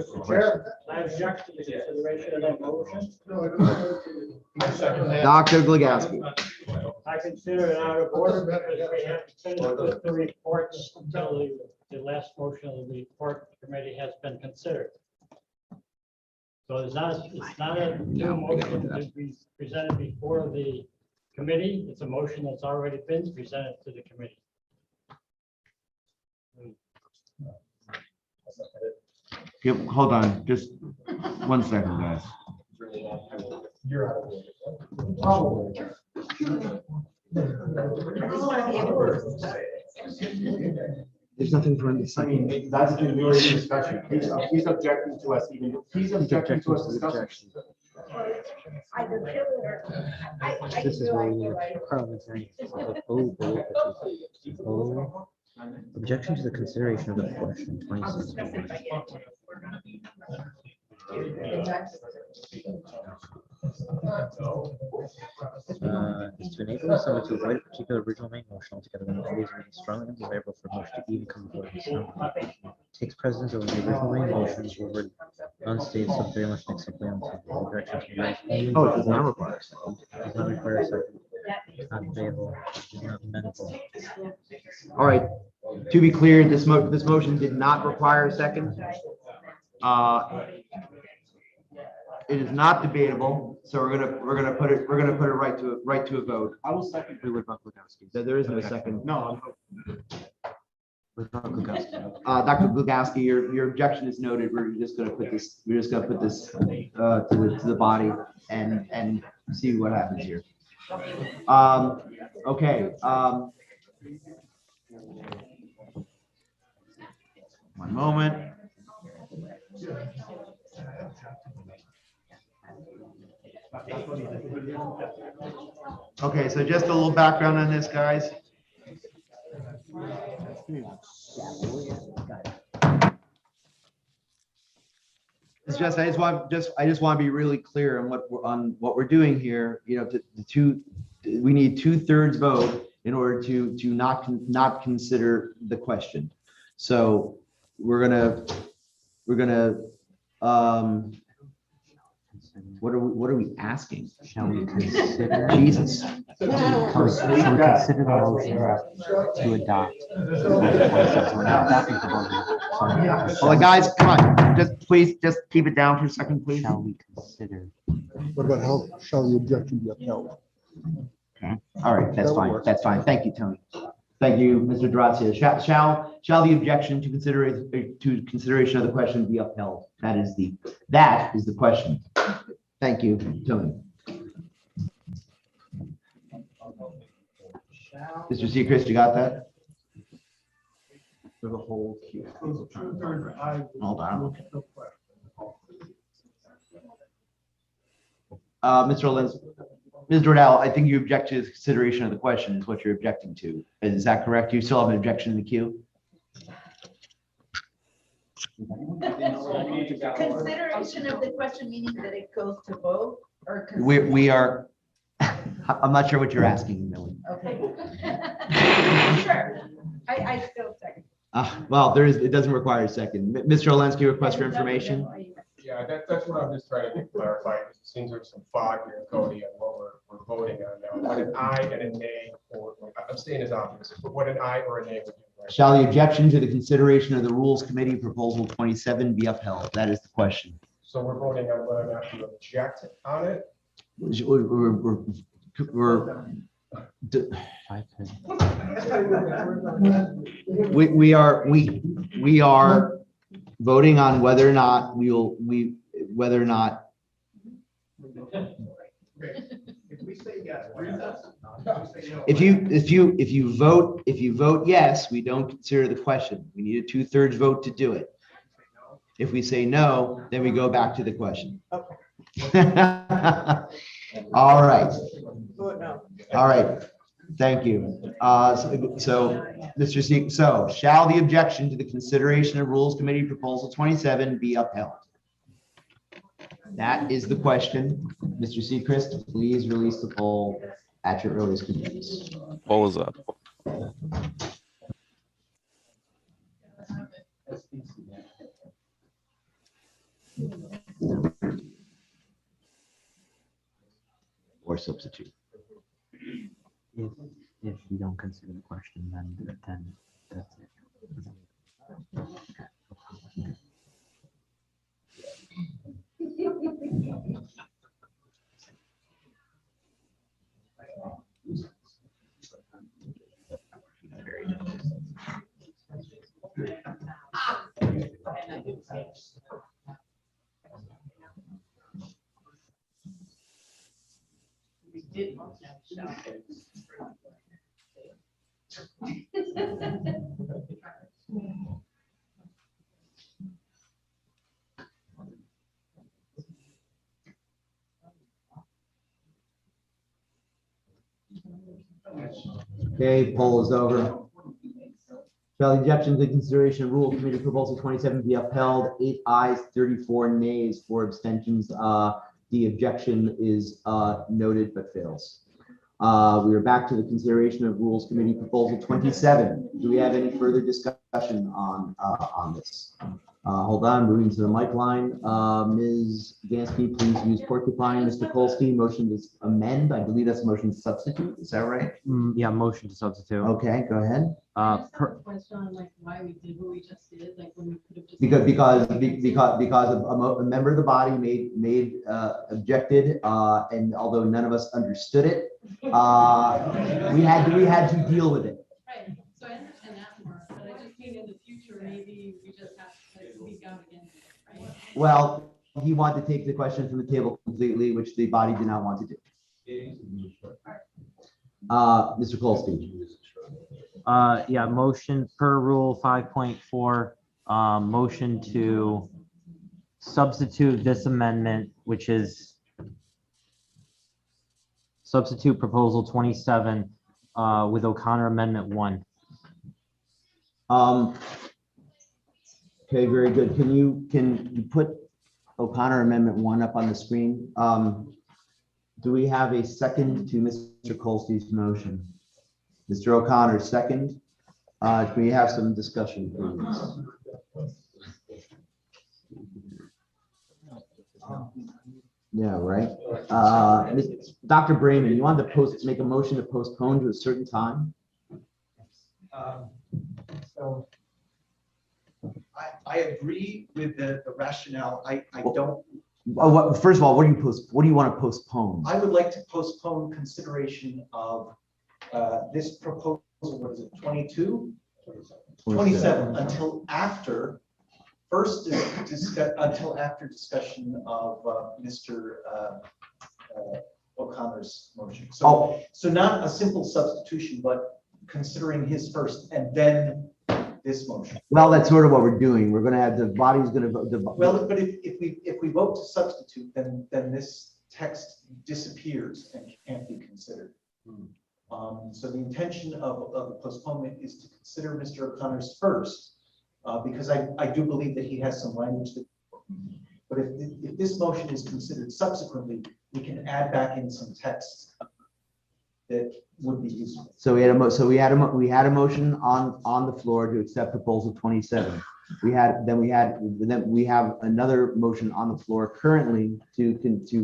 Speaker 22: object to the consideration of that motion.
Speaker 9: No, I don't.
Speaker 2: Dr. Glagowski.
Speaker 22: I consider it out of order because we have to finish with the reports until the last motion of the report committee has been considered. So it's not a new motion to be presented before the committee. It's a motion that's already been presented to the committee.
Speaker 2: Yep, hold on, just 1 second, guys.
Speaker 11: You're out of order.
Speaker 2: There's nothing for him to
Speaker 18: I
Speaker 2: say.
Speaker 18: mean, that's the really discussion. He's objecting to us even, he's objecting to us discussing.
Speaker 1: This is where we parliamentary. Objection to the consideration of the question 26. Is to enable someone to avoid a particular original main motion altogether when the is strongly undesirable for motion to even come before the assembly. Takes precedence over the original main motions over unstated subsidiary motion except on objection to the
Speaker 2: Oh, it does not require a second.
Speaker 1: does not require a second. Not available, is not amendable.
Speaker 2: All right, to be clear, this motion did not require a second. It is not debatable, so we're gonna put it right to a vote.
Speaker 18: I will second.
Speaker 1: What about Glagowski?
Speaker 2: There is no second.
Speaker 18: No,
Speaker 1: What about Glagowski?
Speaker 2: Dr. Glagowski, your objection is noted. We're just gonna put this to the body and see what happens here. Okay. One moment. Okay, so just a little background on this, guys. It's just, I just want to be really clear on what we're doing here. You know, we need 2/3 vote in order to not consider the question. So we're gonna what are we asking?
Speaker 1: Shall we consider?
Speaker 2: Jesus.
Speaker 1: Shall we consider the motion to adopt? We're not adopting the motion.
Speaker 2: Well, guys, come on, please keep it down for a second, please.
Speaker 1: Shall we consider?
Speaker 9: What about how shall the objection be upheld?
Speaker 2: Okay, all right, that's fine. Thank you, Tony. Thank you, Mr. Durazio. Shall the objection to consideration of the question be upheld? That is the question. Thank you, Tony. Mr. Seacrest, you got that? For the whole queue. Hold on. Mr. Lenz, Ms. Dordell, I think you object to the consideration of the question is what you're objecting to. Is that correct? You still have an objection in the queue?
Speaker 17: Consideration of the question, meaning that it goes to vote or?
Speaker 2: We are, I'm not sure what you're asking, Millie.
Speaker 17: Okay. Sure. I still second.
Speaker 2: Well, it doesn't require a second. Mr. Olensky, request for information.
Speaker 7: Yeah, that's what I'm just trying to get clarified. It seems there's some fog here, Cody, on what we're voting on now. What an aye and a nay, or I'm saying is obvious, but what an aye or a nay would do. Right?
Speaker 2: Shall the objection to the consideration of the Rules Committee Proposal 27 be upheld? That is the question.
Speaker 7: So we're voting on whether or not to object on it. We are voting on whether or not if you vote yes, we don't consider the question. We need a 2/3 vote to do it. If we say no, then we go back to the question. All right. All right. Thank you. So Mr. Seek, so shall the objection to the consideration of Rules Committee Proposal 27 be upheld? That is the question. Mr. Seacrest, please release the poll at your earliest convenience.
Speaker 20: Poll is up.
Speaker 1: substitute. If you don't consider the question, then that's it.
Speaker 17: We did most of the show.
Speaker 2: Okay, poll is over. Shall the objections in consideration of rule committee proposal 27 be upheld? 8 ayes, 34 nays, 4 abstentions. The objection is noted but fails. We are back to the consideration of rules committee proposal 27. Do we have any further discussion on this? Hold on, moving to the mic line. Ms. Gansky, please use porcupine. Mr. Kolsky, motion to amend. I believe that's a motion to substitute. Is that right?
Speaker 1: Yeah, motion to substitute.
Speaker 2: Okay, go ahead.
Speaker 3: Question on like why we did what we just did, like when we could have just.
Speaker 2: Because a member of the body made objected, and although none of us understood it, we had to deal with it.
Speaker 3: Right, so I understand that part, but I just mean in the future, maybe we just have to like speak out against it, right?
Speaker 2: Well, he wanted to take the question from the table completely, which the body did not want to do. Mr. Kolsky.
Speaker 1: Yeah, motion per rule 5.4, motion to substitute this amendment, which is substitute proposal 27 with O'Connor Amendment 1.
Speaker 2: Okay, very good. Can you put O'Connor Amendment 1 up on the screen? Do we have a second to Mr. Kolsky's motion? Mr. O'Connor, second. Can we have some discussion, please? Yeah, right. Dr. Brayman, you wanted to make a motion to postpone to a certain time?
Speaker 8: So I agree with the rationale. I don't,
Speaker 2: First of all, what do you want to postpone?
Speaker 8: I would like to postpone consideration of this proposal, what is it, 22? 27, until after, until after discussion of Mr. O'Connor's motion. So not a simple substitution, but considering his first and then this motion.
Speaker 2: Well, that's sort of what we're doing. We're going to have the body's going to vote.
Speaker 8: Well, but if we vote to substitute, then this text disappears and can't be considered. So the intention of the postponement is to consider Mr. O'Connor's first, because I do believe that he has some language that, but if this motion is considered subsequently, we can add back in some text that would be useful.
Speaker 2: So we had a motion on the floor to accept proposal 27. We have another motion on the floor currently to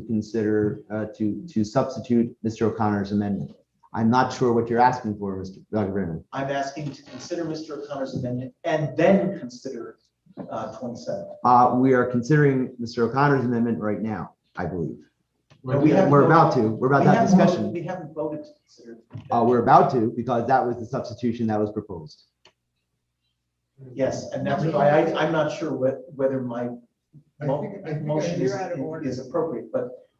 Speaker 2: consider to substitute Mr. O'Connor's amendment. I'm not sure what you're asking for, Dr. Brayman.
Speaker 8: I'm asking to consider Mr. O'Connor's amendment and then consider 27.
Speaker 2: We are considering Mr. O'Connor's amendment right now, I believe.
Speaker 8: No,
Speaker 2: We're about that discussion.
Speaker 8: We haven't voted to consider.
Speaker 2: We're about to, because that was the substitution that was proposed.
Speaker 8: Yes, and that's why I'm not sure whether my motion is appropriate, but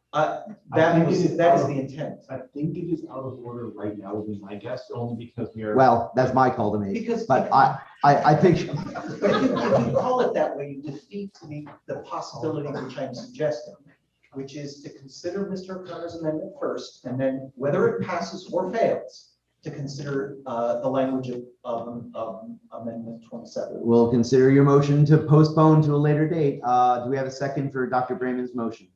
Speaker 8: that is the intent.
Speaker 10: I think it is out of order right now, would be my guess, only because we are.
Speaker 2: Well, that's my call to make,
Speaker 8: Because
Speaker 2: but I think.
Speaker 8: But if you call it that way, you defeat the possibility which I'm suggesting, which is to consider Mr. O'Connor's amendment first, and then whether it passes or fails, to consider the language of amendment 27.
Speaker 2: We'll consider your motion to postpone to a later date. Do we have a second for Dr. Brayman's motion?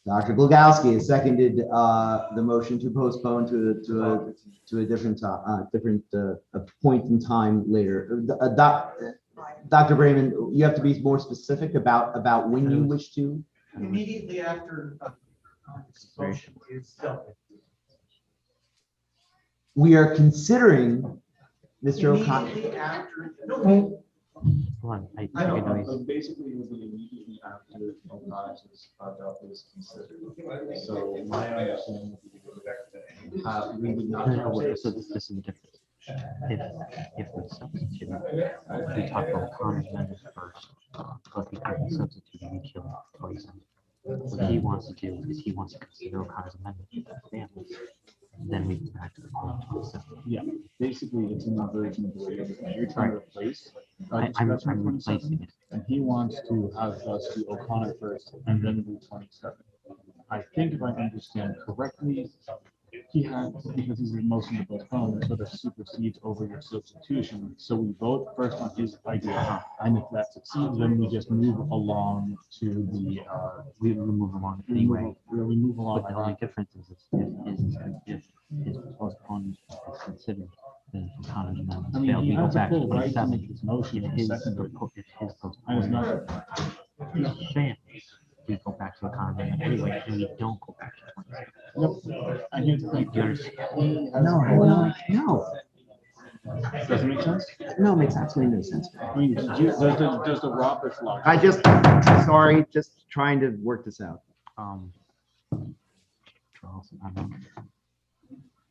Speaker 2: Dr. Glogowski has seconded the motion to postpone to a different point in time later. Dr. Brayman, you have to be more specific about when you wish to.
Speaker 8: immediately after this motion is dealt with.
Speaker 2: We are considering Mr. O'Connor.
Speaker 8: Immediately after.
Speaker 1: Hold on,
Speaker 8: I don't know.
Speaker 10: So basically, it would be immediately after O'Connor's conduct is considered. So my understanding would be to go back to the. We would not.
Speaker 1: So this is the difference. If we substitute, we talk about Connor's amendment first, but because we substitute, we kill poison. What he wants to do is he wants to consider Connor's amendment for the family. Then we go back to the point.
Speaker 10: Yeah, basically, it's an inversion of the way you're trying to replace.
Speaker 1: I'm replacing it.
Speaker 10: And he wants to have us do O'Connor first and then do 27. I think if I understand correctly, he had, because he's a motion to postpone, it sort of supersedes over your substitution. So we vote first on his idea, and if that succeeds, then we just move along to the,
Speaker 1: we move along anyway.
Speaker 10: We move along.
Speaker 1: But the only difference is if his postponement is considered, then Connor's amendment
Speaker 10: I mean,
Speaker 1: failed.
Speaker 10: he
Speaker 1: We go
Speaker 10: has a
Speaker 1: back to
Speaker 10: full right to
Speaker 1: 27.
Speaker 10: make his motion
Speaker 1: If
Speaker 10: and
Speaker 1: his
Speaker 10: second it.
Speaker 1: postponement fails, we go back to the Connor amendment anyway, and we don't go back to 27.
Speaker 10: Yep. And here's the thing.
Speaker 1: Do you understand?
Speaker 2: No.
Speaker 10: Does it make sense?
Speaker 2: No, it makes absolutely no sense.
Speaker 10: I mean, does the Roberts law?
Speaker 2: Sorry, just trying to work this out.
Speaker 1: Charles, I'm not.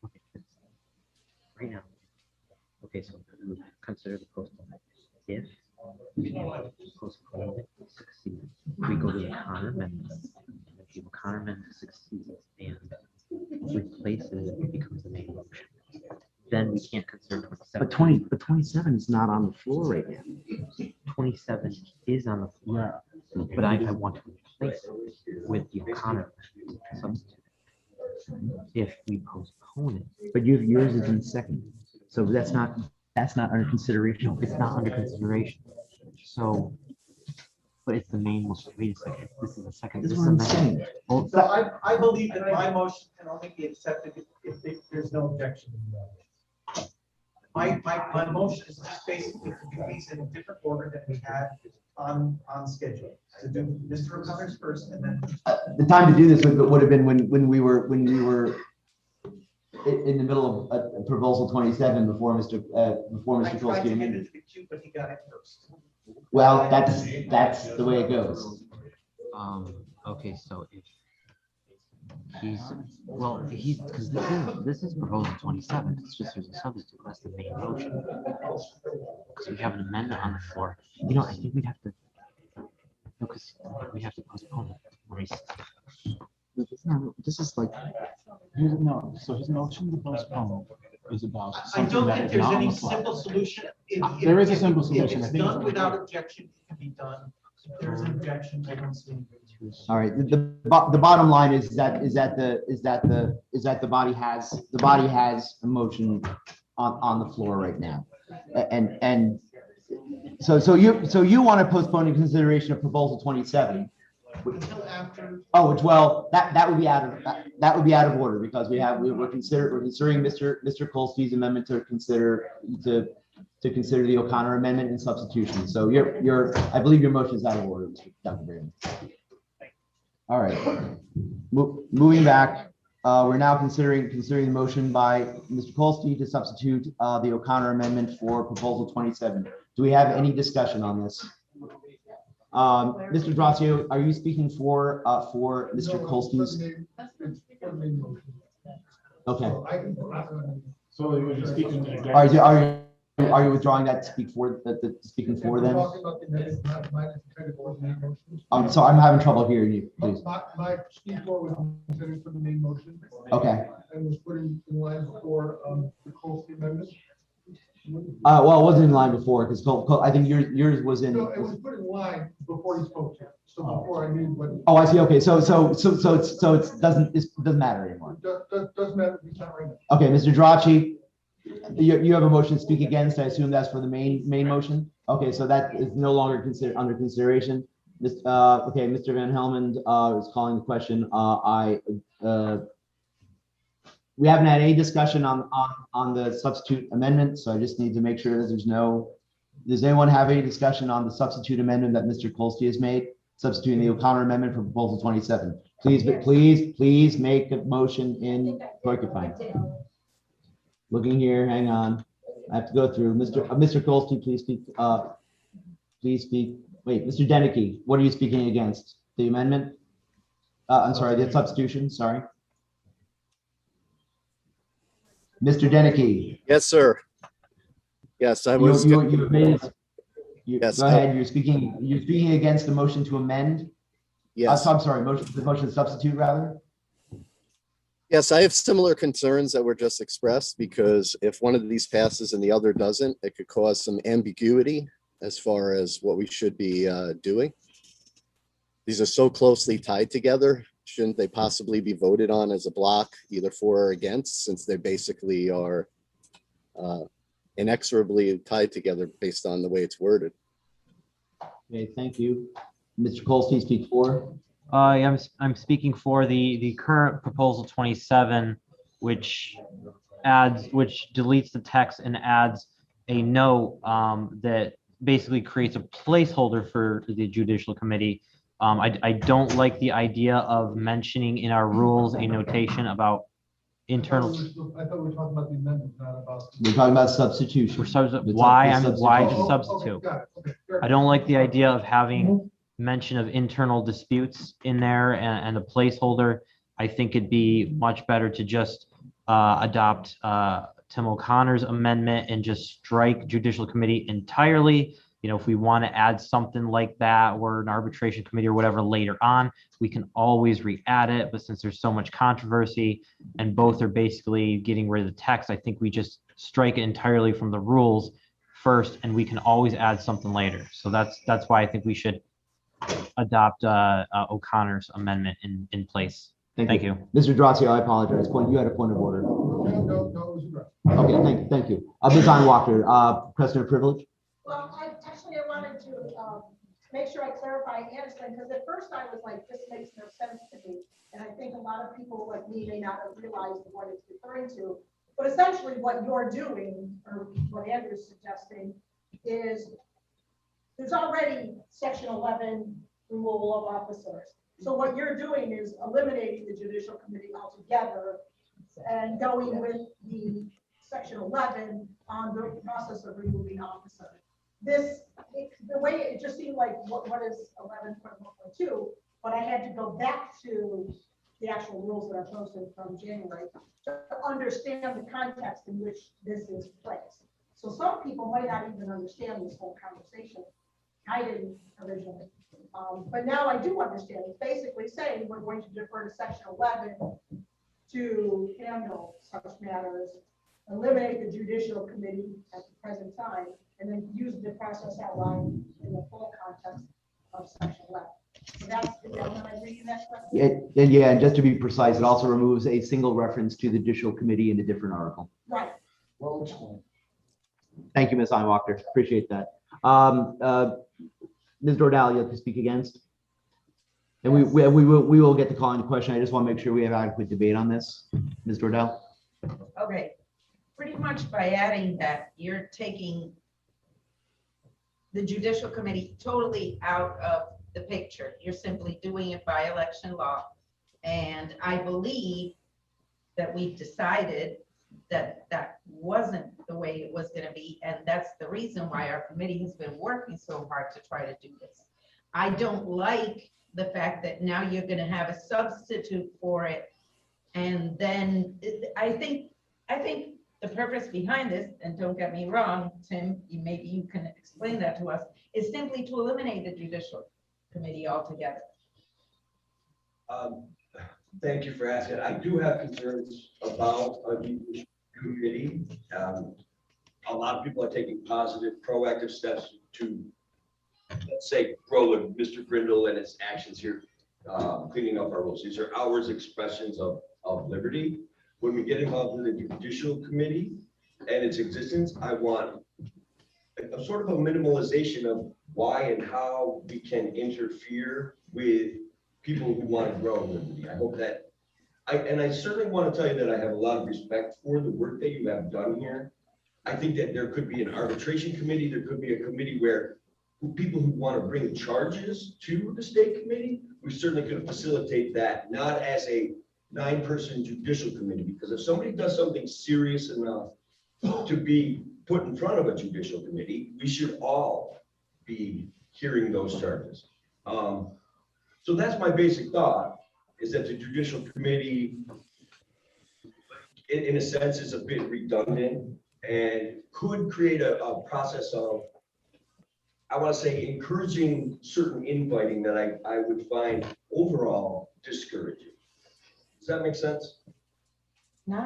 Speaker 1: Okay, right now. Okay, so we would consider the postponement. If postponement succeeds, we go to the Connor amendment. If the Connor amendment succeeds and replaces it, it becomes the main motion. Then we can't consider 27.
Speaker 2: But 27 is not on the floor right now.
Speaker 1: 27 is on the floor. Yeah. But I want to replace it with the O'Connor substitute. If we postpone it.
Speaker 2: But yours is in second. So that's not under consideration.
Speaker 1: No, it's not under consideration. So, but it's the main motion. Wait a second. This is the second.
Speaker 2: This is what I'm saying.
Speaker 1: Well,
Speaker 8: So I believe that my motion can only be accepted if there's no objection. My motion is just basically to do these in a different order than we had on schedule. To do Mr. O'Connor's first and then.
Speaker 2: The time to do this would have been when we were in the middle of proposal 27 before Mr.
Speaker 8: I tried to
Speaker 2: Kolsky
Speaker 8: get
Speaker 2: amended.
Speaker 8: it to the queue, but he got it first.
Speaker 2: Well, that's the way it goes.
Speaker 1: Okay, so if he's because this is proposal 27. It's just there's a substitute. That's the main motion. Because we have an amendment on the floor. You know, I think we'd have to. No, because we have to postpone it.
Speaker 2: This is like.
Speaker 10: No, so his motion to postpone is about.
Speaker 8: I don't
Speaker 10: something that
Speaker 8: think
Speaker 10: is
Speaker 8: there's
Speaker 10: not on
Speaker 8: any
Speaker 10: the floor.
Speaker 8: simple solution.
Speaker 10: There is a simple solution.
Speaker 8: If
Speaker 10: I
Speaker 8: it's
Speaker 10: think
Speaker 8: done
Speaker 10: it's-
Speaker 8: without objection, it can be done. If there's an objection, I don't see.
Speaker 2: All right, the bottom line is that the body has a motion on the floor right now. And so you want to postpone in consideration of proposal 27.
Speaker 8: Until after.
Speaker 2: Oh, well, that would be out of order because we're considering Mr. Kolsky's amendment to consider the O'Connor amendment and substitution. So I believe your motion is out of order, Dr. Brandon. All right, moving back, we're now considering the motion by Mr. Kolsky to substitute the O'Connor amendment for proposal 27. Do we have any discussion on this? Mr. Drazio, are you speaking for Mr. Kolsky's? Okay.
Speaker 10: So we were speaking again.
Speaker 2: Are you withdrawing that to speak for speaking for them? So I'm having trouble hearing you, please.
Speaker 9: My speak for was considered for the main motion.
Speaker 2: Okay.
Speaker 9: And was put in line for the Kolsky amendment.
Speaker 2: Well, it wasn't in line before because I think yours was in.
Speaker 9: No, it was put in line before he spoke to it. So before I knew what.
Speaker 2: Oh, I see. Okay, so it doesn't matter anymore.
Speaker 9: Doesn't matter if it's not right now.
Speaker 2: Okay, Mr. Drachi, you have a motion to speak against. I assume that's for the main motion. Okay, so that is no longer under consideration. Okay, Mr. Van Helmond is calling the question. We haven't had any discussion on the substitute amendment, so I just need to make sure that does anyone have any discussion on the substitute amendment that Mr. Kolsky has made? substituting the O'Connor amendment for proposal 27. Please make a motion in Porcupine. Looking here, hang on. I have to go through. Mr. Golstein, please speak. Please speak. Wait, Mr. Denicky, what are you speaking against? The amendment? I'm sorry, the substitution, sorry. Mr. Denicky.
Speaker 5: Yes, sir. Yes, I was.
Speaker 2: Go ahead, you're speaking against the motion to amend?
Speaker 5: Yes.
Speaker 2: I'm sorry, the motion to substitute rather?
Speaker 5: Yes, I have similar concerns that were just expressed because if one of these passes and the other doesn't, it could cause some ambiguity as far as what we should be doing. These are so closely tied together. Shouldn't they possibly be voted on as a block, either for or against, since they basically are inexorably tied together based on the way it's worded?
Speaker 2: Okay, thank you. Mr. Golstein, speak for.
Speaker 1: I'm speaking for the current proposal 27, which deletes the text and adds a note that basically creates a placeholder for the judicial committee. I don't like the idea of mentioning in our rules a notation about internal.
Speaker 8: I thought we were talking about the amendment, not about.
Speaker 2: We're talking about substitution.
Speaker 1: Why the substitute?
Speaker 8: Okay, got it. Okay, fair
Speaker 1: I don't like the idea of having mention of internal disputes in there and a placeholder. I think it'd be much better to just adopt Tim O'Connor's amendment and just strike judicial committee entirely. You know, if we want to add something like that or an arbitration committee or whatever later on, we can always re-add it. But since there's so much controversy and both are basically getting rid of the text, I think we just strike it entirely from the rules first, and we can always add something later. So that's why I think we should adopt O'Connor's amendment in place. Thank you.
Speaker 2: Mr. Drazio, I apologize. You had a point of order.
Speaker 8: No,
Speaker 2: Okay, thank you. Ms. Einwalker, precedent privilege.
Speaker 15: Well, I wanted to make sure I clarify Anderson, because at first I was like, this makes no sense to me. And I think a lot of people like me may not have realized what it's referring to. But essentially what you're doing, or what Andrew's suggesting, is there's already section 11 removal of officers. So what you're doing is eliminating the judicial committee altogether and going with the section 11 on the process of removing officers. The way it just seemed like what is 11.1.2, but I had to go back to the actual rules that are posted from January to understand the context in which this is placed. So some people might not even understand this whole conversation. I didn't originally, but now I do understand. It's basically saying we're going to defer to section 11 to handle such matters, eliminate the judicial committee at the present time, and then use the process outlined in the full context of section 11. So that's, am I reading that correctly?
Speaker 2: Yeah, and just to be precise, it also removes a single reference to the judicial committee in a different article.
Speaker 15: Right.
Speaker 11: Well explained.
Speaker 2: Thank you, Ms. Einwalker. Appreciate that. Ms. Dordal, you have to speak against. And we will get to calling the question. I just want to make sure we have adequate debate on this. Ms. Dordal.
Speaker 17: Okay, pretty much by adding that, you're taking the judicial committee totally out of the picture. You're simply doing it by election law. And I believe that we've decided that that wasn't the way it was going to be. And that's the reason why our committee has been working so hard to try to do this. I don't like the fact that now you're going to have a substitute for it. And then I think the purpose behind this, and don't get me wrong, Tim, maybe you can explain that to us, is simply to eliminate the judicial committee altogether.
Speaker 23: Thank you for asking. I do have concerns about a judicial committee. A lot of people are taking positive, proactive steps to, let's say, grow with Mr. Grindle and his actions here, cleaning up our rules. These are ours expressions of liberty. When we get involved in the judicial committee and its existence, I want a sort of a minimalization of why and how we can interfere with people who want to grow in liberty. I hope that, I certainly want to tell you that I have a lot of respect for the work that you have done here. I think that there could be an arbitration committee. There could be a committee where people who want to bring charges to the state committee, we certainly could facilitate that, not as a 9-person judicial committee, because if somebody does something serious enough to be put in front of a judicial committee, we should all be hearing those charges. So that's my basic thought, is that the judicial committee, in a sense, is a bit redundant and could create a process of, I want to say, encouraging certain infighting that I would find overall discouraging. Does that make sense?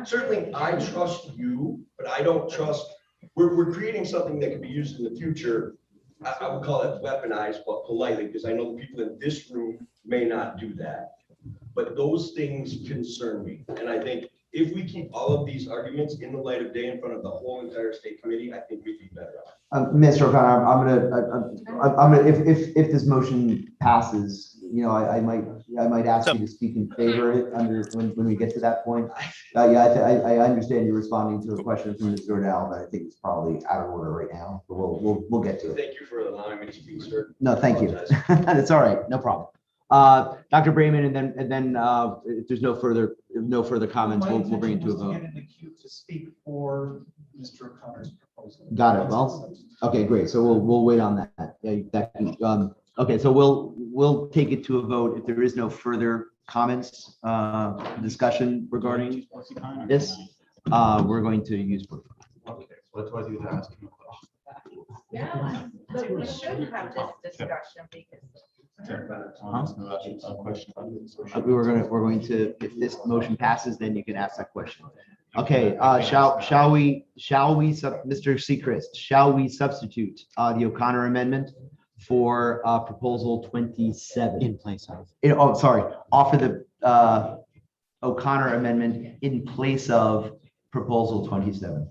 Speaker 23: Certainly, I trust you, but I don't trust, we're creating something that can be used in the future. I would call it weaponized, but politely, because I know the people in this room may not do that. But those things concern me. And I think if we keep all of these arguments in the light of day in front of the whole entire state committee, I think we'd be better off.
Speaker 2: Mr. O'Connor, I'm gonna, if this motion passes, you know, I might ask you to speak in favor of it under, when we get to that point. Yeah, I understand you're responding to a question from Ms. Zordell, but I think it's probably out of order right now, but we'll get to it.
Speaker 23: Thank you for allowing me to speak, sir.
Speaker 2: No, thank you. It's all right, no problem. Dr. Brayman, and then if there's no further comments, we'll bring it to a vote.
Speaker 8: Get in the queue to speak for Mr. O'Connor's proposal.
Speaker 2: Got it. Well, okay, great. So we'll wait on that. Yeah, okay, so we'll take it to a vote if there is no further comments, discussion regarding this. We're going to use.
Speaker 18: Okay, so that's why he was asking.
Speaker 17: Yeah, but we should have this discussion because.
Speaker 2: We're going to, if this motion passes, then you can ask that question. Okay, shall we, Mr. Sechrist, shall we substitute the O'Connor amendment for proposal 27?
Speaker 1: In place of.
Speaker 2: Oh, sorry, offer the O'Connor amendment in place of proposal 27.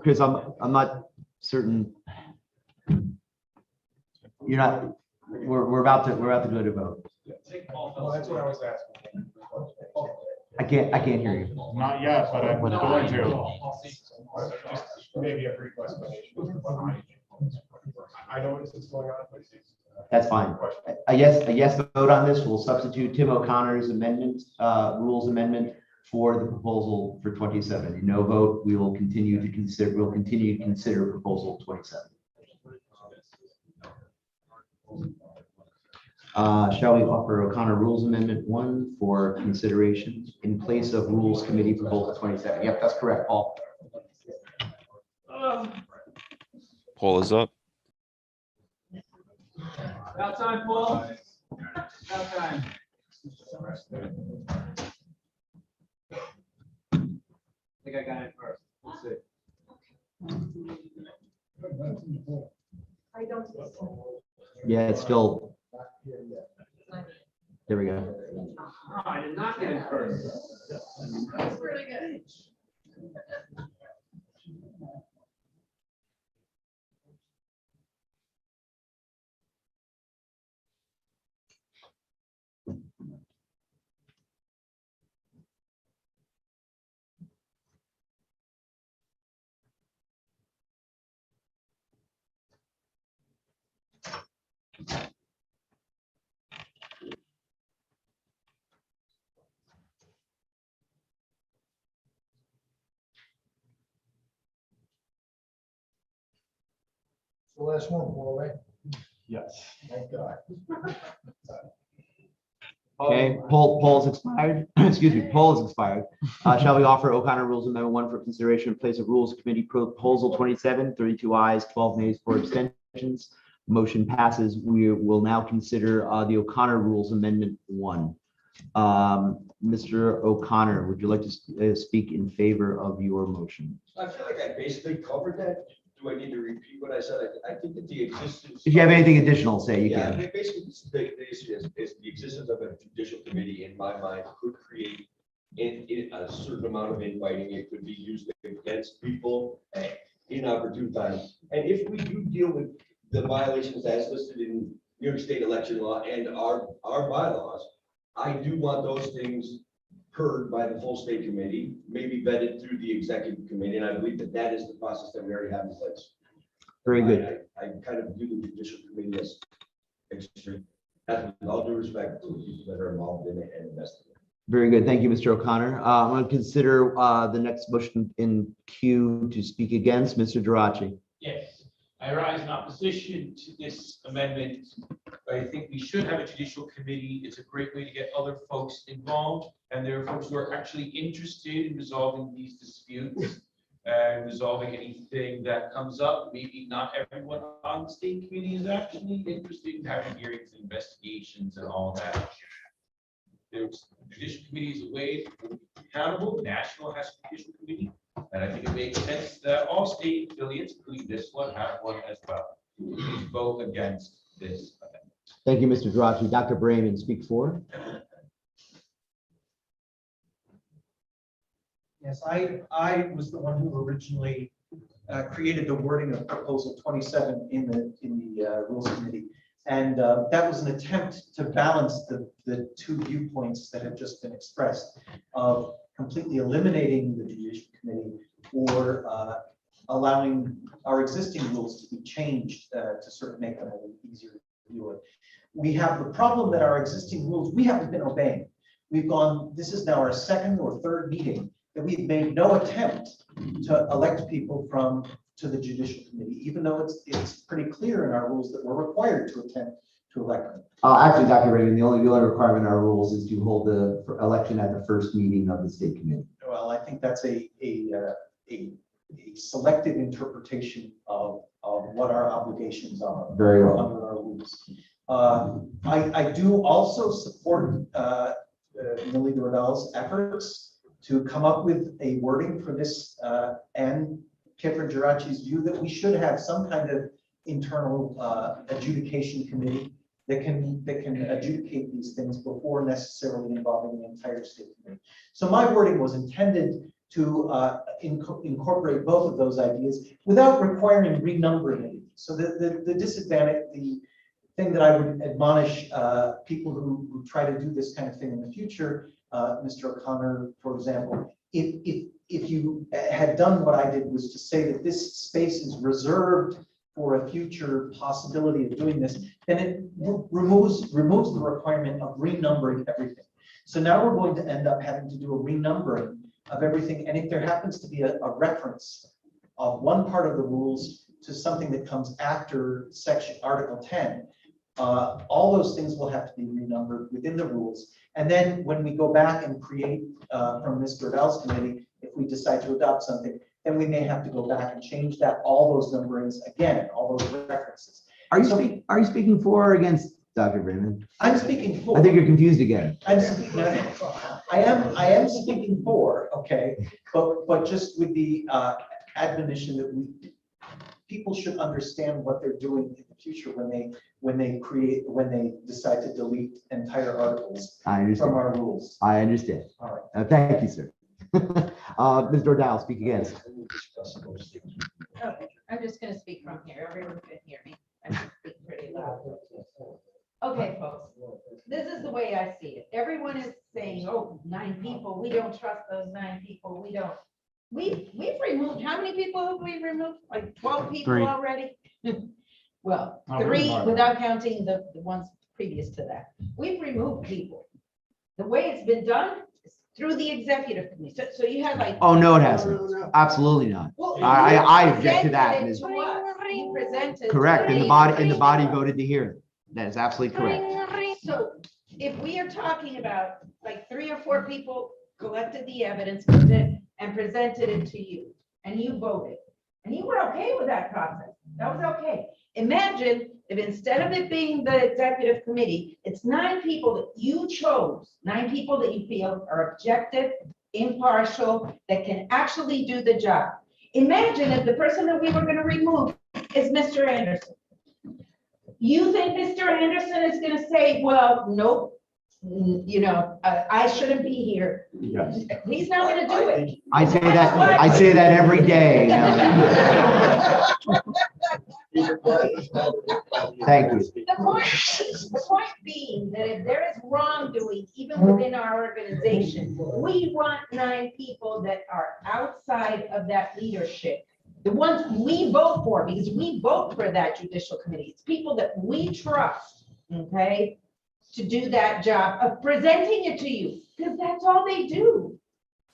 Speaker 2: Because I'm not certain. You're not, we're about to go to vote.
Speaker 7: Well, that's what I was asking.
Speaker 2: I can't hear you.
Speaker 10: Not yet, but I'm going to.
Speaker 7: Just maybe a brief explanation. I know what's going on, but it's.
Speaker 2: That's fine. A yes vote on this will substitute Tim O'Connor's amendment, rules amendment for the proposal for 27. A no vote, we'll continue to consider proposal 27. Shall we offer O'Connor Rules Amendment 1 for consideration in place of Rules Committee Proposal 27? Yep, that's correct, Paul.
Speaker 20: Poll is up.
Speaker 6: About time, Paul. About time. I think I got it first. Let's see.
Speaker 15: I don't see so.
Speaker 2: Yeah, it's still. There we go.
Speaker 6: Oh, I did not get it first.
Speaker 15: That's pretty good.
Speaker 11: The last one, Paul, right?
Speaker 10: Yes.
Speaker 11: Thank God.
Speaker 2: Okay, poll's expired. Excuse me, poll is expired. Shall we offer O'Connor Rules Amendment 1 for consideration in place of Rules Committee Proposal 27, 32 ayes, 12 nays, 4 abstentions. Motion passes. We will now consider the O'Connor Rules Amendment 1. Mr. O'Connor, would you like to speak in favor of your motion?
Speaker 23: I feel like I basically covered that. Do I need to repeat what I said? I think that the existence.
Speaker 2: If you have anything additional, say you
Speaker 23: Yeah,
Speaker 2: can.
Speaker 23: basically, the issue is the existence of a judicial committee, in my mind, could create a certain amount of infighting, it could be used against people at inopportune times. And if we do deal with the violations as listed in New York State election law and our bylaws, I do want those things heard by the full state committee, maybe vetted through the executive committee, and I believe that that is the process that we already have in place.
Speaker 2: Very good.
Speaker 23: I kind of view the judicial committee as extreme, with all due respect to the people that are involved in it and invested in it.
Speaker 2: Very good. Thank you, Mr. O'Connor. I'm going to consider the next motion in queue to speak against, Mr. Geraci.
Speaker 6: Yes, I rise in opposition to this amendment. I think we should have a judicial committee. It's a great way to get other folks involved. And there are folks who are actually interested in resolving these disputes and resolving anything that comes up. Maybe not everyone on the state committee is actually interested in having hearings, investigations, and all that. There's judicial committee is a way to be accountable. The national has a judicial committee. And I think it makes sense that all state affiliates, including this one, have one as well. Please vote against this amendment.
Speaker 2: Thank you, Mr. Geraci. Dr. Brayman, speak for.
Speaker 8: Yes, I was the one who originally created the wording of proposal 27 in the Rules Committee. And that was an attempt to balance the two viewpoints that have just been expressed of completely eliminating the Judicial Committee or allowing our existing rules to be changed to sort of make them easier to deal with. We have the problem that our existing rules, we haven't been obeying. We've gone, this is now our second or third meeting that we've made no attempt to elect people to the Judicial Committee, even though it's pretty clear in our rules that we're required to attempt to elect them.
Speaker 2: Actually, Dr. Brayman, the only requirement in our rules is to hold the election at the first meeting of the state committee.
Speaker 8: Well, I think that's a selective interpretation of what our obligations are.
Speaker 2: Very well.
Speaker 8: Under our rules. I do also support Millie Dordal's efforts to come up with a wording for this and Kiffer Geraci's view that we should have some kind of internal adjudication committee that can adjudicate these things before necessarily involving the entire state committee. So my wording was intended to incorporate both of those ideas without requiring renumbering it. So the disadvantage, the thing that I would admonish people who try to do this kind of thing in the future, Mr. O'Connor, for example, if you had done what I did was to say that this space is reserved for a future possibility of doing this, then it removes the requirement of renumbering everything. So now we're going to end up having to do a renumbering of everything. And if there happens to be a reference of one part of the rules to something that comes after section Article 10, all those things will have to be renumbered within the rules. And then when we go back and create from Ms. Dordal's committee, if we decide to adopt something, then we may have to go back and change all those numberings again, all those references.
Speaker 2: Are you speaking for or against, Dr. Brayman?
Speaker 8: I'm speaking for.
Speaker 2: I think you're confused again.
Speaker 8: I am speaking for, okay, but just with the admonition that people should understand what they're doing in the future when they decide to delete entire articles from our rules.
Speaker 2: I understand.
Speaker 8: All right.
Speaker 2: Thank you, sir. Ms. Dordal, speak against.
Speaker 17: Okay, I'm just gonna speak from here. Everyone can hear me. I can speak pretty loud. Okay, folks, this is the way I see it. Everyone is saying, oh, 9 people, we don't trust those 9 people, we don't. We've removed, how many people have we removed? Like 12 people
Speaker 1: 3.
Speaker 17: already? Well,
Speaker 1: Oh,
Speaker 17: 3
Speaker 1: really?
Speaker 17: without counting the ones previous to that. We've removed people. The way it's been done is through the executive committee. So you have like.
Speaker 2: Oh, no, it hasn't. Absolutely not.
Speaker 17: Well,
Speaker 2: I object to that.
Speaker 17: presented it
Speaker 2: Ms.
Speaker 17: to us. You presented to
Speaker 2: Correct, and the
Speaker 17: us.
Speaker 2: body voted to hear it. That is absolutely correct.
Speaker 17: So if we are talking about like 3 or 4 people collected the evidence and presented it to you, and you voted, and you were okay with that process, that was okay. Imagine if instead of it being the executive committee, it's 9 people that you chose, 9 people that you feel are objective, impartial, that can actually do the job. Imagine if the person that we were going to remove is Mr. Anderson. You think Mr. Anderson is going to say, well, nope, you know, I shouldn't be here.
Speaker 2: Yes.
Speaker 17: He's not gonna do it.
Speaker 2: I say that every day. Thank you.
Speaker 17: The point being that if there is wrongdoing, even within our organization, we want 9 people that are outside of that leadership. The ones we vote for, because we vote for that judicial committee. It's people that we trust, okay, to do that job of presenting it to you, because that's all they do.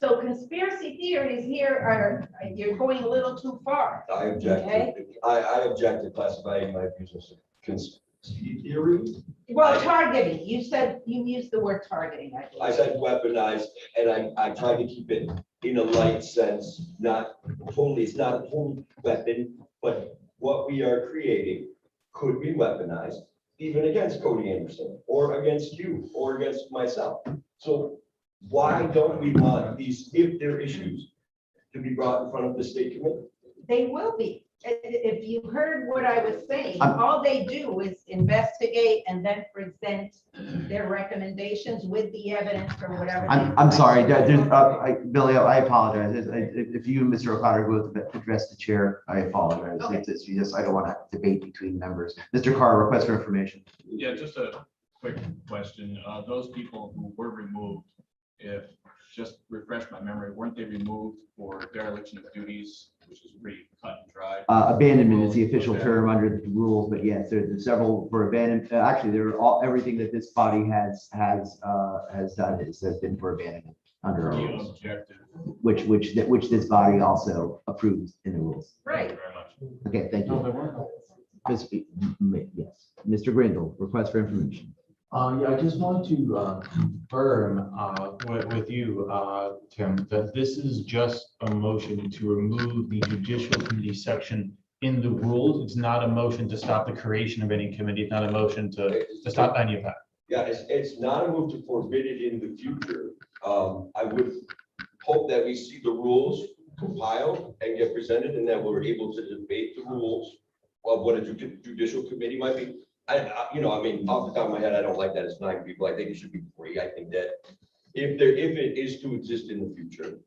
Speaker 17: So conspiracy theories here are, you're going a little too far.
Speaker 23: I object,
Speaker 17: Okay.
Speaker 23: I object to classifying my views as conspiracy theory.
Speaker 17: Well, targeting, you said, you used the word targeting, I believe.
Speaker 23: I said weaponized, and I tried to keep it in a light sense, not totally, it's not a total weapon, but what we are creating could be weaponized, even against Cody Anderson, or against you, or against myself. So why don't we want these, if there are issues, to be brought in front of the state committee?
Speaker 17: They will be. If you heard what I was saying, all they do is investigate and then present their recommendations with the evidence from whatever.
Speaker 2: I'm sorry, Billy, I apologize. If you and Mr. O'Connor both address the chair, I apologize.
Speaker 17: Okay.
Speaker 2: It's just, I don't want to debate between members. Mr. Carr, request for information.
Speaker 10: Yeah, just a quick question. Those people who were removed, if, just refresh my memory, weren't they removed for dereliction of duties, which is pretty cut and dry?
Speaker 2: Abandonment is the official term under the rules, but yes, there's several for abandonment. Actually, they're all, everything that this body has done has been for abandonment under our rules,
Speaker 10: Objective.
Speaker 2: which this body also approves in the rules.
Speaker 17: Right.
Speaker 2: Okay, thank you. Yes, Mr. Grindle, request for information.
Speaker 18: Yeah, I just want to confirm with you, Tim, that this is just a motion to remove the judicial committee section in the rules. It's not a motion to stop the creation of any committee. It's not a motion to stop any of that.
Speaker 23: Yeah, it's not a move to forbid it in the future. I would hope that we see the rules compiled and get presented, and that we're able to debate the rules of what a judicial committee might be. I mean, off the top of my head, I don't like that it's 9 people. I think it should be 3. I think that if it is to exist in the future.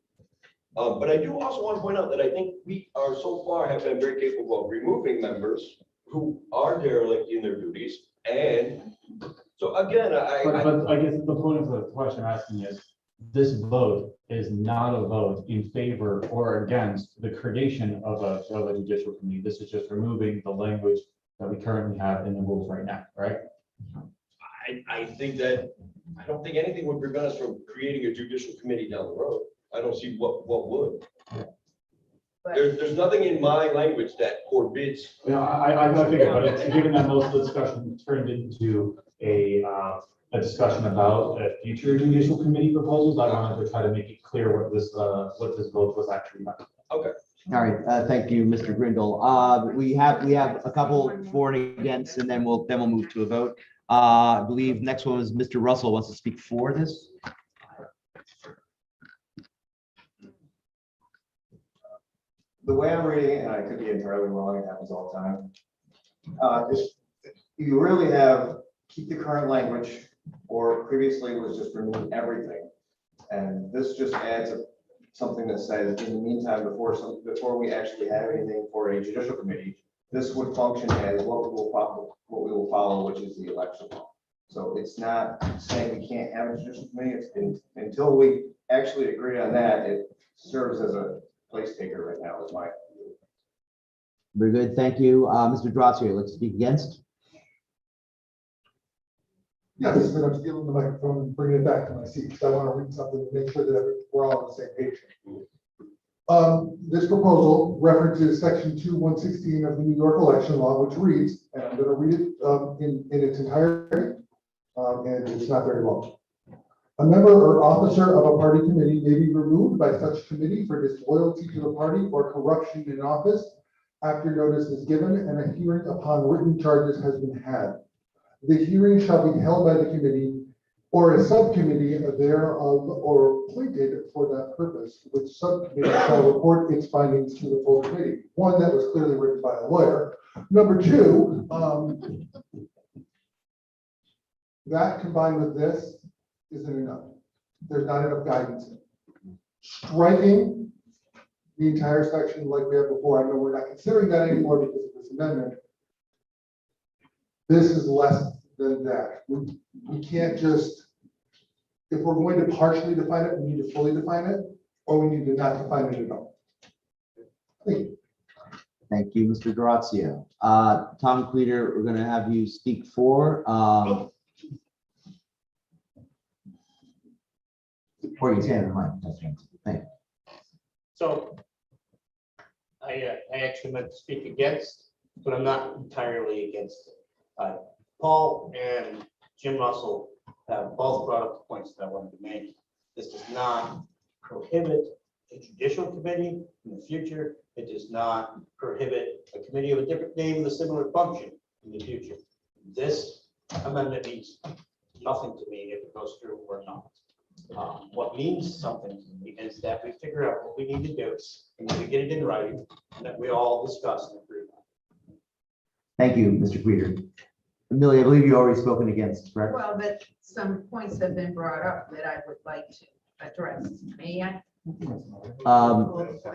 Speaker 23: But I do also want to point out that I think we are so far have been very capable of removing members who are derelict in their duties. And so again,
Speaker 18: But I guess the point of the question I'm asking is, this vote is not a vote in favor or against the creation of a judicial committee. This is just removing the language that we currently have in the rules right now, right?
Speaker 23: I think that, I don't think anything would prevent us from creating a judicial committee down the road. I don't see what would. There's nothing in my language that forbids.
Speaker 18: Yeah, I figured, but it's given that most of the discussion turned into a discussion about future judicial committee proposals, I wanted to try to make it clear what this vote was actually about.
Speaker 23: Okay.
Speaker 2: All right, thank you, Mr. Grindle. We have a couple for and against, and then we'll move to a vote. I believe next one is Mr. Russell wants to speak for this.
Speaker 4: The way I'm reading it, and I could be entirely wrong, it happens all the time. Is you really have keep the current language, or previously was just remove everything. And this just adds something that says, in the meantime, before we actually have anything for a judicial committee, this would function as what we will follow, which is the election law. So it's not saying we can't have a judicial committee. It's until we actually agree on that, it serves as a place taker right now, is my view.
Speaker 2: Very good, thank you. Mr. Drossy, let's speak against.
Speaker 9: Yes, but I'm stealing the microphone and bringing it back to my seat because I want to read something to make sure that we're all on the same page. This proposal references section 2(1)16 of the New York election law, which reads, and I'm going to read it in its entirety, and it's not very long. A member or officer of a party committee may be removed by such committee for disloyalty to the party or corruption in office after notice is given and a hearing upon written charges has been had. The hearing shall be held by the committee or a subcommittee thereof or appointed for that purpose, which subcommittee shall report its findings to the full committee. One, that was clearly written by a lawyer. Number two, that combined with this isn't enough. There's not enough guidance. in it. Striking the entire section like we had before, I know we're not considering that anymore because of this amendment. This is less than that. We can't just, if we're going to partially define it, we need to fully define it, or we need to not define it at all.
Speaker 2: Thank you, Mr. Durazio. Tom Queter, we're gonna have you speak for, or you stand in the mic. That's right. Thank you.
Speaker 14: So I actually meant to speak against, but I'm not entirely against it. Paul and Jim Russell have both brought up the points that I wanted to make. This does not prohibit a judicial committee in the future. It does not prohibit a committee of a different name with a similar function in the future. This amendment means nothing to me if it goes through or not. What means something to me is that we figure out what we need to do, and that we get it in writing, and that we all discuss and agree on.
Speaker 2: Thank you, Mr. Queter. Amelia, I believe you already spoken against, correct?
Speaker 17: Well, but some points have been brought up that I would like to address. May I?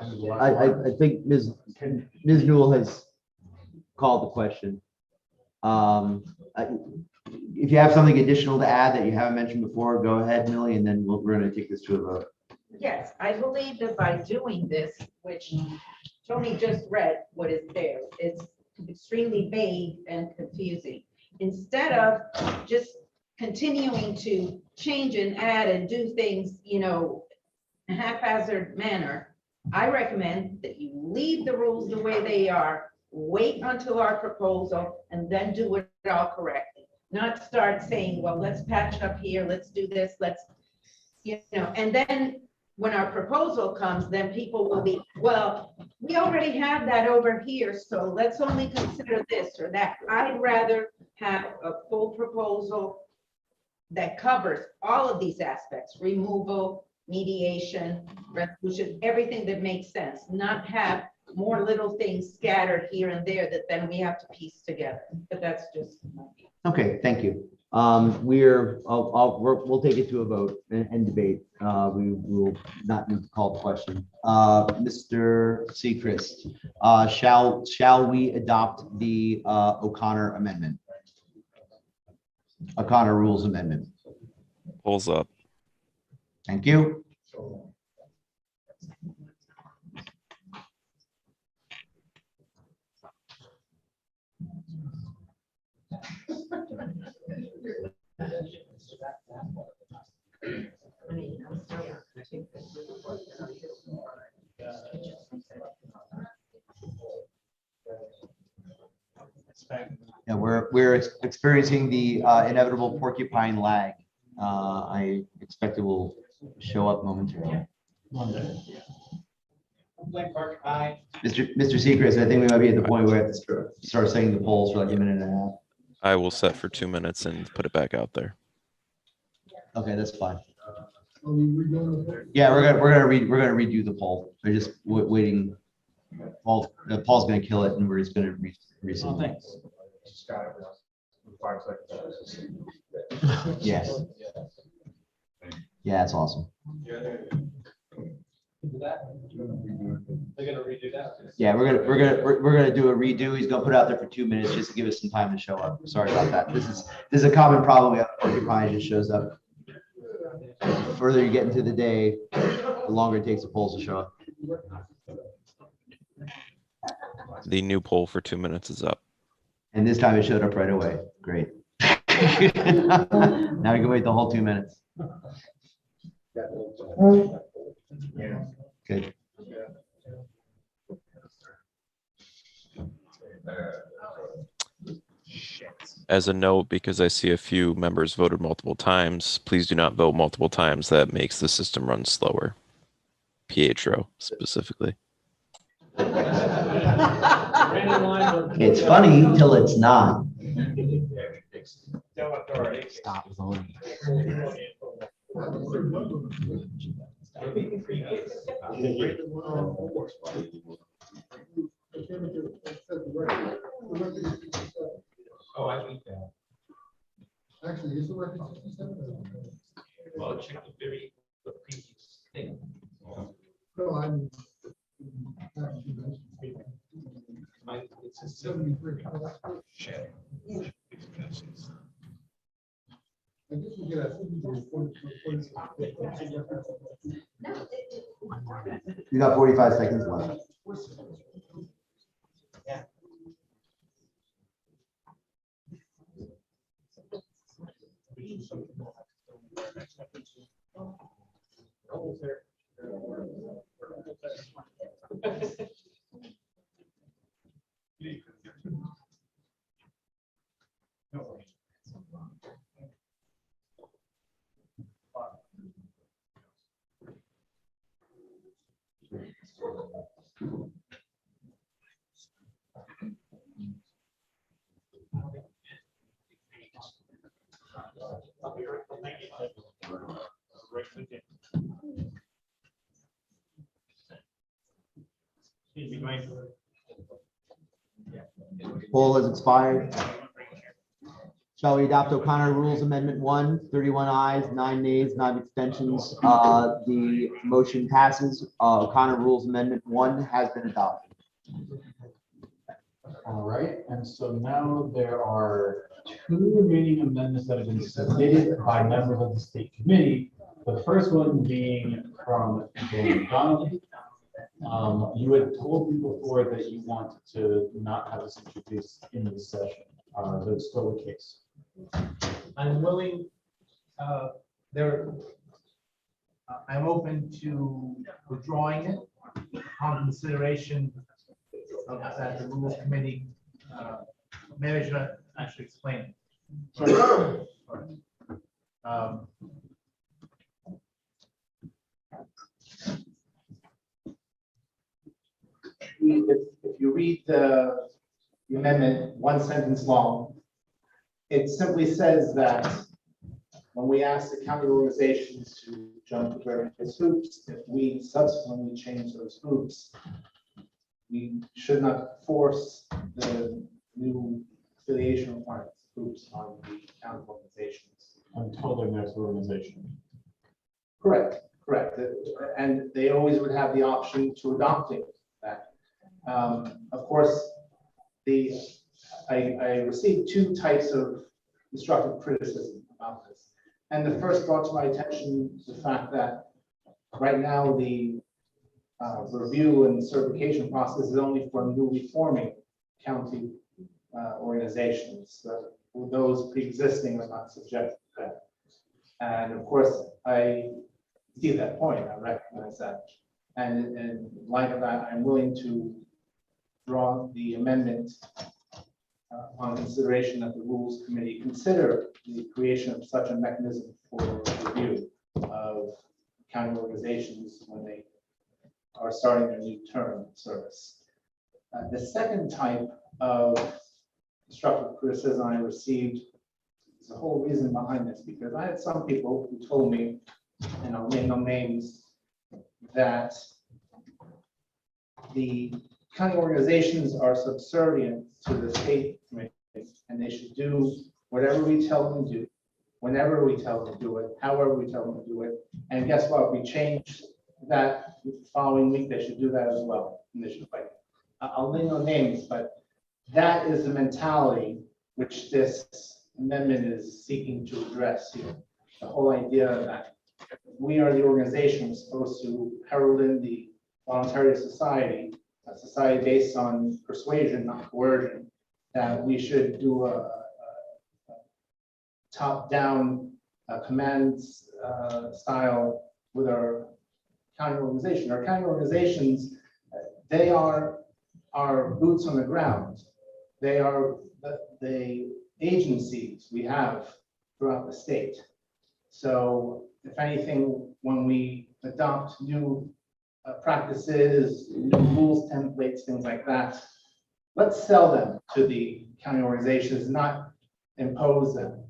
Speaker 2: I think Ms. Newell has called the question. If you have something additional to add that you haven't mentioned before, go ahead, Millie, and then we're going to take this to a vote.
Speaker 17: Yes, I believe that by doing this, which Tony just read what is there, it's extremely vague and confusing. Instead of just continuing to change and add and do things, in a haphazard manner, I recommend that you leave the rules the way they are, wait until our proposal, and then do it all correctly. Not start saying, well, let's patch up here, let's do this, and then when our proposal comes, then people will be, well, we already have that over here, so let's only consider this or that. I'd rather have a full proposal that covers all of these aspects, removal, mediation, resolution, everything that makes sense, not have more little things scattered here and there that then we have to piece together. But that's just my view.
Speaker 2: Okay, thank you. We'll take it to a vote and debate. We will not need to call the question. Mr. Seacrest, shall we adopt the O'Connor amendment? O'Connor Rules Amendment.
Speaker 20: Polls up.
Speaker 2: Thank you. Yeah, we're experiencing the inevitable porcupine lag. I expect it will show up momentarily. Mr. Seacrest, I think we might be at the point where we have to start setting the polls for like a minute and a half.
Speaker 20: I will set for 2 minutes and put it back out there.
Speaker 2: Okay, that's fine. Yeah, we're gonna redo the poll. We're just waiting. Paul's gonna kill it, and we're just gonna resend.
Speaker 12: Thanks.
Speaker 2: Yes. Yeah, that's awesome.
Speaker 12: They're gonna redo that.
Speaker 2: Yeah, we're gonna do a redo. He's gonna put it out there for 2 minutes just to give us some time to show up. Sorry about that. This is a common problem. We have porcupine just shows up. The further you get into the day, the longer it takes the polls to show up.
Speaker 20: The new poll for 2 minutes is up.
Speaker 2: And this time it showed up right away. Great. Now we can wait the whole 2 minutes. Good.
Speaker 20: As a note, because I see a few members voted multiple times, please do not vote multiple times. That makes the system run slower. Pietro specifically.
Speaker 2: It's funny till it's not.
Speaker 13: Stop voting.
Speaker 9: Oh, I think that. Actually, is the record 67?
Speaker 12: check the previous thing.
Speaker 9: No, I'm.
Speaker 12: It's a
Speaker 9: 73. I guess we get a 40.
Speaker 2: You got 45 seconds left. Poll has expired. Shall we adopt O'Connor Rules Amendment 1? 31 ayes, 9 nays, 9 abstentions. The motion passes. O'Connor Rules Amendment 1 has been adopted.
Speaker 18: All right, and so now there are 2 remaining amendments that have been submitted by members of the state committee. The first one being from Dan Donnelly. You had told me before that you wanted to not have this introduced in the session. That's still the case.
Speaker 6: I'm willing, I'm open to withdrawing it on consideration of that the rules committee, management actually explain it. If you read the amendment, one sentence long, it simply says that when we ask the county organizations to jump through various hoops, if we subsequently change those hoops, we should not force the new affiliation requirements hoops on the county organizations.
Speaker 18: Until their next organization.
Speaker 6: Correct, correct. And they always would have the option to adopting that. Of course, I received 2 types of constructive criticism about this. And the first brought to my attention the fact that right now the review and certification process is only for newly forming county organizations. Those pre-existing are not subject to that. And of course, I see that point, I recognize that. And in light of that, I'm willing to draw the amendment on consideration that the Rules Committee consider the creation of such a mechanism for review of county organizations when they are starting their new term of service. The second type of constructive criticism I received is the whole reason behind this, because I had some people who told me, and I'll name no names, that the county organizations are subservient to the state committee, and they should do whatever we tell them to do, whenever we tell them to do it, however we tell them to do it. And guess what? If we change that the following week, they should do that as well. And they should fight. I'll name no names, but that is the mentality which this amendment is seeking to address here. The whole idea that we are the organization supposed to herald in the voluntary society, a society based on persuasion, not coercion, that we should do a top-down command style with our county organization. Our county organizations, they are our boots on the ground. They are the agencies we have throughout the state. So if anything, when we adopt new practices, new rules, templates, things like that, let's sell them to the county organizations, not impose them.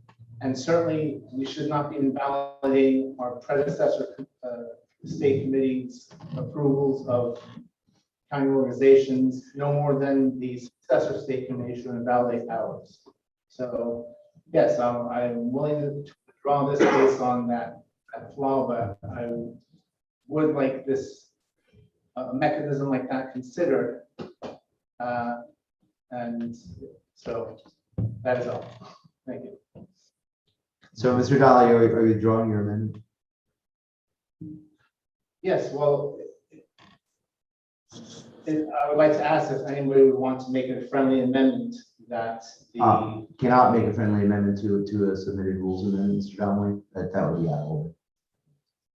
Speaker 6: And certainly, we should not be invalidating our predecessor state committees' approvals of county organizations, no more than the successor state committee should invalidate ours. So yes, I'm willing to withdraw this based on that flaw, but I would like this mechanism like that considered. And so that is all. Thank you.
Speaker 2: So, Mr. Dolly, are you withdrawing your amendment?
Speaker 6: Yes, well, I would like to ask if anybody would want to make a friendly amendment that the,
Speaker 2: Cannot make a friendly amendment to a submitted rules amendment, Mr. Donnelly, that would be out of order.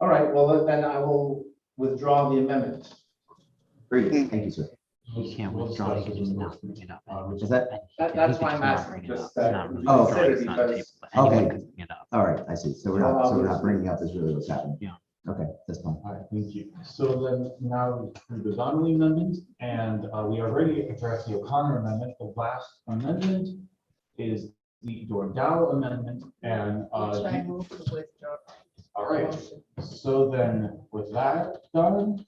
Speaker 6: all right, well, then I will withdraw the amendment.
Speaker 2: Great, thank you, sir.
Speaker 1: You can't withdraw, you can just not bring it up.
Speaker 2: Is that?
Speaker 6: That's why I'm asking, just that.
Speaker 2: Oh,
Speaker 6: consider
Speaker 1: it's not a
Speaker 6: because-
Speaker 1: table, but anyone
Speaker 2: Okay.
Speaker 1: can bring it up.
Speaker 2: All right, I see. So we're not bringing up is really what's happening.
Speaker 1: Yeah.
Speaker 2: Okay, that's fine.
Speaker 18: All right, thank you. So then now through the Donnelly amendment, and we already addressed the O'Connor amendment. The last amendment is the Dordow amendment, and
Speaker 17: Which I move to withdraw.
Speaker 18: all right. So then with that done,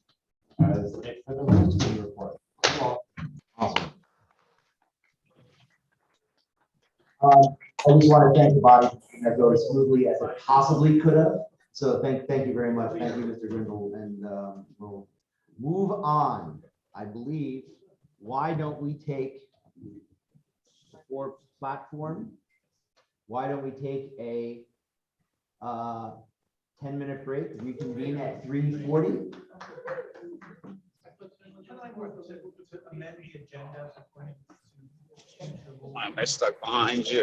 Speaker 18: as it for the rules committee report.
Speaker 2: Awesome. I just want to thank the body for making that go as smoothly as it possibly could have. So thank you very much. Thank you, Mr. Grindle, and we'll move on. I believe, why don't we take for platform? Why don't we take a 10-minute break, reconvene at 3:40?
Speaker 8: Amend the agenda according to.
Speaker 16: Why am I stuck behind you?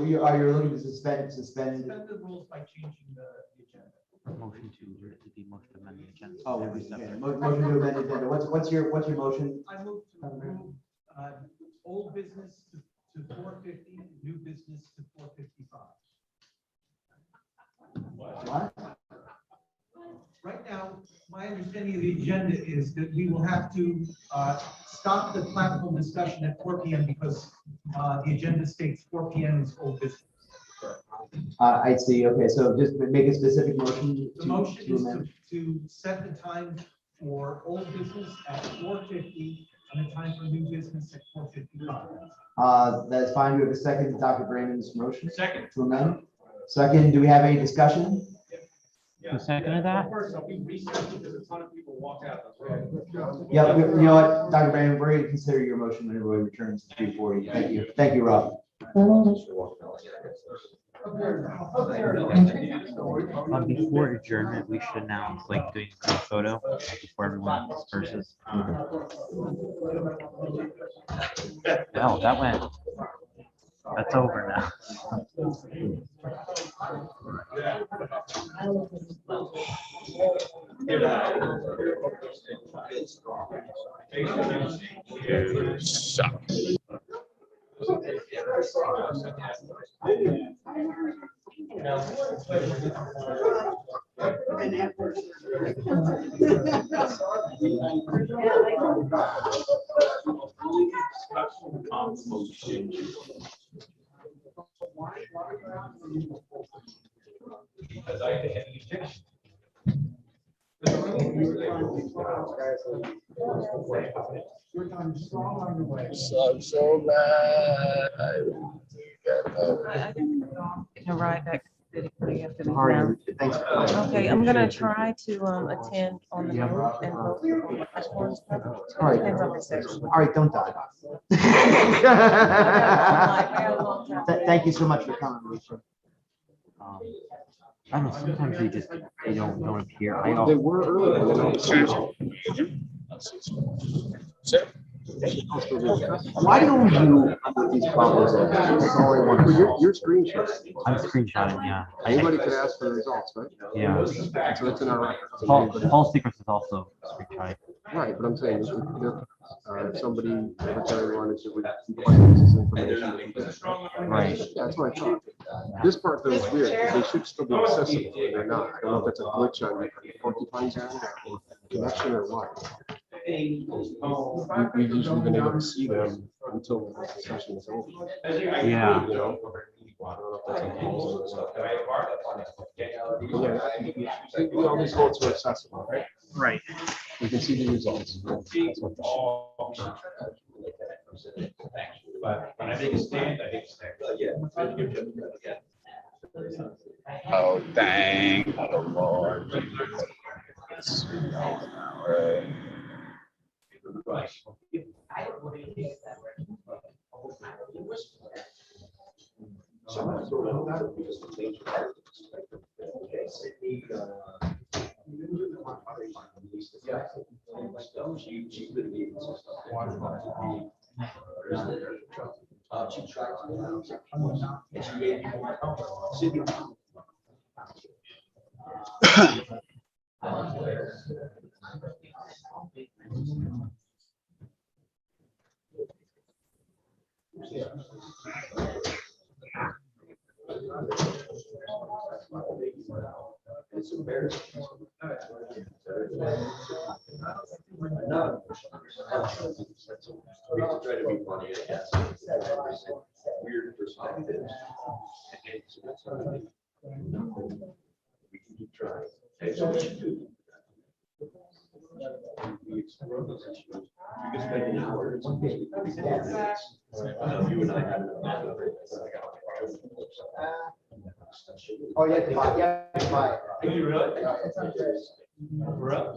Speaker 2: You're looking to suspend.
Speaker 8: Suspend the rules by changing the agenda.
Speaker 1: Motion to motion to amend the agenda.
Speaker 2: Oh, okay. Motion to amend the agenda. What's your motion?
Speaker 8: I move to approve old business to 4:50, new business to 4:55.
Speaker 2: What?
Speaker 8: Right now, my understanding of the agenda is that we will have to stop the platform discussion at 4 PM because the agenda states 4 PM is old business.
Speaker 2: I see. Okay, so just make a specific motion.
Speaker 8: The motion is
Speaker 2: amend.
Speaker 8: to set the time for old business at 4:50 and the time for new business at 4:55.
Speaker 2: That's fine. We have a second to Dr. Brandon's motion.
Speaker 12: Second.
Speaker 2: To amend. Second, do we have any discussion?
Speaker 1: Who seconded that?
Speaker 12: First, we researched because a ton of people walk out.
Speaker 2: Yeah, you know what, Dr. Brandon, we're going to consider your motion when everybody returns to 3:40. Thank you. Thank you, Rob.
Speaker 1: Before adjournment, we should announce like doing a group photo before everyone disperses. Oh, that went. That's over now.
Speaker 16: You suck.
Speaker 12: Because I had an ejection.
Speaker 16: So mad.
Speaker 19: I can ride back to the city after the
Speaker 2: All right,
Speaker 19: exam.
Speaker 2: thanks.
Speaker 19: Okay, I'm gonna try to attend on the road and vote on the platform stuff.
Speaker 2: All right.
Speaker 19: Depends on reception.
Speaker 2: All right, don't die. Thank you so much for coming, Lisa.
Speaker 1: I don't know, sometimes they don't appear. I
Speaker 10: They
Speaker 1: also,
Speaker 10: were earlier.
Speaker 2: Why don't you put these problems in? That's all I want.
Speaker 10: Your screenshot.
Speaker 1: I'm screenshotting, yeah.
Speaker 10: Anybody could ask for the results, right?
Speaker 1: Yeah.
Speaker 10: So it's in our record. So
Speaker 1: Paul
Speaker 10: anybody-
Speaker 1: Secrets is also screenshotting.
Speaker 10: Right, but I'm saying, if somebody secretary wanted to request this information.
Speaker 1: Right.
Speaker 10: Yeah, that's what I thought. This part though is weird, because they should still be accessible, but they're not. I don't know if that's a glitch on the Porcupine's end or connection or what. We've usually been able to see them until the session is over.
Speaker 1: Yeah.
Speaker 10: You know? I don't know if that's a but yeah, all these votes are accessible, right?
Speaker 1: Right.
Speaker 10: We can see the results. That's what
Speaker 12: But when I make a stand, I make a stand.
Speaker 16: Oh, thank the Lord. Jesus. Alright.
Speaker 2: She tried to, and she gave me It's embarrassing. No. We have to try to be funny, I guess. Weird perspectives. So that's all right. We can keep trying. That's what we should do. We explore those issues. You can spend an hour. It's okay. You and I had.
Speaker 11: Oh, yeah, yeah, bye.
Speaker 2: Are you really?
Speaker 11: We're up?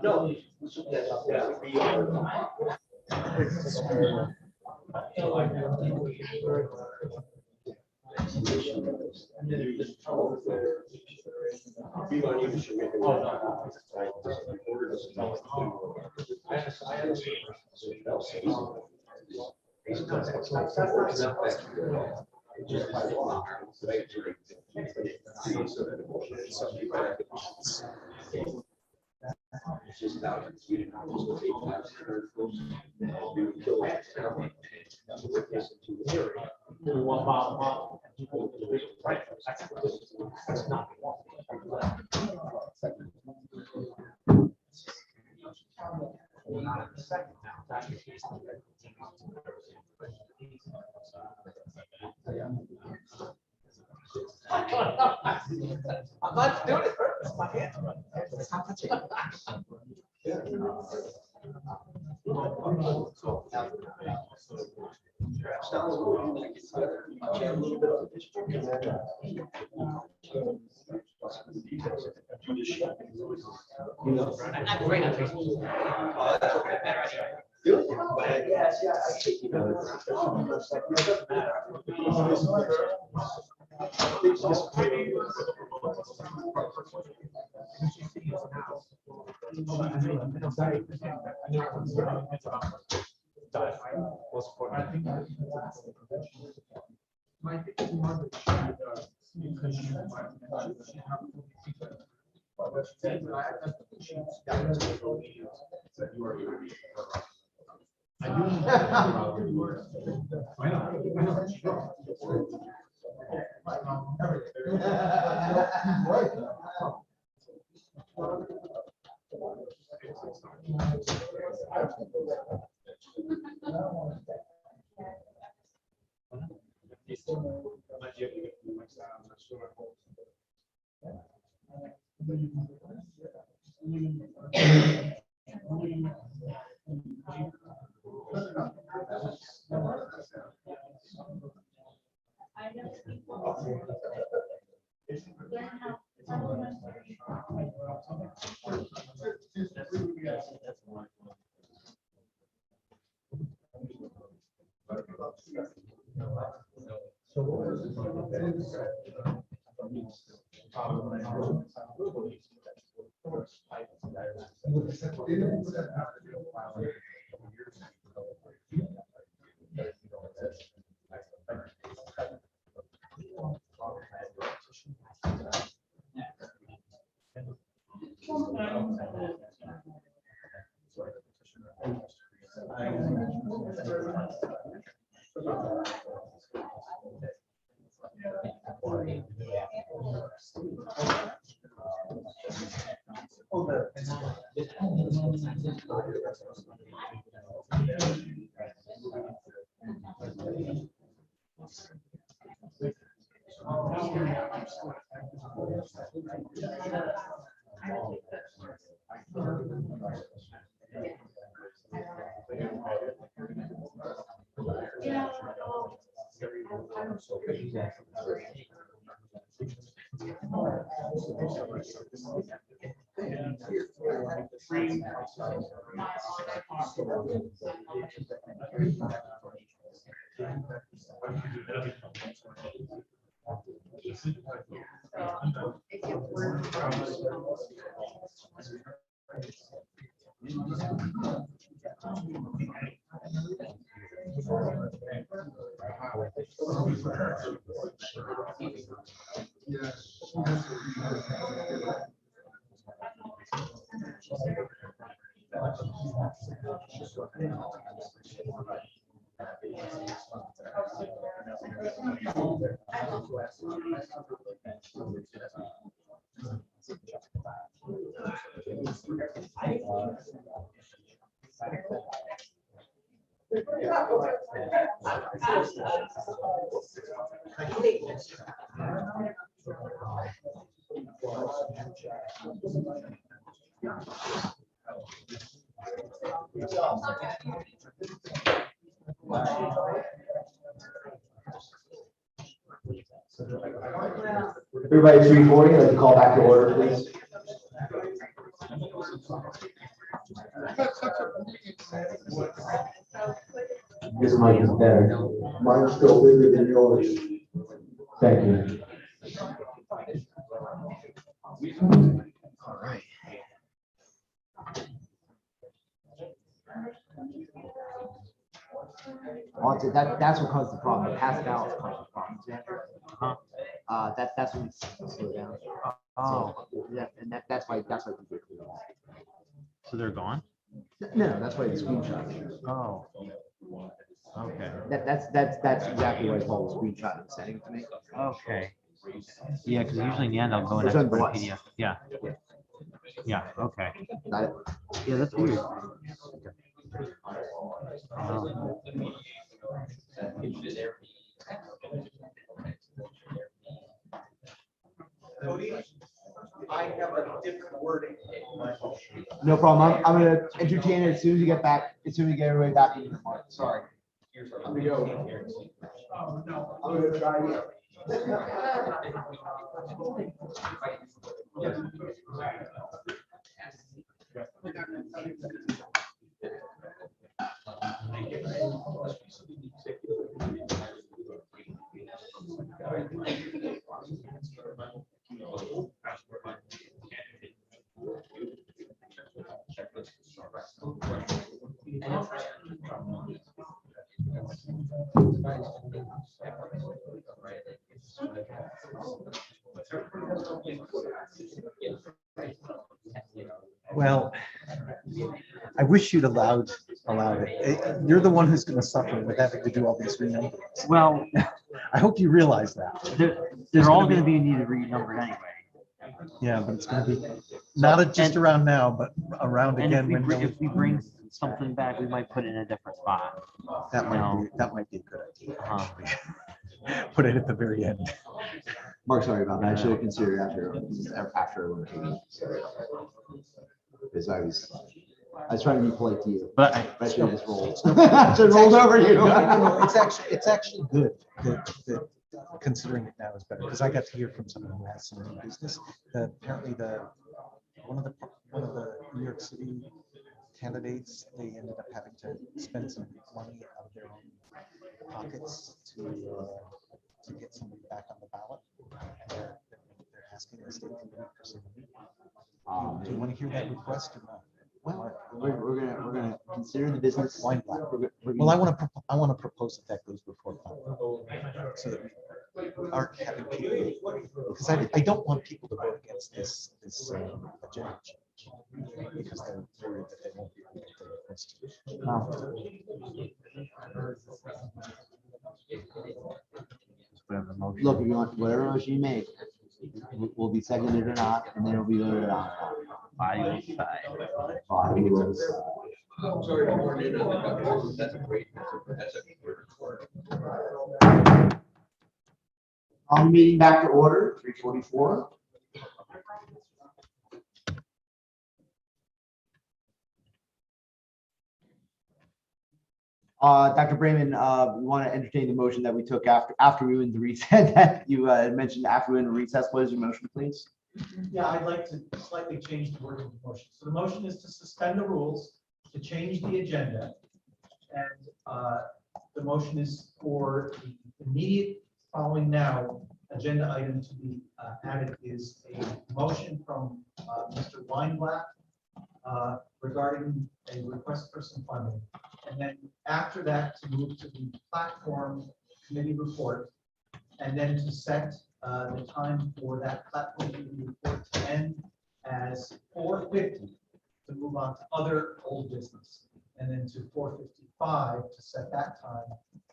Speaker 2: No. We don't even should make It's just about you didn't just take times we would kill it.
Speaker 6: I'm not doing it purpose, my hands.
Speaker 2: Yes, yeah, I think, you know, Everybody, 3:40, I'd like to call back to order, please. This mic is better. Mine's still bigger than yours. Thank you. All right. Also, that's what caused the problem. The Pascal caused the problems. That's when it's slow down. Oh. Yeah, and that's why people get clear off.
Speaker 1: So they're gone?
Speaker 2: No, that's why the screenshot.
Speaker 1: Oh. Okay.
Speaker 2: That's exactly what I call the screenshot and sending to me.
Speaker 1: Okay. Yeah, because usually in the end I'll go and
Speaker 2: Which one
Speaker 1: export a
Speaker 2: was?
Speaker 1: PDF. Yeah. Yeah, okay.
Speaker 2: Got it.
Speaker 1: Yeah, that's weird.
Speaker 8: I have a different wording.
Speaker 2: No problem. I'm gonna entertain it as soon as you get back, as soon as we get everybody back into the market. Sorry. I'm gonna go.
Speaker 8: Oh, no.
Speaker 2: I'm gonna try you.
Speaker 8: Well, I wish you'd allowed it. You're the one who's going to suffer with having to do all these renumberings.
Speaker 1: Well,
Speaker 8: I hope you realize that.
Speaker 1: They're all going to be needed renumbered anyway.
Speaker 8: Yeah, but it's going to be not just around now, but around
Speaker 1: And
Speaker 8: again.
Speaker 1: if we bring something back, we might put it in a different spot.
Speaker 8: That might be a good idea. Put it at the very end.
Speaker 2: Mark, sorry about that. I should have considered after elimination. Because I was trying to be polite to you.
Speaker 1: But
Speaker 2: I should have just rolled. I should have rolled over you.
Speaker 8: No, it's actually good that considering it now is better, because I got to hear from someone who has some new business that apparently one of the New York City candidates, they ended up having to spend some money out of their own pockets to get somebody back on the ballot. And they're asking the state committee for some money. Do you want to hear that request or not?
Speaker 2: Well, we're gonna consider the business.
Speaker 8: Well, I want to propose that goes before Congress, so that we aren't having people, because I don't want people to vote against this agenda change, because they're worried that they won't be able to get their constitution.
Speaker 2: Look, if you want, whatever motion you make, will be seconded or not, and then it'll be voted on.
Speaker 1: Body will decide.
Speaker 2: Body will decide.
Speaker 23: I'm sorry, that's a great,
Speaker 2: On meeting back to order, 3:44. Dr. Bremen, we want to entertain the motion that we took after we went to recess, that you mentioned after we went to recess. What is your motion, please?
Speaker 8: Yeah, I'd like to slightly change the wording of the motion. So the motion is to suspend the rules, to change the agenda. And the motion is for the immediate following now agenda item to be added is a motion from Mr. Weinblatt regarding a request for some funding. And then after that, to move to the platform committee report, and then to set the time for that platform committee report to end as 4:50 to move on to other old business, and then to 4:55 to set that time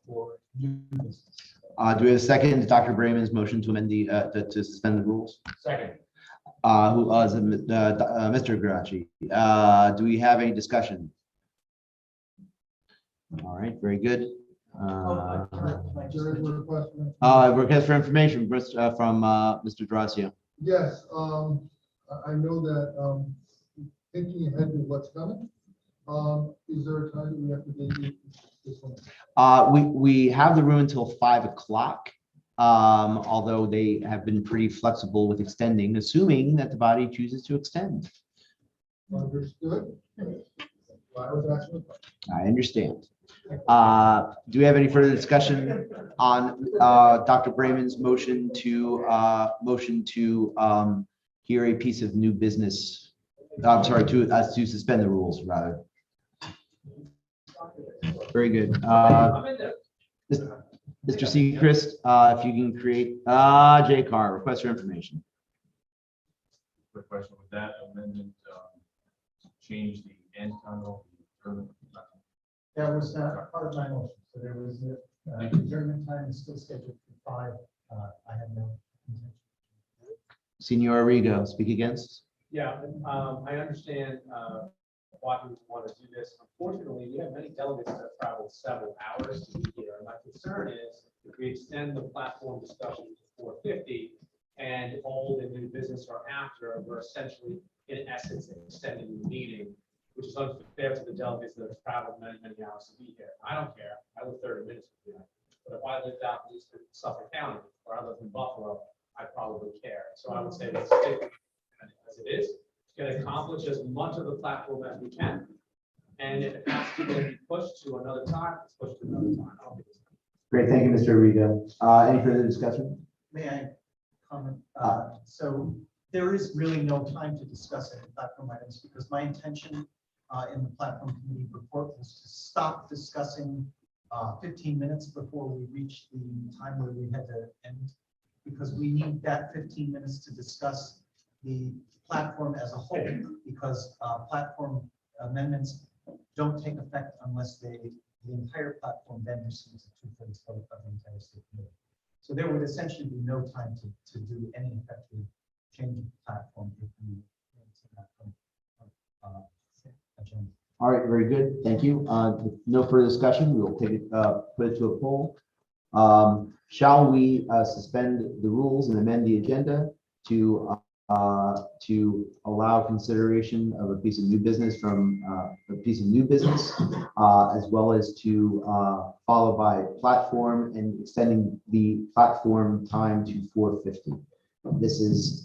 Speaker 8: for new business.
Speaker 2: Do we have a second to Dr. Bremen's motion to amend to suspend the rules?
Speaker 12: Second.
Speaker 2: Who is it? Mr. Garachi? Do we have any discussion? All right, very good. Request for information from Mr. Gracia.
Speaker 9: Yes, I know that, thinking ahead to what's coming, is there a time that we have to dedicate this one?
Speaker 2: We have the room until 5 o'clock. Although they have been pretty flexible with extending, assuming that the body chooses to extend.
Speaker 9: Understood. Well, I was asking.
Speaker 2: I understand. Do we have any further discussion on Dr. Bremen's motion to hear a piece of new business? I'm sorry, to suspend the rules, rather. Very good. Mr. Seacrest, if you can create J. Carr, request for information.
Speaker 10: Quick question, with that amendment, change the end tunnel?
Speaker 8: That was part of my motion. So there was the adjournment time is still scheduled for 5. I have no intention.
Speaker 2: Senor Arrigo, speak against.
Speaker 12: Yeah, I understand why we want to do this. Unfortunately, we have many delegates that travel several hours to be here. And my concern is if we extend the platform discussion to 4:50 and old and new business are after, we're essentially, in essence, extending the meeting, which is unfair to the delegates that have traveled many, many hours to be here. I don't care. I live 30 minutes from here. But if I lived out in Eastern Suffolk County or I lived in Buffalo, I'd probably care. So I would say let's stick as it is. Can accomplish as much of the platform as we can. And if it has to be pushed to another time, it's pushed to another time. I don't think it's.
Speaker 2: Great, thank you, Mr. Arrigo. Any further discussion?
Speaker 8: May I comment? So there is really no time to discuss any platform items because my intention in the platform committee report was to stop discussing 15 minutes before we reach the time where we had to end, because we need that 15 minutes to discuss the platform as a whole, because platform amendments don't take effect unless the entire platform then receives a 2/3 vote of the entire state committee. So there would essentially be no time to do any effective change of the platform if we agenda.
Speaker 2: All right, very good. Thank you. With no further discussion, we will take it, put it to a poll. Shall we suspend the rules and amend the agenda to allow consideration of a piece of new business as well as to follow by platform and extending the platform time to 4:50. This is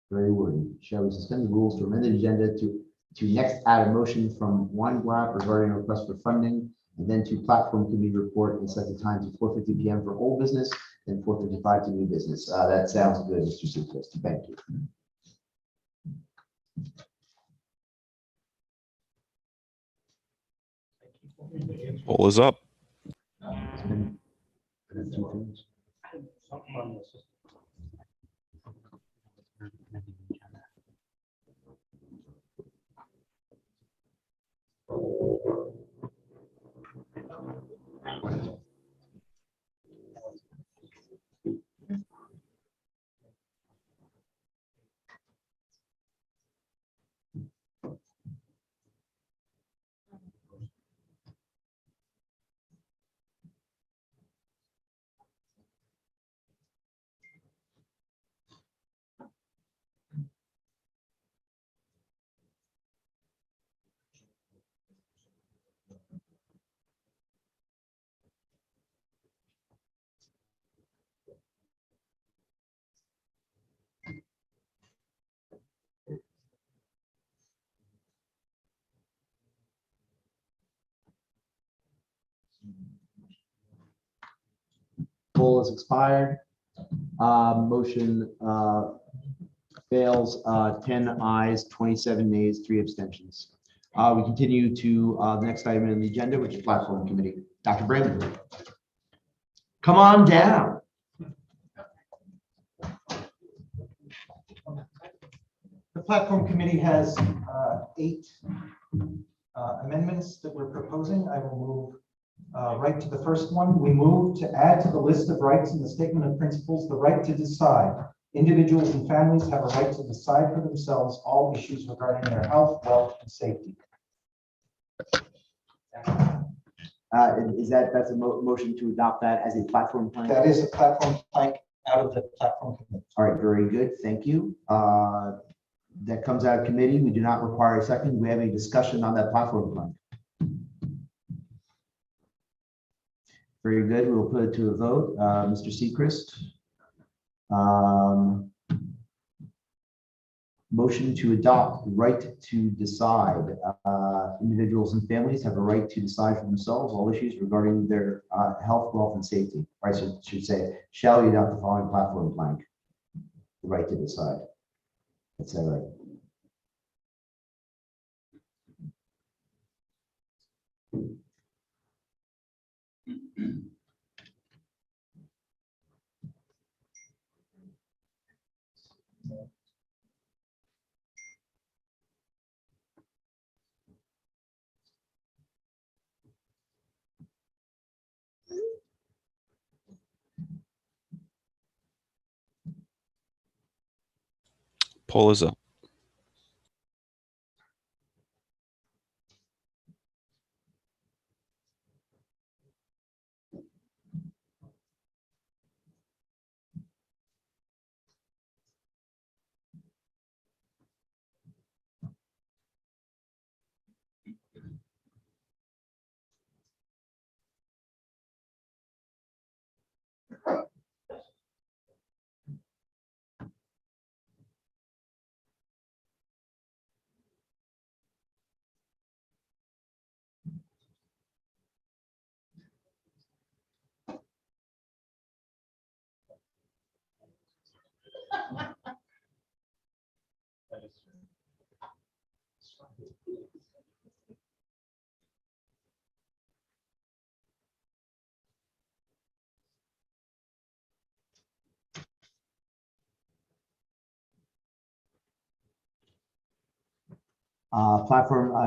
Speaker 2: very wordy. Shall we suspend the rules to amend the agenda to next add a motion from Weinblatt regarding a request for funding, and then to platform committee report and set the time to 4:50 p.m. for old business and 4:55 to new business. That sounds good, Mr. Seacrest. Thank you.
Speaker 20: Poll is up.
Speaker 2: poll has expired. Motion fails, 10 ayes, 27 nays, 3 abstentions. We continue to the next item on the agenda, which is platform committee. Dr. Brandon. Come on down.
Speaker 8: The platform committee has 8 amendments that we're proposing. I will move right to the first one. We move to add to the list of rights in the statement of principles, the right to decide. Individuals and families have a right to decide for themselves all issues regarding their health, wealth, and safety.
Speaker 2: That's a motion to adopt that as a platform plan?
Speaker 8: That is a platform plank out of the platform committee.
Speaker 2: All right, very good. Thank you. That comes out of committee. We do not require a second. We have a discussion on that platform plan. Very good. We'll put it to a vote. Mr. Sechrist. Motion to adopt right to decide. Individuals and families have a right to decide for themselves all issues regarding their health, wealth, and safety. Right, so should say, shall we adopt the following platform plank? The right to decide. That's that right.
Speaker 20: Poll is up.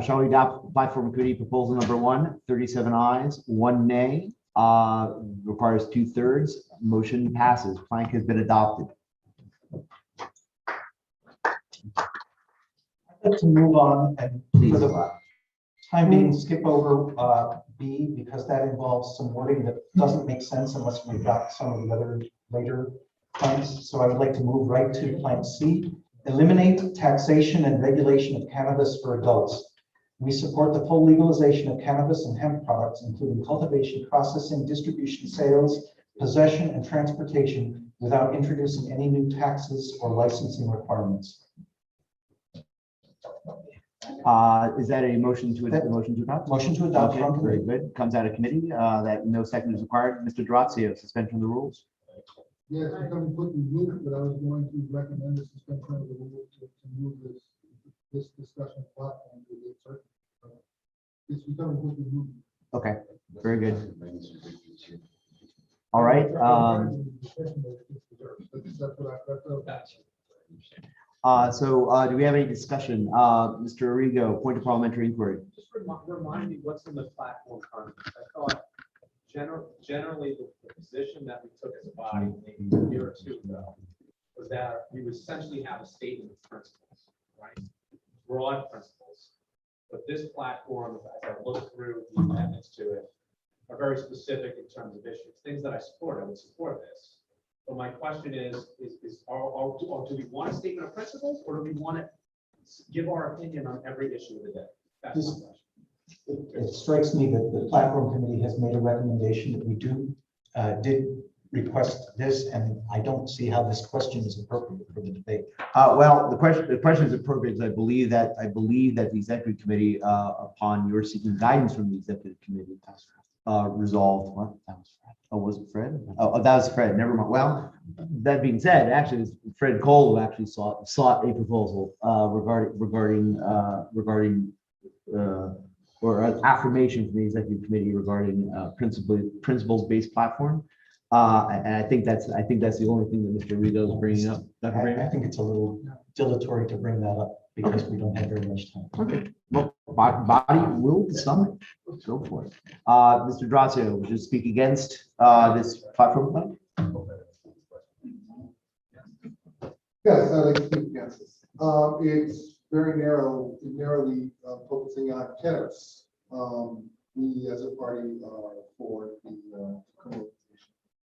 Speaker 2: Shall we adopt platform committee proposal number 1? 37 ayes, 1 nay, requires 2/3. Motion passes. Plank has been adopted.
Speaker 8: I'd like to move on and
Speaker 2: Please.
Speaker 8: for the time being, skip over B because that involves some wording that doesn't make sense unless we adopt some of the other later planks. So I would like to move right to plank C. Eliminate taxation and regulation of cannabis for adults. We support the full legalization of cannabis and hemp products, including cultivation, processing, distribution, sales, possession, and transportation without introducing any new taxes or licensing requirements.
Speaker 2: Is that a motion to adopt?
Speaker 8: Motion to adopt.
Speaker 2: Okay,
Speaker 8: From
Speaker 2: very good. Comes out of committee. That no second is required. Mr. Durazio, suspension of the rules.
Speaker 9: Yes, I come quickly move, but I was going to recommend the suspension of the rule to move this discussion platform to the certain. It's becoming quickly moved.
Speaker 2: Okay, very good. All right. Do we have any discussion? Mr. Arrigo, point of parliamentary inquiry.
Speaker 12: Just remind me what's in the platform conference. I thought generally the position that we took as a body maybe a year or two ago was that we would essentially have a statement of principles, right? Broad principles. But this platform, as I look through the amendments to it, are very specific in terms of issues. Things that I support, I would support this. But my question is do we want a statement of principles or do we want to give our opinion on every issue of the day? That's my question.
Speaker 8: It strikes me that the platform committee has made a recommendation that we did request this, and I don't see how this question is appropriate for the debate.
Speaker 2: Well, the question is appropriate because I believe that the executive committee, upon your seeking guidance from the executive committee, resolved. What? That was Fred. Oh, was it Fred? Oh, that was Fred. Never mind. Well, that being said, actually, it was Fred Cole who actually sought a proposal regarding or affirmation from the executive committee regarding principles-based platform. And I think that's the only thing that Mr. Rigo is bringing up. Dr.
Speaker 8: I
Speaker 2: Bramer?
Speaker 8: think it's a little dilatory to bring that up because we don't have very much time.
Speaker 2: Okay, well, body will decide. Let's go for it. Mr. Drazio, would you speak against this platform plan?
Speaker 9: Yes, I'd like to speak against this. It's very narrowly focusing on cannabis. We as a party are for the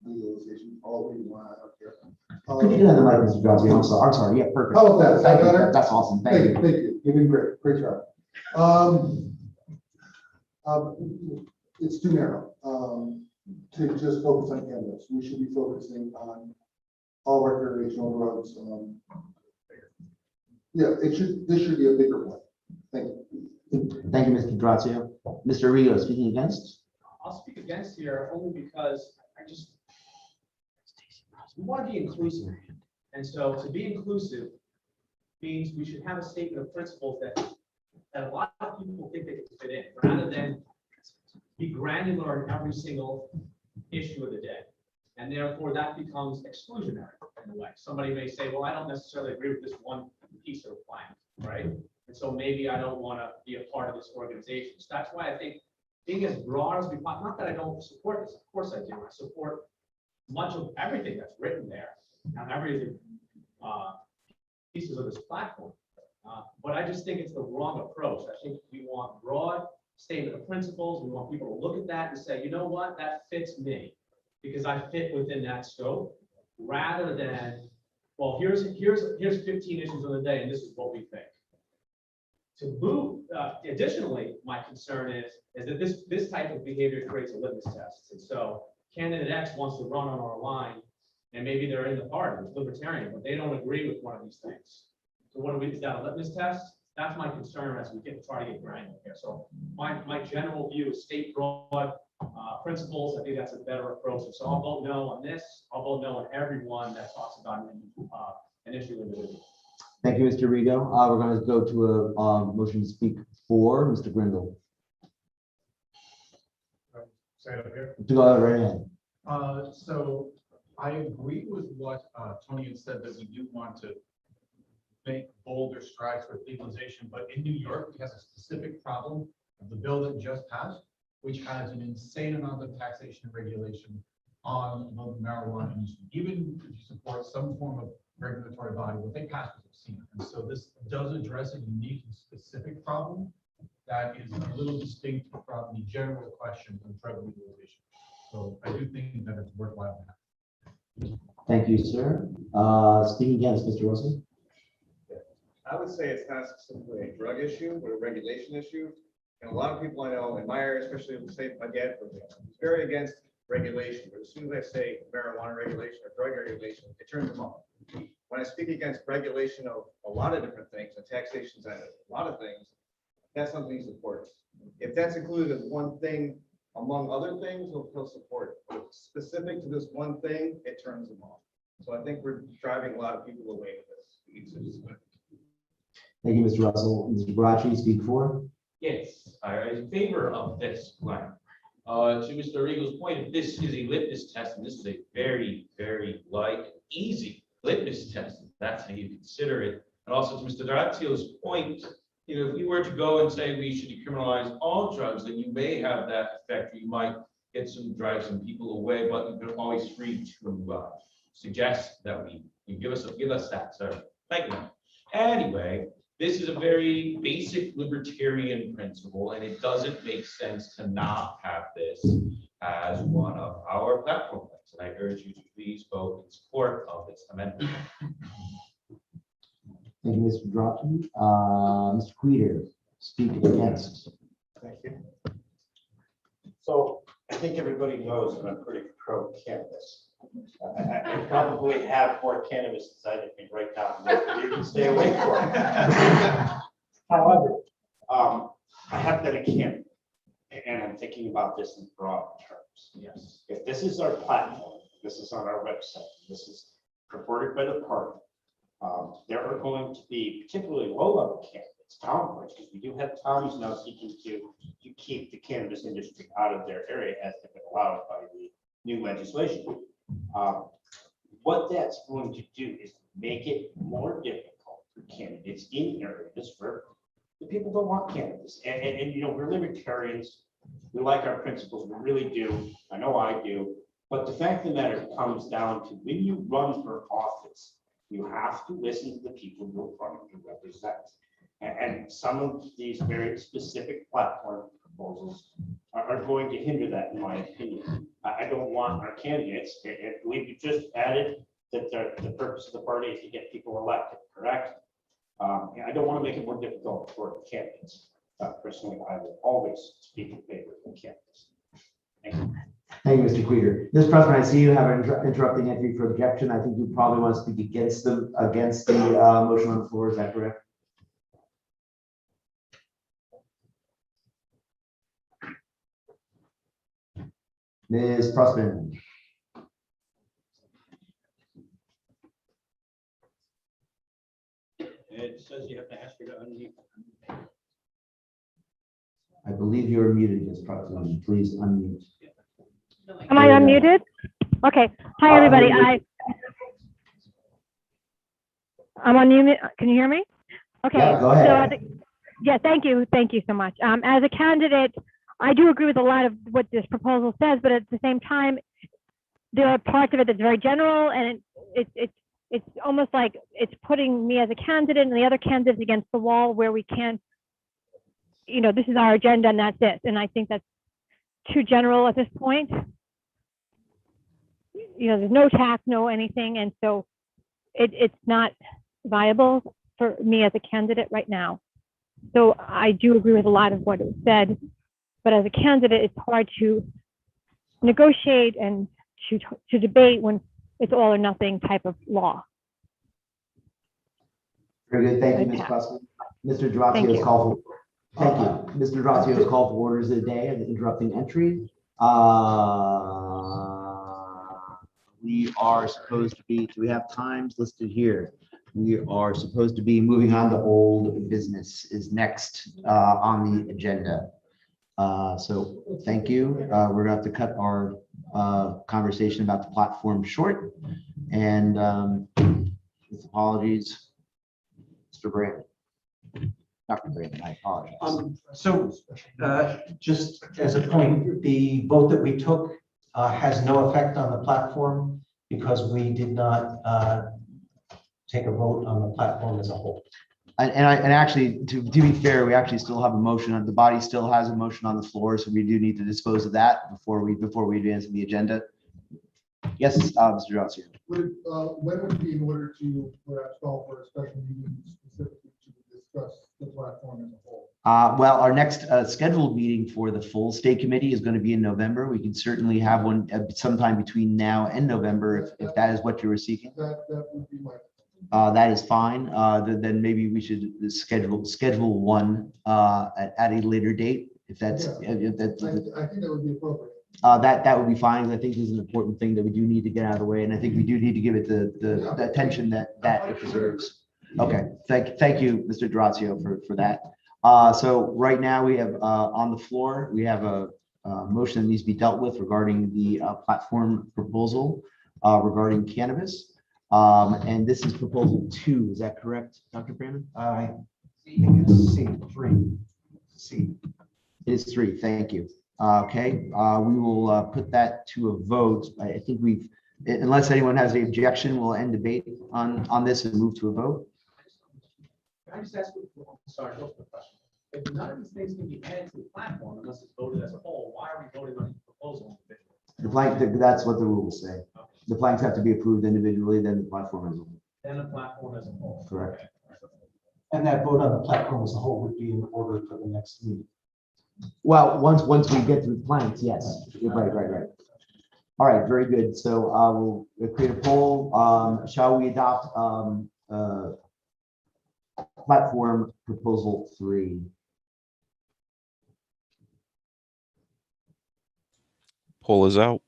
Speaker 9: legalization, all we want, I don't care.
Speaker 2: Could you get on the mic, Mr. Drazio? I'm sorry. Yeah, perfect.
Speaker 9: How about that? Is that
Speaker 2: Thank you.
Speaker 9: better?
Speaker 2: That's awesome. Thank you.
Speaker 9: Thank you. You've been great job. It's too narrow to just focus on cannabis. We should be focusing on all recreational drugs. Yeah, this should be a bigger one. Thank you.
Speaker 2: Thank you, Mr. Drazio. Mr. Rigo, speaking against?
Speaker 12: I'll speak against here only because we want to be inclusive. And so to be inclusive means we should have a statement of principles that a lot of people think they can fit in, rather than be granular in every single issue of the day. And therefore that becomes exclusionary in a way. Somebody may say, well, I don't necessarily agree with this one piece of the plan, right? And so maybe I don't want to be a part of this organization. So that's why I think being as broad as we possibly, not that I don't support this, of course I do. I support much of everything that's written there and every pieces of this platform. But I just think it's the wrong approach. I think we want broad statement of principles. We want people to look at that and say, you know what, that fits me because I fit within that scope, rather than, well, here's 15 issues of the day and this is what we think. To move, additionally, my concern is that this type of behavior creates a litmus test. And so candidate X wants to run on our line, and maybe they're in the party, it's libertarian, but they don't agree with one of these things. So is that a litmus test? That's my concern as we try to get granular here. So my general view is state broad principles. I think that's a better approach. So I'll vote no on this. I'll vote no on everyone that talks about an issue individually.
Speaker 2: Thank you, Mr. Rigo. We're going to go to a motion to speak for Mr. Grindle.
Speaker 7: Say it up here.
Speaker 2: To go right ahead.
Speaker 3: So I agree with what Tony had said, that we do want to make bolder strides with legalization, but in New York, we have a specific problem of the bill that just passed, which has an insane amount of taxation and regulation on the marijuana industry. Even if you support some form of regulatory body, what they passed was obscene. And so this does address a unique and specific problem that is a little distinct from the general question of drug legalization. So I do think that it's worthwhile.
Speaker 2: Thank you, sir. Speaking against, Mr. Wilson.
Speaker 4: I would say it's not specifically a drug issue, but a regulation issue. And a lot of people I know in my area, especially in the state of Baguette, for example, is very against regulation. But as soon as I say marijuana regulation or drug regulation, it turns them off. When I speak against regulation of a lot of different things, and taxations on a lot of things, that's something he supports. If that's included as one thing among other things, he'll support it. But if specific to this one thing, it turns them off. So I think we're driving a lot of people away with this.
Speaker 2: Thank you, Mr. Russell. Mr. Barachi, speak for.
Speaker 21: Yes, I am in favor of this plan. To Mr. Rigo's point, if this is a litmus test, and this is a very, very light, easy litmus test, if that's how you consider it. And also to Mr. Drazio's point, if we were to go and say we should decriminalize all drugs, then you may have that effect. You might drive some people away, but you're always free to suggest that you give us that, sir. Thank you. Anyway, this is a very basic libertarian principle, and it doesn't make sense to not have this as one of our platform points. And I urge you to please vote in support of this amendment.
Speaker 2: Thank you, Mr. Barachi. Mr. Queter, speak against.
Speaker 14: Thank you. So I think everybody knows that I'm pretty pro cannabis. I probably have more cannabis inside of me right now than you can stay away from. However, I have been a candidate, and I'm thinking about this in broad terms.
Speaker 12: Yes.
Speaker 14: If this is our platform, this is on our website, this is purported by the party, there are going to be particularly low-level candidates, town boards, because we do have towns now seeking to keep the cannabis industry out of their area as they've been allowed by the new legislation. What that's going to do is make it more difficult for candidates in areas where the people don't want cannabis. And you know, we're libertarians. We like our principles. We really do. I know I do. But the fact of the matter comes down to when you run for office, you have to listen to the people you're running to represent. And some of these very specific platform proposals are going to hinder that, in my opinion. I don't want our candidates, and we just added that the purpose of the party is to get people elected, correct? I don't want to make it more difficult for candidates. Personally, I will always speak in favor of candidates. Thank you.
Speaker 2: Thank you, Mr. Queter. Ms. Pressman, I see you have an interrupting entry for objection. I think you probably want to speak against the motion on the floor. Is that correct? Ms. Pressman.
Speaker 6: It says you have to ask her to unmute.
Speaker 2: I believe you are muted, Ms. Pressman. Please unmute.
Speaker 5: Am I unmuted? Okay. Hi, everybody. I'm on mute. Can you hear me? Okay.
Speaker 2: Yeah, go ahead.
Speaker 5: Yeah, thank you. Thank you so much. As a candidate, I do agree with a lot of what this proposal says, but at the same time, there are parts of it that's very general, and it's almost like it's putting me as a candidate and the other candidates against the wall where we can't, you know, this is our agenda and that's it. And I think that's too general at this point. You know, there's no tax, no anything, and so it's not viable for me as a candidate right now. So I do agree with a lot of what it said, but as a candidate, it's hard to negotiate and to debate when it's all or nothing type of law.
Speaker 2: Very good. Thank you, Ms. Pressman. Mr. Durazio is called for. Thank you. Mr. Durazio is called for orders of the day and the interrupting entry. We are supposed to be, do we have times listed here? We are supposed to be moving on to old business is next on the agenda. So thank you. We're gonna have to cut our conversation about the platform short, and with apologies, Mr. Brandon. Dr. Brandon, I apologize.
Speaker 15: Just as a point, the vote that we took has no effect on the platform because we did not take a vote on the platform as a whole.
Speaker 2: And actually, to be fair, we actually still have a motion. The body still has a motion on the floor, so we do need to dispose of that before we advance the agenda. Yes, Mr. Durazio.
Speaker 9: When would it be in order to perhaps call for a special meeting specifically to discuss the platform as a whole?
Speaker 2: Well, our next scheduled meeting for the full state committee is going to be in November. We can certainly have one sometime between now and November if that is what you were seeking.
Speaker 9: That would be my.
Speaker 2: That is fine. Then maybe we should schedule one at a later date if that's.
Speaker 9: I think that would be appropriate.
Speaker 2: That would be fine. I think this is an important thing that we do need to get out of the way, and I think we do need to give it the attention that it deserves. Okay, thank you, Mr. Durazio, for that. So right now we have on the floor, we have a motion that needs to be dealt with regarding the platform proposal regarding cannabis. And this is proposal 2, is that correct, Dr. Brandon?
Speaker 15: I think it's C3. C.
Speaker 2: It is 3, thank you. Okay, we will put that to a vote. I think unless anyone has any objection, we'll end debate on this and move to a vote.
Speaker 12: Can I just ask, sorry, what's the question? If none of these things can be added to the platform unless it's voted as a whole, why are we voting on each proposal individually?
Speaker 2: That's what the rules say. The planks have to be approved individually, then the platform is.
Speaker 12: Then the platform as a whole.
Speaker 2: Correct.
Speaker 15: And that vote on the platform as a whole would be in order for the next meeting.
Speaker 2: Well, once we get through the planks, yes. Right. All right, very good. So we'll create a poll. Shall we adopt platform proposal 3?
Speaker 20: Poll is out.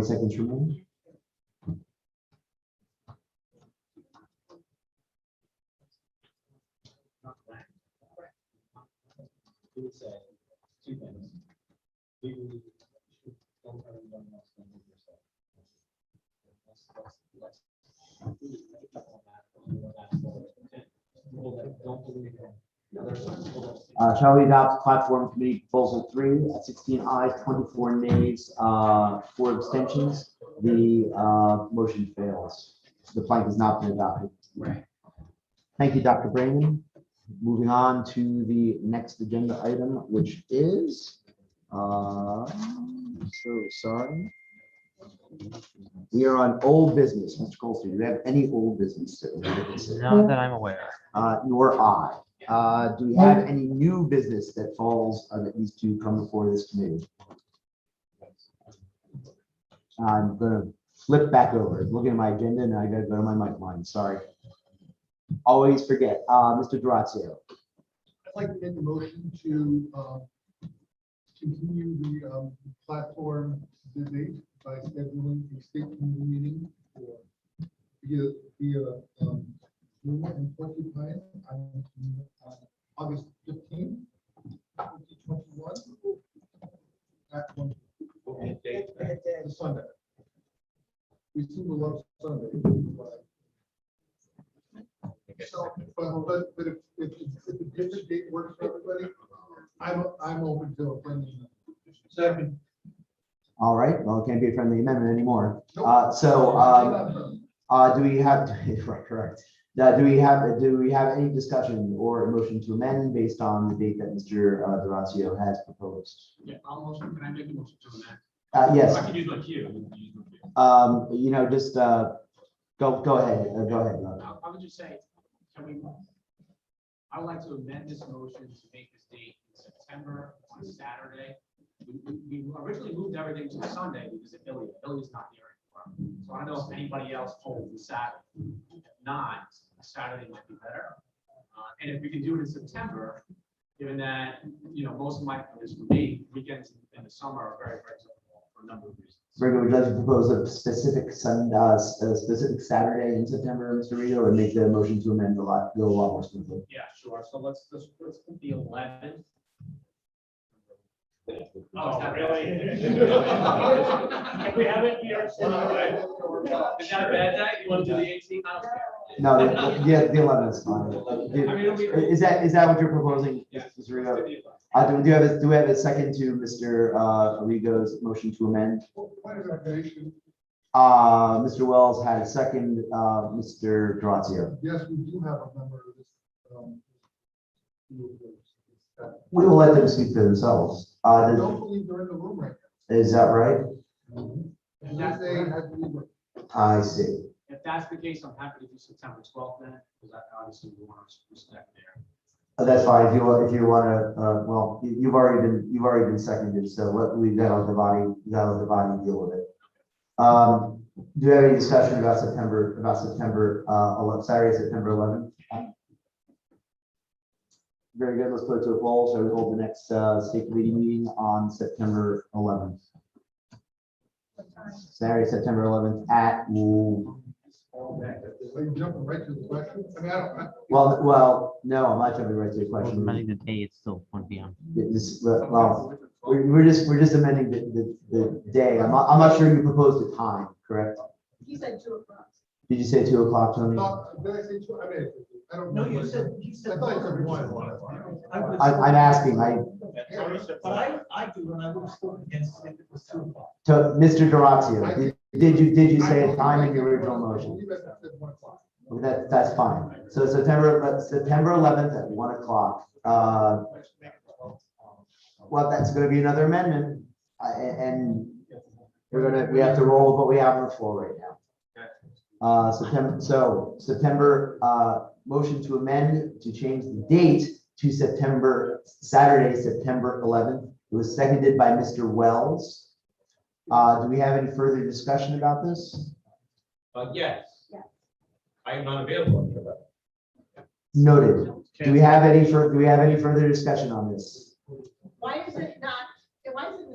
Speaker 2: Seconds remaining.
Speaker 12: He would say two things. Legally, don't try to run less than yourself. Let's do this. Make a couple on that. People that don't believe in. There are certain people that.
Speaker 2: Shall we adopt platform committee proposal 3 at 16 ayes, 24 nays, 4 abstentions? The motion fails. The plank has not been adopted.
Speaker 12: Right.
Speaker 2: Thank you, Dr. Brayman. Moving on to the next agenda item, which is, so sorry. We are on old business. Mr. Colster, do you have any old business?
Speaker 1: Not that I'm aware.
Speaker 2: Nor I. Do we have any new business that falls that needs to come before this committee? I'm gonna flip back over, looking at my agenda, and I gotta go to my mic line, sorry. Always forget, Mr. Durazio.
Speaker 9: I'd like to make a motion to continue the platform debate by scheduling a state committee meeting for via Zoom and Porcupine on August 15th, 2021. At one. The Sunday. We seem to love Sunday. So, but if a different date works for everybody, I'm open to a friendly. Second.
Speaker 2: All right, well, it can't be a friendly amendment anymore. Do we have, right, correct. Do we have any discussion or a motion to amend based on the date that Mr. Durazio has proposed?
Speaker 12: Yeah, can I make a motion to amend?
Speaker 2: Yes.
Speaker 12: I can use my cue.
Speaker 2: You know, just go ahead. Go ahead.
Speaker 12: I would just say, I would like to amend this motion to make this date in September on a Saturday. We originally moved everything to Sunday because of Billy's not here anymore. So I don't know if anybody else holds the Saturday. If not, a Saturday might be better. And if we can do it in September, given that, most of my, at least for me, weekends in the summer are very, very difficult for a number of reasons.
Speaker 2: Virgo, would you like to propose a specific specific Saturday in September, Mr. Rito, and make the motion to amend go a lot more smoothly?
Speaker 12: Yeah, sure. So let's put the 11th. Oh, really? If we have it here. Is that a bad day? You want to do the 18th? I don't care.
Speaker 2: No, the 11th is fine. Is that what you're proposing, Mr. Rito? Do we have a second to Mr. Arrigo's motion to amend? Mr. Wells had a second, Mr. Durazio.
Speaker 9: Yes, we do have a member of this.
Speaker 2: We will let them speak for themselves.
Speaker 9: I don't believe they're in the room right now.
Speaker 2: Is that right?
Speaker 12: If that's
Speaker 2: I see.
Speaker 12: If that's the case, I'm happy to do September 12th then, because obviously we want to respect there.
Speaker 2: That's fine. If you want to, well, you've already been seconded, so we've got to divide and deal with it. Do you have any discussion about September 11th, Saturday, September 11th? Very good. Let's put it to a poll. So we hold the next state committee meeting on September 11th. Saturday, September 11th at.
Speaker 9: Are you jumping right to the question? I mean,
Speaker 2: Well, no, I'm not jumping right to the question.
Speaker 1: Amending the day, it's still 1 p.m.
Speaker 2: Well, we're just amending the day. I'm not sure you proposed a time, correct?
Speaker 19: You said 2 o'clock.
Speaker 2: Did you say 2 o'clock, Tony?
Speaker 9: did I say two? I mean, I don't know.
Speaker 8: No, you said.
Speaker 9: I thought you said one.
Speaker 2: I'm asking,
Speaker 8: But I do, and I would have spoken against it if it was 2 o'clock.
Speaker 2: to Mr. Durazio, did you say a time in your original motion? That's fine. So September 11th at 1 o'clock. Well, that's gonna be another amendment, and we have to roll with what we have on the floor right now. September, motion to amend to change the date to Saturday, September 11th. It was seconded by Mr. Wells. Do we have any further discussion about this?
Speaker 21: Yes. I am not available for that.
Speaker 2: Noted. Do we have any further discussion on this?
Speaker 13: Why is it in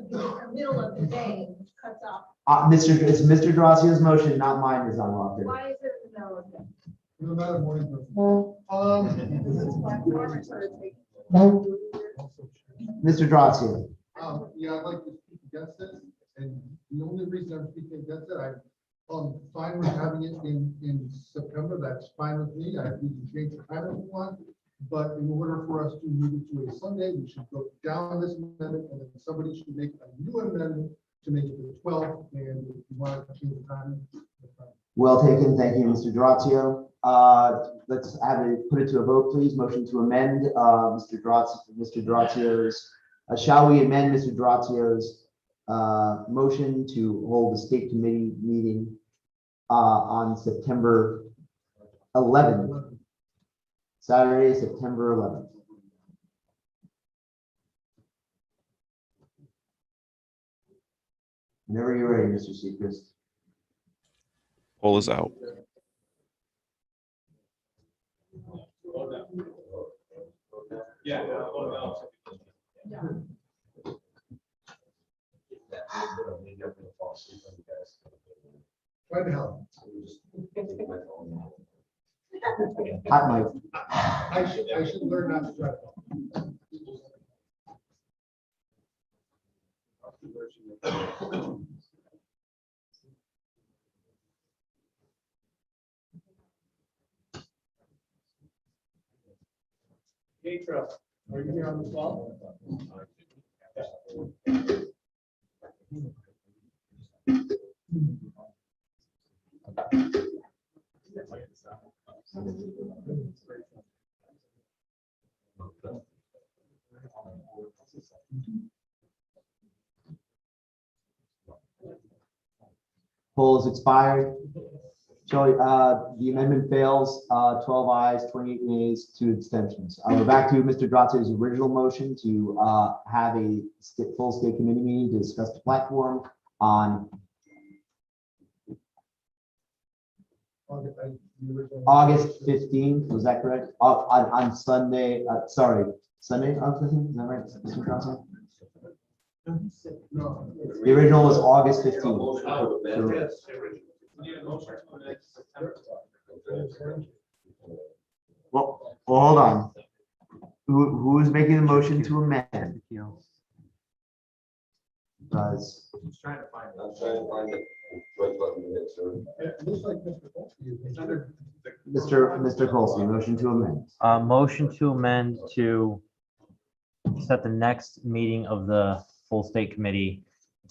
Speaker 13: the middle of the day, which cuts off?
Speaker 2: It's Mr. Gracio's motion, not mine, is unlawful.
Speaker 13: Why is it in the middle of the day?
Speaker 9: No matter morning.
Speaker 13: This is why farmers are taking.
Speaker 2: Mr. Gracio.
Speaker 9: Yeah, I'd like to speak against it, and the only reason I'm speaking against it, I'm fine with having it in September, that's fine with me, we can change the time if we want. But in order for us to move it to a Sunday, we should go down this amendment, and then somebody should make a new amendment to make it the 12th, and if you want to change the time.
Speaker 2: Well taken, thank you, Mr. Durazio. Let's put it to a vote, please. Motion to amend, Mr. Durazio's, shall we amend Mr. Durazio's motion to hold the state committee meeting on September 11th, Saturday, September 11th. Whenever you're ready, Mr. Seacrest.
Speaker 20: Poll is out.
Speaker 3: Yeah.
Speaker 9: Try to help.
Speaker 2: Hot mic.
Speaker 9: I should learn not to try to help.
Speaker 6: Pietro, are you here on the 12th?
Speaker 2: Poll is expired. Joey, the amendment fails, 12 ayes, 28 nays, 2 abstentions. We're back to Mr. Grazio's original motion to have a full state committee meeting to discuss the platform on August 15th. Was that correct? On Sunday, Sunday, August 15th, is that right, Mr. Grazio?
Speaker 9: No.
Speaker 2: The original was August 15th. Well, hold on. Who is making the motion to amend? Does
Speaker 23: I'm trying to find it.
Speaker 9: It looks like Mr. Polsky is considered.
Speaker 2: Mr. Colsey, motion to amend.
Speaker 1: Motion to amend to set the next meeting of the full state committee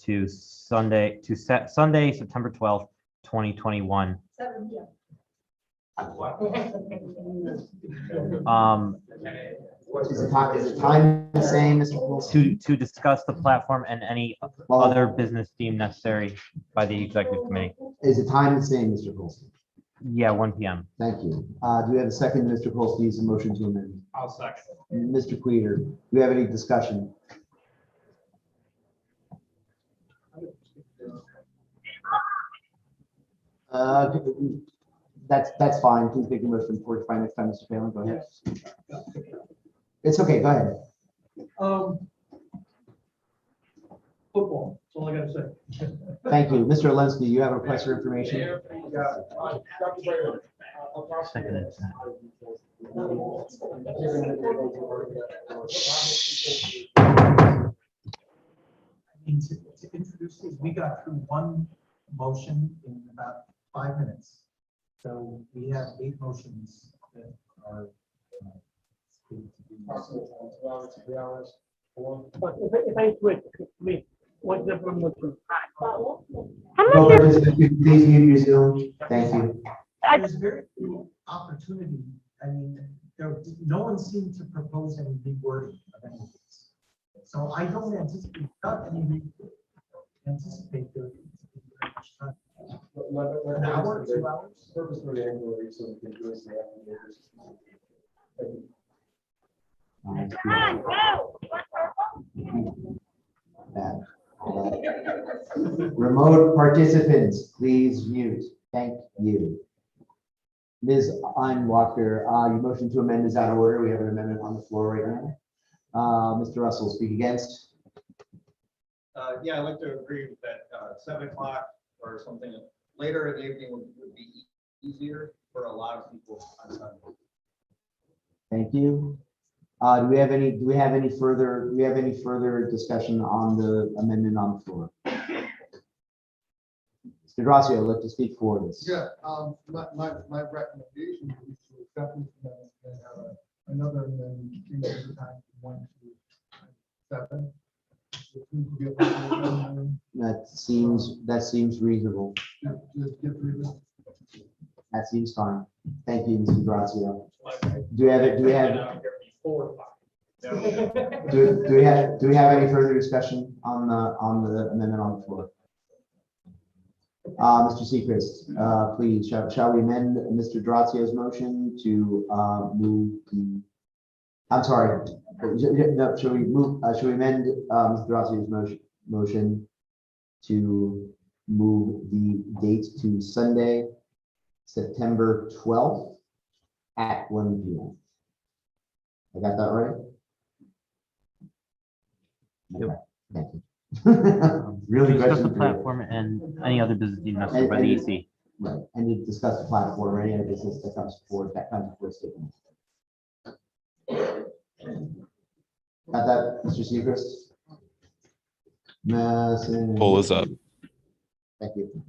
Speaker 1: to Sunday, September 12th, 2021.
Speaker 13: 7 p.m.
Speaker 2: Is the time the same, Mr. Colsey?
Speaker 1: To discuss the platform and any other business deemed necessary by the executive committee.
Speaker 2: Is the time the same, Mr. Colsey?
Speaker 1: Yeah, 1 p.m.
Speaker 2: Thank you. Do we have a second, Mr. Colsey's motion to amend?
Speaker 3: I'll second.
Speaker 2: Mr. Queter, do we have any discussion? That's fine. Please make a motion for it next time, Mr. Phelan. Go ahead. It's okay. Go ahead.
Speaker 8: Football, that's all I gotta say.
Speaker 2: Thank you. Mr. Alinsky, you have a request for information?
Speaker 8: To introduce these, we got through one motion in about 5 minutes. So we have 8 motions that are.
Speaker 13: If I switch, what's the promotion?
Speaker 2: Please mute your Zoom. Thank you.
Speaker 8: There's very few opportunity, I mean, no one seemed to propose any big wording of any of this. So I don't anticipate, there to be very much time. An hour, 2 hours?
Speaker 4: Purpose for the inquiry, so we can do this.
Speaker 2: Remote participants, please mute. Thank you. Ms. Einwalker, your motion to amend is out of order. We have an amendment on the floor right now. Mr. Russell, speak against.
Speaker 3: Yeah, I'd like to agree with that, 7 o'clock or something later in the evening would be easier for a lot of people on Sunday.
Speaker 2: Thank you. Do we have any further discussion on the amendment on the floor? Mr. Gracia, I'd like to speak for this.
Speaker 9: Yeah, my recommendation is to accept this amendment and have another amendment in the time from 1 to 7. Which seems to be a possibility.
Speaker 2: That seems reasonable.
Speaker 9: Just get rid of it.
Speaker 2: That seems fine. Thank you, Mr. Gracia. Do we have any further discussion on the amendment on the floor? Mr. Seacrest, please, shall we amend Mr. Grazia's motion to move the, I'm sorry, no, should we amend Mr. Grazia's motion to move the date to Sunday, September 12th at 1 p.m. I got that right? Okay, thank you. Really
Speaker 1: Discuss
Speaker 2: question
Speaker 1: the
Speaker 2: for you.
Speaker 1: platform and any other business need necessary by the EC.
Speaker 2: Right, and to discuss the platform, or any other business that comes forward, statement. Got that, Mr. Seacrest?
Speaker 20: Poll is up.
Speaker 2: Thank you.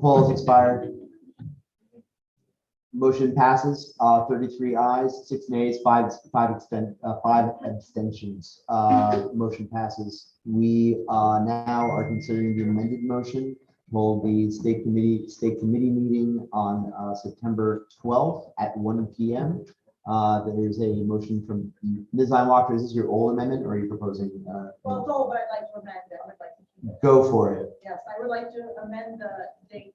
Speaker 2: Poll is expired. Motion passes, 33 ayes, 6 nays, 5 abstentions. Motion passes. We now are considering the amended motion. Hold the state committee meeting on September 12th at 1 p.m. There is a motion from Ms. Einwalker. Is this your old amendment, or are you proposing?
Speaker 13: Well, it's old, but I'd like to amend it. I would like to keep it.
Speaker 2: Go for it.
Speaker 13: Yes, I would like to amend the date,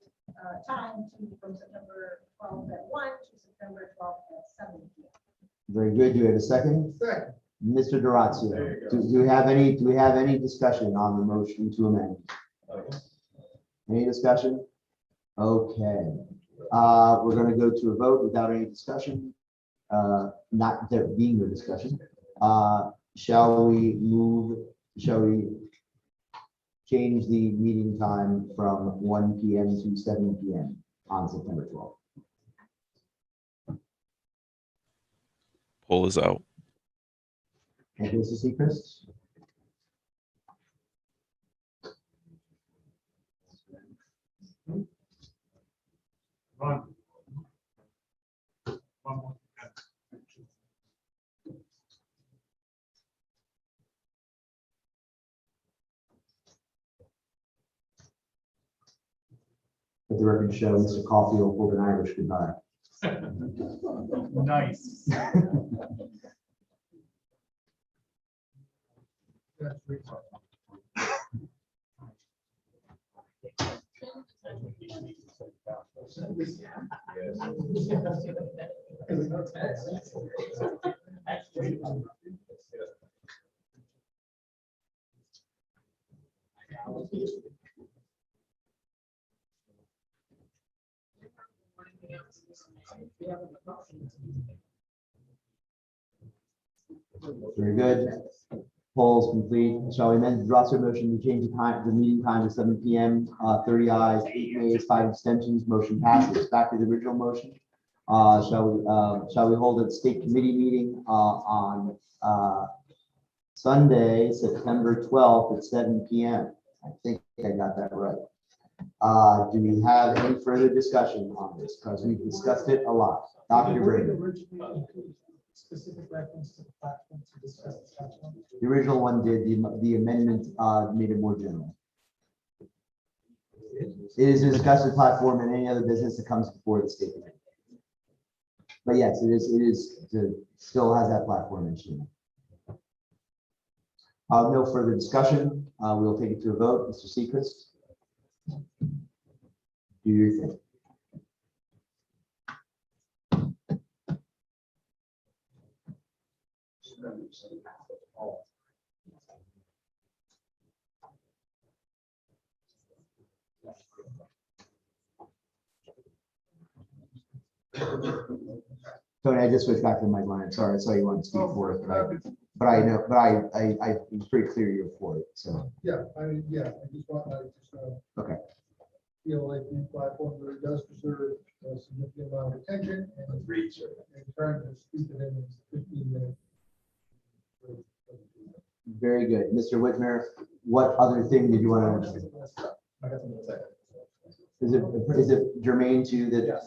Speaker 13: time from September 12th at 1 to September 12th at 7 p.m.
Speaker 2: Very good. Do you have a second?
Speaker 9: Second.
Speaker 2: Mr. Durazio, do we have any discussion on the motion to amend? Any discussion? Okay. We're going to go to a vote without any discussion. Not there being no discussion. Shall we change the meeting time from 1 p.m. to 7 p.m. on September 12th?
Speaker 20: Poll is out.
Speaker 2: Thank you, Mr. Seacrest. Let the record show Mr. Caulfield pulled an Irish goodbye.
Speaker 3: Nice.
Speaker 2: Very good. Polls complete. Shall we amend the roster motion to change the meeting time to 7 PM? 30 ayes, 8 nays, 5 abstentions. Motion passes. Back to the original motion. Shall we hold a state committee meeting on Sunday, September 12th at 7 PM? I think I got that right. Do we have any further discussion on this? Because we've discussed it a lot. Dr. Brady.
Speaker 8: Specific reference to the platform to discuss this platform.
Speaker 2: The original one did, the amendment made it more general. It is to discuss the platform and any other business that comes before the state committee. But yes, it still has that platform mentioned. No further discussion. We'll take it to a vote. Mr. Seacrest. Do your thing. Tony, I just switched back to my line. Sorry, I saw you wanted to speak for it, but I know, but I it's pretty clear you're for it. So
Speaker 9: Yeah, I just want,
Speaker 2: okay.
Speaker 9: feel like the platform really does preserve a significant amount of attention and in terms of speaking in 15 minutes.
Speaker 2: Very good. Mr. Whitmer, what other thing did you want to mention? Is it germane to the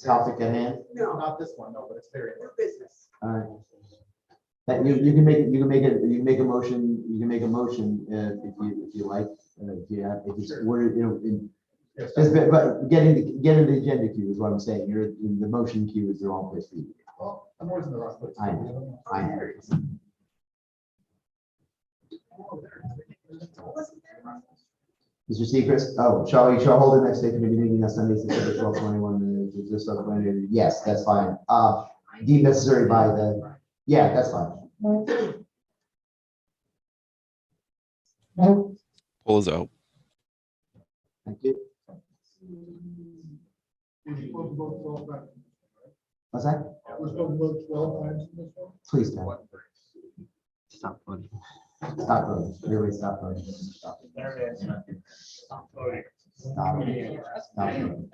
Speaker 2: topic at hand?
Speaker 3: No, not this one, no, but it's very.
Speaker 13: Business.
Speaker 2: All right. That you can make a motion if you like, if it's worded, but getting the agenda queue is what I'm saying. You're in the motion queue is the wrong place for you.
Speaker 3: Well, I'm always in the wrong place.
Speaker 2: I know. Mr. Seacrest, shall we hold the next state committee meeting on Sunday, September 12th, 21? Yes, that's fine. Deemed necessary by that's fine.
Speaker 20: Poll is out.
Speaker 2: Thank you. What's that?
Speaker 9: We're supposed to vote 12 times in this one?
Speaker 2: Please don't. Stop voting. Stop voting. Everybody stop voting.
Speaker 6: There it is. Stop voting.
Speaker 2: Stop voting. Stop voting.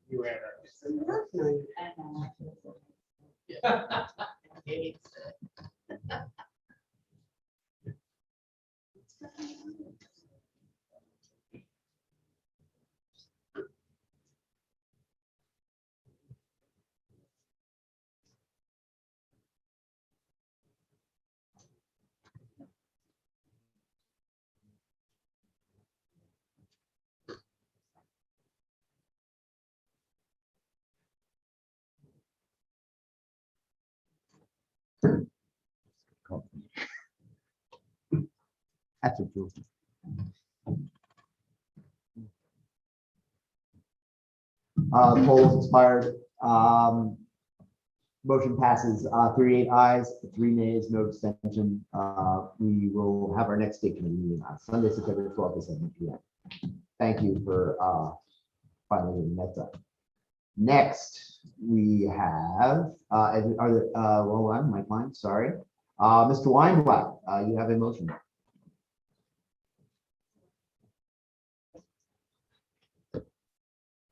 Speaker 6: You ran
Speaker 2: That's a proof. Poll is expired. Motion passes 38 ayes, 3 nays, no abstention. We will have our next state committee meeting on Sunday, September 12th at 7 PM. Thank you for finally getting that done. Next, we have, I'm Mike Klein, sorry. Mr. Weinblatt, you have a motion.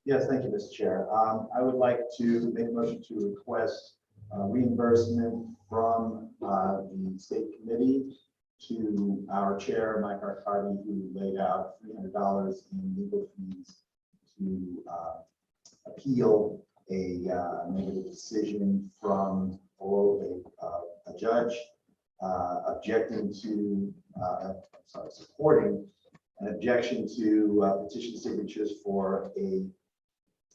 Speaker 4: Yes, thank you, Mr. Chair. I would like to make a motion to request reimbursement from the state committee to our chair, Mike Arcadi, who laid out $300 in legal fees to appeal a negative decision from a judge objecting to, supporting an objection to petition signatures for a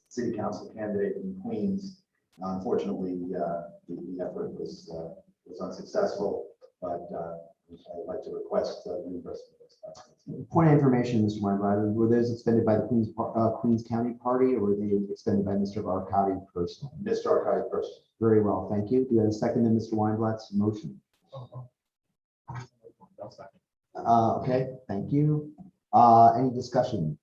Speaker 4: city council candidate in Queens. Unfortunately, the effort was unsuccessful, but
Speaker 2: I'd like to request reimbursement of those classmates. Point of information, Mr. Weinberger, were those expended by the Queens County Party, or were they expended by Mr. Arcadi personally? Mr. Arcadi personally. Very well, thank you. Do you have a second to Mr. Weinblatt's motion? Okay, thank you. Any discussion?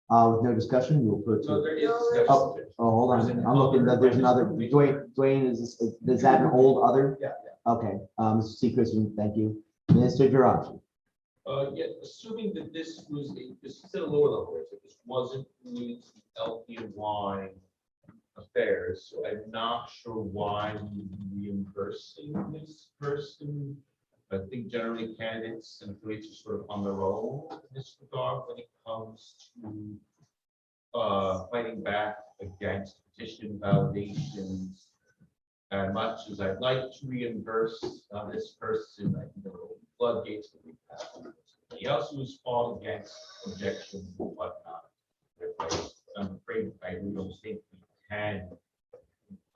Speaker 2: With no discussion, we'll put it
Speaker 21: No,
Speaker 2: to.
Speaker 21: there is
Speaker 2: Oh,
Speaker 21: discussion.
Speaker 2: hold on, I'm looking, there's another, Dwayne, is that an old other?
Speaker 3: Yeah.
Speaker 2: Okay, Mr. Seacrest, thank you. Mr. Durante.
Speaker 21: Yeah, assuming that this was, this is at a lower level, so this wasn't related to LPNY affairs, so I'm not sure why we would be reimbursing this person. I think generally candidates and affiliates are sort of on their own in this regard when it comes to fighting back against petition validations. And much as I'd like to reimburse this person, I think there will be floodgates that we have. Somebody else who's fought against objections and whatnot. I'm afraid I really don't think we can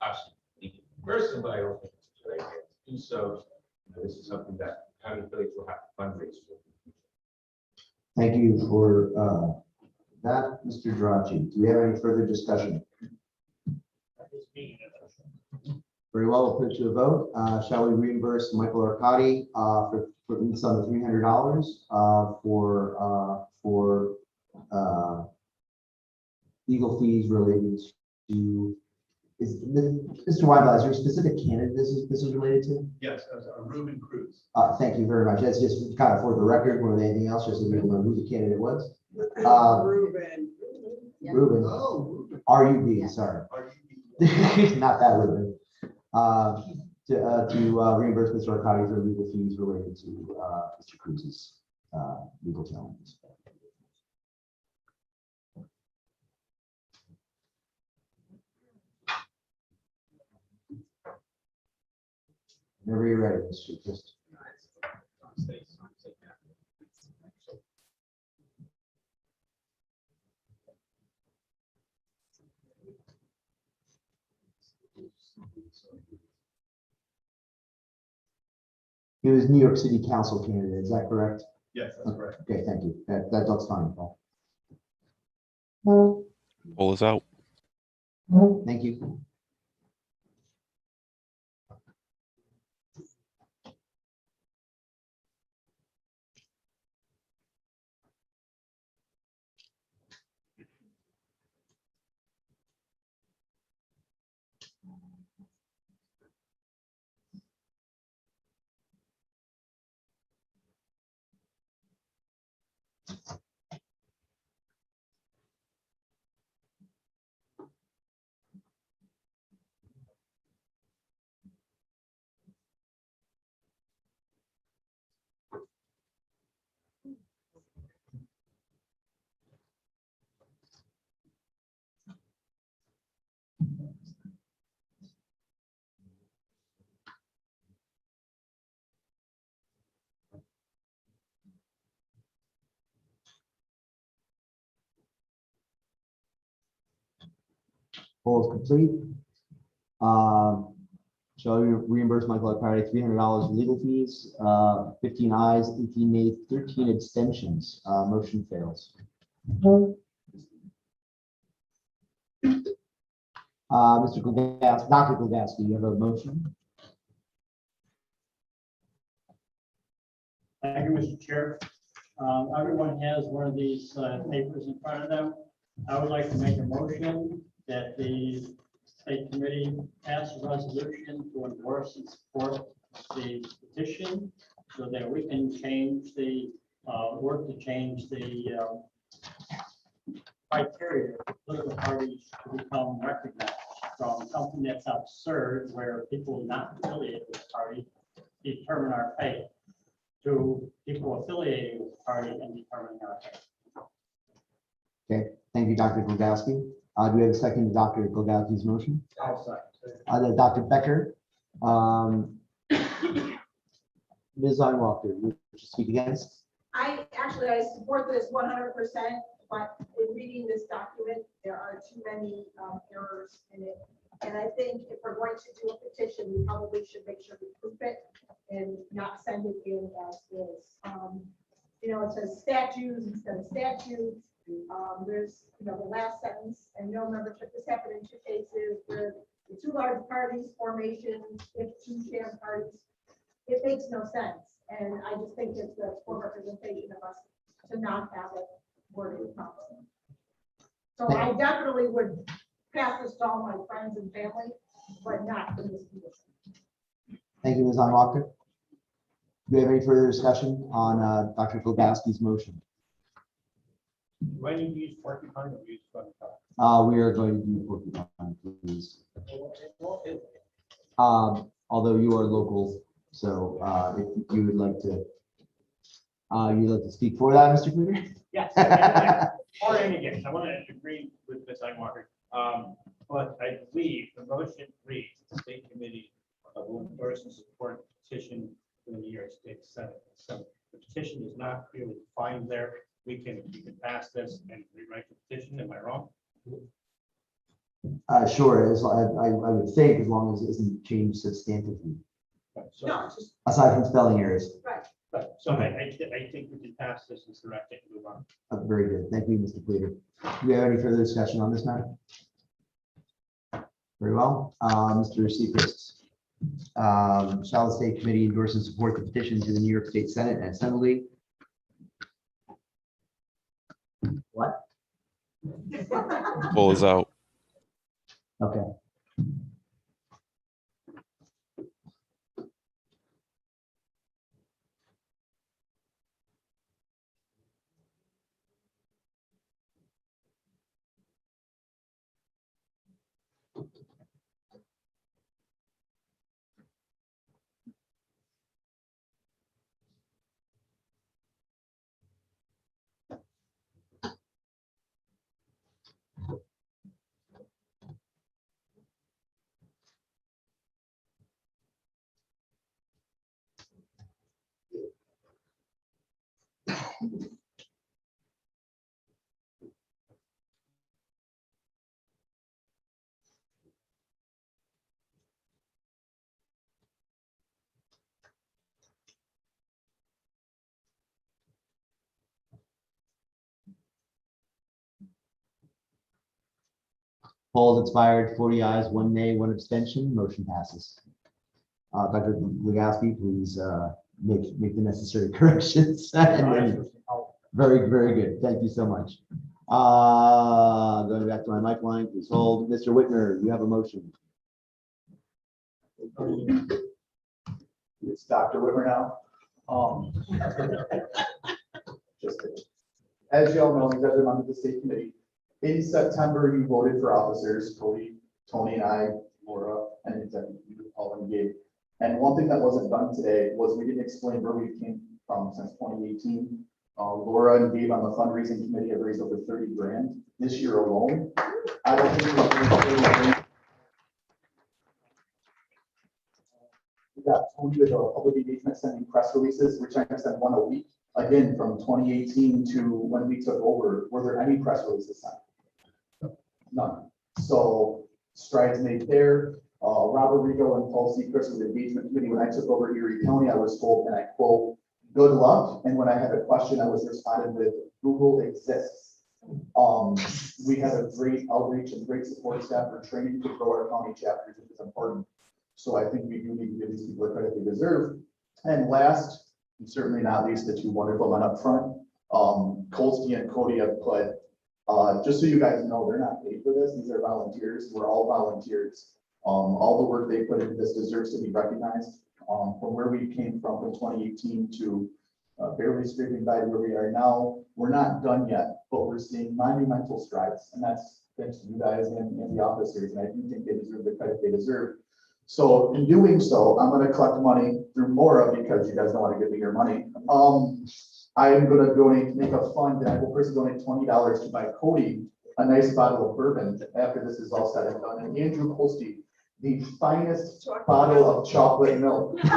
Speaker 21: possibly reimburse them, but I don't think it's a good idea to do so. This is something that county affiliates will have to fundraise for.
Speaker 2: Thank you for that, Mr. Durante. Do we have any further discussion? Very well, we'll put it to a vote. Shall we reimburse Michael Arcadi for the sum of $300 for legal fees related to, Mr. Weinblatt, is there a specific candidate this is related to?
Speaker 3: Yes, as a Ruben Cruz.
Speaker 2: Thank you very much. That's just kind of for the record more than anything else, just so we know who the candidate was.
Speaker 11: Ruben.
Speaker 2: Ruben.
Speaker 11: Oh.
Speaker 2: RUB, sorry. Not that Ruben. To reimburse Mr. Arcadi for legal fees related to Mr. Cruz's legal challenges. Whenever you're ready, Mr. Just. He was New York City Council candidate, is that correct?
Speaker 3: Yes, that's correct.
Speaker 2: Okay, thank you. That looks fine, Paul.
Speaker 20: Poll is out.
Speaker 2: Thank you. Poll is complete. Shall we reimburse Michael Arcadi $300 legal fees? 15 ayes, 18 nays, 13 abstentions. Motion fails. Mr. Glagaski, Dr. Glagaski, you have a motion?
Speaker 17: Thank you, Mr. Chair. Everyone has one of these papers in front of them. I would like to make a motion that the state committee pass a resolution to endorse and support the petition so that we can change the, work to change the criteria for political parties to become recognized from something that's absurd where people not affiliated with the party determine our fate to people affiliated with the party and determining our fate.
Speaker 2: Okay, thank you, Dr. Glagaski. Do we have a second to Dr. Glagaski's motion?
Speaker 17: I'll second.
Speaker 2: Dr. Becker. Ms. Einwalter, would you speak against?
Speaker 13: I support this 100%, but in reading this document, there are too many errors in it. And I think if we're going to do a petition, we probably should make sure we proof it and not send it in as is. You know, it says statues instead of statutes. There's, you know, the last sentence, and no membership. This happened in 2 cases where the 2 large parties formations, if 2 sham parties, it makes no sense. And I just think it's a poor representation of us to not have it worded properly. So I definitely would pass this to all my friends and family, but not in this condition.
Speaker 2: Thank you, Ms. Walker. Do we have any further discussion on Dr. Glogowski's motion?
Speaker 17: Do I need to use porcupine or use front?
Speaker 2: We are going to do porcupine, please. Although you are local, so if you would like to, you'd like to speak for that, Mr. Kluger?
Speaker 17: Yes. Or again, I want to agree with Ms. Walker. But I believe the motion reads, the state committee will endorse and support petition in the New York State Senate. So the petition is not clearly defined there. We can pass this and rewrite the petition. Am I wrong?
Speaker 2: Sure, I would think as long as it isn't changed substantively,
Speaker 17: So,
Speaker 13: No, it's just,
Speaker 2: aside from spelling errors.
Speaker 13: right.
Speaker 17: so I think we can pass this and correct it and move on.
Speaker 2: Very good. Thank you, Mr. Pluter. Do we have any further discussion on this matter? Very well. Mr. Seacrest. Shall the state committee endorse and support the petition to the New York State Senate and Assembly? What?
Speaker 20: Poll is out.
Speaker 2: Okay. Polls expired, 40 ayes, 1 nay, 1 abstention, motion passes. Dr. Legowski, please make the necessary corrections. Very, very good. Thank you so much. Going back to my mic line, please hold. Mr. Whitmer, you have a motion.
Speaker 16: It's Dr. Whitmer now. Just kidding. As you all know, you guys are on the state committee. In September, you voted for officers, Cody, Tony, and I, Laura, and Executive Paul and Gabe. And one thing that wasn't done today was we didn't explain where we came from since 2018. Laura and Gabe on the fundraising committee have raised over 30 grand this year alone. I don't think we got Tony with a public engagement sending press releases. We're trying to send 1 a week. Again, from 2018 to when we took over, were there any press releases sent? None. So strides made there. Robert Rigo and Paul Seacrest with the engagement committee. When I took over Erie County, I was told, and I quote, "Good luck." And when I had a question, I was responded with, "Google exists." We have a great outreach and great support staff for training to grow our county chapters, which is important. So I think we do need to give these people the credit they deserve. And last, and certainly not least, the 2 wonderful men up front, Kolsky and Cody have put, just so you guys know, they're not paid for this. These are volunteers. We're all volunteers. All the work they put into this deserves to be recognized. From where we came from 2018 to barely scraping by where we are now, we're not done yet, but we're seeing monumental strides. And that's thanks to you guys and the officers. And I do think they deserve the credit they deserve. So in doing so, I'm going to collect money through Mora because you guys don't want to give me your money. I am going to make a fund, and I will personally donate $20 to buy Cody a nice bottle of bourbon after this is all said and done. And Andrew Kolsky, the finest bottle of chocolate milk. The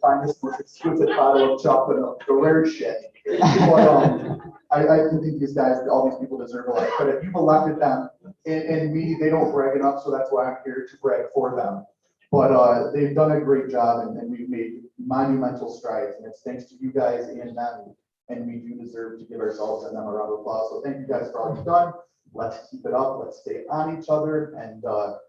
Speaker 16: finest, most exquisite bottle of chocolate milk, the rare shit. But, I think these guys, all these people deserve a lot of credit. You've elected them, and me, they don't brag enough, so that's why I'm here to brag for them. But they've done a great job, and we've made monumental strides, and it's thanks to you guys and them. And we do deserve to give ourselves and them a round of applause. So thank you guys for all you've done. Let's keep it up. Let's stay on each other, and
Speaker 6: Can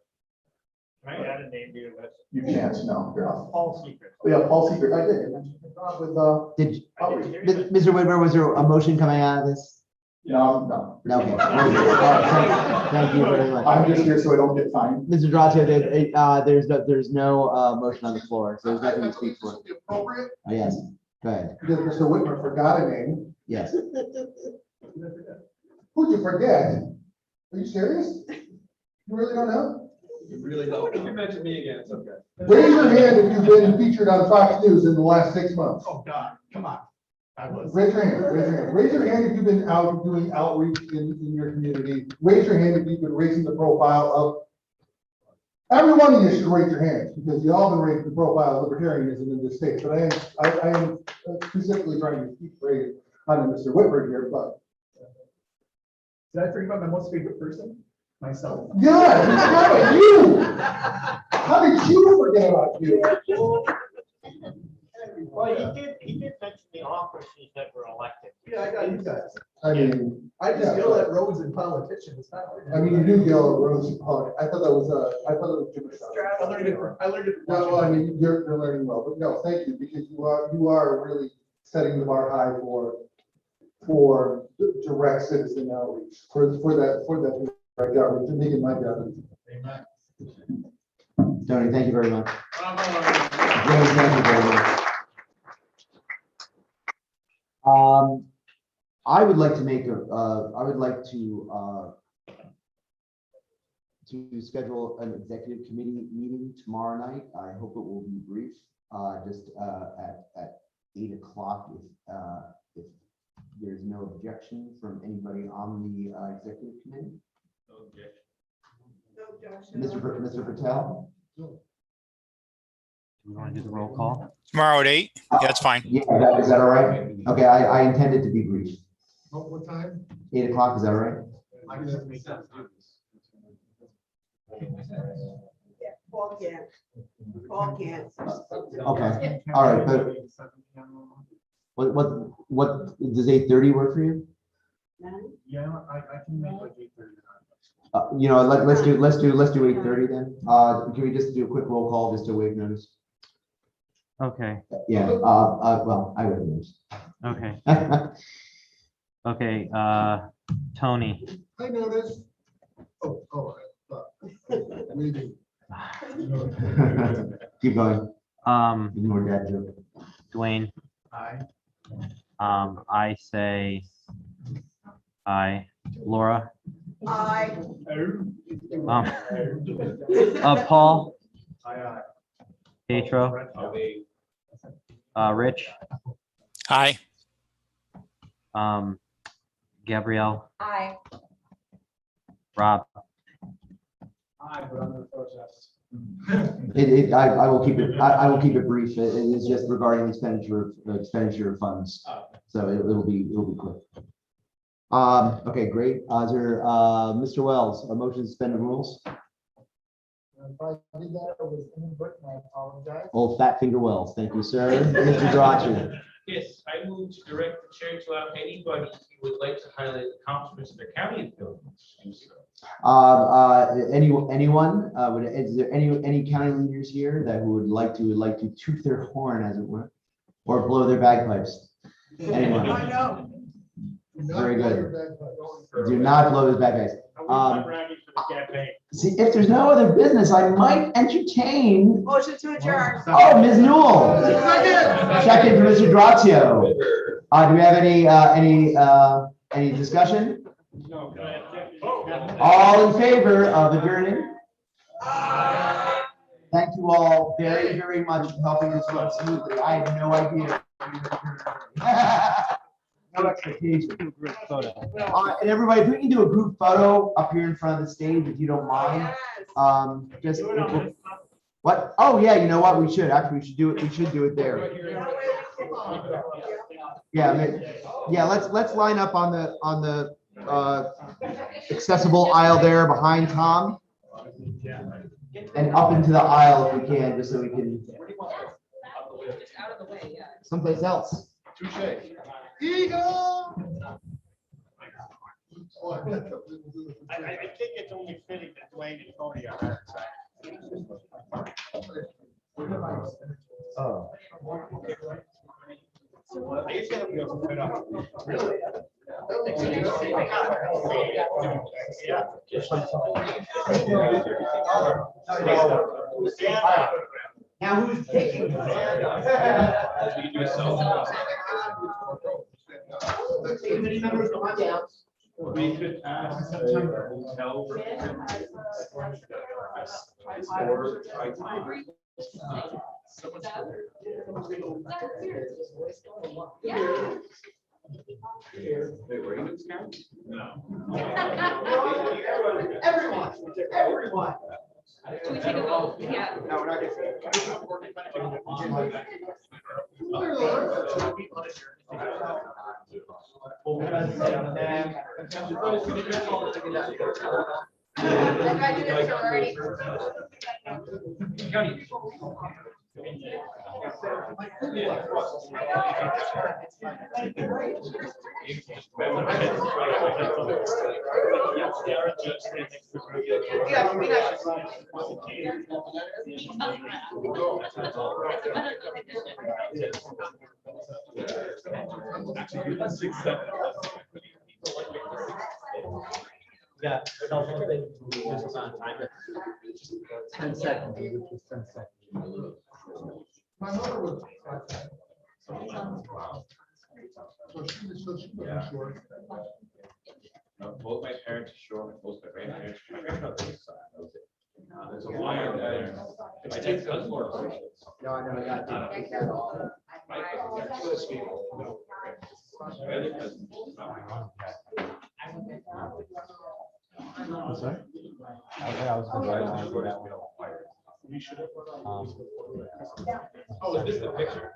Speaker 6: I add a name to your list?
Speaker 16: you can't, no, you're off.
Speaker 6: Paul Secret.
Speaker 16: Oh, yeah, Paul Secret, I did. With,
Speaker 2: Did,
Speaker 16: outreach.
Speaker 2: Mr. Whitmer, was there a motion coming out of this?
Speaker 16: No.
Speaker 2: Okay. Thank you very much.
Speaker 16: I'm just here so I don't get fined.
Speaker 2: Mr. Drazio, there's no motion on the floor, so there's nothing to speak for.
Speaker 16: Appropriate,
Speaker 2: Oh, yes, go ahead.
Speaker 16: because Mr. Whitmer forgot a name.
Speaker 2: Yes.
Speaker 16: Who'd you forget? Are you serious? You really don't know?
Speaker 23: You really don't. You can mention me again, it's okay.
Speaker 16: Raise your hand if you've been featured on Fox News in the last 6 months.
Speaker 3: Oh, God, come on. I was.
Speaker 16: Raise your hand, raise your hand. Raise your hand if you've been out doing outreach in your community. Raise your hand if you've been raising the profile of. Every one of you should raise your hands, because you all been raising the profile of libertarianism in this state. But I am specifically trying to keep raising on Mr. Whitmer here, but.
Speaker 11: Did I forget about my most favorite person? Myself.
Speaker 16: Yeah, how about you? How did you forget about you?
Speaker 6: Well, he did mention the officers that were elected.
Speaker 11: Yeah, I got you guys.
Speaker 16: I mean.
Speaker 11: I just
Speaker 16: yeah,
Speaker 11: yell
Speaker 16: but-
Speaker 11: at roads and politicians.
Speaker 16: I mean, you do yell at Rose Republic. I thought that was Jewish.
Speaker 11: I learned it. I learned it.
Speaker 16: No, well, I mean, you're learning well, but no, thank you, because you are really setting the bar high for direct citizen outreach, for that, right, outreach, and making my job.
Speaker 3: Amen.
Speaker 2: Tony, thank you very much.
Speaker 3: Bravo.
Speaker 2: James, thank you very much. I would like to make I would like to schedule an executive committee meeting tomorrow night. I hope it will be brief, just at 8 o'clock if there's no objection from anybody on the executive committee. Mr. Patel?
Speaker 1: We want to do the roll call?
Speaker 10: Tomorrow at 8? Yeah, that's fine.
Speaker 2: Yeah, is that all right? Okay, I intended to be brief.
Speaker 16: What time?
Speaker 2: 8 o'clock, is that all right?
Speaker 3: I can just make sense.
Speaker 18: Paul can't. Paul can't.
Speaker 2: Okay, all right, but what, does 8:30 work for you?
Speaker 3: Yeah, I can make like 8:30.
Speaker 2: You know, let's do 8:30 then. Can we just do a quick roll call just to waive notice?
Speaker 1: Okay,
Speaker 2: Yeah, well, I would notice.
Speaker 1: okay. Okay, Tony,
Speaker 16: I noticed. Maybe.
Speaker 2: Keep going. Ignore that joke.
Speaker 1: Dwayne,
Speaker 3: Aye.
Speaker 1: I say aye. Laura,
Speaker 18: I.
Speaker 1: Paul,
Speaker 3: Aye.
Speaker 1: Pietro, Rich,
Speaker 10: Aye.
Speaker 1: Gabrielle,
Speaker 18: I.
Speaker 1: Rob.
Speaker 3: Aye, but I'm gonna protest.
Speaker 2: I will keep it brief. It is just regarding expenditure of funds. So it'll be quick. Okay, great. Is there, Mr. Wells, a motion to suspend the rules?
Speaker 11: If I did that, it was inadvertent, I apologize.
Speaker 2: Old Fat Finger Wells, thank you, sir. Mr. Droche.
Speaker 21: Yes, I move to direct the chair to allow anybody who would like to highlight the accomplishments of their county affiliates. to do so.
Speaker 2: Anyone, is there any county leaders here that would like to toot their horn, as it were, or blow their bagpipes? Anyone?
Speaker 18: I know.
Speaker 2: Very good. Do not blow those bagpipes. See, if there's no other business, I might entertain.
Speaker 18: Motion to adjourn.
Speaker 2: Oh, Ms. Newell. Second for Mr. Drazio. Do we have any discussion?
Speaker 6: No.
Speaker 2: All in favor of adjourning? Thank you all very, very much for helping us run smoothly. I had no idea. No expectation. And everybody, if we can do a group photo up here in front of the stage, if you don't mind. Just what? Oh yeah, you know what? We should actually do it. We should do it there. Yeah, let's line up on the accessible aisle there behind Tom. And up into the aisle if we can, just so we can. Someplace else.
Speaker 9: Eagle!
Speaker 6: I think it's only fitting that Dwayne and Tony are on our
Speaker 2: Oh.
Speaker 6: I used to have to go fit up. Really?
Speaker 11: Now who's taking?
Speaker 2: Committee members, come on down.
Speaker 21: We could ask a hotel Wait, were you in Scouts? No.
Speaker 11: Everyone.
Speaker 18: Do we take a vote? Yeah.
Speaker 11: No, we're not
Speaker 18: Like I did a sorority.
Speaker 1: Yeah. It's also a bit, just on time. 10 seconds, just 10 seconds.
Speaker 9: My mother was. So she was short.
Speaker 21: Both my parents are short, both my grandparents, my grandfather was there's a wire there. My dad's cousin.
Speaker 2: No, I know, I got it.
Speaker 21: My other cousin.
Speaker 1: I'm sorry? I was gonna write on for that one.
Speaker 21: Oh, is this the picture?